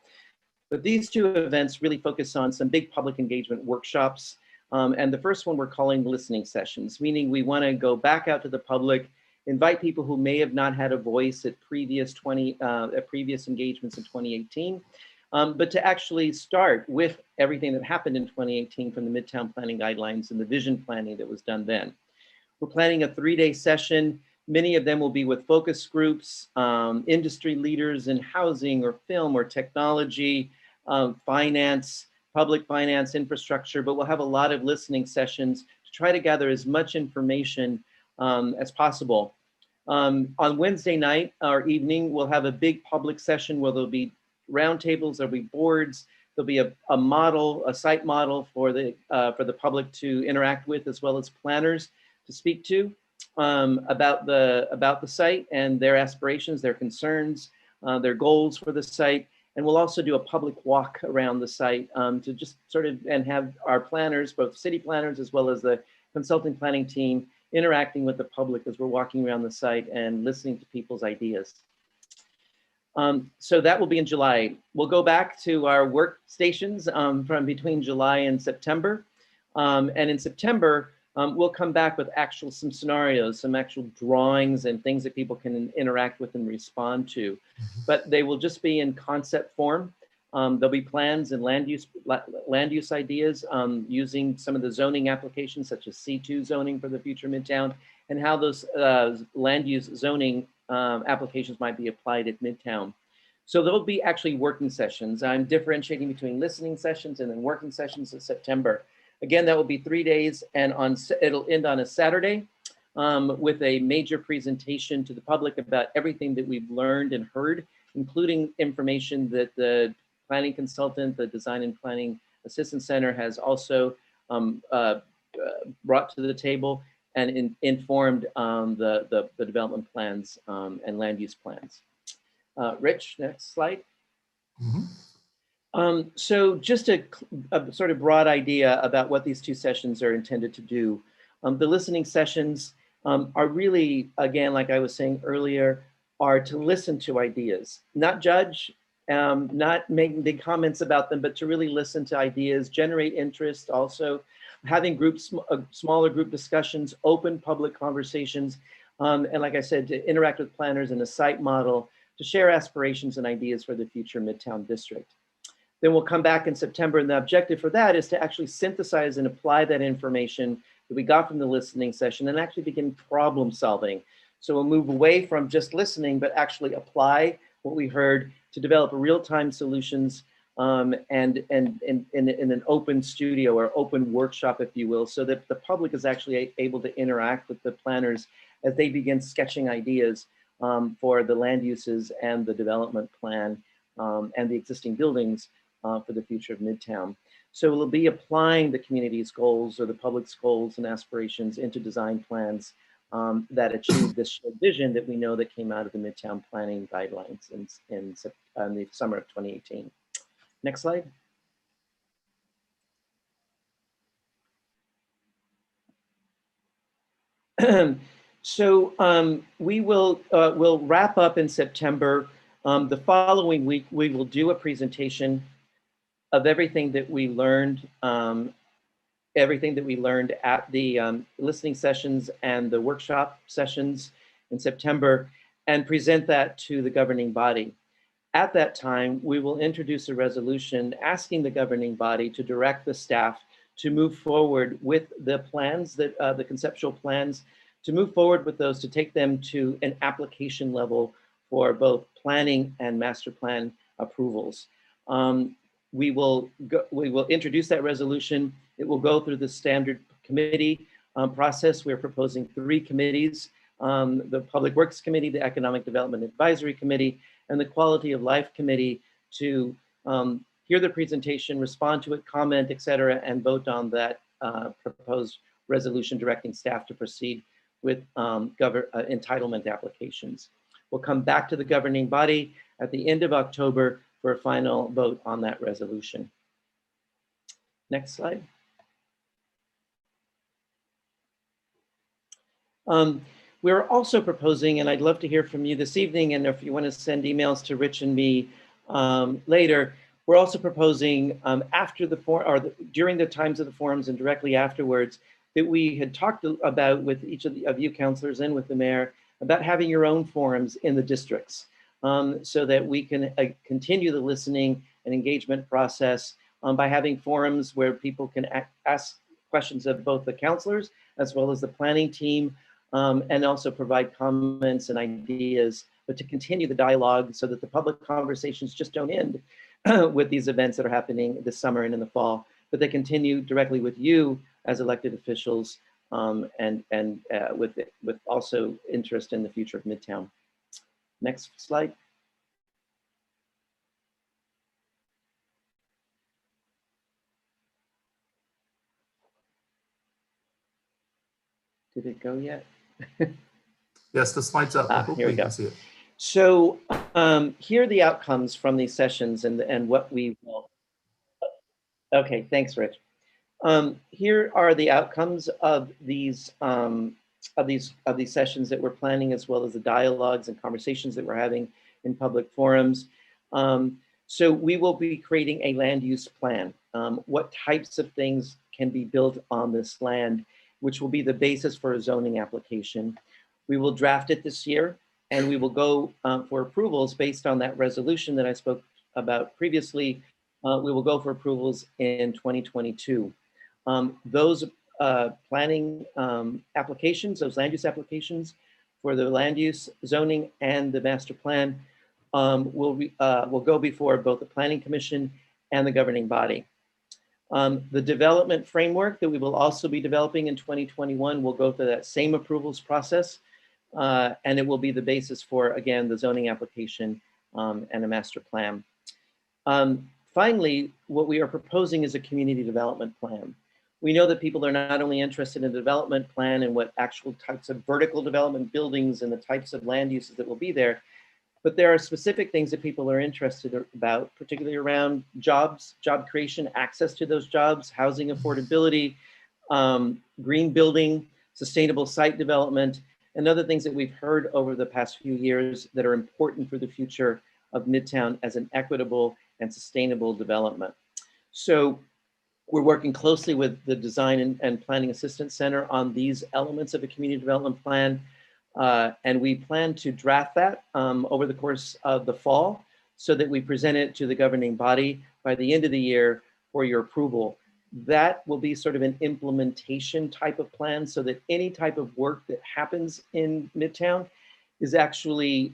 Speaker 6: But these 2 events really focus on some big public engagement workshops. And the first one we're calling listening sessions, meaning we want to go back out to the public, invite people who may have not had a voice at previous engagements in 2018, but to actually start with everything that happened in 2018 from the Midtown Planning Guidelines and the vision planning that was done then. We're planning a 3-day session. Many of them will be with focus groups, industry leaders in housing or film or technology, finance, public finance, infrastructure, but we'll have a lot of listening sessions to try to gather as much information as possible. On Wednesday night or evening, we'll have a big public session where there'll be roundtables, there'll be boards, there'll be a model, a site model for the public to interact with, as well as planners to speak to about the site and their aspirations, their concerns, their goals for the site. And we'll also do a public walk around the site to just sort of, and have our planners, both city planners as well as the consulting planning team, interacting with the public as we're walking around the site and listening to people's ideas. So that will be in July. We'll go back to our workstations from between July and September. And in September, we'll come back with some scenarios, some actual drawings and things that people can interact with and respond to. But they will just be in concept form. There'll be plans and land use ideas using some of the zoning applications such as C2 zoning for the future Midtown, and how those land use zoning applications might be applied at Midtown. So there'll be actually working sessions. I'm differentiating between listening sessions and then working sessions in September. Again, that will be 3 days, and it'll end on a Saturday with a major presentation to the public about everything that we've learned and heard, including information that the planning consultant, the Design and Planning Assistance Center has also brought to the table and informed the development plans and land use plans. Rich, next slide. So just a sort of broad idea about what these 2 sessions are intended to do. The listening sessions are really, again, like I was saying earlier, are to listen to ideas, not judge, not making big comments about them, but to really listen to ideas, generate interest, also having smaller group discussions, open public conversations, and like I said, to interact with planners in a site model, to share aspirations and ideas for the future Midtown district. Then we'll come back in September, and the objective for that is to actually synthesize and apply that information that we got from the listening session and actually begin problem solving. So we'll move away from just listening, but actually apply what we heard to develop real-time solutions and in an open studio or open workshop, if you will, so that the public is actually able to interact with the planners as they begin sketching ideas for the land uses and the development plan and the existing buildings for the future of Midtown. So we'll be applying the community's goals or the public's goals and aspirations into design plans that achieve this vision that we know that came out of the Midtown Planning Guidelines in the summer of 2018. Next slide. So we will we'll wrap up in September. The following week, we will do a presentation of everything that we learned everything that we learned at the listening sessions and the workshop sessions in September and present that to the governing body. At that time, we will introduce a resolution asking the governing body to direct the staff to move forward with the plans, that the conceptual plans, to move forward with those, to take them to an application level for both planning and master plan approvals. We will introduce that resolution. It will go through the standard committee process. We're proposing 3 committees, the Public Works Committee, the Economic Development Advisory Committee, and the Quality of Life Committee to hear the presentation, respond to it, comment, et cetera, and vote on that proposed resolution directing staff to proceed with entitlement applications. We'll come back to the governing body at the end of October for a final vote on that resolution. Next slide. We're also proposing, and I'd love to hear from you this evening, and if you want to send emails to Rich and me later, we're also proposing after the forum, or during the times of the forums and directly afterwards, that we had talked about with each of you counselors and with the mayor about having your own forums in the districts so that we can continue the listening and engagement process by having forums where people can ask questions of both the counselors as well as the planning team and also provide comments and ideas, but to continue the dialogue so that the public conversations just don't end with these events that are happening this summer and in the fall, but they continue directly with you as elected officials and with also interest in the future of Midtown. Next slide. Did it go yet?
Speaker 19: Yes, the slide's up.
Speaker 6: Here
Speaker 19: Hopefully
Speaker 6: we
Speaker 19: you
Speaker 6: go.
Speaker 19: can see it.
Speaker 6: So here are the outcomes from these sessions and what we will. Okay, thanks, Rich. Here are the outcomes of these sessions that we're planning, as well as the dialogues and conversations that we're having in public forums. So we will be creating a land use plan. What types of things can be built on this land, which will be the basis for a zoning application. We will draft it this year, and we will go for approvals based on that resolution that I spoke about previously. We will go for approvals in 2022. Those planning applications, those land use applications for the land use zoning and the master plan will go before both the Planning Commission and the governing body. The development framework that we will also be developing in 2021 will go through that same approvals process, and it will be the basis for, again, the zoning application and a master plan. Finally, what we are proposing is a community development plan. We know that people are not only interested in the development plan and what actual types of vertical development buildings and the types of land uses that will be there, but there are specific things that people are interested about, particularly around jobs, job creation, access to those jobs, housing affordability, green building, sustainable site development, and other things that we've heard over the past few years that are important for the future of Midtown as an equitable and sustainable development. So we're working closely with the Design and Planning Assistance Center on these elements of a community development plan. And we plan to draft that over the course of the fall so that we present it to the governing body by the end of the year for your approval. That will be sort of an implementation type of plan so that any type of work that happens in Midtown is actually,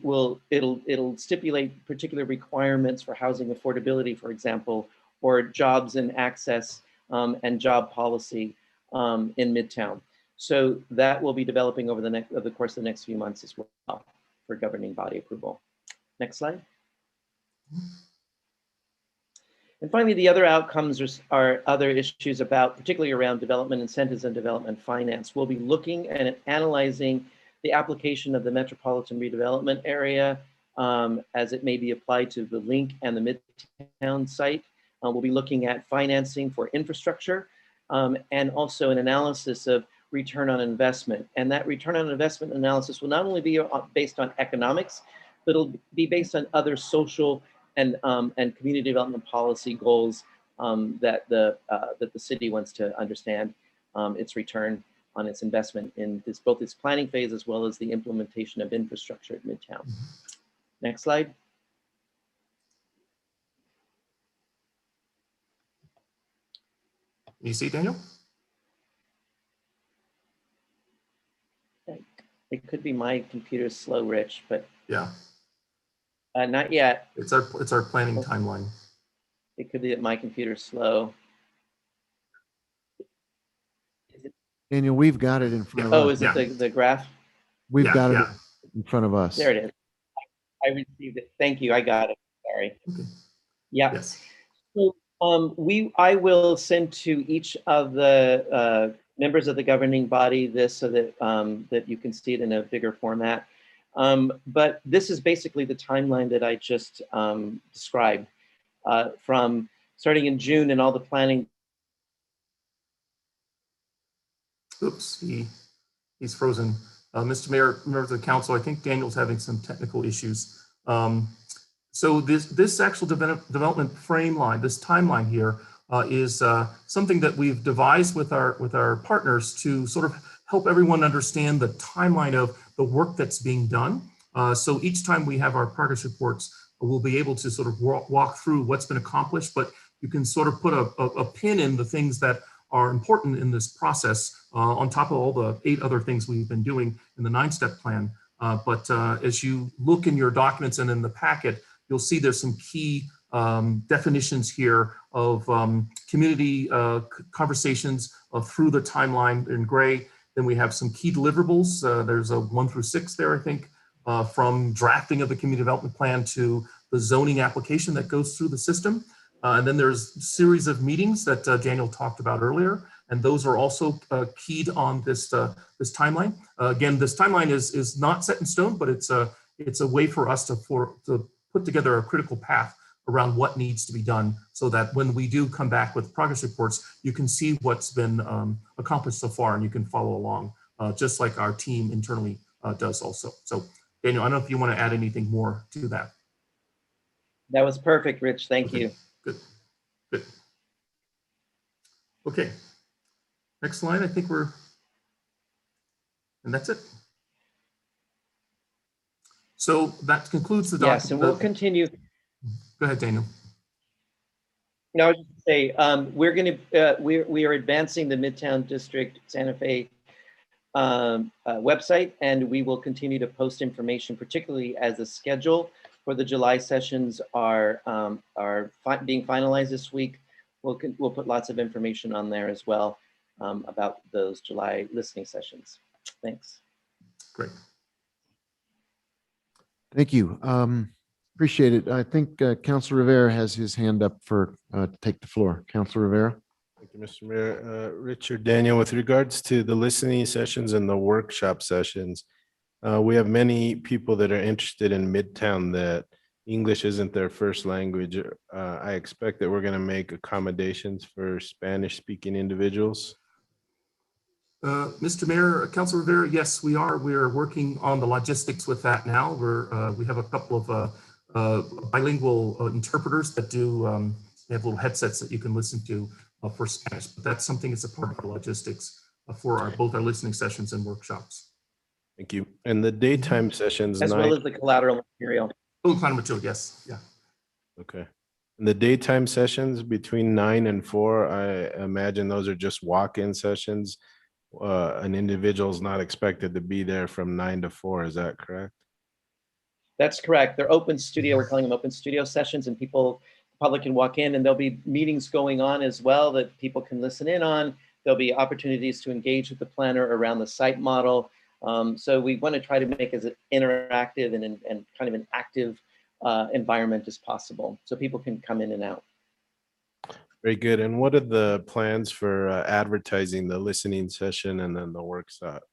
Speaker 6: it'll stipulate particular requirements for housing affordability, for example, or jobs and access and job policy in Midtown. So that will be developing over the course of the next few months as well for governing body approval. Next slide. And finally, the other outcomes are other issues about, particularly around development incentives and development finance. We'll be looking and analyzing the application of the Metropolitan Redevelopment Area as it may be applied to the Link and the Midtown site. We'll be looking at financing for infrastructure and also an analysis of return on investment. And that return on investment analysis will not only be based on economics, but it'll be based on other social and community development policy goals that the city wants to understand its return on its investment in this, both its planning phase as well as the implementation of infrastructure at Midtown. Next slide.
Speaker 19: Can you see it, Daniel?
Speaker 6: It could be my computer's slow, Rich, but
Speaker 19: Yeah,
Speaker 6: not yet.
Speaker 19: it's our planning timeline.
Speaker 6: It could be that my computer's slow.
Speaker 2: Daniel, we've got it in front of us.
Speaker 6: Oh, is it the graph?
Speaker 2: We've got it in front of us.
Speaker 6: There it is. I received it. Thank you. I got it. Sorry. Yeah.
Speaker 19: Yes.
Speaker 6: So I will send to each of the members of the governing body this so that that you can see it in a bigger format. But this is basically the timeline that I just described from starting in June and all the planning.
Speaker 19: Oops, he's frozen. Mr. Mayor, members of the council, I think Daniel's having some technical issues. So this actual development frame line, this timeline here is something that we've devised with our partners to sort of help everyone understand the timeline of the work that's being done. So each time we have our progress reports, we'll be able to sort of walk through what's been accomplished, but you can sort of put a pin in the things that are important in this process on top of all the 8 other things we've been doing in the 9-step plan. But as you look in your documents and in the packet, you'll see there's some key definitions here of community conversations through the timeline in gray. Then we have some key deliverables. There's a 1 through 6 there, I think, from drafting of the community development plan to the zoning application that goes through the system. And then there's a series of meetings that Daniel talked about earlier, and those are also keyed on this this timeline. Again, this timeline is not set in stone, but it's a way for us to put together a critical path around what needs to be done, so that when we do come back with progress reports, you can see what's been accomplished so far, and you can follow along, just like our team internally does also. So, Daniel, I don't know if you want to add anything more to that.
Speaker 6: That was perfect, Rich. Thank you.
Speaker 19: Good. Okay. Next slide. I think and that's it. So that concludes the document.
Speaker 6: Yes, and we'll continue.
Speaker 19: Go ahead, Daniel.
Speaker 6: No, I was just going to say, we are advancing the Midtown District Santa Fe website, and we will continue to post information, particularly as the schedule for the July sessions are being finalized this week. We'll put lots of information on there as well about those July listening sessions. Thanks.
Speaker 19: Great.
Speaker 2: Thank you. Appreciate it. I think Councilor Rivera has his hand up for to take the floor. Councilor Rivera.
Speaker 4: Thank you, Mr. Mayor. Richard, Daniel, with regards to the listening sessions and the workshop sessions, we have many people that are interested in Midtown that English isn't their first language. I expect that we're going to make accommodations for Spanish-speaking individuals.
Speaker 19: Mr. Mayor, Councilor Rivera, yes, we are. We are working on the logistics with that now. We have a couple of bilingual interpreters that do. They have little headsets that you can listen to for Spanish. But that's something that's a part of the logistics for both our listening sessions and workshops.
Speaker 4: Thank you. And the daytime sessions,
Speaker 6: as well as the collateral material.
Speaker 19: Oh, collateral material, yes, yeah.
Speaker 4: Okay. And the daytime sessions between 9 and 4, I imagine those are just walk-in sessions. An individual is not expected to be there from 9 to 4. Is that correct?
Speaker 6: That's correct. They're open studio. We're calling them open studio sessions, and the public can walk in, and there'll be meetings going on as well that people can listen in on. There'll be opportunities to engage with the planner around the site model. So we want to try to make it as interactive and kind of an active environment as possible, so people can come in and out.
Speaker 4: Very good. And what are the plans for advertising the listening session and then the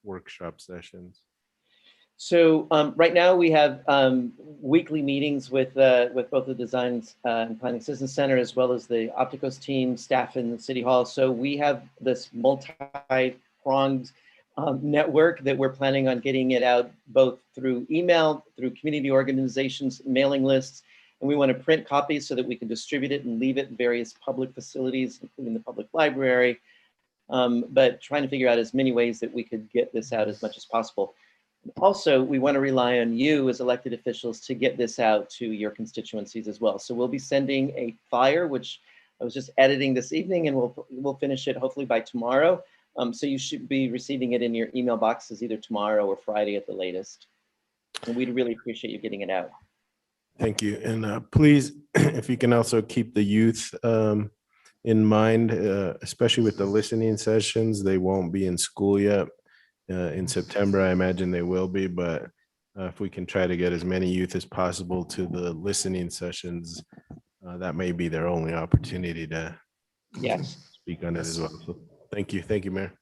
Speaker 4: workshop sessions?
Speaker 6: So right now we have weekly meetings with both the Design and Planning Assistance Center as well as the Opticos team, staff in the City Hall. So we have this multi-pronged network that we're planning on getting it out both through email, through community organizations, mailing lists, And we want to print copies so that we can distribute it and leave it in various public facilities, including the public library, but trying to figure out as many ways that we could get this out as much as possible. Also, we want to rely on you as elected officials to get this out to your constituencies as well. So we'll be sending a flyer, which I was just editing this evening, and we'll finish it hopefully by tomorrow. So you should be receiving it in your email boxes either tomorrow or Friday at the latest. And we'd really appreciate you getting it out.
Speaker 4: Thank you. And please, if you can also keep the youth in mind, especially with the listening sessions. They won't be in school yet. In September, I imagine they will be, but if we can try to get as many youth as possible to the listening sessions, that may be their only opportunity to speak on it as well. So thank you. Thank you, Mayor.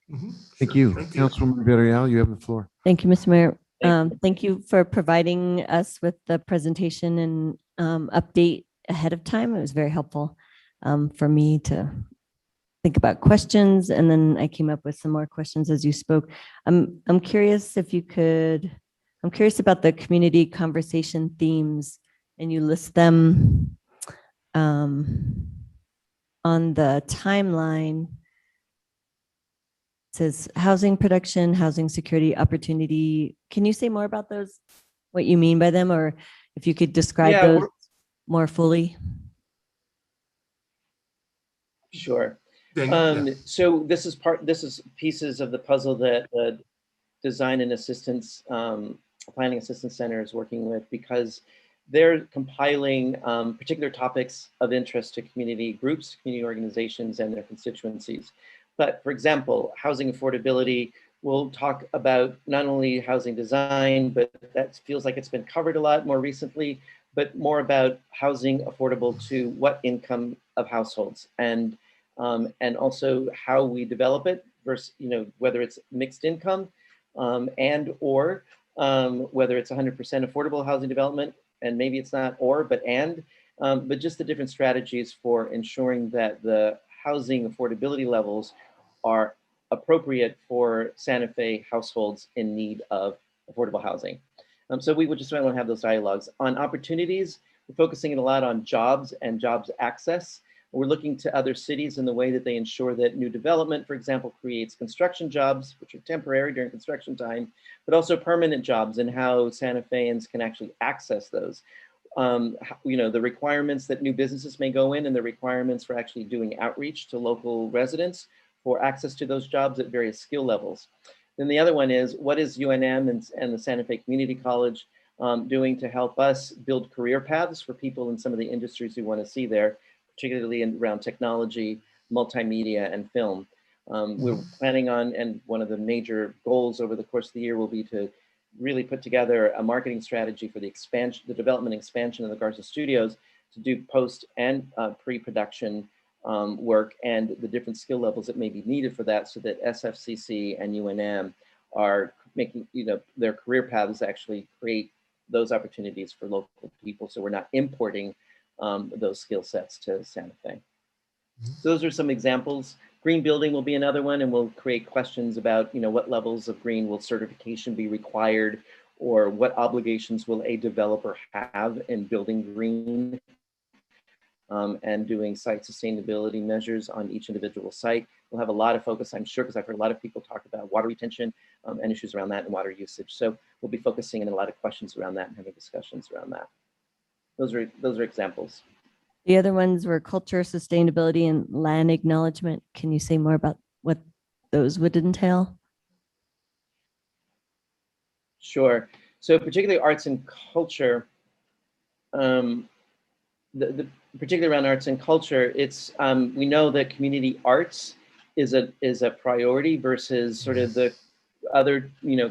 Speaker 2: Thank you. Councilwoman Villarreal, you have the floor.
Speaker 3: Thank you, Mr. Mayor. Thank you for providing us with the presentation and update ahead of time. It was very helpful for me to think about questions, and then I came up with some more questions as you spoke. I'm curious if you could, I'm curious about the community conversation themes, and you list them on the timeline. It says housing production, housing security, opportunity. Can you say more about those? What you mean by them, or if you could describe those more fully?
Speaker 6: Sure.
Speaker 19: Daniel,
Speaker 6: So this is pieces of the puzzle that the Design and Assistance Planning Assistance Center is working with, because they're compiling particular topics of interest to community groups, community organizations, and their constituencies. But for example, housing affordability, we'll talk about not only housing design, but that feels like it's been covered a lot more recently, but more about housing affordable to what income of households, and also how we develop it versus, whether it's mixed income and or whether it's 100% affordable housing development, and maybe it's not or, but just the different strategies for ensuring that the housing affordability levels are appropriate for Santa Fe households in need of affordable housing. So we would just want to have those dialogues. On opportunities, we're focusing a lot on jobs and jobs access. We're looking to other cities in the way that they ensure that new development, for example, creates construction jobs, which are temporary during construction time, but also permanent jobs, and how Santa Feans can actually access those. The requirements that new businesses may go in, and the requirements for actually doing outreach to local residents for access to those jobs at various skill levels. Then the other one is, what is UNM and the Santa Fe Community College doing to help us build career paths for people in some of the industries we want to see there, particularly around technology, multimedia, and film. We're planning on, and one of the major goals over the course of the year will be to really put together a marketing strategy for the expansion, the development and expansion of the Garza Studios, to do post and pre-production work and the different skill levels that may be needed for that, so that SFCC and UNM are making, their career paths actually create those opportunities for local people, so we're not importing those skill sets to Santa Fe. So those are some examples. Green building will be another one, and we'll create questions about, what levels of green will certification be required, or what obligations will a developer have in building green, and doing site sustainability measures on each individual site. We'll have a lot of focus, I'm sure, because I've heard a lot of people talk about water retention and issues around that and water usage. So we'll be focusing in a lot of questions around that and having discussions around that. Those are examples.
Speaker 3: The other ones were culture, sustainability, and land acknowledgement. Can you say more about what those would entail?
Speaker 6: Sure. So particularly arts and culture, particularly around arts and culture, it's we know that community arts is a priority versus sort of the other,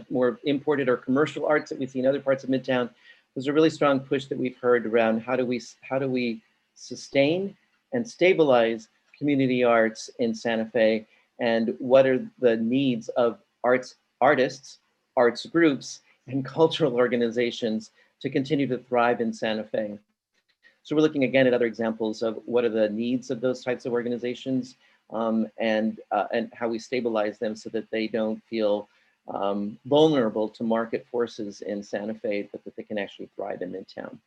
Speaker 6: more imported or commercial arts that we see in other parts of Midtown. There's a really strong push that we've heard around how do we sustain and stabilize community arts in Santa Fe, and what are the needs of artists, arts groups, and cultural organizations to continue to thrive in Santa Fe. So we're looking again at other examples of what are the needs of those types of organizations, and how we stabilize them so that they don't feel vulnerable to market forces in Santa Fe, but that they can actually thrive in Midtown.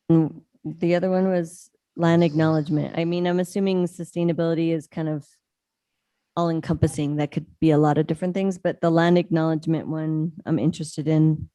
Speaker 3: The other one was land acknowledgement. I mean, I'm assuming sustainability is kind of all encompassing. That could be a lot of different things, but the land acknowledgement one I'm interested in.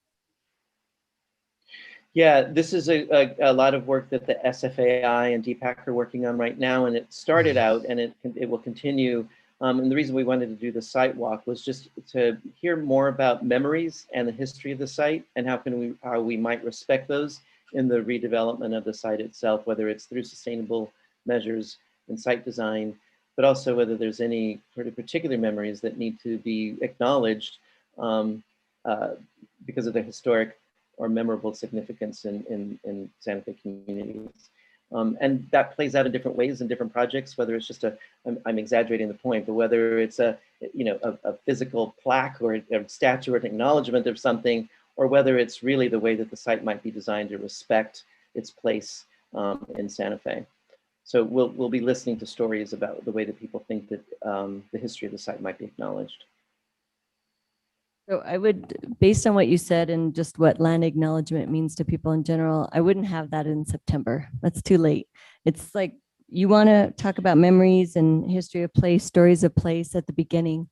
Speaker 6: Yeah, this is a lot of work that the SFAI and DPAC are working on right now, and it started out and it will continue. And the reason we wanted to do the site walk was just to hear more about memories and the history of the site and how we might respect those in the redevelopment of the site itself, whether it's through sustainable measures and site design, but also whether there's any sort of particular memories that need to be acknowledged because of the historic or memorable significance in Santa Fe communities. And that plays out in different ways in different projects, whether it's just I'm exaggerating the point, but whether it's a physical plaque or a statue or an acknowledgement of something, or whether it's really the way that the site might be designed to respect its place in Santa Fe. So we'll be listening to stories about the way that people think that the history of the site might be acknowledged.
Speaker 3: So I would, based on what you said and just what land acknowledgement means to people in general, I wouldn't have that in September. That's too late. It's like you want to talk about memories and history of place, stories of place at the beginning.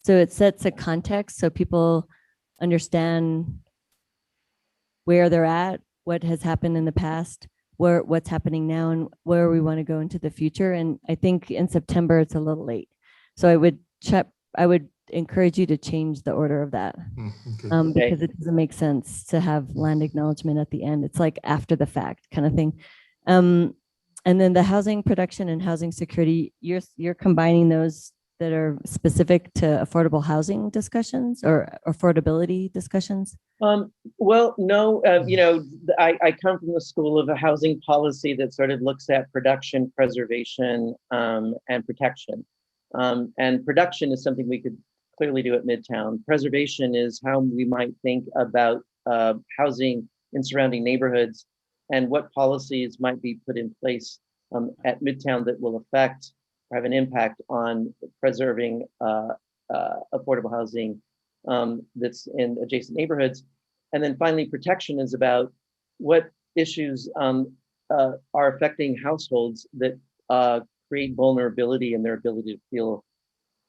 Speaker 3: So it sets a context so people understand where they're at, what has happened in the past, what's happening now, and where we want to go into the future. And I think in September it's a little late. So I would encourage you to change the order of that because it doesn't make sense to have land acknowledgement at the end. It's like after the fact kind of thing. And then the housing production and housing security, you're combining those that are specific to affordable housing discussions or affordability discussions?
Speaker 6: Well, no, I come from the school of a housing policy that sort of looks at production, preservation, and protection. And production is something we could clearly do at Midtown. Preservation is how we might think about housing in surrounding neighborhoods and what policies might be put in place at Midtown that will affect or have an impact on preserving affordable housing that's in adjacent neighborhoods. And then finally, protection is about what issues are affecting households that create vulnerability in their ability to feel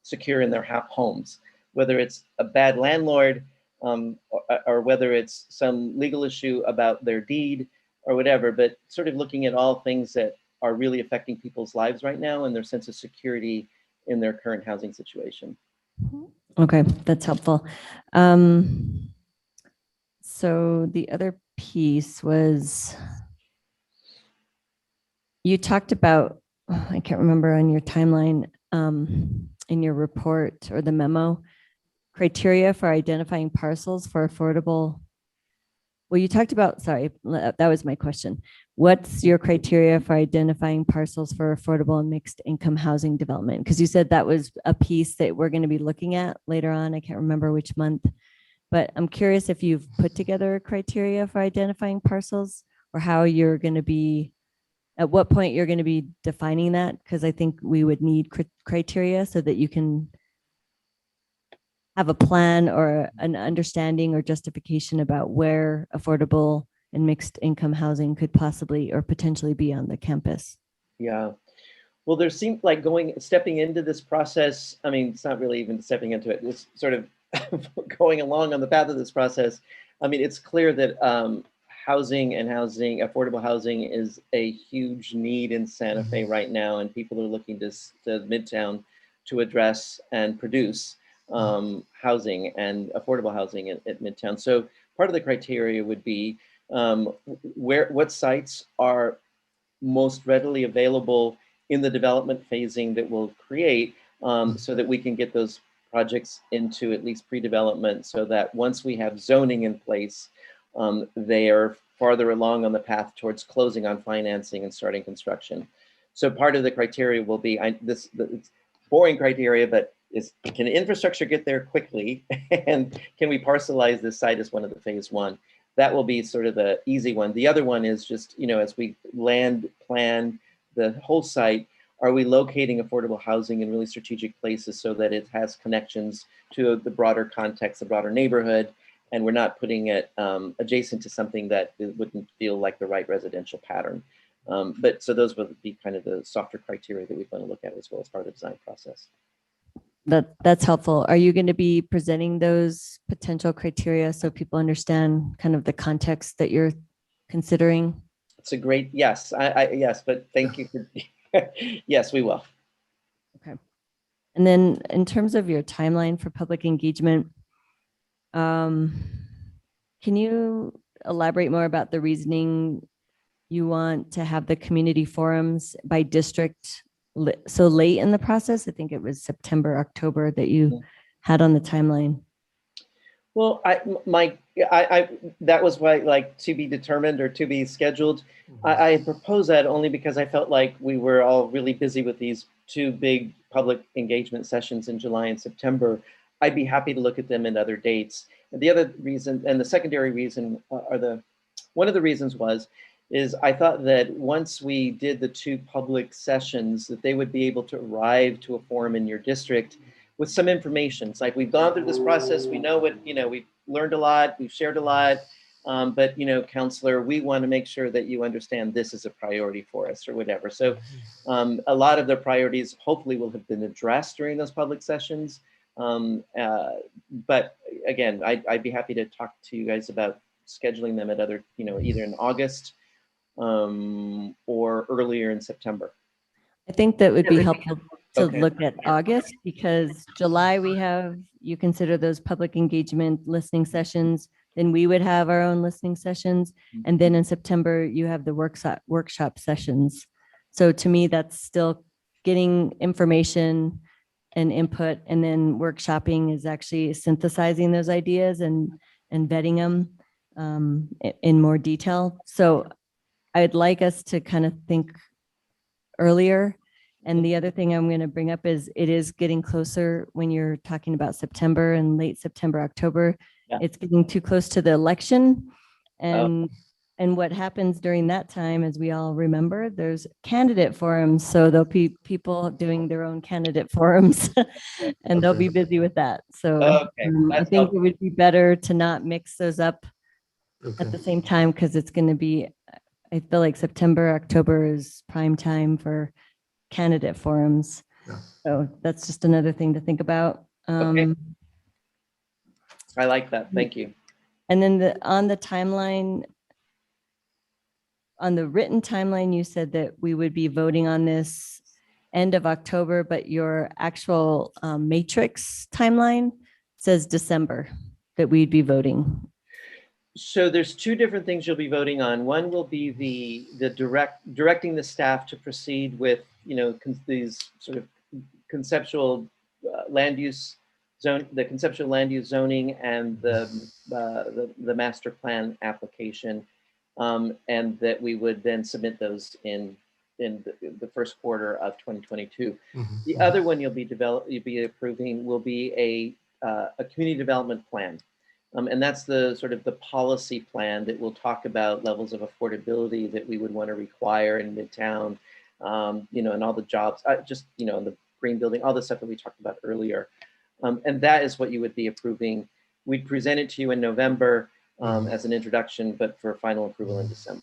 Speaker 6: secure in their homes, whether it's a bad landlord or whether it's some legal issue about their deed or whatever, but sort of looking at all things that are really affecting people's lives right now and their sense of security in their current housing situation.
Speaker 3: Okay, that's helpful. So the other piece was, you talked about, I can't remember on your timeline, in your report or the memo, criteria for identifying parcels for affordable. Well, you talked about, sorry, that was my question. What's your criteria for identifying parcels for affordable and mixed income housing development? Because you said that was a piece that we're going to be looking at later on. I can't remember which month, but I'm curious if you've put together a criteria for identifying parcels or how you're going to be, at what point you're going to be defining that, because I think we would need criteria so that you can have a plan or an understanding or justification about where affordable and mixed income housing could possibly or potentially be on the campus.
Speaker 6: Yeah. Well, there seemed like stepping into this process. I mean, it's not really even stepping into it. It's sort of going along on the path of this process. I mean, it's clear that affordable housing is a huge need in Santa Fe right now, and people are looking to Midtown to address and produce housing and affordable housing at Midtown. So part of the criteria would be what sites are most readily available in the development phasing that we'll create so that we can get those projects into at least pre-development so that once we have zoning in place, they are farther along on the path towards closing on financing and starting construction. So part of the criteria will be, it's boring criteria, but can infrastructure get there quickly? And can we parcelize this site as one of the phase one? That will be sort of the easy one. The other one is just, as we land plan the whole site, are we locating affordable housing in really strategic places so that it has connections to the broader context, the broader neighborhood, and we're not putting it adjacent to something that it wouldn't feel like the right residential pattern. But so those would be kind of the softer criteria that we want to look at as well as part of the design process.
Speaker 3: That's helpful. Are you going to be presenting those potential criteria so people understand kind of the context that you're considering?
Speaker 6: It's a great, yes, yes, but thank you for, yes, we will.
Speaker 3: Okay. And then in terms of your timeline for public engagement, can you elaborate more about the reasoning you want to have the community forums by district so late in the process? I think it was September, October that you had on the timeline.
Speaker 6: Well, that was why, like, to be determined or to be scheduled. I proposed that only because I felt like we were all really busy with these two big public engagement sessions in July and September. I'd be happy to look at them in other dates. And the other reason, and the secondary reason, one of the reasons is I thought that once we did the two public sessions, that they would be able to arrive to a forum in your district with some information. It's like, we've gone through this process, we know what, we've learned a lot, we've shared a lot, but counselor, we want to make sure that you understand this is a priority for us or whatever. So a lot of the priorities hopefully will have been addressed during those public sessions. But again, I'd be happy to talk to you guys about scheduling them at other, either in August or earlier in September.
Speaker 3: I think that would be helpful to
Speaker 6: Okay.
Speaker 3: look at August, because July you consider those public engagement listening sessions, then we would have our own listening sessions. And then in September, you have the workshop sessions. So to me, that's still getting information and input, and then workshopping is actually synthesizing those ideas and vetting them in more detail. So I'd like us to kind of think earlier. And the other thing I'm going to bring up is it is getting closer when you're talking about September and late September, October.
Speaker 6: Yeah.
Speaker 3: It's getting too close to the election. And what happens during that time, as we all remember, there's candidate forums. So there'll be people doing their own candidate forums and they'll be busy with that. So
Speaker 6: Okay,
Speaker 3: I
Speaker 6: that's
Speaker 3: think it would be better to not mix those up
Speaker 19: Okay.
Speaker 3: at the same time, because it's going to be, I feel like September, October is prime time for candidate forums.
Speaker 19: Yeah.
Speaker 3: So that's just another thing to think about.
Speaker 6: Okay. I like that. Thank you.
Speaker 3: And then on the timeline, on the written timeline, you said that we would be voting on this end of October, but your actual matrix timeline says December that we'd be voting.
Speaker 6: So there's two different things you'll be voting on. One will be the directing the staff to proceed with, these sort of conceptual land use zone, the conceptual land use zoning, and the master plan application, and that we would then submit those in the first quarter of 2022. The other one you'll be approving will be a community development plan. And that's the sort of the policy plan that will talk about levels of affordability that we would want to require in Midtown, and all the jobs, in the green building, all the stuff that we talked about earlier. And that is what you would be approving. We'd present it to you in November as an introduction, but for final approval in December.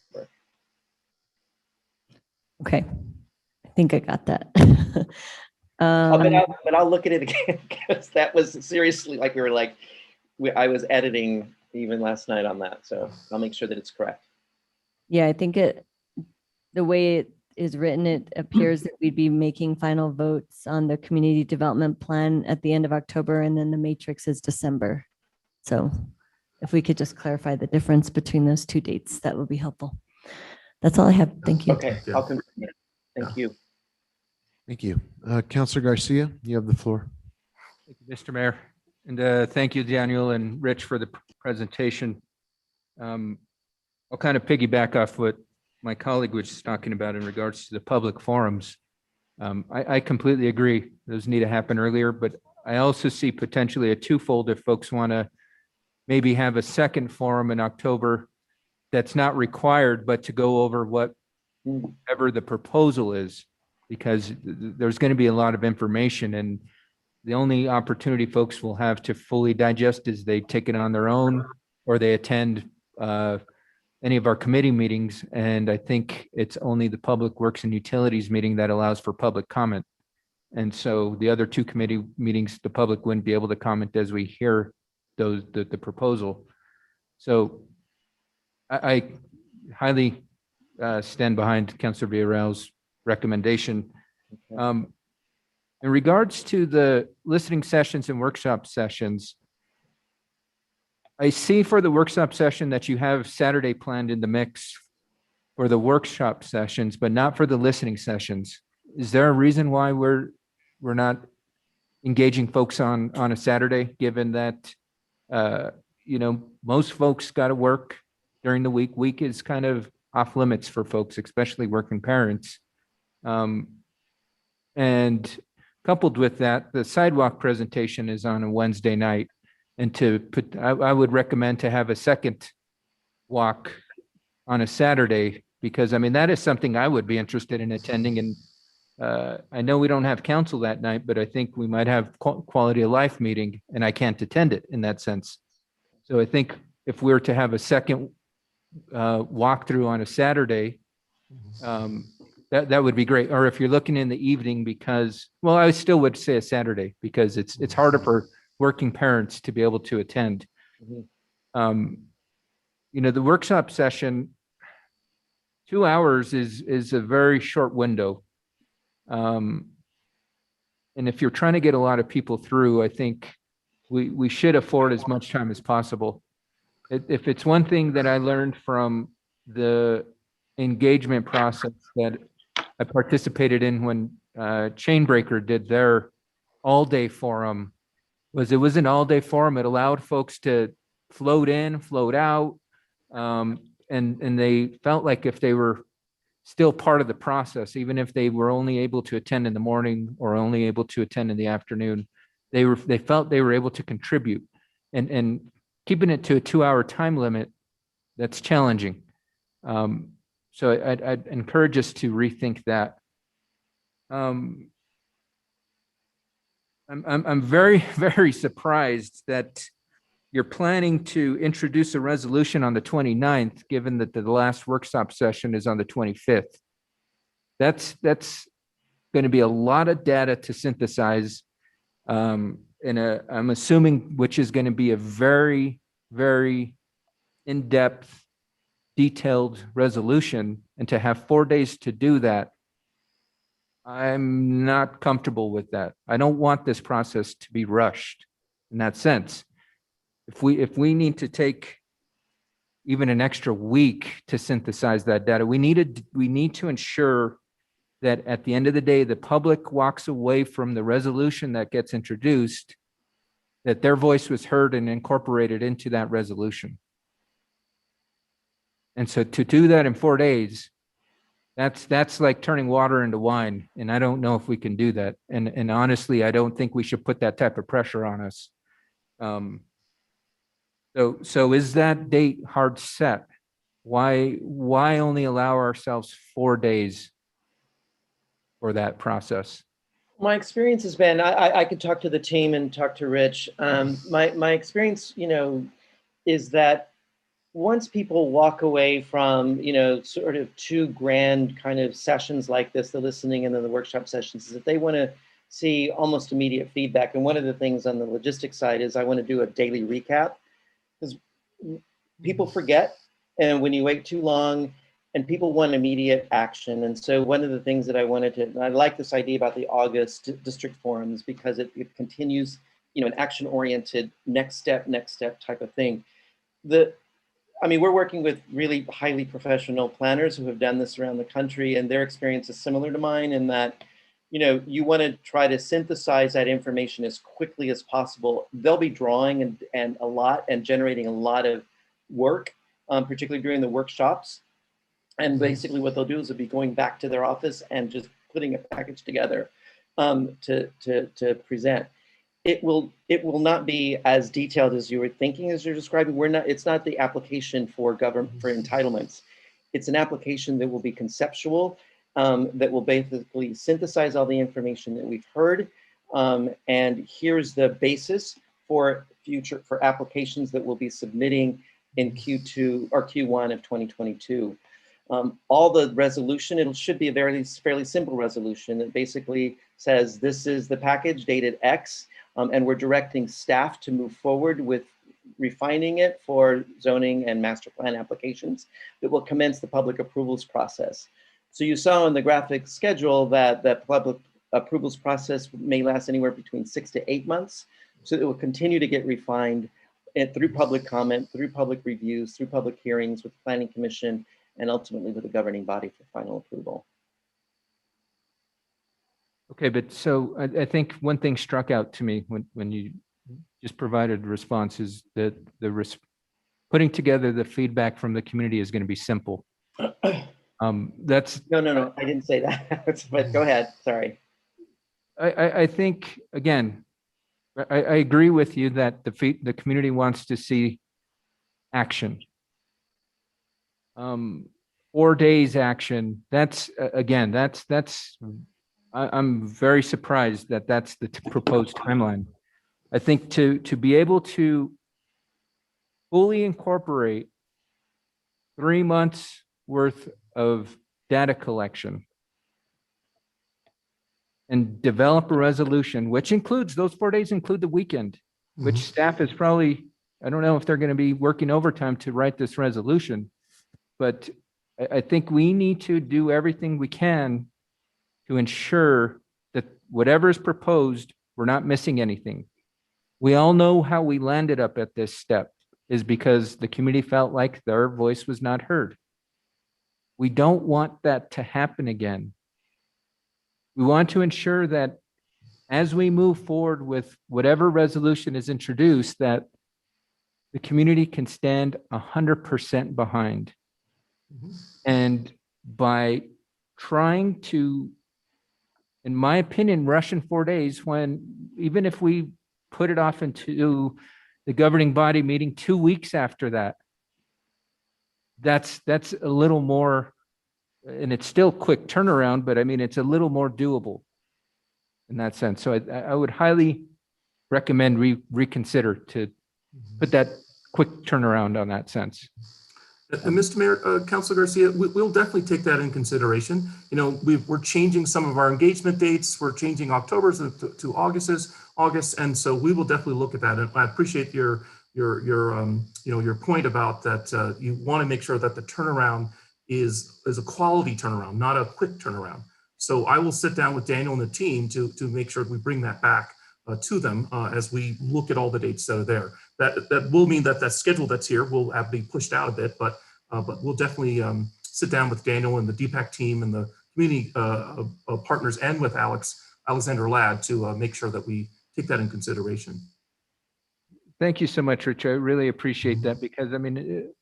Speaker 3: Okay. I think I got that.
Speaker 6: But I'll look at it again, because that was seriously, like, I was editing even last night on that. So I'll make sure that it's correct.
Speaker 3: Yeah, I think the way it is written, it appears that we'd be making final votes on the community development plan at the end of October, and then the matrix is December. So if we could just clarify the difference between those two dates, that would be helpful. That's all I have. Thank you.
Speaker 6: Okay, I'll confirm it. Thank you.
Speaker 2: Thank you. Counselor Garcia, you have the floor.
Speaker 11: Thank you, Mr. Mayor. And thank you, Daniel and Rich, for the presentation. I'll kind of piggyback off what my colleague was just talking about in regards to the public forums. I completely agree. Those need to happen earlier, but I also see potentially a twofold if folks want to maybe have a second forum in October that's not required, but to go over whatever the proposal is, because there's going to be a lot of information, and the only opportunity folks will have to fully digest is they take it on their own or they attend any of our committee meetings. And I think it's only the Public Works and Utilities meeting that allows for public comment. And so the other two committee meetings, the public wouldn't be able to comment as we hear the proposal. So I highly stand behind Councilor Villarreal's recommendation. In regards to the listening sessions and workshop sessions, I see for the workshop session that you have Saturday planned in the mix for the workshop sessions, but not for the listening sessions. Is there a reason why we're not engaging folks on a Saturday, given that, most folks got to work during the week? Week is kind of off limits for folks, especially working parents. And coupled with that, the sidewalk presentation is on a Wednesday night. And I would recommend to have a second walk on a Saturday, because I mean, that is something I would be interested in attending. And I know we don't have council that night, but I think we might have quality of life meeting, and I can't attend it in that sense. So I think if we were to have a second walkthrough on a Saturday, that would be great. Or if you're looking in the evening, because, well, I still would say a Saturday, because it's harder for working parents to be able to attend. The workshop session, 2 hours is a very short window. And if you're trying to get a lot of people through, I think we should afford as much time as possible. If it's one thing that I learned from the engagement process that I participated in when Chainbreaker did their all-day forum, was it was an all-day forum. It allowed folks to float in, float out, and they felt like if they were still part of the process, even if they were only able to attend in the morning or only able to attend in the afternoon, they felt they were able to contribute. And keeping it to a 2-hour time limit, that's challenging. So I'd encourage us to rethink that. I'm very, very surprised that you're planning to introduce a resolution on the 29th, given that the last workshop session is on the 25th. That's going to be a lot of data to synthesize, I'm assuming, which is going to be a very, very in-depth, detailed resolution, and to have 4 days to do that, I'm not comfortable with that. I don't want this process to be rushed in that sense. If we need to take even an extra week to synthesize that data, we need to ensure that at the end of the day, the public walks away from the resolution that gets introduced, that their voice was heard and incorporated into that resolution. And so to do that in 4 days, that's like turning water into wine. And I don't know if we can do that. And honestly, I don't think we should put that type of pressure on us. So is that date hard set? Why only allow ourselves 4 days for that process?
Speaker 6: My experience has been, I could talk to the team and talk to Rich. My experience, is that once people walk away from, sort of two grand kind of sessions like this, the listening and then the workshop sessions, is that they want to see almost immediate feedback. And one of the things on the logistics side is I want to do a daily recap, because people forget, and when you wait too long, and people want immediate action. And so one of the things that I wanted to, and I like this idea about the August district forums, because it continues, an action-oriented next step type of thing. We're working with really highly professional planners who have done this around the country, and their experience is similar to mine in that, you want to try to synthesize that information as quickly as possible. They'll be drawing and a lot and generating a lot of work, particularly during the workshops. And basically what they'll do is they'll be going back to their office and just putting a package together to present. It will not be as detailed as you were thinking, as you're describing. It's not the application for entitlements. It's an application that will be conceptual, that will basically synthesize all the information that we've heard. And here's the basis for applications that we'll be submitting in Q2 or Q1 of 2022. All the resolution, it should be a fairly simple resolution that basically says this is the package dated X, and we're directing staff to move forward with refining it for zoning and master plan applications that will commence the public approvals process. So you saw in the graphic schedule that the public approvals process may last anywhere between 6 to 8 months. So it will continue to get refined through public comment, through public reviews, through public hearings with the Planning Commission, and ultimately with the governing body for final approval.
Speaker 11: Okay, but so I think one thing struck out to me when you just provided responses that putting together the feedback from the community is going to be simple. That's
Speaker 6: no, I didn't say that. But go ahead. Sorry.
Speaker 11: I think again, I agree with you that the community wants to see action. 4 days action. That's again. I'm very surprised that that's the proposed timeline. I think to be able to fully incorporate 3 months worth of data collection and develop a resolution, which includes, those 4 days include the weekend, which staff is probably, I don't know if they're going to be working overtime to write this resolution, but I think we need to do everything we can to ensure that whatever is proposed, we're not missing anything. We all know how we landed up at this step is because the community felt like their voice was not heard. We don't want that to happen again. We want to ensure that as we move forward with whatever resolution is introduced, that the community can stand 100% behind. And by trying to, in my opinion, rush in 4 days, when even if we put it off into the governing body meeting 2 weeks after that, that's a little more, and it's still quick turnaround, but I mean, it's a little more doable in that sense. So I would highly recommend reconsider to put that quick turnaround on that sense.
Speaker 19: Mr. Mayor, Councilor Garcia, we'll definitely take that in consideration. You know, we're changing some of our engagement dates. We're changing October's to August, and so we will definitely look at that. And I appreciate your point about that. You want to make sure that the turnaround is a quality turnaround, not a quick turnaround. So I will sit down with Daniel and the team to make sure we bring that back to them as we look at all the dates that are there. That will mean that that schedule that's here will be pushed out a bit, but we'll definitely sit down with Daniel and the DPAC team and the community partners and with Alexander Ladd to make sure that we take that in consideration.
Speaker 11: Thank you so much, Rich. I really appreciate that because I mean,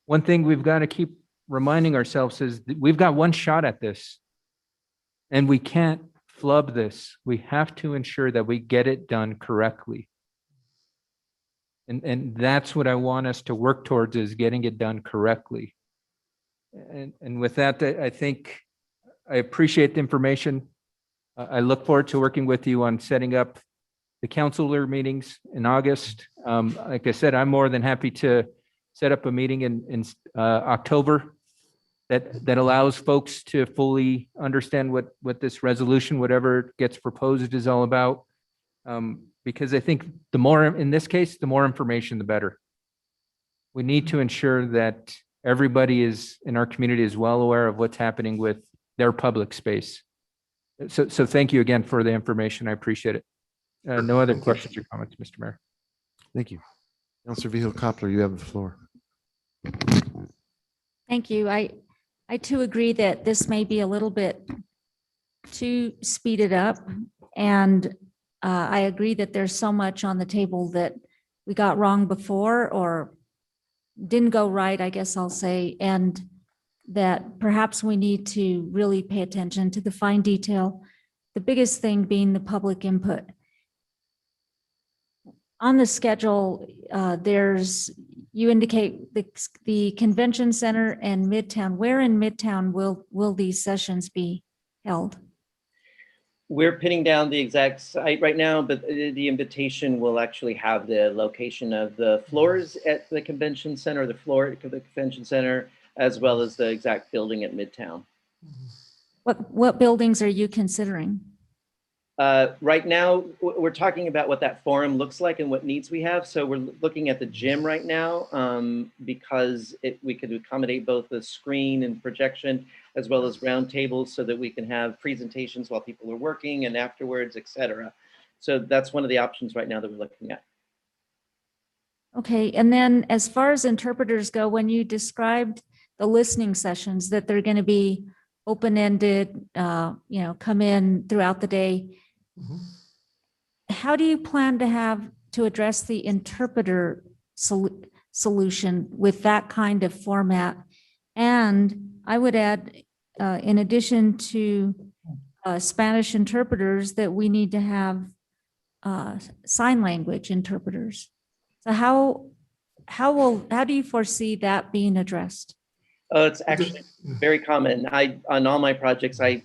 Speaker 11: one thing we've got to keep reminding ourselves is that we've got one shot at this and we can't flub this. We have to ensure that we get it done correctly. And that's what I want us to work towards is getting it done correctly. And with that, I think I appreciate the information. I look forward to working with you on setting up the councilor meetings in August. Like I said, I'm more than happy to set up a meeting in October that allows folks to fully understand what this resolution, whatever gets proposed, is all about. Because I think the more, in this case, the more information, the better. We need to ensure that everybody in our community is well aware of what's happening with their public space. So thank you again for the information. I appreciate it. No other questions or comments, Mr. Mayor.
Speaker 2: Thank you. Councilor Vehil-Coppler, you have the floor.
Speaker 5: Thank you. I too agree that this may be a little bit too speeded up. And I agree that there's so much on the table that we got wrong before or didn't go right, I guess I'll say, and that perhaps we need to really pay attention to the fine detail, the biggest thing being the public input. On the schedule, you indicate the convention center and Midtown. Where in Midtown will these sessions be held?
Speaker 6: We're pinning down the exact site right now, but the invitation will actually have the location of the floors at the convention center, the floor at the convention center, as well as the exact building at Midtown.
Speaker 5: What buildings are you considering?
Speaker 6: Right now, we're talking about what that forum looks like and what needs we have. So we're looking at the gym right now because we could accommodate both the screen and projection as well as round tables so that we can have presentations while people are working and afterwards, et cetera. So that's one of the options right now that we're looking at.
Speaker 5: Okay, and then as far as interpreters go, when you described the listening sessions, that they're going to be open-ended, come in throughout the day. How do you plan to address the interpreter solution with that kind of format? And I would add, in addition to Spanish interpreters, that we need to have sign language interpreters. So how do you foresee that being addressed?
Speaker 6: It's actually very common. On all my projects, in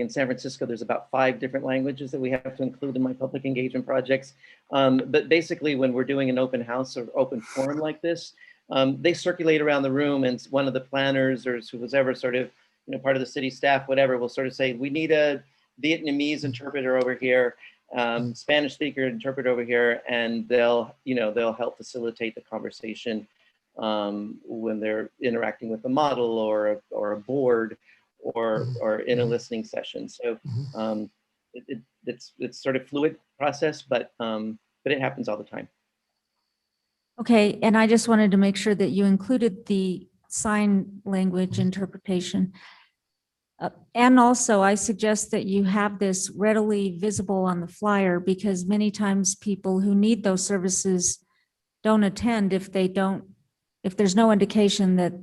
Speaker 6: San Francisco, there's about 5 different languages that we have to include in my public engagement projects. But basically, when we're doing an open house or open forum like this, they circulate around the room, and one of the planners or who's ever sort of, part of the city staff, whatever, will sort of say, we need a Vietnamese interpreter over here, Spanish speaker interpreter over here, and they'll help facilitate the conversation when they're interacting with a model or a board or in a listening session. So it's sort of fluid process, but it happens all the time.
Speaker 5: Okay, and I just wanted to make sure that you included the sign language interpretation. And also, I suggest that you have this readily visible on the flyer, because many times people who need those services don't attend if there's no indication that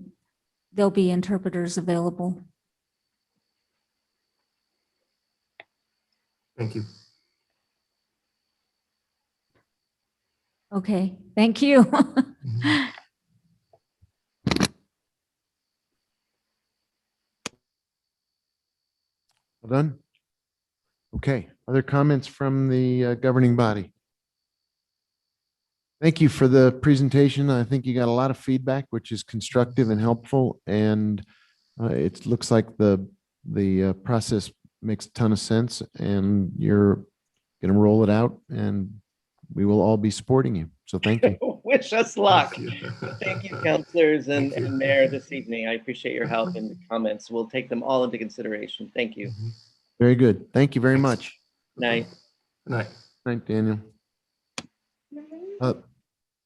Speaker 5: there'll be interpreters available.
Speaker 19: Thank you.
Speaker 5: Okay, thank you.
Speaker 2: Well done. Okay, other comments from the governing body? Thank you for the presentation. I think you got a lot of feedback, which is constructive and helpful. And it looks like the process makes a ton of sense, and you're going to roll it out, and we will all be supporting you. So thank you.
Speaker 6: Wish us luck. Thank you, counselors and mayor this evening. I appreciate your help and the comments. We'll take them all into consideration. Thank you.
Speaker 2: Very good. Thank you very much.
Speaker 6: Night.
Speaker 19: Night.
Speaker 2: Night, Daniel.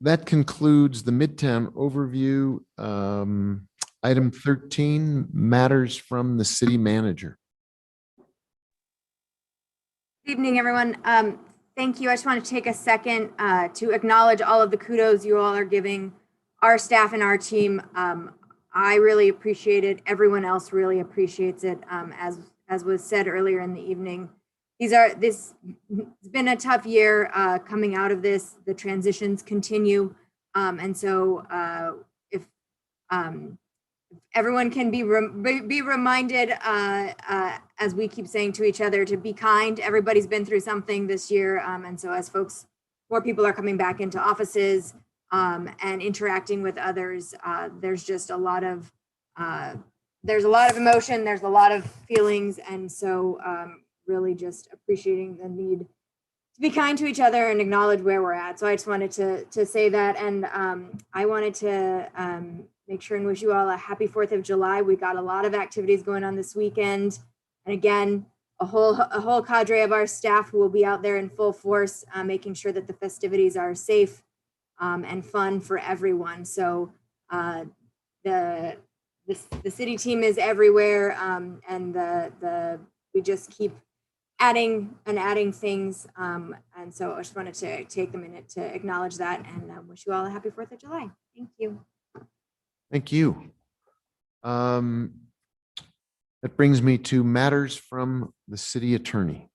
Speaker 2: That concludes the Midtown overview. Item 13, matters from the city manager.
Speaker 17: Good evening, everyone. Thank you. I just want to take a second to acknowledge all of the kudos you all are giving our staff and our team. I really appreciate it. Everyone else really appreciates it. As was said earlier in the evening, it's been a tough year coming out of this. The transitions continue. And so if everyone can be reminded, as we keep saying to each other, to be kind. Everybody's been through something this year. And so as more people are coming back into offices and interacting with others, there's just a lot of emotion, there's a lot of feelings. And so really just appreciating the need to be kind to each other and acknowledge where we're at. So I just wanted to say that. And I wanted to make sure and wish you all a happy 4th of July. We got a lot of activities going on this weekend. And again, a whole cadre of our staff who will be out there in full force, making sure that the festivities are safe and fun for everyone. So the city team is everywhere, and we just keep adding things. And so I just wanted to take a minute to acknowledge that and wish you all a happy 4th of July. Thank you.
Speaker 2: Thank you. That brings me to matters from the city attorney.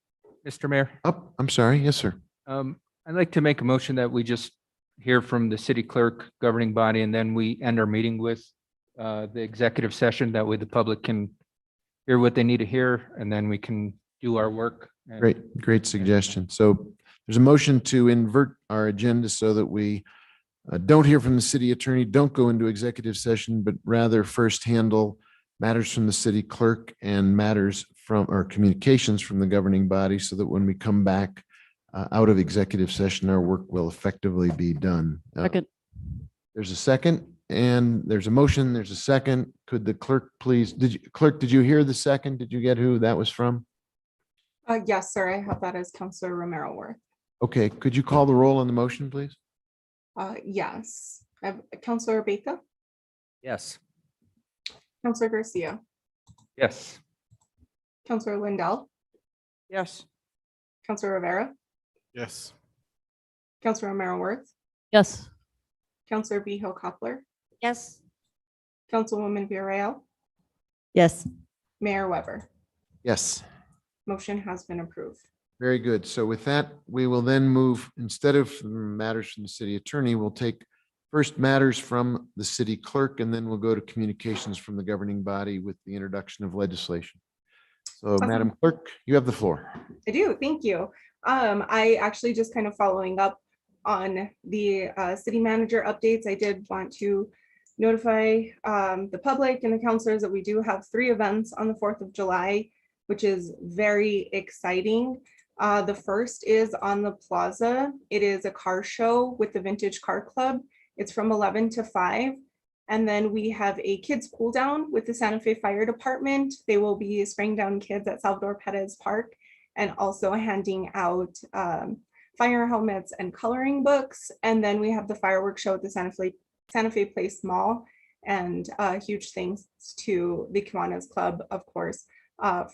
Speaker 11: Mr. Mayor.
Speaker 2: Oh, I'm sorry. Yes, sir.
Speaker 11: I'd like to make a motion that we just hear from the city clerk, governing body, and then we end our meeting with the executive session. That way the public can hear what they need to hear, and then we can do our work. and-
Speaker 2: Great suggestion. So there's a motion to invert our agenda so that we don't hear from the city attorney, don't go into executive session, but rather first handle matters from the city clerk and matters from, or communications from the governing body, so that when we come back out of executive session, our work will effectively be done.
Speaker 10: Second.
Speaker 2: There's a second, and there's a motion, there's a second. Could the clerk please, clerk, did you hear the second? Did you get who that was from?
Speaker 18: Yes, sir. I have that as Counselor Romero Worth.
Speaker 2: Okay, could you call the roll on the motion, please?
Speaker 18: Yes. I have Counselor Beta,
Speaker 11: Yes.
Speaker 18: Counselor Garcia,
Speaker 11: Yes.
Speaker 18: Counselor Lindell,
Speaker 1: Yes.
Speaker 18: Counselor Rivera,
Speaker 4: Yes.
Speaker 18: Counselor Romero Worth,
Speaker 10: Yes.
Speaker 18: Counselor Behill Coppler,
Speaker 5: Yes.
Speaker 18: Councilwoman Villarreal,
Speaker 3: Yes.
Speaker 18: Mayor Weber.
Speaker 2: Yes.
Speaker 18: Motion has been approved.
Speaker 2: Very good. So with that, we will then move, instead of matters from the city attorney, we'll take first matters from the city clerk, and then we'll go to communications from the governing body with the introduction of legislation. So
Speaker 18: Awesome.
Speaker 2: Madam Clerk, you have the floor.
Speaker 18: I do, thank you. I actually just kind of following up on the city manager updates. I did want to notify the public and the counselors that we do have 3 events on the 4th of July, which is very exciting. The first is on the plaza. It is a car show with the Vintage Car Club. It's from 11 to 5. And then we have a kids cool down with the Santa Fe Fire Department. They will be spraying down kids at Salvador Perez Park and also handing out fire helmets and coloring books. And then we have the fireworks show at the Santa Fe Place Mall. And huge thanks to the Kiwanis Club, of course,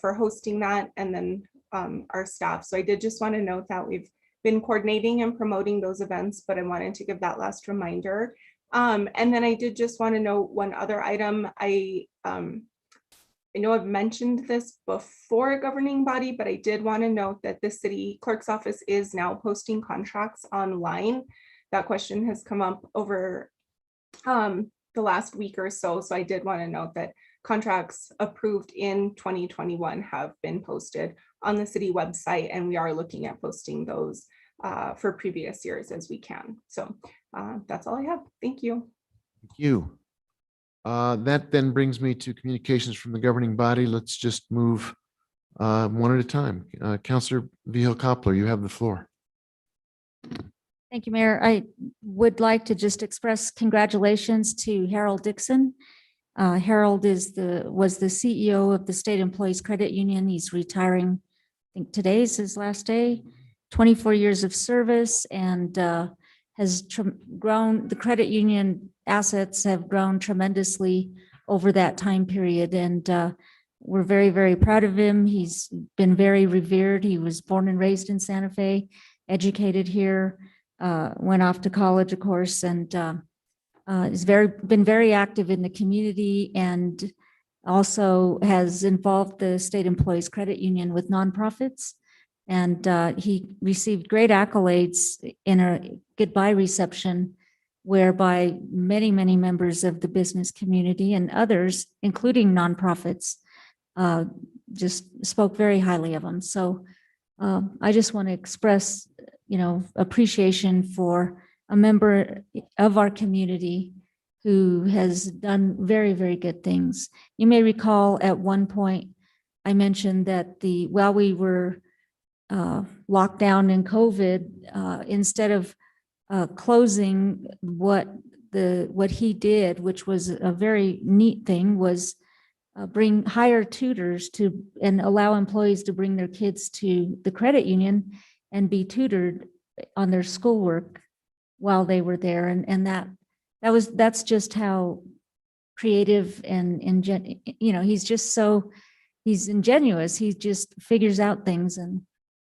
Speaker 18: for hosting that, and then our staff. So I did just want to note that we've been coordinating and promoting those events, but I wanted to give that last reminder. And then I did just want to note one other item. I know I've mentioned this before a governing body, but I did want to note that the city clerk's office is now posting contracts online. That question has come up over the last week or so. So I did want to note that contracts approved in 2021 have been posted on the city website, and we are looking at posting those for previous years as we can. So that's all I have. Thank you.
Speaker 2: Thank you. That then brings me to communications from the governing body. Let's just move one at a time. Councillor Vihil Coppler, you have the floor.
Speaker 5: Thank you, Mayor. I would like to just express congratulations to Harold Dixon. Harold was the CEO of the State Employees Credit Union. He's retiring. I think today's his last day. 24 years of service, and has grown. The credit union assets have grown tremendously over that time period, and we're very, very proud of him. He's been very revered. He was born and raised in Santa Fe, educated here, went off to college, of course, and has been very active in the community, and also has involved the State Employees Credit Union with nonprofits. And he received great accolades in a goodbye reception, whereby many, many members of the business community and others, including nonprofits, just spoke very highly of him. So I just want to express, appreciation for a member of our community who has done very, very good things. You may recall at one point I mentioned that while we were locked down in COVID, instead of closing, what he did, which was a very neat thing, was hire tutors and allow employees to bring their kids to the credit union and be tutored on their schoolwork while they were there. And that's just how creative and he's ingenuous. He just figures out things,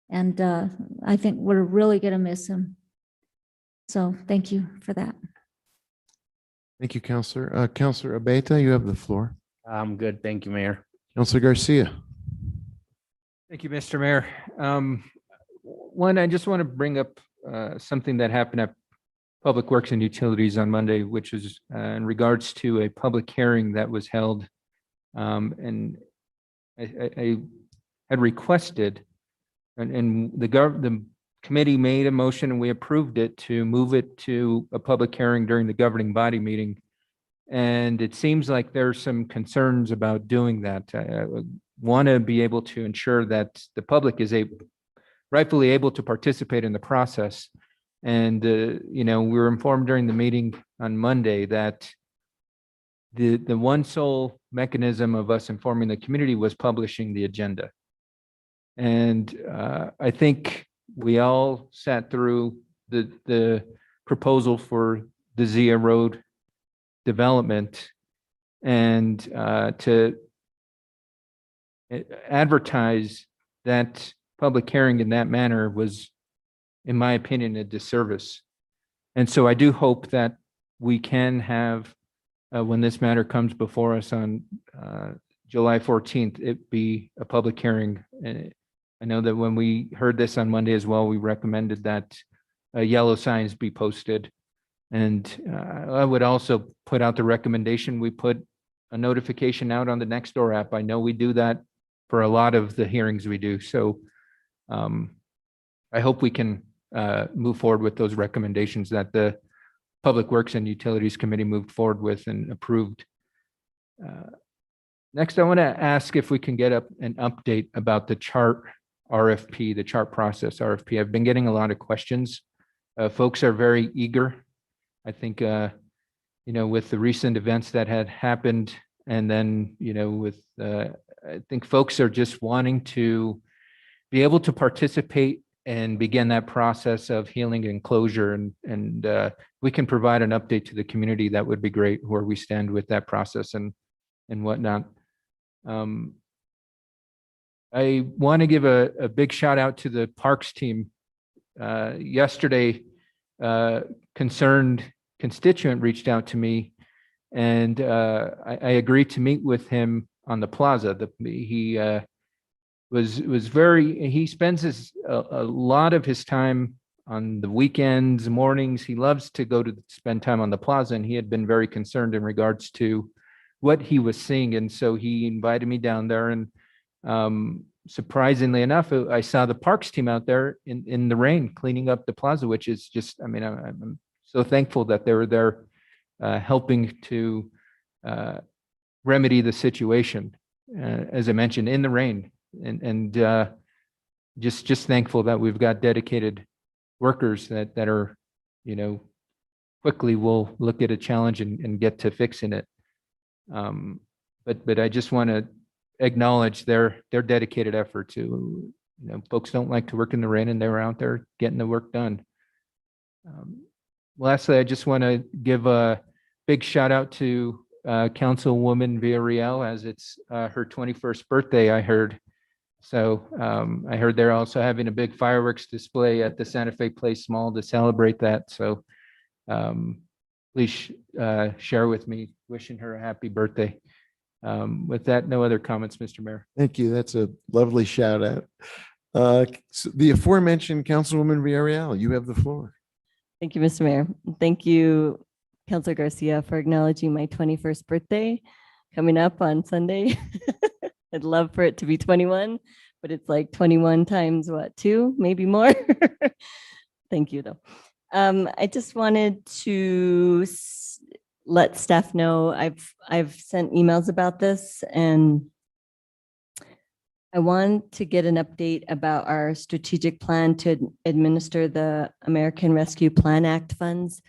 Speaker 5: and I think we're really going to miss him. So thank you for that.
Speaker 2: Thank you, Councillor. Councillor Abeta, you have the floor.
Speaker 9: I'm good. Thank you, Mayor.
Speaker 2: Councillor Garcia.
Speaker 11: Thank you, Mr. Mayor. One, I just want to bring up something that happened at Public Works and Utilities on Monday, which is in regards to a public hearing that was held. And I had requested, and the committee made a motion and we approved it to move it to a public hearing during the governing body meeting. And it seems like there's some concerns about doing that. I want to be able to ensure that the public is rightfully able to participate in the process. And, we were informed during the meeting on Monday that the one sole mechanism of us informing the community was publishing the agenda. And I think we all sat through the proposal for the Zia Road development, and to advertise that public hearing in that manner was, in my opinion, a disservice. And so I do hope that we can have, when this matter comes before us on July 14th, it be a public hearing. I know that when we heard this on Monday as well, we recommended that yellow signs be posted. And I would also put out the recommendation, we put a notification out on the Nextdoor app. I know we do that for a lot of the hearings we do. So I hope we can move forward with those recommendations that the Public Works and Utilities Committee moved forward with and approved. Next, I want to ask if we can get an update about the chart RFP, the chart process RFP. I've been getting a lot of questions. Folks are very eager. I think, with the recent events that had happened, and then, I think folks are just wanting to be able to participate and begin that process of healing and closure. And we can provide an update to the community. That would be great, where we stand with that process and whatnot. I want to give a big shout out to the Parks team. Yesterday, concerned constituent reached out to me, and I agreed to meet with him on the plaza. He spends a lot of his time on the weekends, mornings. He loves to go to spend time on the plaza, and he had been very concerned in regards to what he was seeing. And so he invited me down there, and surprisingly enough, I saw the Parks team out there in the rain cleaning up the plaza, which is just, I'm so thankful that they were there helping to remedy the situation, as I mentioned, in the rain. And just thankful that we've got dedicated workers that are, quickly will look at a challenge and get to fixing it. But I just want to acknowledge their dedicated effort to, folks don't like to work in the rain, and they were out there getting the work done. Lastly, I just want to give a big shout out to Councilwoman Villarreal, as it's her 21st birthday, I heard. So I heard they're also having a big fireworks display at the Santa Fe Place Mall to celebrate that. So please share with me wishing her a happy birthday. With that, no other comments, Mr. Mayor.
Speaker 2: Thank you. That's a lovely shout out. So the aforementioned Councilwoman Villarreal, you have the floor.
Speaker 3: Thank you, Mr. Mayor. Thank you, Councilor Garcia, for acknowledging my 21st birthday coming up on Sunday. I'd love for it to be 21, but it's like 21 times what, 2, maybe more. Thank you, though. I just wanted to let staff know I've sent emails about this, and I want to get an update about our strategic plan to administer the American Rescue Plan Act funds.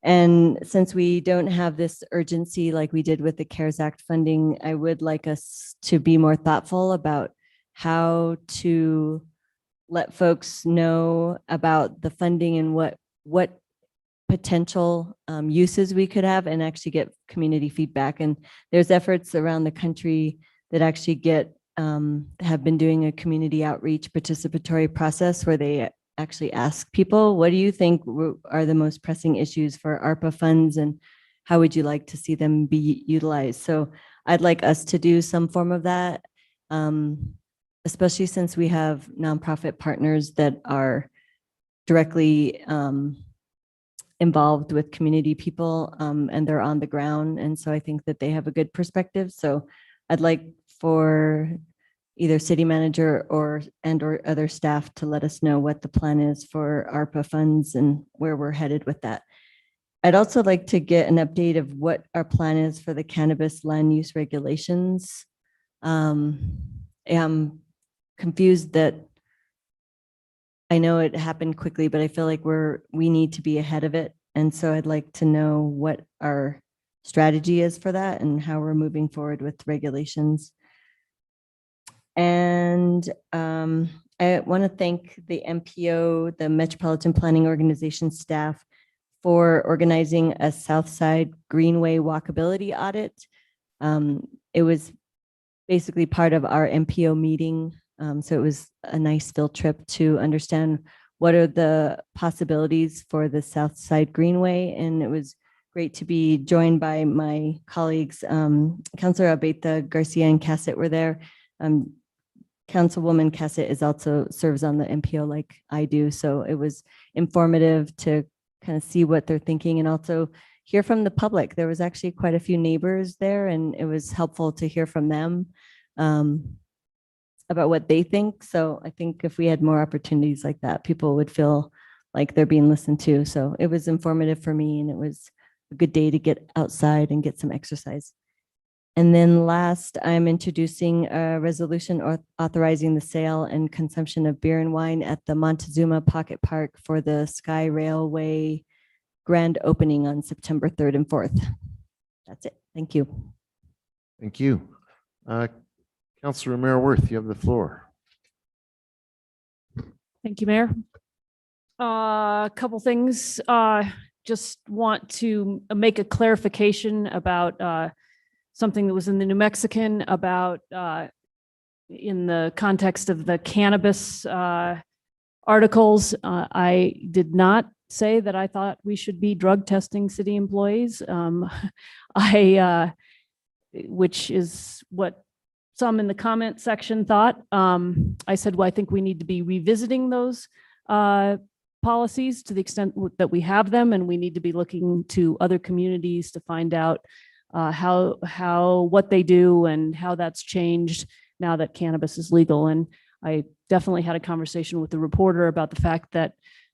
Speaker 3: And since we don't have this urgency like we did with the CARES Act funding, I would like us to be more thoughtful about how to let folks know about the funding and what potential uses we could have, and actually get community feedback. And there's efforts around the country that actually have been doing a community outreach participatory process where they actually ask people, what do you think are the most pressing issues for ARPA funds, and how would you like to see them be utilized? So I'd like us to do some form of that, especially since we have nonprofit partners that are directly involved with community people, and they're on the ground. And so I think that they have a good perspective. So I'd like for, either city manager or other staff to let us know what the plan is for ARPA funds and where we're headed with that. I'd also like to get an update of what our plan is for the cannabis land use regulations. I'm confused that I know it happened quickly, but I feel like we need to be ahead of it. And so I'd like to know what our strategy is for that and how we're moving forward with regulations. And I want to thank the MPO, the Metropolitan Planning Organization staff, for organizing a Southside Greenway walkability audit. It was basically part of our MPO meeting. So it was a nice field trip to understand what are the possibilities for the Southside Greenway. And it was great to be joined by my colleagues. Councilor Abeta, Garcia, and Cassett were there. Councilwoman Cassett serves on the MPO like I do. So it was informative to kind of see what they're thinking and also hear from the public. There was actually quite a few neighbors there, and it was helpful to hear from them about what they think. So I think if we had more opportunities like that, people would feel like they're being listened to. So it was informative for me, and it was a good day to get outside and get some exercise. And then last, I'm introducing a resolution authorizing the sale and consumption of beer and wine at the Montezuma Pocket Park for the Sky Railway grand opening on September 3rd and 4th. That's it. Thank you.
Speaker 2: Thank you. Councilor Romero Worth, you have the floor.
Speaker 10: Thank you, Mayor. A couple things. Just want to make a clarification about something that was in the New Mexican about in the context of the cannabis articles. I did not say that I thought we should be drug testing city employees. Which is what some in the comment section thought. I said, well, I think we need to be revisiting those policies to the extent that we have them, and we need to be looking to other communities to find out what they do and how that's changed now that cannabis is legal. And I definitely had a conversation with the reporter about the fact that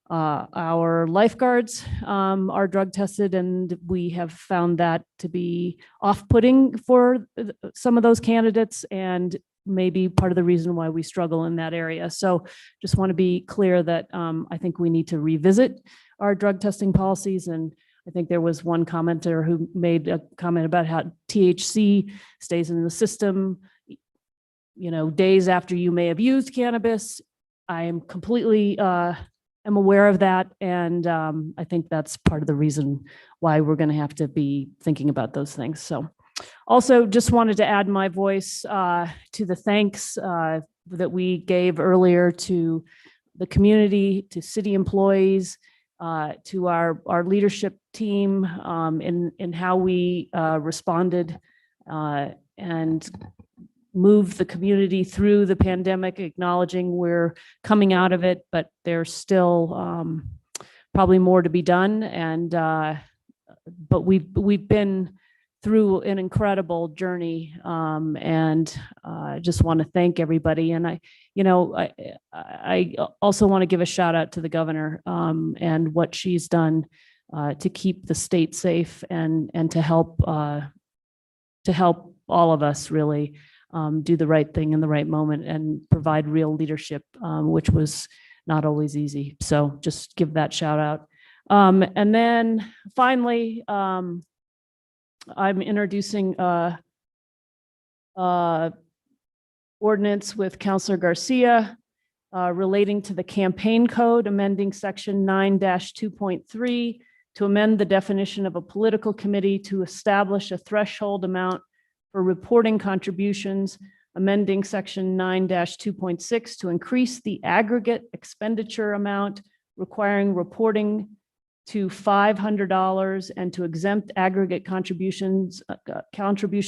Speaker 10: our lifeguards are drug tested, and we have found that to be off-putting for some of those candidates, and maybe part of the reason why we struggle in that area. So just want to be clear that I think we need to revisit our drug testing policies. And I think there was one commenter who made a comment about how THC stays in the system, days after you may have used cannabis. I am completely am aware of that. And I think that's part of the reason why we're going to have to be thinking about those things. So also just wanted to add my voice to the thanks that we gave earlier to the community, to city employees, to our leadership team in how we responded and moved the community through the pandemic, acknowledging we're coming out of it, but there's still probably more to be done. And but we've been through an incredible journey, and just want to thank everybody. And I also want to give a shout out to the governor and what she's done to keep the state safe and to help all of us really do the right thing in the right moment and provide real leadership, which was not always easy. So just give that shout out. And then finally, I'm introducing ordinance with Councilor Garcia relating to the campaign code, amending section 9-2.3 to amend the definition of a political committee to establish a threshold amount for reporting contributions, amending section 9-2.6 to increase the aggregate expenditure amount requiring reporting to $500 and to exempt aggregate contribution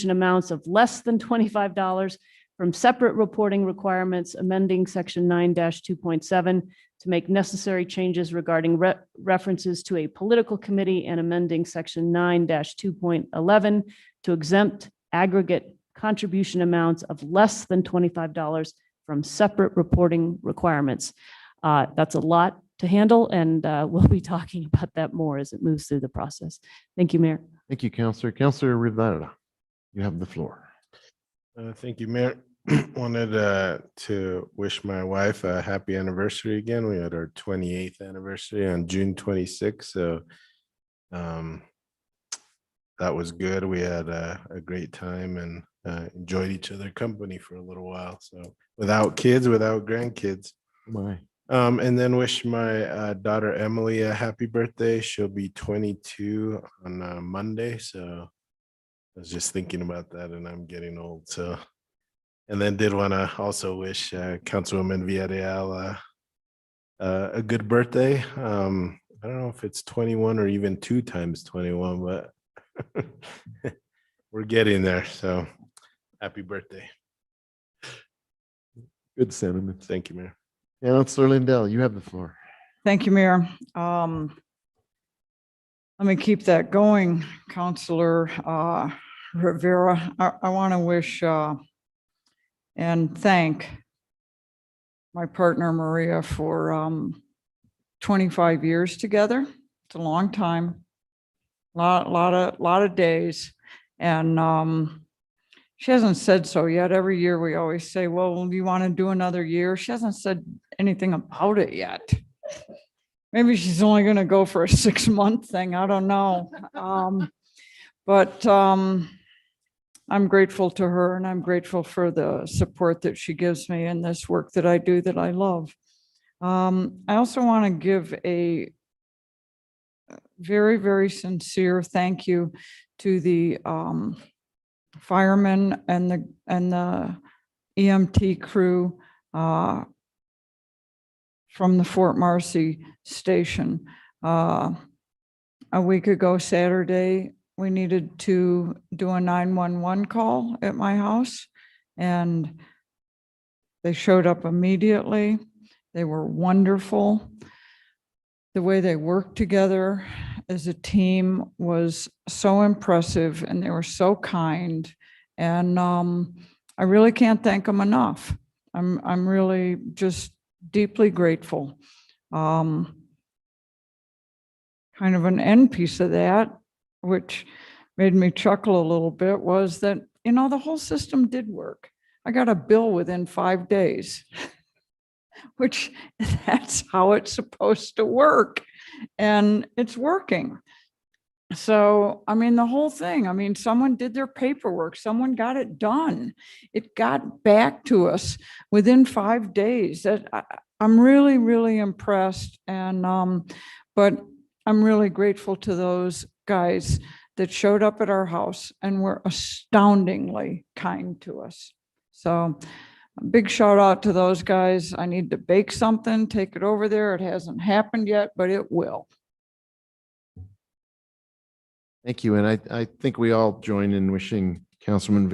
Speaker 10: amounts of less than $25 from separate reporting requirements, amending section 9-2.7 to make necessary changes regarding references to a political committee, and amending section 9-2.11 to exempt aggregate contribution amounts of less than $25 from separate reporting requirements. That's a lot to handle, and we'll be talking about that more as it moves through the process. Thank you, Mayor.
Speaker 2: Thank you, Counselor. Counselor Rivera, you have the floor.
Speaker 4: Thank you, Mayor. Wanted to wish my wife a happy anniversary again. We had our 28th anniversary on June 26th. So that was good. We had a great time and enjoyed each other company for a little while. So without kids, without grandkids.
Speaker 2: My.
Speaker 4: And then wish my daughter Emily a happy birthday. She'll be 22 on Monday. So I was just thinking about that, and I'm getting old. So, and then did want to also wish Councilwoman Villarreal a good birthday. I don't know if it's 21 or even 2 times 21, but we're getting there. So happy birthday.
Speaker 2: Good sentiment.
Speaker 4: Thank you, Mayor.
Speaker 2: Counselor Lindell, you have the floor.
Speaker 1: Thank you, Mayor. Let me keep that going, Counselor Rivera. I want to wish and thank my partner Maria for 25 years together. It's a long time, lot of days, and she hasn't said so yet. Every year we always say, well, do you want to do another year? She hasn't said anything about it yet. Maybe she's only going to go for a 6-month thing. I don't know. But I'm grateful to her, and I'm grateful for the support that she gives me in this work that I do that I love. I also want to give a very, very sincere thank you to the firemen and the EMT crew from the Fort Marcy station. A week ago Saturday, we needed to do a 911 call at my house, and they showed up immediately. They were wonderful. The way they worked together as a team was so impressive, and they were so kind. And I really can't thank them enough. I'm really just deeply grateful. Kind of an end piece of that, which made me chuckle a little bit, was that, you know, the whole system did work. I got a bill within 5 days, which that's how it's supposed to work. And it's working. So, I mean, the whole thing, I mean, someone did their paperwork, someone got it done. It got back to us within 5 days. That I'm really, really impressed. And, but I'm really grateful to those guys that showed up at our house and were astoundingly kind to us. So a big shout out to those guys. I need to bake something, take it over there. It hasn't happened yet, but it will.
Speaker 2: Thank you. And I think we all join in wishing Councilwoman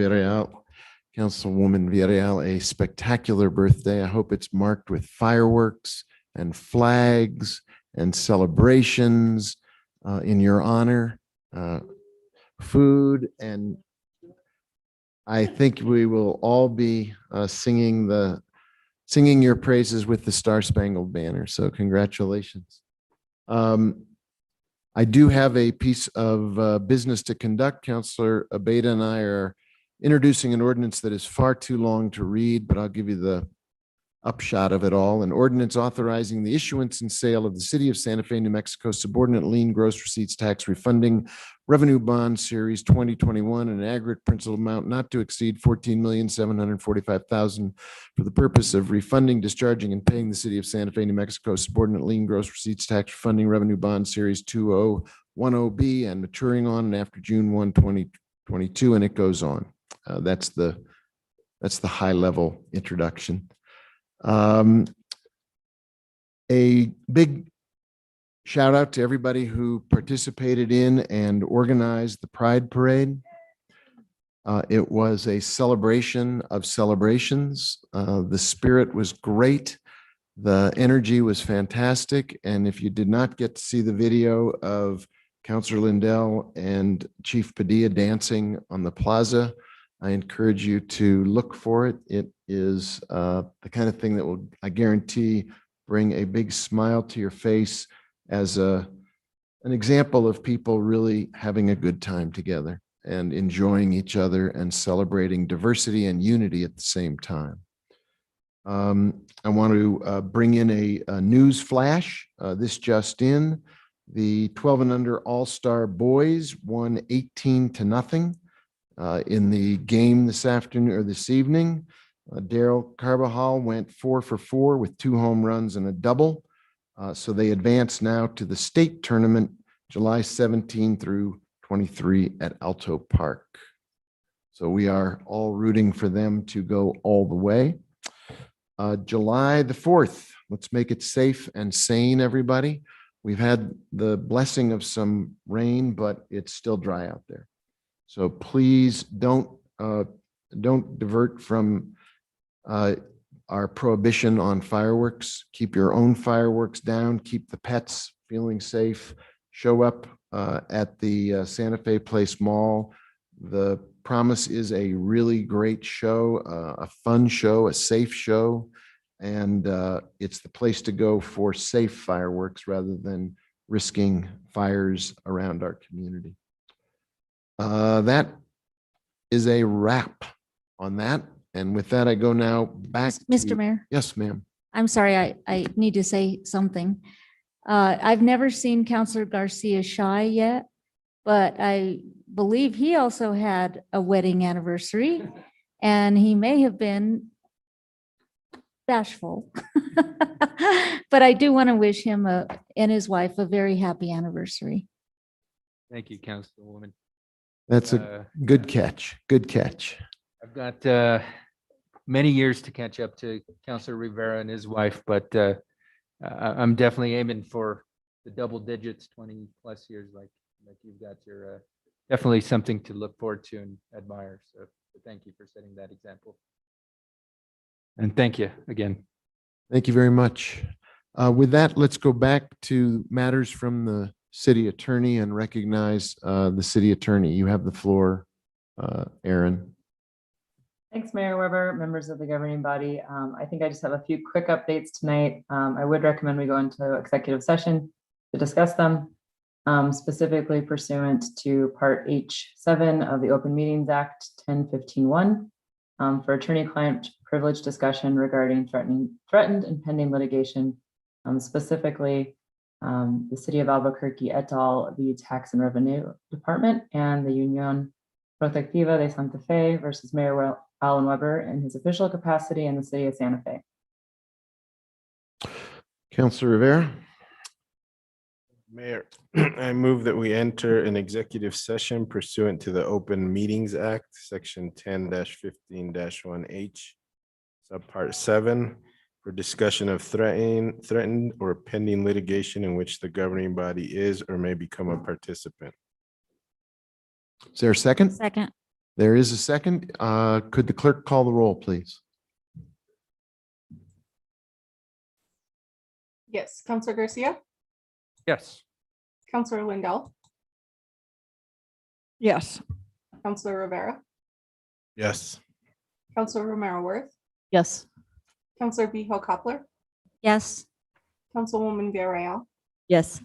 Speaker 2: Villarreal a spectacular birthday. I hope it's marked with fireworks and flags and celebrations in your honor, food, and I think we will all be singing your praises with the Star-Spangled Banner. So congratulations. I do have a piece of business to conduct. Councilor Abeyta and I are introducing an ordinance that is far too long to read, but I'll give you the upshot of it all. An ordinance authorizing the issuance and sale of the City of Santa Fe, New Mexico subordinate lien gross receipts tax refunding revenue bond series 2021, an aggregate principal amount not to exceed $14,745,000 for the purpose of refunding, discharging, and paying the City of Santa Fe, New Mexico subordinate lien gross receipts tax refunding revenue bond series 2010B and maturing on and after June 1, 2022, and it goes on. That's the high level introduction. A big shout out to everybody who participated in and organized the Pride Parade. It was a celebration of celebrations. The spirit was great. The energy was fantastic. And if you did not get to see the video of Councilor Lindell and Chief Padilla dancing on the plaza, I encourage you to look for it. It is the kind of thing that will, I guarantee, bring a big smile to your face as an example of people really having a good time together and enjoying each other and celebrating diversity and unity at the same time. I want to bring in a news flash. This just in, the 12 and under All-Star boys won 18-0 in the game this afternoon or this evening. Daryl Carbajal went 4 for 4 with 2 home runs and a double. So they advance now to the state tournament, July 17 through 23 at Alto Park. So we are all rooting for them to go all the way. July the 4th, let's make it safe and sane, everybody. We've had the blessing of some rain, but it's still dry out there. So please don't divert from our prohibition on fireworks. Keep your own fireworks down, keep the pets feeling safe. Show up at the Santa Fe Place Mall. The promise is a really great show, a fun show, a safe show, and it's the place to go for safe fireworks rather than risking fires around our community. That is a wrap on that. And with that, I go now back.
Speaker 5: Mr. Mayor?
Speaker 2: Yes, ma'am.
Speaker 5: I'm sorry, I need to say something. I've never seen Counselor Garcia shy yet, but I believe he also had a wedding anniversary and he may have been bashful. But I do want to wish him and his wife a very happy anniversary.
Speaker 11: Thank you, Councilwoman.
Speaker 2: That's a good catch. Good catch.
Speaker 11: I've got many years to catch up to Councilor Rivera and his wife, but I'm definitely aiming for the double digits, 20 plus years like you've got. Your definitely something to look forward to and admire. So thank you for setting that example. And thank you again.
Speaker 2: Thank you very much. With that, let's go back to matters from the city attorney and recognize the city attorney. You have the floor, Aaron.
Speaker 14: Thanks, Mayor Weber, members of the governing body. I think I just have a few quick updates tonight. I would recommend we go into executive session to discuss them, specifically pursuant to Part H7 of the Open Meetings Act 1015-1 for attorney-client privilege discussion regarding threatened and pending litigation, specifically the City of Albuquerque et al., the Tax and Revenue Department, and the Unión Protectiva de Santa Fe versus Mayor Alan Weber in his official capacity in the City of Santa Fe.
Speaker 2: Councilor Rivera.
Speaker 4: Mayor, I move that we enter an executive session pursuant to the Open Meetings Act, Section 10-15-1H, Subpart 7, for discussion of threatened or pending litigation in which the governing body is or may become a participant.
Speaker 2: Is there a second?
Speaker 5: Second.
Speaker 2: There is a second. Could the clerk call the roll, please?
Speaker 18: Yes, Counselor Garcia,
Speaker 11: Yes.
Speaker 18: Counselor Lindell,
Speaker 1: Yes.
Speaker 18: Counselor Rivera,
Speaker 4: Yes.
Speaker 18: Counselor Romero Worth,
Speaker 10: Yes.
Speaker 18: Counselor Beho Coppler,
Speaker 5: Yes.
Speaker 18: Councilwoman Villarreal,
Speaker 3: Yes.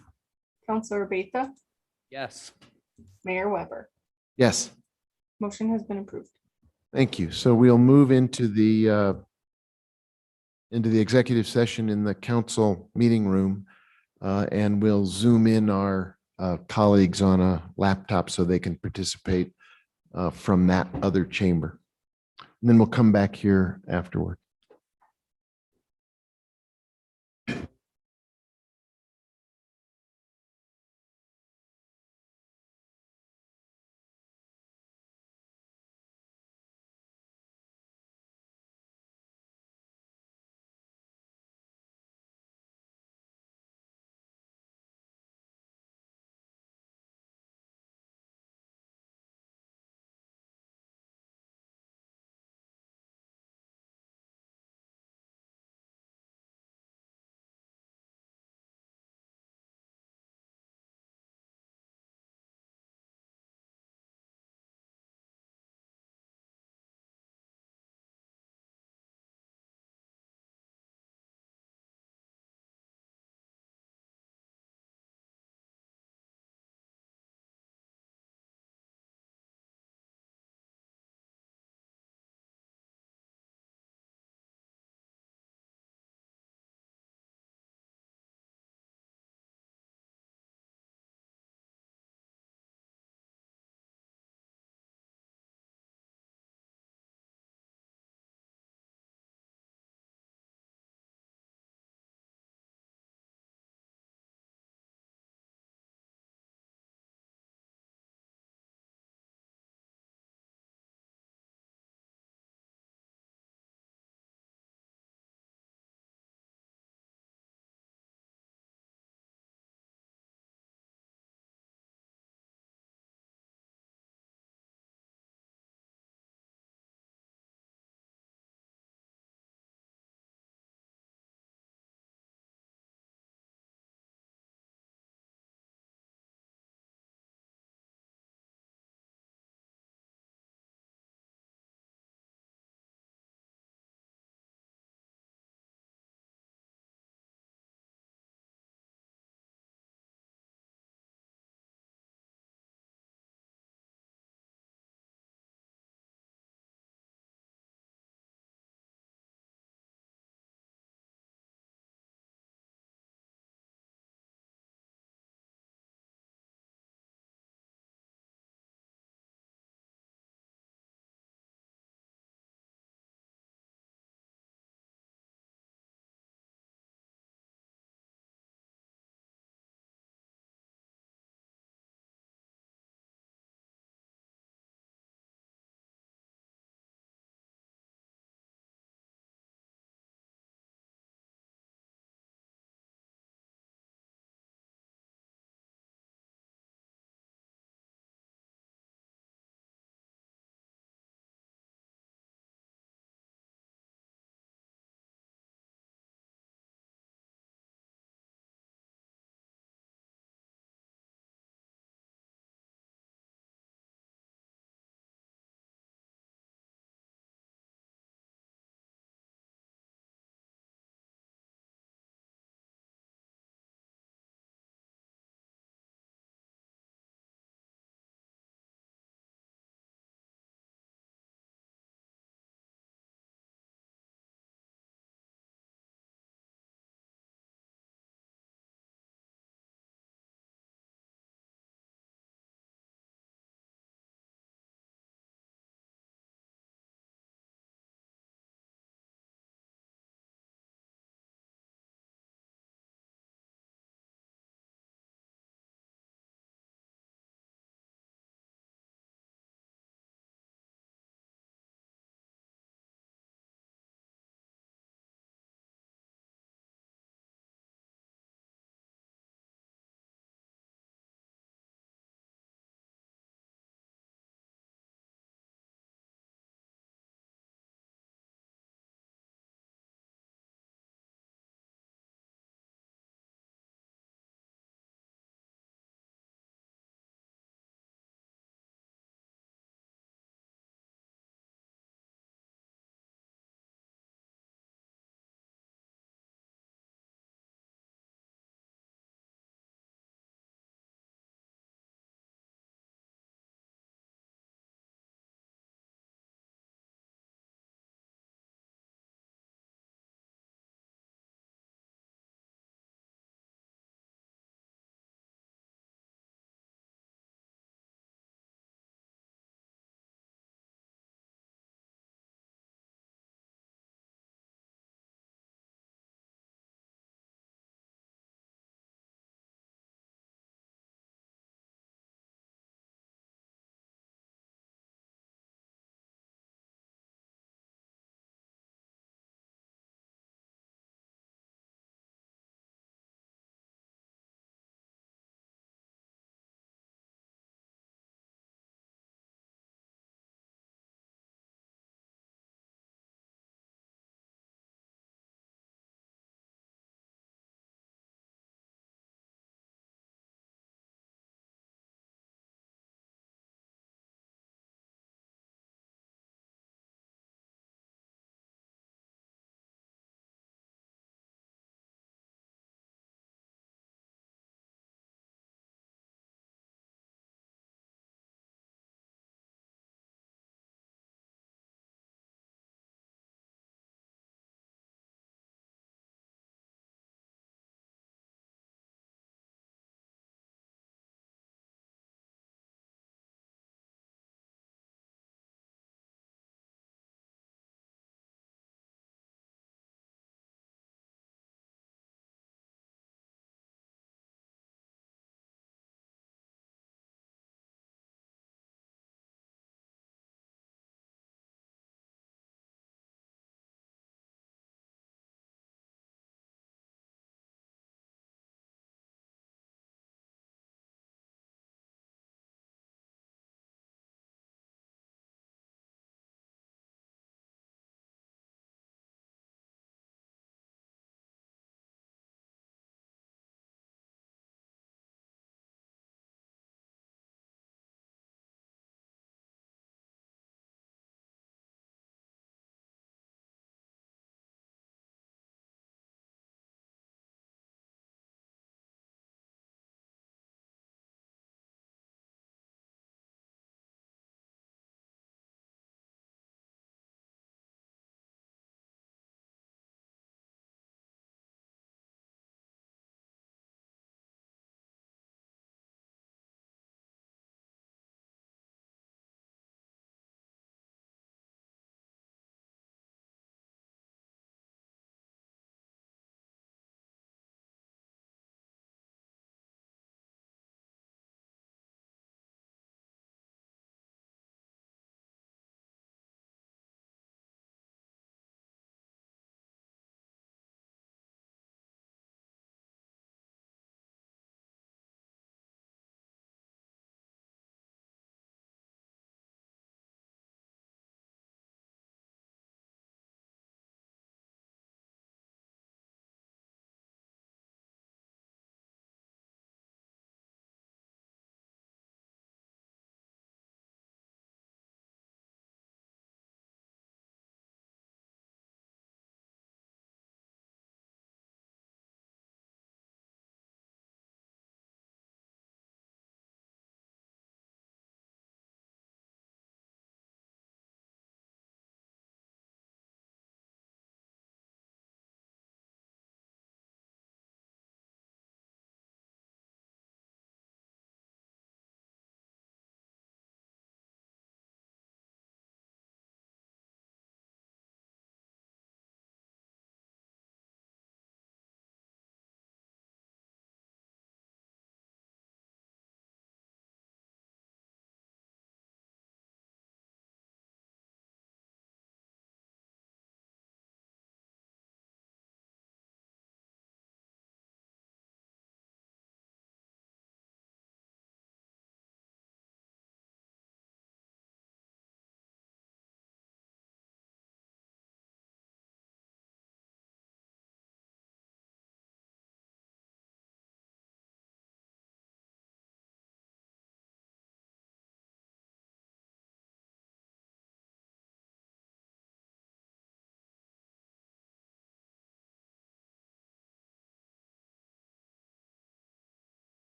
Speaker 18: Counselor Beta,
Speaker 11: Yes.
Speaker 18: Mayor Weber.
Speaker 2: Yes.
Speaker 18: Motion has been approved.
Speaker 2: Thank you. So we'll move into the executive session in the council meeting room, and we'll zoom in our colleagues on a laptop so they can participate from that other chamber. And then we'll come back here afterward.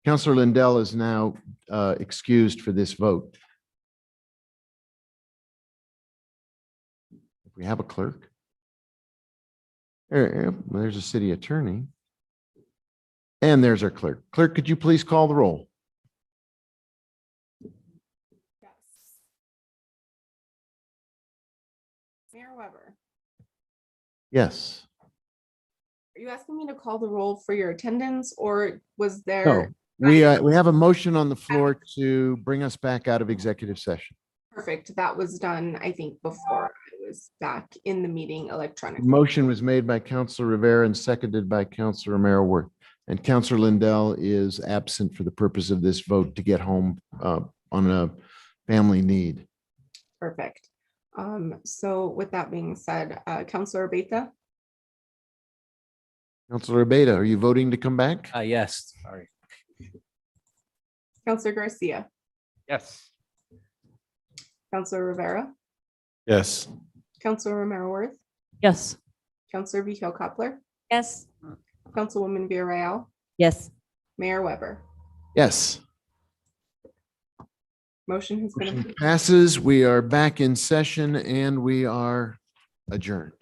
Speaker 2: Counselor Lindell is now excused for this vote. If we have a clerk. There's a city attorney. And there's our clerk. Clerk, could you please call the roll?
Speaker 18: Yes. Mayor Weber,
Speaker 2: Yes.
Speaker 18: are you asking me to call the roll for your attendance, or was
Speaker 2: No,
Speaker 18: there?
Speaker 2: we have a motion on the floor to bring us back out of executive session.
Speaker 18: Perfect. That was done, I think, before I was back in the meeting electronically.
Speaker 2: Motion was made by Counselor Rivera and seconded by Counselor Romero Worth. And Counselor Lindell is absent for the purpose of this vote to get home on a family need.
Speaker 18: Perfect. So with that being said, Counselor Beta,
Speaker 2: Counselor Abeta, are you voting to come back?
Speaker 9: Yes, sorry.
Speaker 18: Counselor Garcia,
Speaker 11: Yes.
Speaker 18: Counselor Rivera,
Speaker 4: Yes.
Speaker 18: Counselor Romero Worth,
Speaker 10: Yes.
Speaker 18: Counselor Vito Coupler,
Speaker 5: Yes.
Speaker 18: Councilwoman Villarreal,
Speaker 3: Yes.
Speaker 18: Mayor Weber.
Speaker 2: Yes.
Speaker 18: Motion has been
Speaker 2: Motion
Speaker 18: approved.
Speaker 2: passes. We are back in session and we are adjourned.